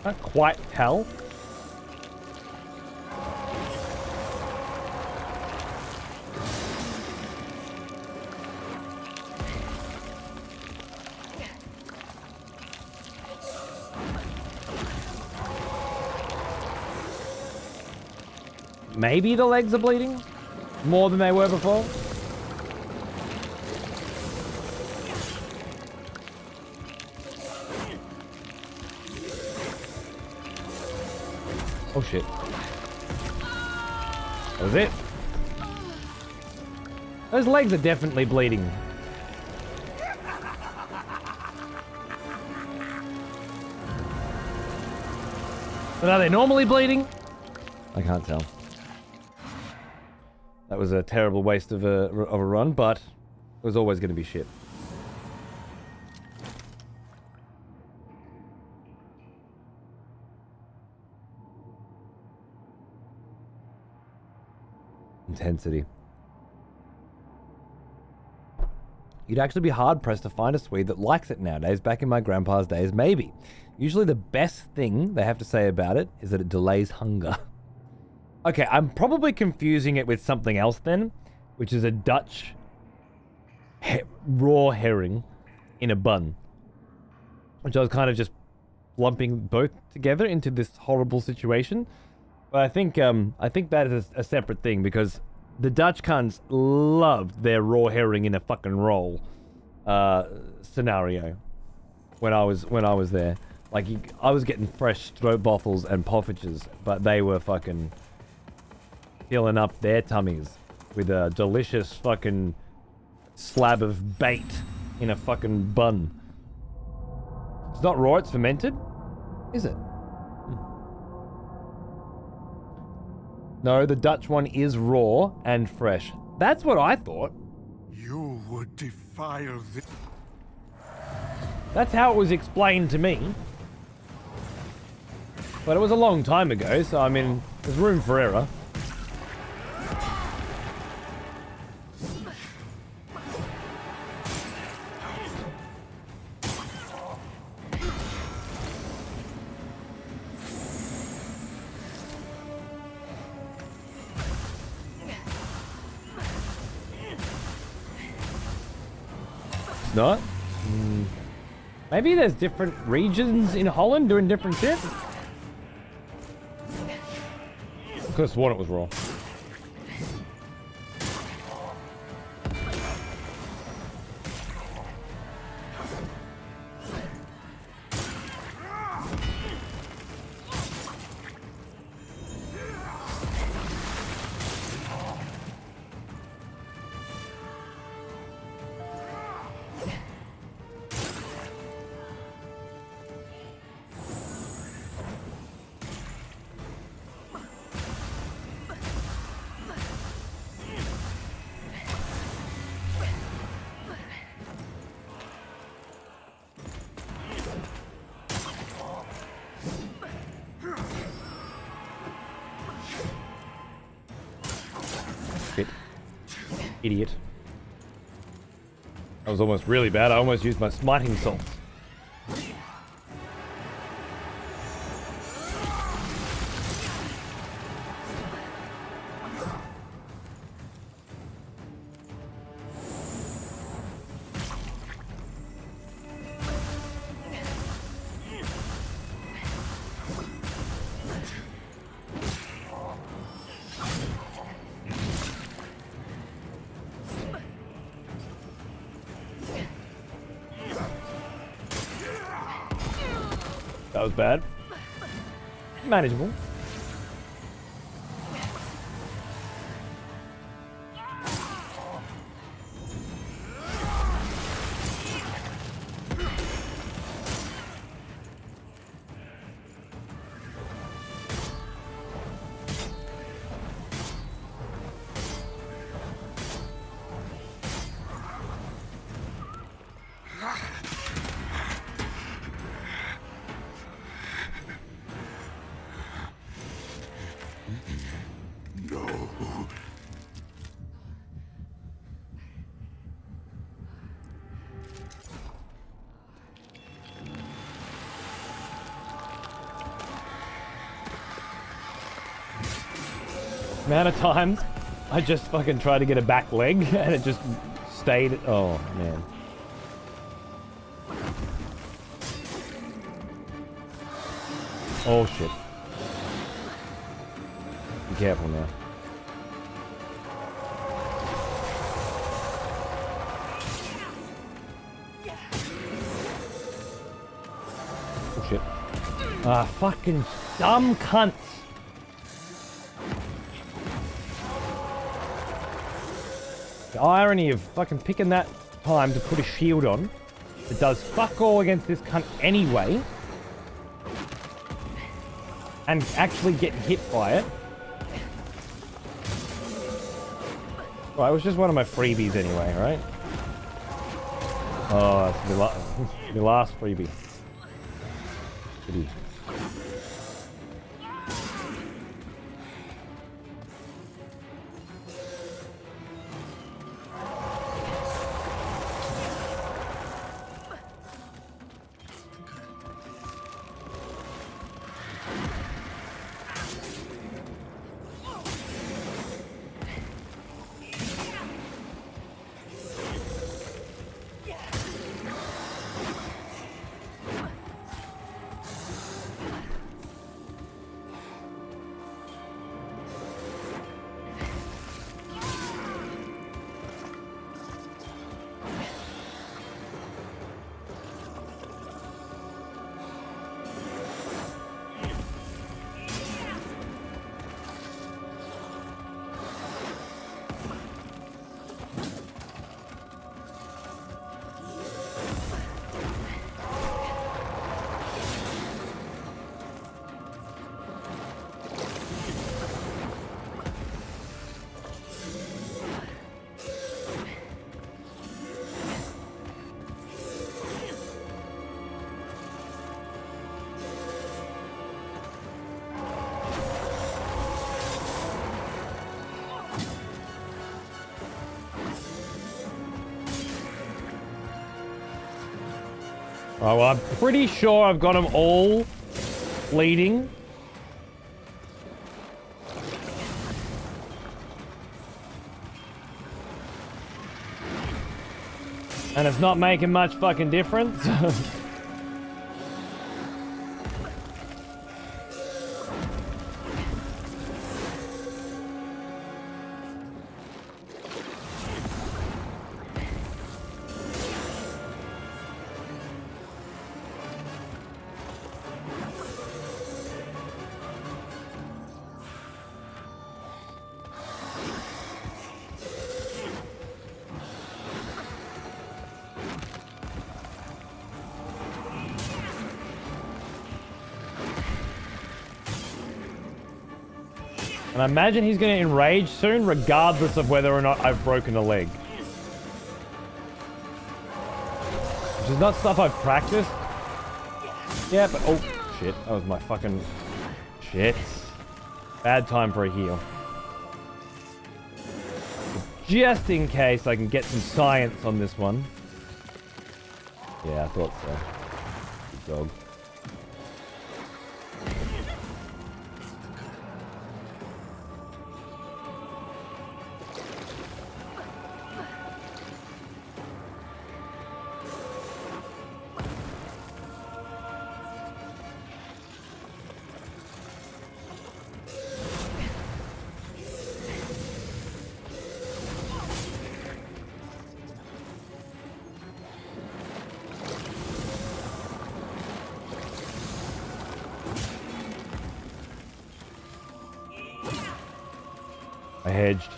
Can't quite tell. Maybe the legs are bleeding more than they were before. Oh shit. That was it. Those legs are definitely bleeding. But are they normally bleeding? I can't tell. That was a terrible waste of a run, but it was always going to be shit. Intensity. You'd actually be hard-pressed to find a Swede that likes it nowadays. Back in my grandpa's days, maybe. Usually the best thing they have to say about it is that it delays hunger. Okay, I'm probably confusing it with something else then, which is a Dutch raw herring in a bun. Which I was kind of just lumping both together into this horrible situation. But I think that is a separate thing, because the Dutch cunts loved their raw herring in a fucking roll scenario when I was there. Like, I was getting fresh stroopwafels and poffertjes, but they were fucking filling up their tummies with a delicious fucking slab of bait in a fucking bun. It's not raw, it's fermented? Is it? No, the Dutch one is raw and fresh. That's what I thought. You would defile the... That's how it was explained to me. But it was a long time ago, so I mean, there's room for error. Not? Maybe there's different regions in Holland doing different shit? I could have sworn it was raw. Idiot. That was almost really bad. I almost used my smiting salt. That was bad. Manageable. amount of times I just fucking tried to get a back leg and it just stayed. Oh, man. Oh, shit. Be careful now. Oh, shit. Ah, fucking dumb cunts. The irony of fucking picking that time to put a shield on. It does fuck all against this cunt anyway. And actually get hit by it. Right, it was just one of my freebies anyway, right? Oh, that's the last freebie. Goody. Oh, well, I'm pretty sure I've got them all bleeding. And it's not making much fucking difference. And I imagine he's going to enrage soon, regardless of whether or not I've broken a leg. Which is not stuff I've practiced. Yeah, but... Oh, shit. That was my fucking... Shit. Bad time for a heal. But just in case I can get some science on this one. Yeah, I thought so. Good dog. I hedged.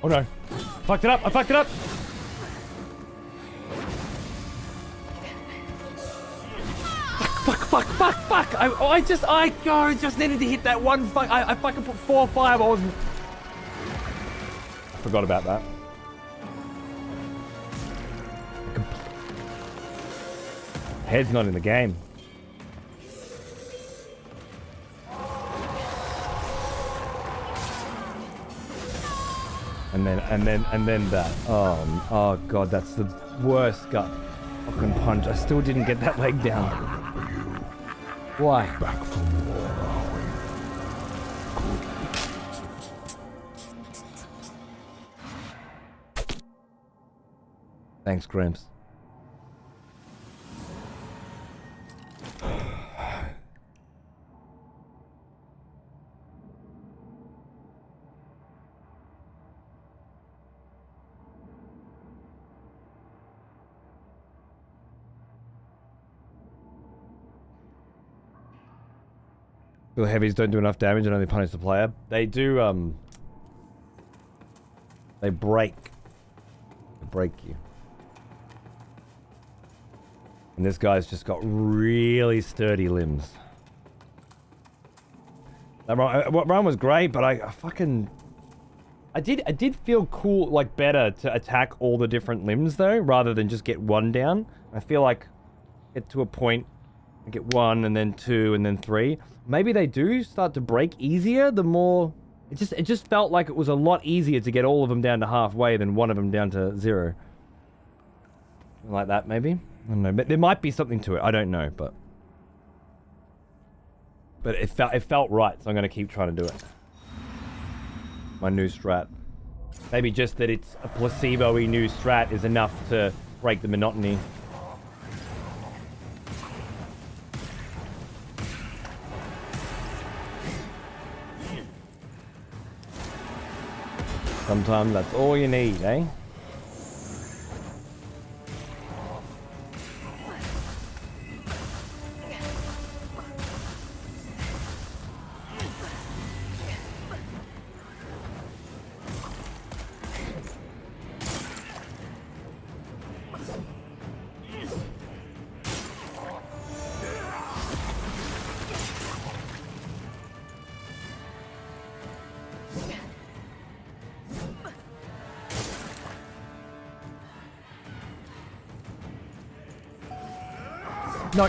Oh no. Fucked it up. I fucked it up. Fuck. I just needed to hit that one fuck. I fucking put 4 or 5. I forgot about that. Head's not in the game. And then that. Oh god, that's the worst gut fucking punch. I still didn't get that leg down. Why? Back for more, are we? Good. Thanks, Gramps. The heavies don't do enough damage and only punish the player. They do, they break. They break you. And this guy's just got really sturdy limbs. That run was great, but I did feel cool, like better to attack all the different limbs though, rather than just get one down. I feel like get to a point, get 1 and then 2 and then 3. Maybe they do start to break easier the more... It just felt like it was a lot easier to get all of them down to halfway than one of them down to 0. Something like that, maybe? I don't know. But there might be something to it. I don't know, but... But it felt right, so I'm going to keep trying to do it. My new strat. Maybe just that it's a placebo-y new strat is enough to break the monotony. Sometimes that's all you need, eh? No.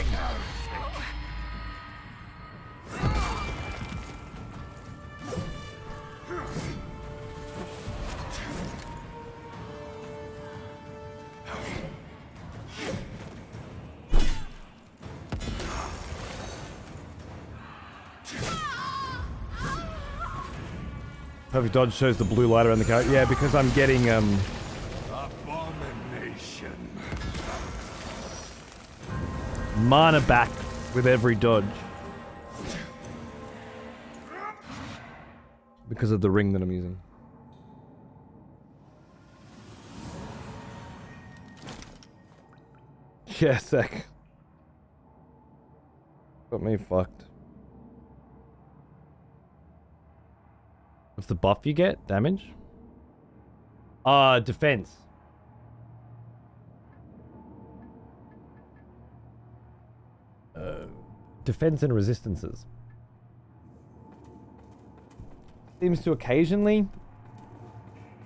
Perfect dodge shows the blue light around the car. Yeah, because I'm getting Abomination. mana back with every dodge. Because of the ring that I'm using. Yeah, sec. Got me fucked. What's the buff you get? Damage? Defense. Defense and resistances. Seems to occasionally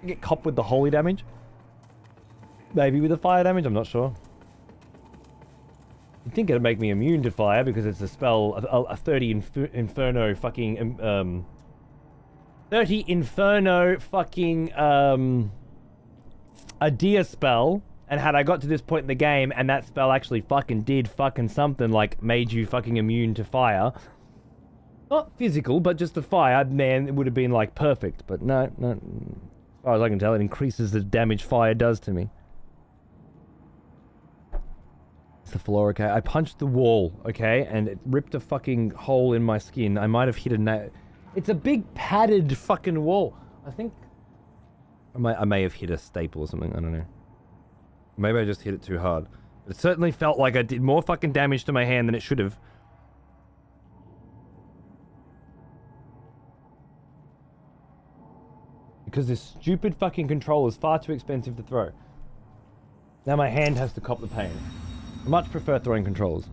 get copped with the holy damage. Maybe with the fire damage, I'm not sure. You'd think it'd make me immune to fire because it's a spell, a 30 Inferno fucking, 30 Inferno fucking, a Dia spell. And had I got to this point in the game and that spell actually fucking did fucking something like made you fucking immune to fire. Not physical, but just the fire, man, it would have been like perfect. But no. As far as I can tell, it increases the damage fire does to me. It's the floor, okay? I punched the wall, okay? And it ripped a fucking hole in my skin. I might have hit a nail. It's a big padded fucking wall. I think... I may have hit a staple or something, I don't know. Maybe I just hit it too hard. But it certainly felt like I did more fucking damage to my hand than it should have. because this stupid fucking controller is far too expensive to throw. Now my hand has to cop the pain. I much prefer throwing controllers.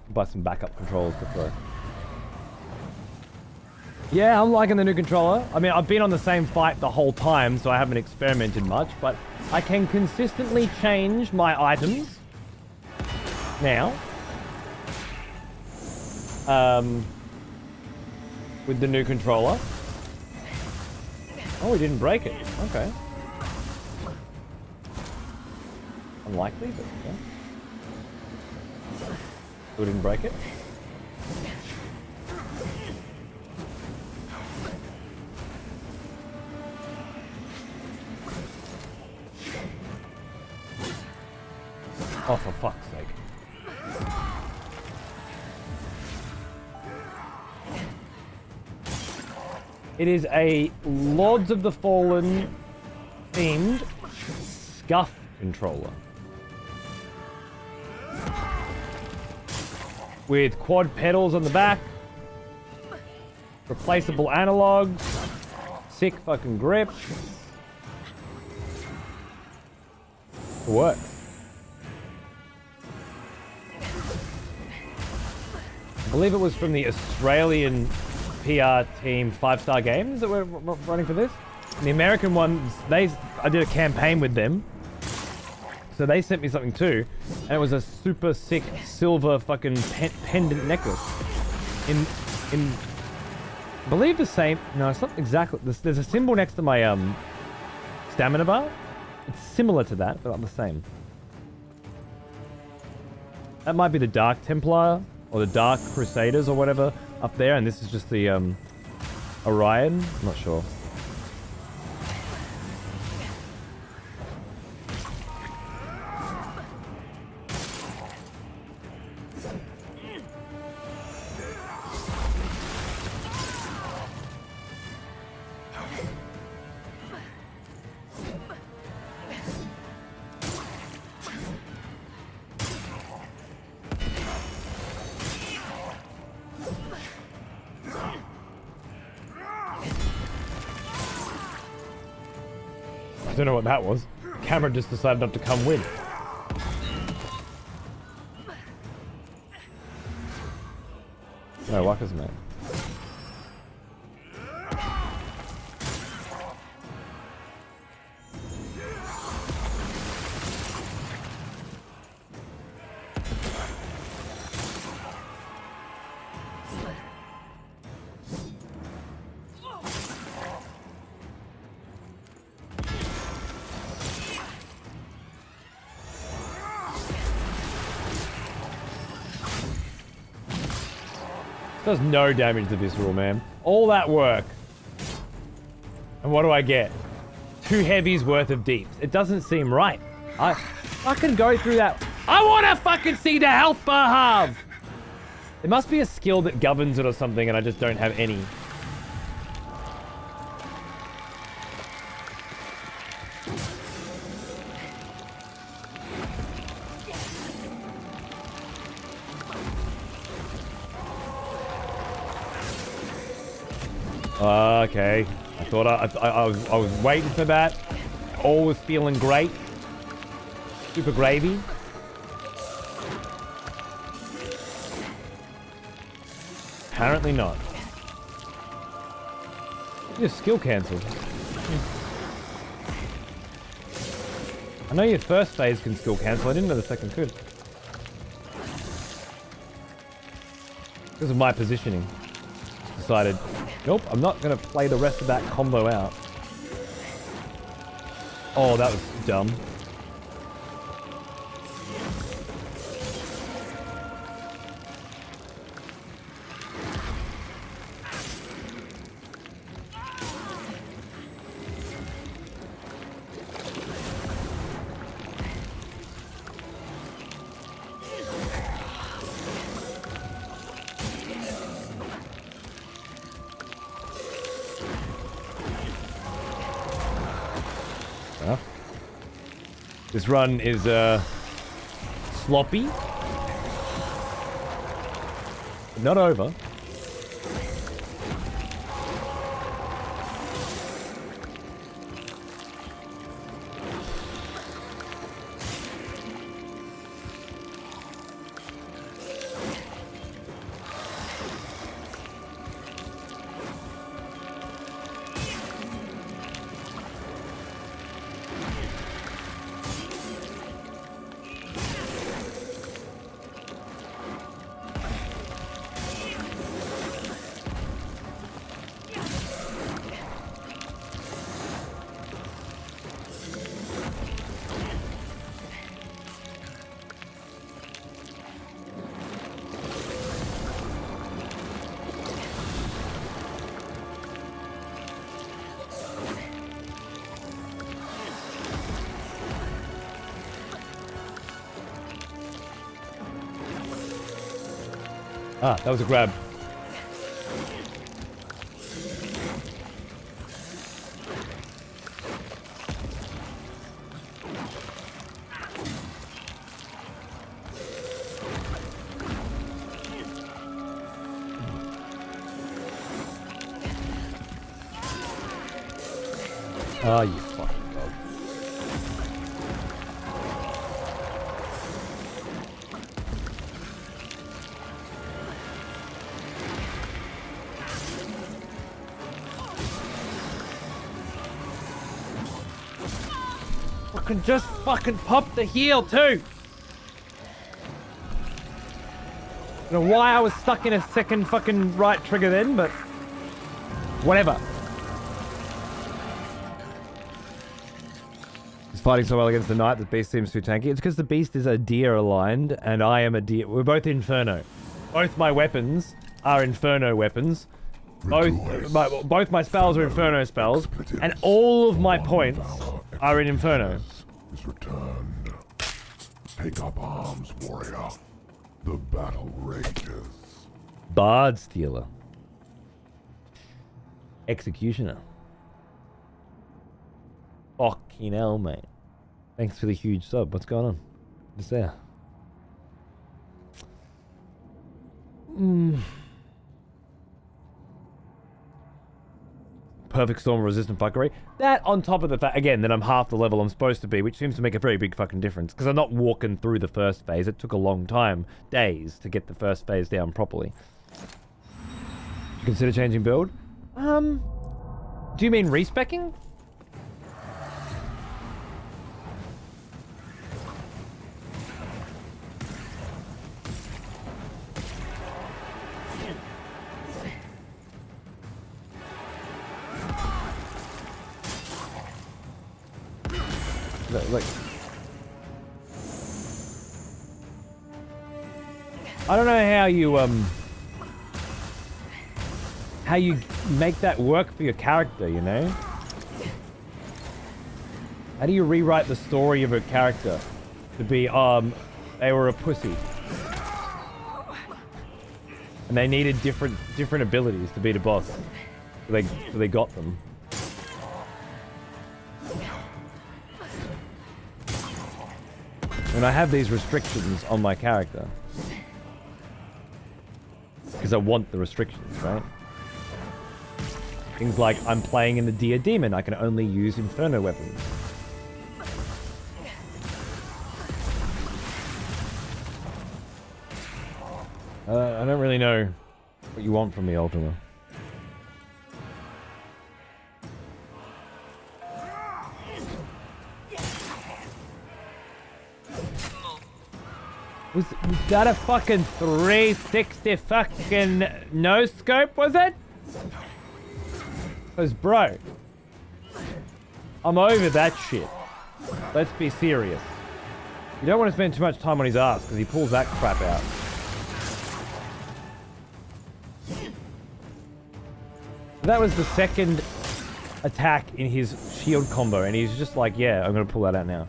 Buy some backup controllers to throw. Yeah, I'm liking the new controller. I mean, I've been on the same fight the whole time, so I haven't experimented much, but I can consistently change my items now. With the new controller. Oh, we didn't break it. Okay. Unlikely, but yeah. We didn't break it. Oh, for fuck's sake. It is a Lords of the Fallen themed scuff controller. With quad pedals on the back. Replaceable analogs. Sick fucking grip. It works. I believe it was from the Australian PR team 5-Star Games that were running for this. And the American ones, I did a campaign with them. So they sent me something too. And it was a super sick silver fucking pendant necklace. I believe the same, no, it's not exactly, there's a symbol next to my stamina bar. It's similar to that, but not the same. That might be the Dark Templar. Or the Dark Crusaders or whatever up there, and this is just the Orion. I'm not sure. I don't know what that was. The camera just decided not to come with. No, Waka's mate. Does no damage to Visceral, man. All that work. And what do I get? 2 heavies worth of deeps. It doesn't seem right. I fucking go through that. I want to fucking see the health bar halve. There must be a skill that governs it or something and I just don't have any. Okay, I thought I was waiting for that. All was feeling great. Super gravy. Apparently not. Your skill cancelled. I know your first phase can skill cancel. I didn't know the second could. Because of my positioning. Decided, nope, I'm not going to play the rest of that combo out. Oh, that was dumb. This run is sloppy, but not over. Ah, that was a grab. Ah, you fucking dog. Fucking just fucking pop the heal too. I don't know why I was stuck in a second fucking right trigger then, but whatever. He's fighting so well against the knight. The beast seems too tanky. It's because the beast is a deer aligned, and I am a deer. We're both Inferno. Both my weapons are Inferno weapons. Both my spells are Inferno spells, and all of my points are in Inferno. Is returned. Take up arms, warrior. The battle rages. Bard Stealer. Executioner. Fucking hell, mate. Thanks for the huge sub. What's going on? What's there? Perfect storm resistant fuckery. That on top of the fact, again, that I'm half the level I'm supposed to be, which seems to make a very big fucking difference. Because I'm not walking through the first phase. It took a long time, days, to get the first phase down properly. Consider changing build? Do you mean respecking? Like, I don't know how you make that work for your character, you know? How do you rewrite the story of a character to be they were a pussy and they needed different abilities to beat a boss, so they got them. And I have these restrictions on my character. Because I want the restrictions, right? Things like, I'm playing in the Deer Demon, I can only use Inferno weapons. I don't really know what you want from me, Ultima. Was that a fucking 360 fucking no scope, was it? Because, bro, I'm over that shit. Let's be serious. You don't want to spend too much time on his ass because he pulls that crap out. That was the second attack in his shield combo, and he's just like, yeah, I'm going to pull that out now.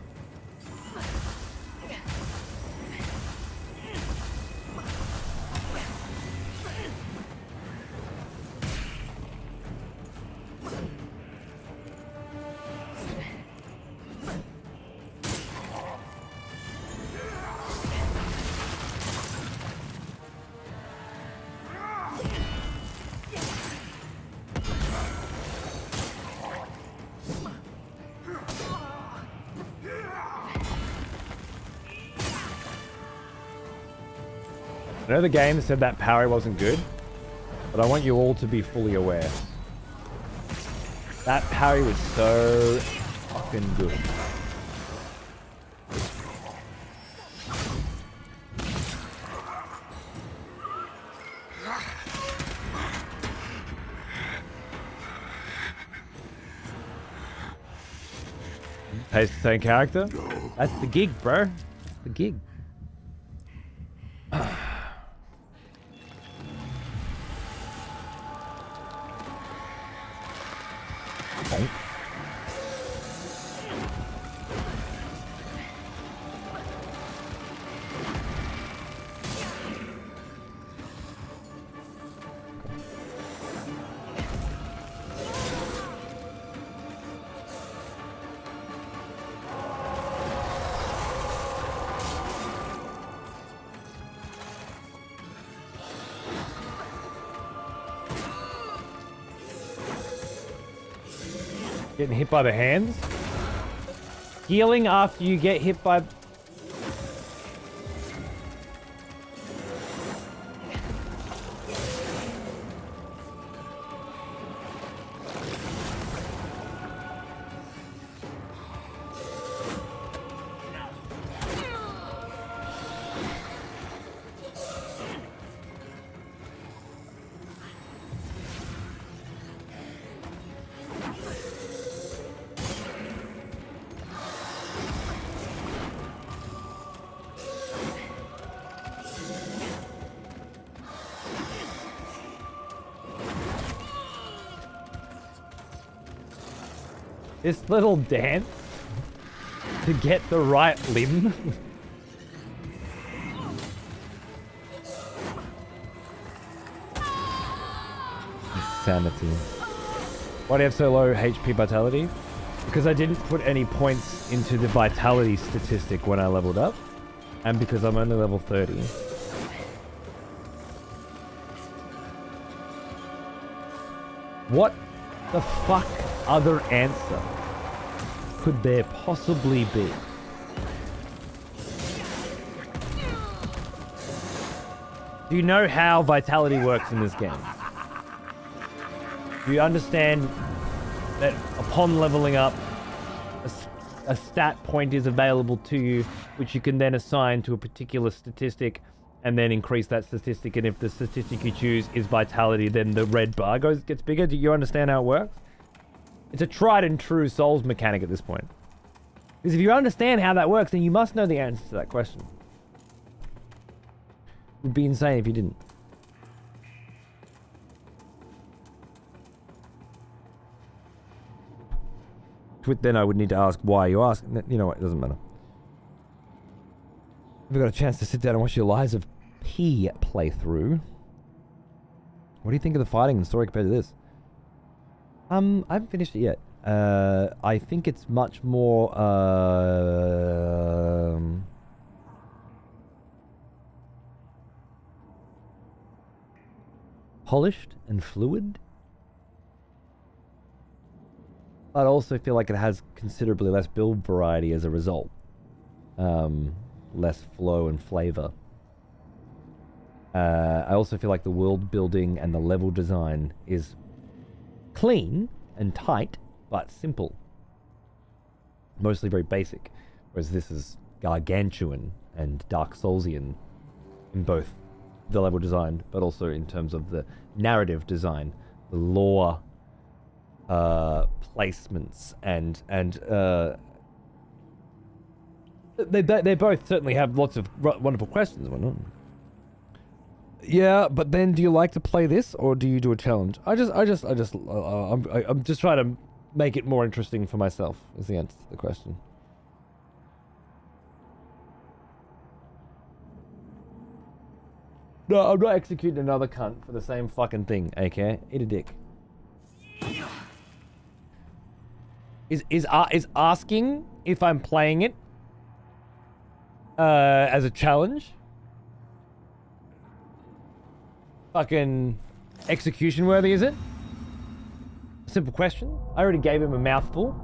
I know the game said that parry wasn't good, but I want you all to be fully aware. That parry was so fucking good. Pays the same character? That's the gig, bro. That's the gig. Getting hit by the hands? Healing after you get hit by... This little dance to get the right limb. Sanity. Why do you have so low HP vitality? Because I didn't put any points into the vitality statistic when I leveled up. And because I'm only level 30. What the fuck other answer could there possibly be? Do you know how vitality works in this game? Do you understand that upon leveling up, a stat point is available to you, which you can then assign to a particular statistic and then increase that statistic, and if the statistic you choose is vitality, then the red bar gets bigger? Do you understand how it works? It's a tried and true Souls mechanic at this point. Because if you understand how that works, then you must know the answer to that question. It would be insane if you didn't. Then I would need to ask why you ask. You know what? It doesn't matter. Have you got a chance to sit down and watch your Lies of P playthrough? What do you think of the fighting and story compared to this? I haven't finished it yet. I think it's much more polished and fluid. I also feel like it has considerably less build variety as a result. Less flow and flavor. I also feel like the world building and the level design is clean and tight, but simple. Mostly very basic. Whereas this is gargantuan and Dark Soulsian in both the level design, but also in terms of the narrative design, the lore placements, and they both certainly have lots of wonderful questions and whatnot. Yeah, but then do you like to play this, or do you do a challenge? I'm just trying to make it more interesting for myself, is the answer to the question. No, I'm not executing another cunt for the same fucking thing, AK. Eat a dick. Is asking if I'm playing it as a challenge fucking execution worthy, is it? Simple question. I already gave him a mouthful.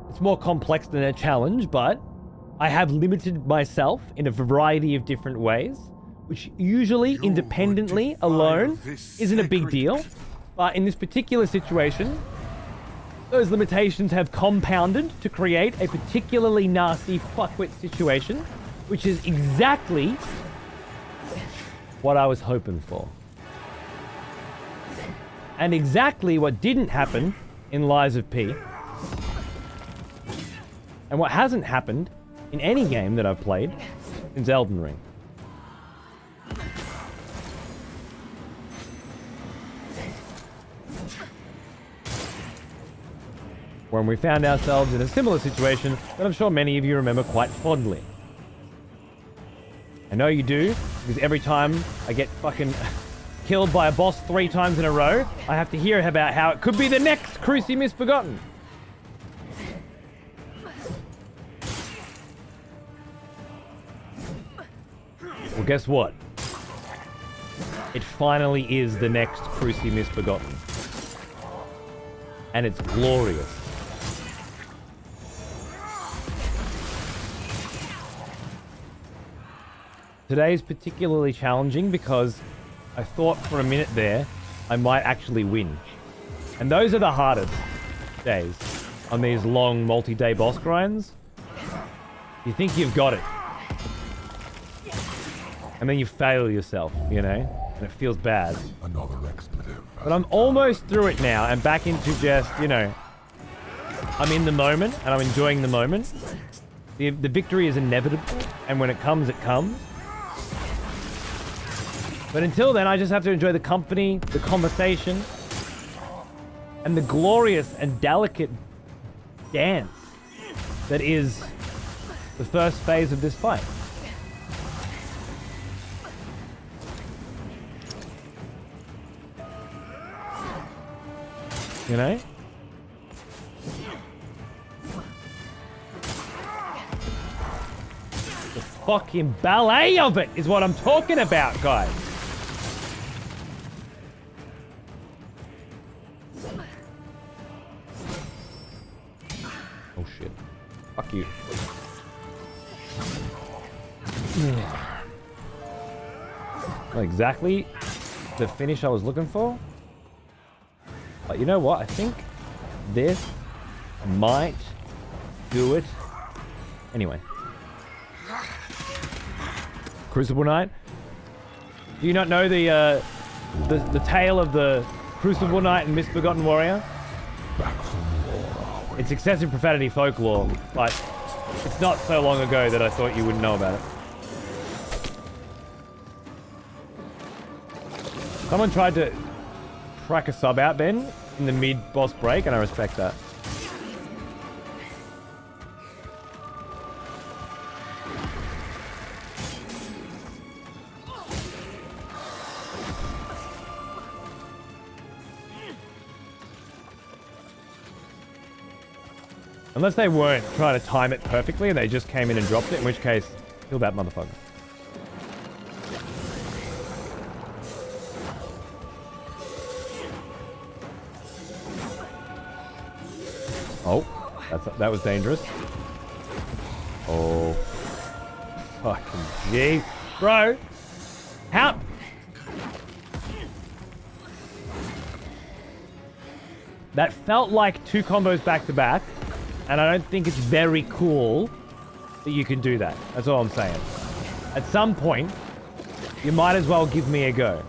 It's more complex than a challenge, but I have limited myself in a variety of different ways, which usually independently alone isn't a big deal. But in this particular situation, those limitations have compounded to create a particularly nasty fuckwit situation, which is exactly what I was hoping for. And exactly what didn't happen in Lies of P. And what hasn't happened in any game that I've played since Elden Ring. When we found ourselves in a similar situation that I'm sure many of you remember quite fondly. I know you do, because every time I get fucking killed by a boss 3 times in a row, I have to hear about how it could be the next Cruci Misbegotten. Well, guess what? It finally is the next Cruci Misbegotten. and it's glorious. Today's particularly challenging because I thought for a minute there I might actually win. And those are the hardest days on these long multi-day boss grinds. You think you've got it. And then you fail yourself, you know? And it feels bad. Another expletive. But I'm almost through it now and back into just, you know, I'm in the moment and I'm enjoying the moment. The victory is inevitable, and when it comes, it comes. But until then, I just have to enjoy the company, the conversation, and the glorious and delicate dance that is the first phase of this fight. You know? The fucking ballet of it is what I'm talking about, guys. Oh shit. Fuck you. Not exactly the finish I was looking for. But you know what? I think this might do it. Anyway. Crucible Knight. Do you not know the tale of the Crucible Knight and Misbegotten Warrior? It's excessive profanity folklore, but it's not so long ago that I thought you wouldn't know about it. Someone tried to crack a sub out, Ben, in the mid-boss break, and I respect that. Unless they weren't trying to time it perfectly and they just came in and dropped it, in which case, kill that motherfucker. Oh, that was dangerous. Oh. Fucking gee. Bro. How? That felt like two combos back to back. And I don't think it's very cool that you can do that. That's all I'm saying. At some point, you might as well give me a go.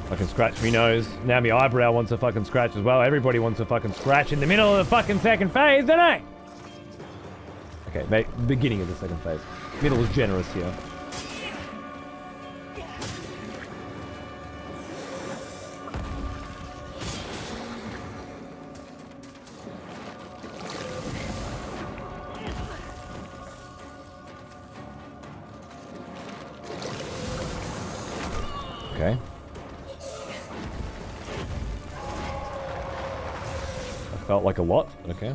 Fucking scratch me nose. Now my eyebrow wants a fucking scratch as well. Everybody wants a fucking scratch in the middle of the fucking second phase, don't they? Okay, mate, beginning of the second phase. Middle is generous here. Okay. Felt like a lot, okay.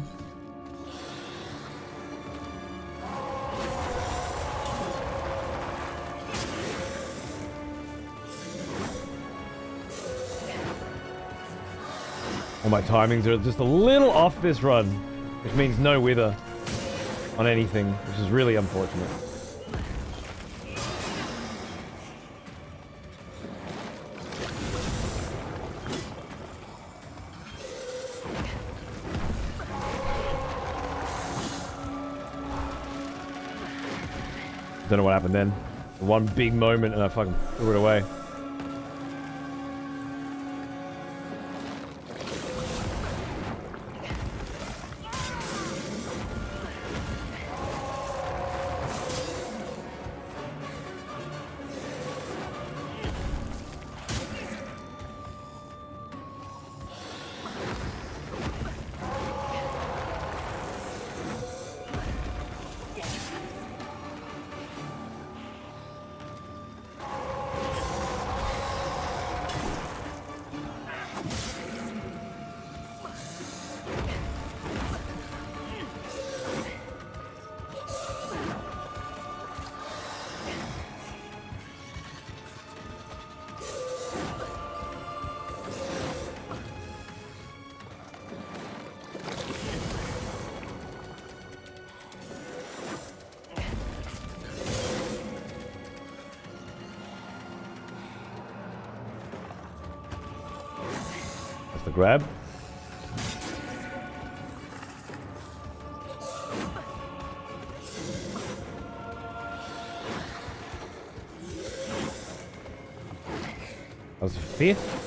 All my timings are just a little off this run, which means no wither on anything, which is really unfortunate. Don't know what happened then. One big moment and I fucking threw it away. the grab. That was a 5th.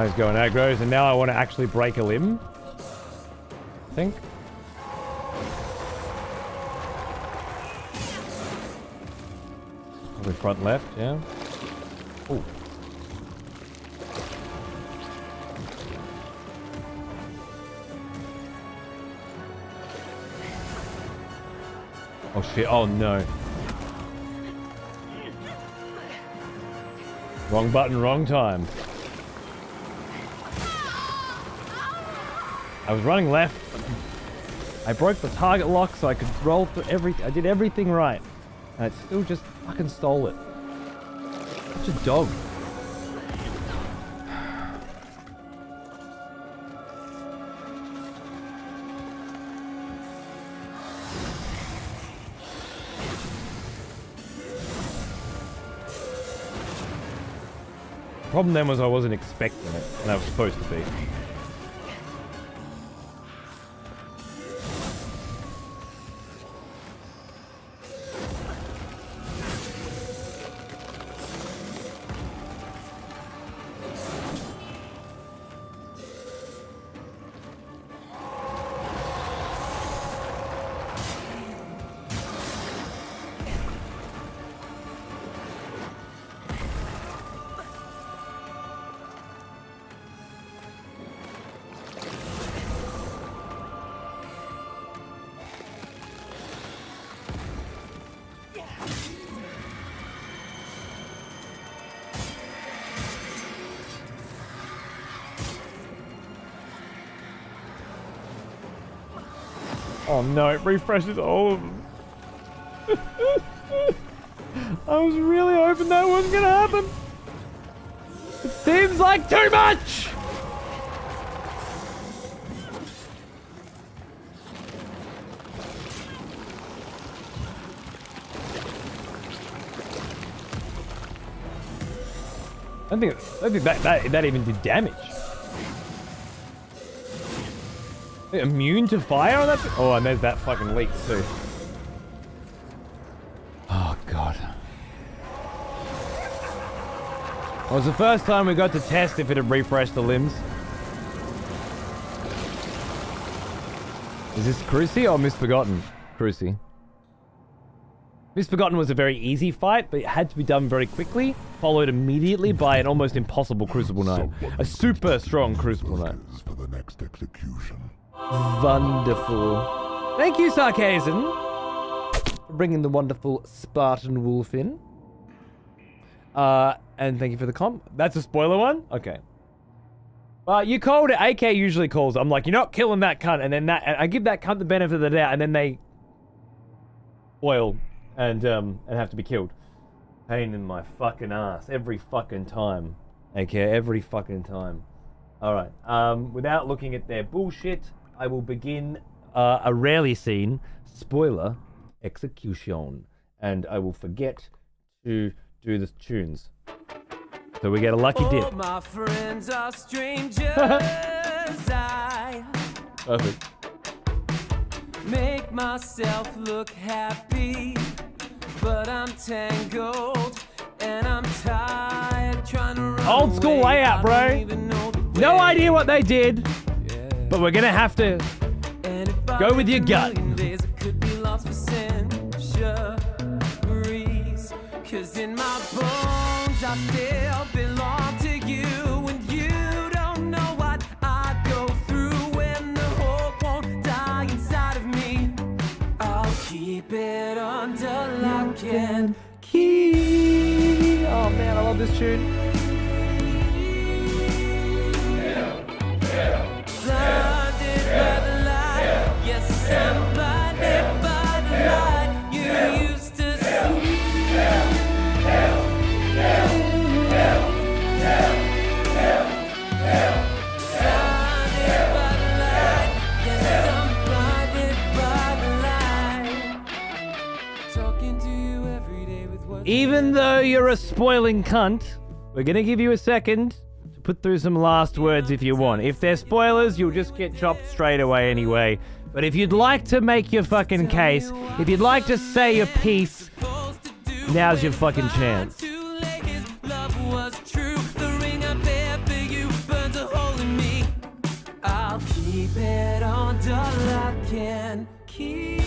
He's going aggros, and now I want to actually break a limb. I think. Probably front left, yeah. Ooh. Oh shit, oh no. Wrong button, wrong time. I was running left. I broke the target lock so I could roll through I did everything right. And it still just fucking stole it. Such a dog. The problem then was I wasn't expecting it, and I was supposed to be. Oh no, it refreshes all of them. I was really hoping that wasn't gonna happen. It seems like too much! I don't think that even did damage. Immune to fire on that? Oh, and there's that fucking leak too. Oh god. It was the first time we got to test if it had refreshed the limbs. Is this Cruci or Misbegotten? Cruci. Misbegotten was a very easy fight, but it had to be done very quickly, followed immediately by an almost impossible Crucible Knight. A super strong Crucible Knight. For the next execution. Wonderful. Thank you, Sarkazin, for bringing the wonderful Spartan Wolf in. And thank you for the comp. That's a spoiler one? Okay. You called it. AK usually calls. I'm like, you're not killing that cunt. And then I give that cunt the benefit of the doubt, and then they boil and have to be killed. Pain in my fucking ass. Every fucking time. AK, every fucking time. Alright. Without looking at their bullshit, I will begin a rarely seen spoiler execution. And I will forget to do the tunes. So we get a lucky dip. All my friends are strangers. Perfect. Make myself look happy, but I'm tangled and I'm tired trying to run Old school away. layout, bro. I don't even know the No way. idea what they did. But we're gonna have to And if I Go with your lived a gut. million days, it could be lost for centuries. 'Cause in my bones, I still belong to you. And you don't know what I go through when the hope won't die inside of me. I'll keep it under lock and key. Oh man, I love this tune. blinded by the light. Yes, I'm blinded by the light you used to see. Blinded by the light. Yes, I'm blinded by the light. Talking to you every day with what Even though you're a spoiling cunt, we're gonna give you a second to put through some last words if you want. If they're spoilers, you'll just get chopped straight away anyway. But if you'd like to make your fucking case, if you'd like to say your piece, now's your fucking chance. Too late, his love was true. The ring I bear for you burns a hole in me. I'll keep it under lock and key.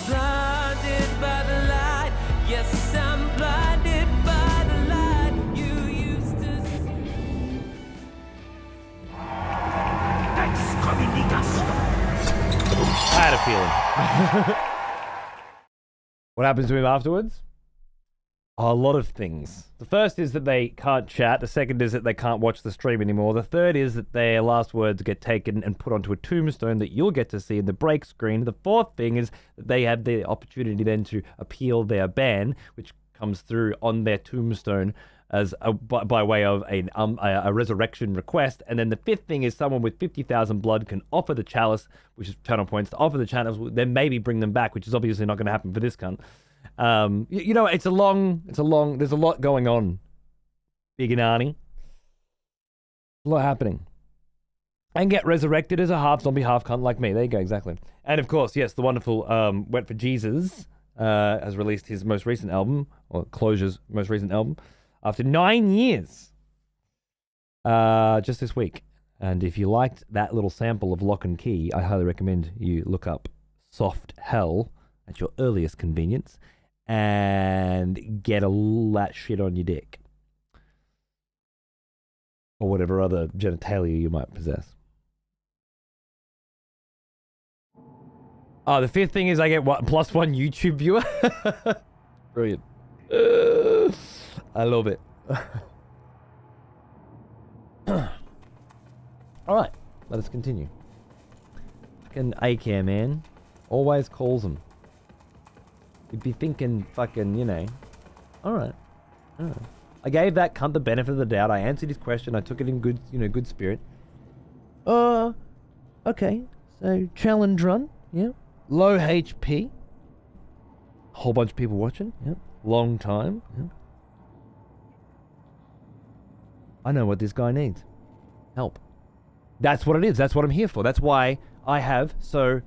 Blinded by the light. Yes, I'm blinded by the light you used to see. I had a feeling. What happens to him afterwards? A lot of things. The first is that they can't chat. The second is that they can't watch the stream anymore. The third is that their last words get taken and put onto a tombstone that you'll get to see in the break screen. The fourth thing is that they have the opportunity then to appeal their ban, which comes through on their tombstone as by way of a resurrection request. And then the fifth thing is someone with 50,000 blood can offer the chalice, which is channel points, to offer the chalice, then maybe bring them back, which is obviously not going to happen for this cunt. You know, there's a lot going on. Big and Arnie. A lot happening. And get resurrected as a half zombie, half cunt like me. There you go, exactly. And of course, yes, the wonderful Wet for Jesus has released his most recent album, or Closure's most recent album, after 9 years. Just this week. And if you liked that little sample of Lock and Key, I highly recommend you look up Soft Hell at your earliest convenience and get all that shit on your dick. Or whatever other genitalia you might possess. Oh, the fifth thing is I get +1 YouTube viewer. Brilliant. I love it. Alright, let us continue. Fucking A-Care, man. Always calls him. You'd be thinking fucking, you know. Alright. I gave that cunt the benefit of the doubt. I answered his question. I took it in good, good spirit. Okay. So, challenge run. Yeah. Low HP. Whole bunch of people watching. Yep. Long time. Yep. I know what this guy needs. Help. That's what it is. That's what I'm here for. That's why I have so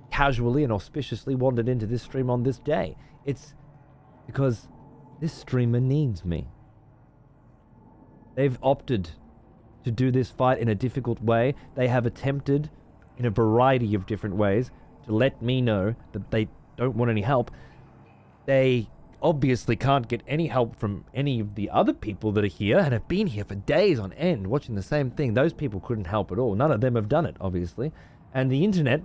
casually and auspiciously wandered into this stream on this day. It's because this streamer needs me. They've opted to do this fight in a difficult way. They have attempted in a variety of different ways to let me know that they don't want any help. They obviously can't get any help from any of the other people that are here and have been here for days on end watching the same thing. Those people couldn't help at all. None of them have done it, obviously. And the internet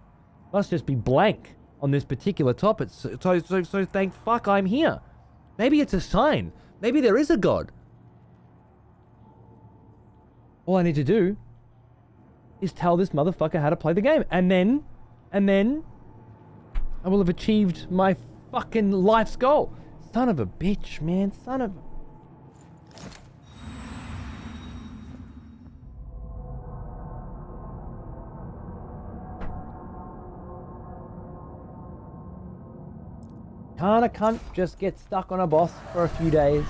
must just be blank on this particular topic. So thank fuck I'm here. Maybe it's a sign. Maybe there is a God. All I need to do is tell this motherfucker how to play the game. And then I will have achieved my fucking life's goal. Son of a bitch, man. Son of... Can't a cunt just get stuck on a boss for a few days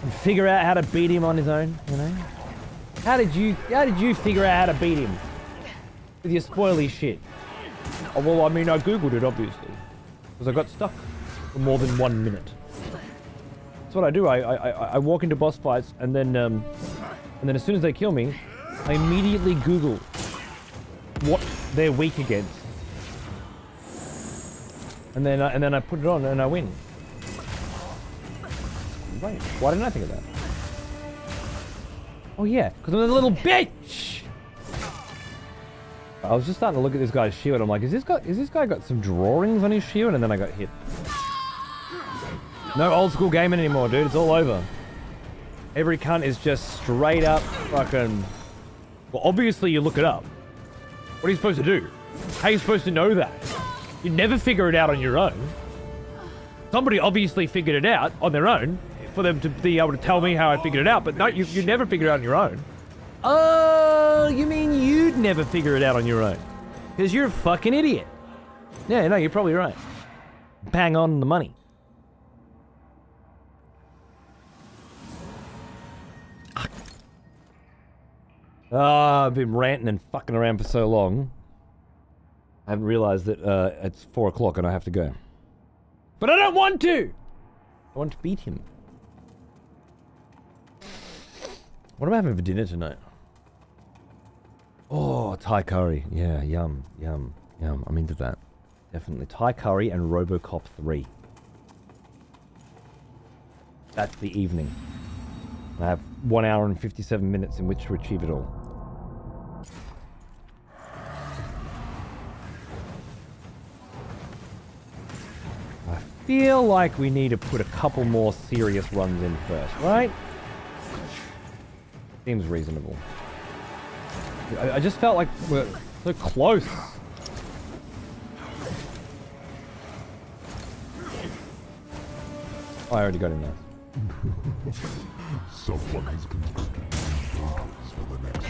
and figure out how to beat him on his own, you know? How did you figure out how to beat him? With your spoily shit. Oh, well, I mean, I googled it, obviously. Because I got stuck. for more than 1 minute. That's what I do. I walk into boss fights, and then as soon as they kill me, I immediately Google what they're weak against, and then I put it on and I win. Wait, why didn't I think of that? Oh yeah, because I'm a little bitch. I was just starting to look at this guy's shield. I'm like, is this guy got some drawings on his shield? And then I got hit. No old school gaming anymore, dude. It's all over. Every cunt is just straight up fucking... Well, obviously you look it up. What are you supposed to do? How are you supposed to know that? You never figure it out on your own. Somebody obviously figured it out on their own for them to be able to tell me how I figured it out, but no, you never figure it out on your own. Oh, you mean you'd never figure it out on your own? Because you're a fucking idiot. Yeah, no, you're probably right. Bang on the money. I've been ranting and fucking around for so long. I haven't realized that it's 4 o'clock and I have to go. But I don't want to! I want to beat him. What am I having for dinner tonight? Oh, Thai curry. Yeah, yum, yum, yum. I'm into that. Definitely. Thai curry and RoboCop 3. That's the evening. I have 1 hour and 57 minutes in which to achieve it all. I feel like we need to put a couple more serious runs in first, right? Seems reasonable. I just felt like we're so close. I already got him there. Someone has constructed portals for the next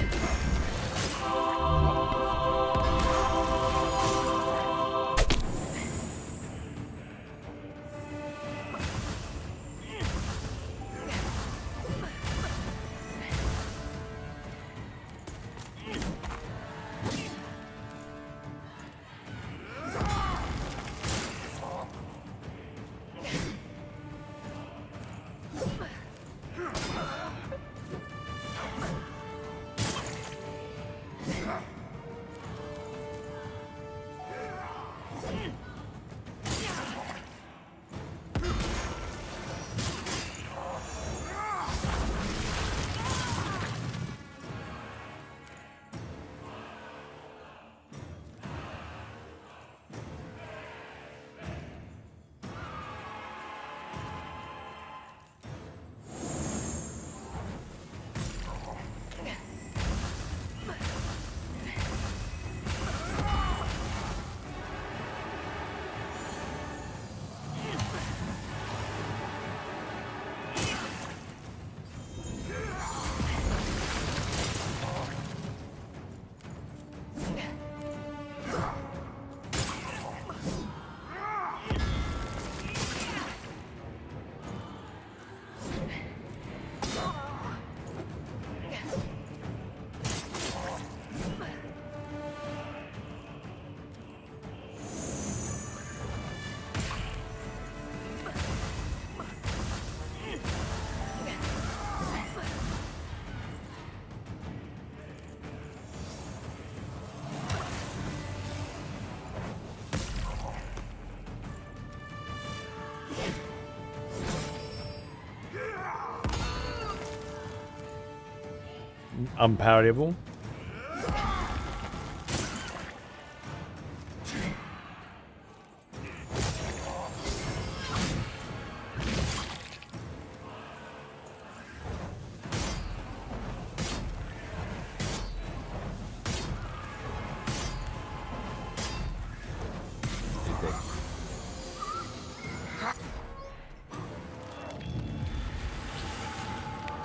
Unparodiable.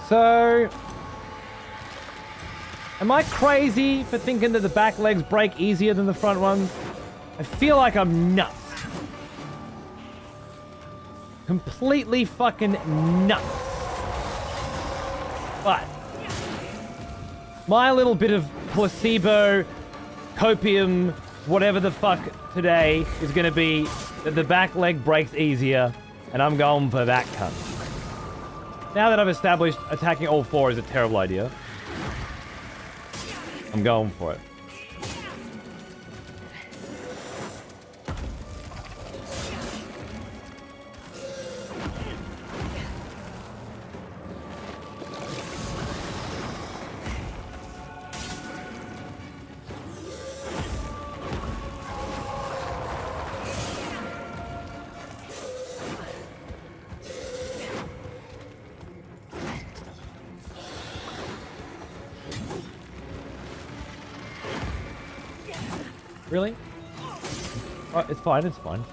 So, am I crazy for thinking that the back legs break easier than the front ones? I feel like I'm nuts. Completely fucking nuts. But my little bit of placebo, copium, whatever the fuck today is going to be that the back leg breaks easier, and I'm going for that cunt. Now that I've established attacking all four is a terrible idea, I'm going for it. Really? Oh, it's fine, it's fine.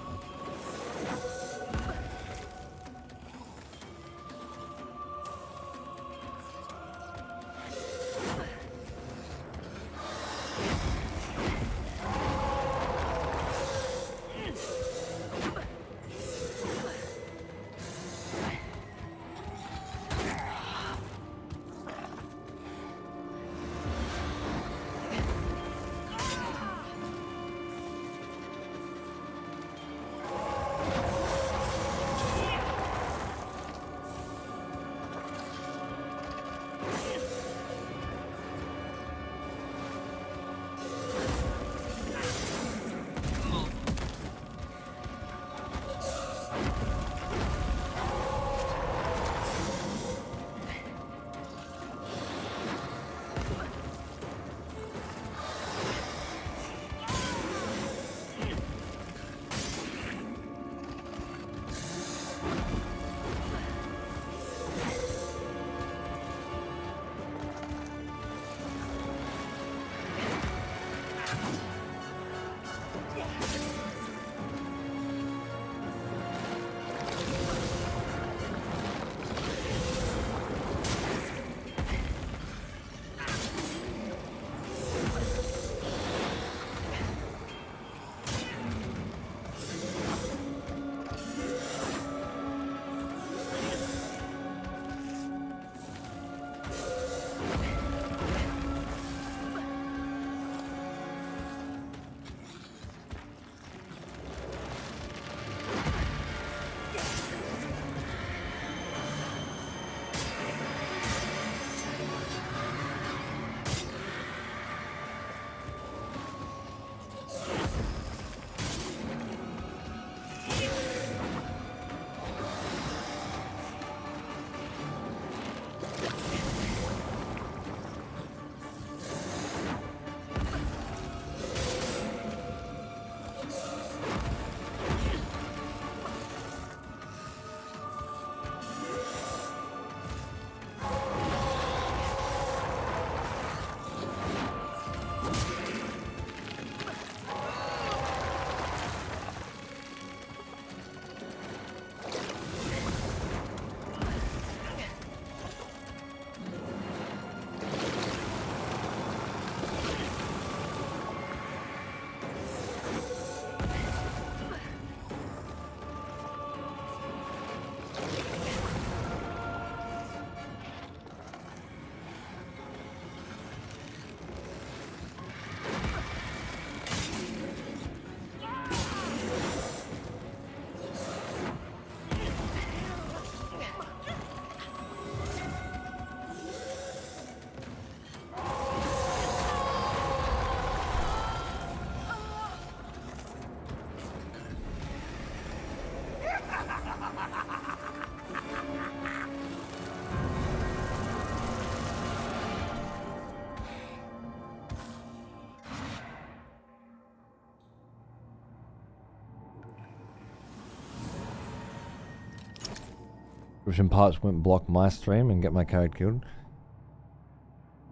Description parts won't block my stream and get my character killed.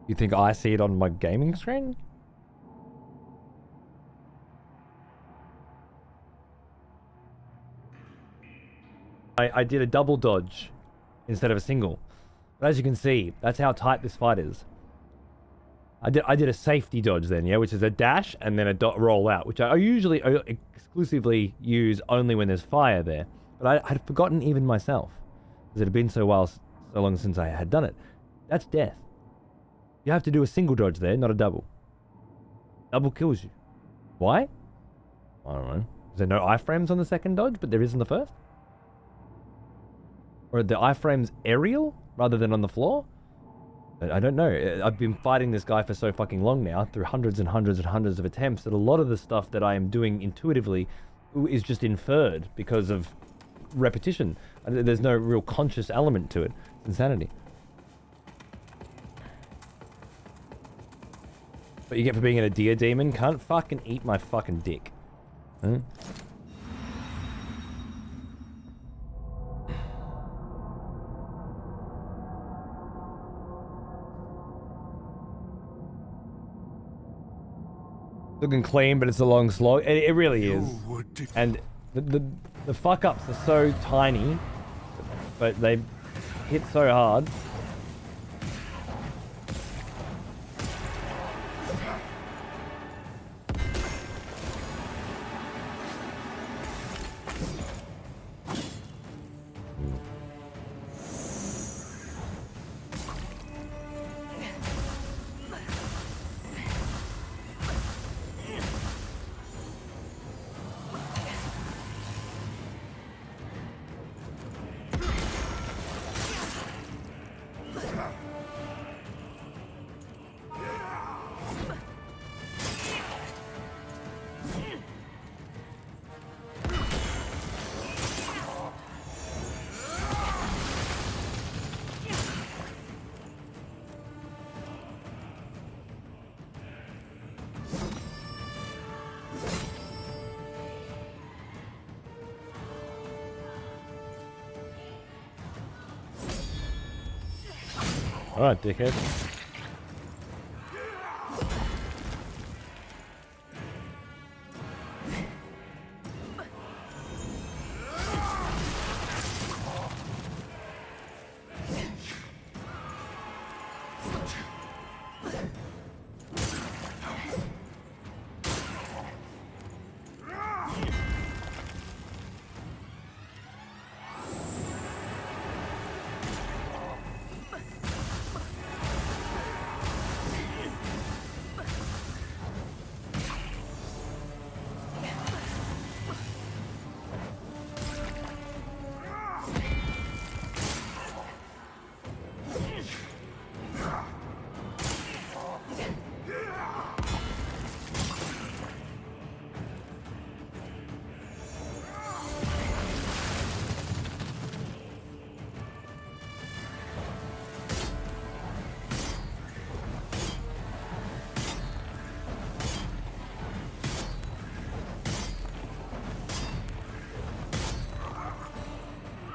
You think I see it on my gaming screen? I did a double dodge instead of a single. But as you can see, that's how tight this fight is. I did a safety dodge then, yeah, which is a dash and then a roll out, which I usually exclusively use only when there's fire there. But I had forgotten even myself, because it had been so long since I had done it. That's death. You have to do a single dodge there, not a double. Double kills you. Why? I don't know. Is there no iframes on the second dodge, but there is on the first? Or are the iframes aerial rather than on the floor? I don't know. I've been fighting this guy for so fucking long now, through hundreds and hundreds and hundreds of attempts, that a lot of the stuff that I am doing intuitively is just inferred because of repetition. There's no real conscious element to it. It's insanity. What you get for being a deer demon? Can't fucking eat my fucking dick. Huh? Looking clean, but it's a long slog. It really is. And the fuck ups are so tiny, but they hit so hard. Alright, dickhead.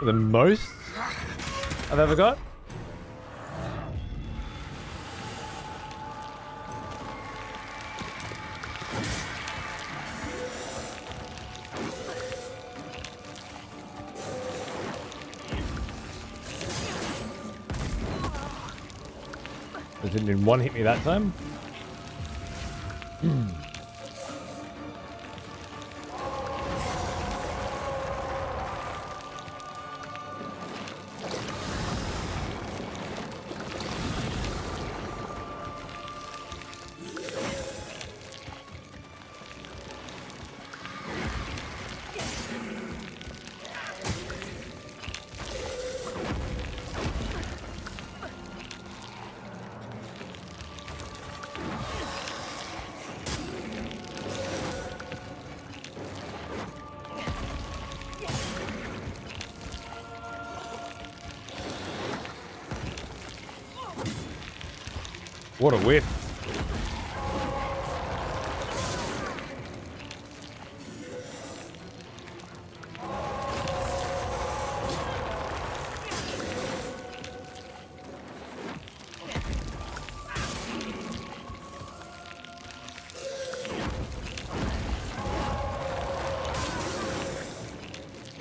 The most I've ever got? Didn't one hit me that time? What a whiff.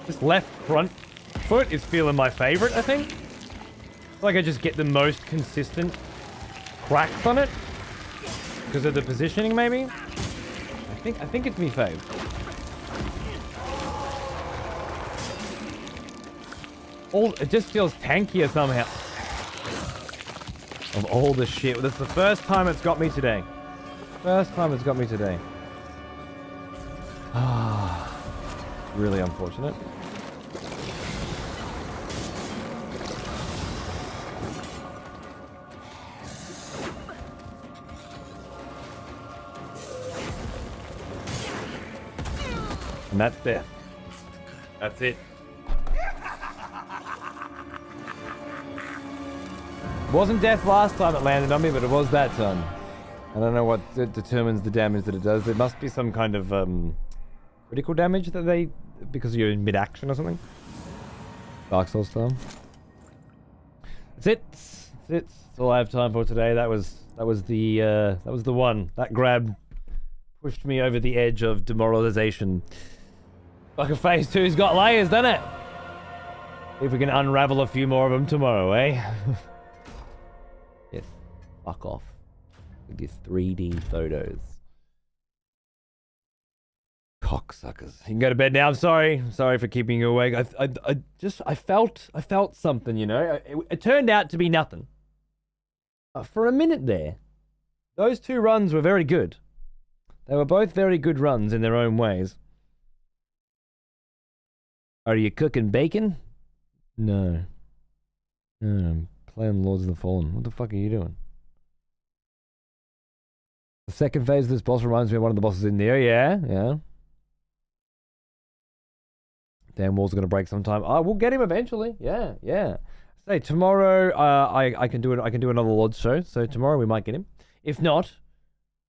This left front foot is feeling my favorite, I think. Like I just get the most consistent cracks on it because of the positioning, maybe. I think it's me fave. It just feels tankier somehow. Of all the shit, that's the first time it's got me today. First time it's got me today. Really unfortunate. And that's death. That's it. Wasn't death last time it landed on me, but it was that time. I don't know what determines the damage that it does. There must be some kind of critical damage that they, because you're in mid-action or something. Dark Souls style. That's it. That's all I have time for today. That was the one. That grab pushed me over the edge of demoralization. Fucking Phase 2's got layers, doesn't it? If we can unravel a few more of them tomorrow, eh? Yes. Fuck off. With these 3D photos. Cocksuckers. You can go to bed now. I'm sorry. I'm sorry for keeping you awake. I felt something, you know. It turned out to be nothing. For a minute there, those two runs were very good. They were both very good runs in their own ways. Are you cooking bacon? No. No, I'm playing Lords of the Fallen. What the fuck are you doing? The second phase of this boss reminds me of one of the bosses in there. Yeah. Damn wall's gonna break sometime. We'll get him eventually. Yeah. Say tomorrow, I can do another Lords show. So tomorrow we might get him. If not,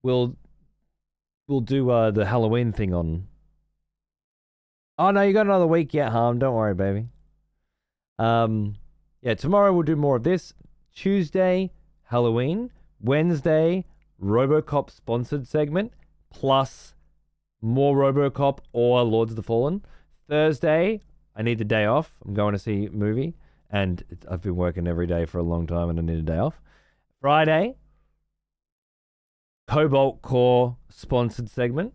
we'll do the Halloween thing on. Oh no, you got another week yet, Harm. Don't worry, baby. Yeah, tomorrow we'll do more of this. Tuesday, Halloween. Wednesday, RoboCop sponsored segment, plus more RoboCop or Lords of the Fallen. Thursday, I need the day off. I'm going to see a movie, and I've been working every day for a long time, and I need a day off. Friday, Cobalt Core sponsored segment,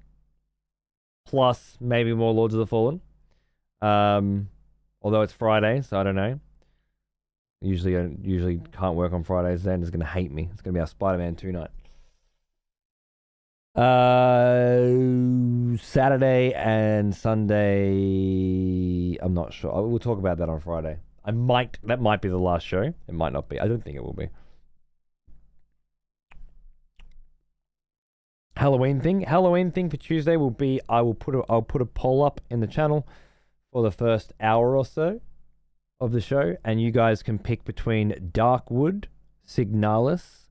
plus maybe more Lords of the Fallen. Although it's Friday, so I don't know. I usually can't work on Fridays. Xander's going to hate me. It's going to be our Spider-Man 2 night. Saturday and Sunday, I'm not sure. We'll talk about that on Friday. That might be the last show. It might not be. I don't think it will be. Halloween thing for Tuesday will be I'll put a poll up in the channel for the first hour or so of the show, and you guys can pick between Darkwood, Signalis,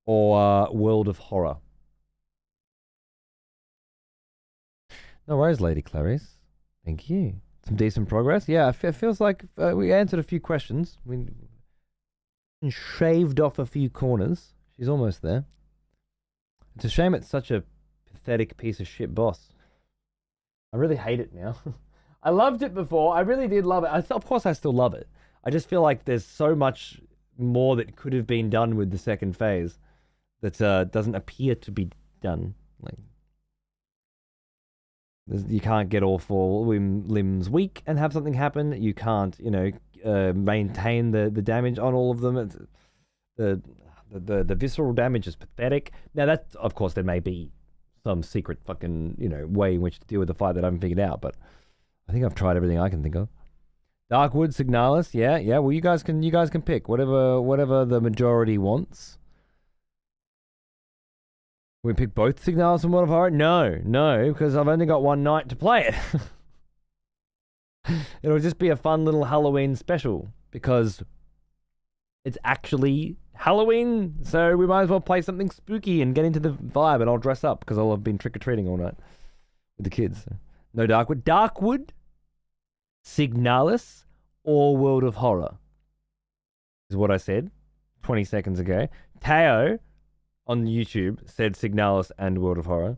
or World of Horror. No worries, Lady Clarice. Thank you. Some decent progress. Yeah, it feels like we answered a few questions. We shaved off a few corners. She's almost there. It's a shame it's such a pathetic piece of shit boss. I really hate it now. I loved it before. I really did love it. Of course, I still love it. I just feel like there's so much more that could have been done with the second phase that doesn't appear to be done. Like, you can't get all four limbs weak and have something happen. You can't, maintain the damage on all of them. It's, the visceral damage is pathetic. Now that, of course, there may be some secret fucking way in which to deal with the fight that I haven't figured out, but I think I've tried everything I can think of. Darkwood, Signalis, yeah. Well, you guys can pick whatever the majority wants. We pick both Signalis and World of Horror? No, because I've only got one night to play it. It'll just be a fun little Halloween special because it's actually Halloween, so we might as well play something spooky and get into the vibe, and I'll dress up because I'll have been trick-or-treating all night with the kids. No Darkwood. Darkwood, Signalis, or World of Horror is what I said 20 seconds ago. Teo on YouTube said Signalis and World of Horror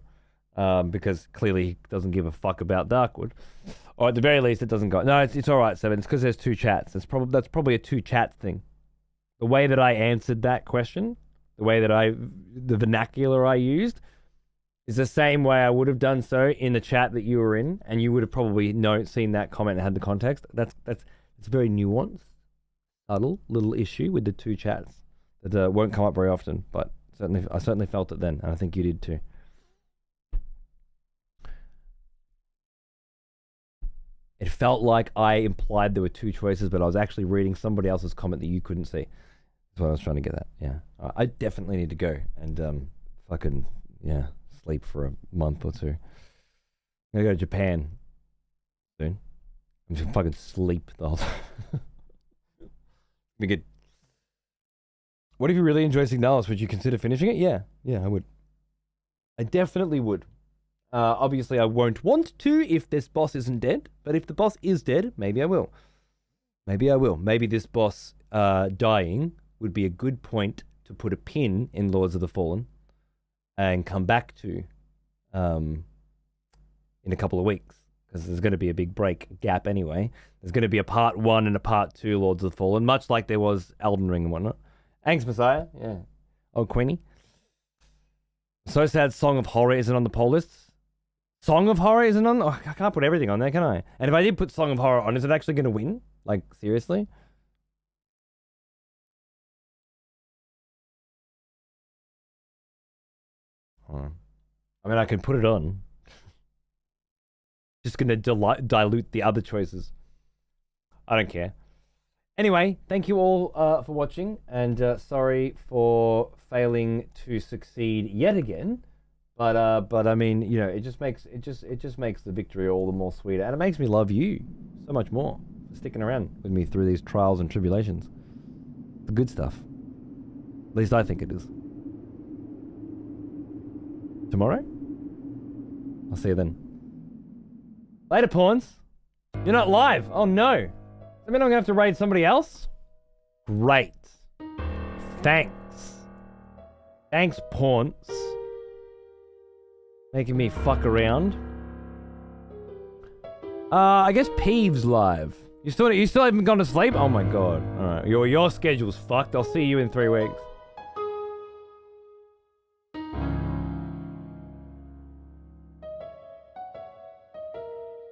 because clearly he doesn't give a fuck about Darkwood. Or at the very least, it doesn't go. No, it's all right, Seven. It's because there's two chats. That's probably a two chat thing. The way that I answered that question, the vernacular I used, is the same way I would have done so in the chat that you were in, and you would have probably seen that comment and had the context. It's very nuanced, subtle little issue with the two chats that won't come up very often, but I certainly felt it then, and I think you did too. It felt like I implied there were two choices, but I was actually reading somebody else's comment that you couldn't see. That's what I was trying to get at. Yeah, I definitely need to go and fucking sleep for a month or two. I'm gonna go to Japan soon. I'm just fucking sleep the whole time. Be good. What if you really enjoy Signalis? Would you consider finishing it? Yeah, I would. I definitely would. Obviously, I won't want to if this boss isn't dead, but if the boss is dead, maybe I will. Maybe this boss dying would be a good point to put a pin in Lords of the Fallen and come back to in a couple of weeks, because there's going to be a big gap anyway. There's going to be a part 1 and a part 2 Lords of the Fallen, much like there was Elden Ring and whatnot. Thanks, Messiah. Yeah. Oh, Queenie. So sad Song of Horror isn't on the poll list. Song of Horror isn't on? Oh, I can't put everything on there, can I? And if I did put Song of Horror on, is it actually going to win? Like, seriously? I mean, I can put it on. Just going to dilute the other choices. I don't care. Anyway, thank you all for watching, and sorry for failing to succeed yet again. But I mean, you know, it just makes the victory all the more sweeter, and it makes me love you so much more for sticking around with me through these trials and tribulations. The good stuff. At least I think it is. Tomorrow? I'll see you then. Later, pawns. You're not live. Oh no. Does that mean I'm gonna have to raid somebody else? Great. Thanks. Thanks, pawns. Making me fuck around. I guess Peeves live. You still haven't gone to sleep? Oh my god. Alright. Your schedule's fucked. I'll see you in 3 weeks.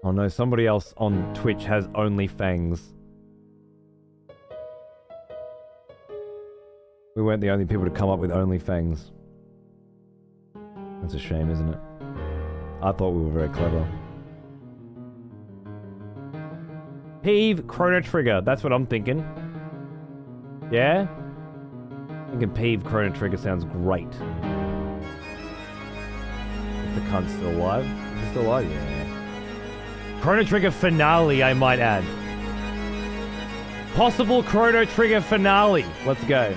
Oh no, somebody else on Twitch has OnlyFangs. We weren't the only people to come up with OnlyFangs. That's a shame, isn't it? I thought we were very clever. Peeve Chrono Trigger. That's what I'm thinking. Yeah? Thinking Peeve Chrono Trigger sounds great. If the cunt's still alive. Is he still alive? Yeah. Chrono Trigger finale, I might add. Possible Chrono Trigger finale. Let's go.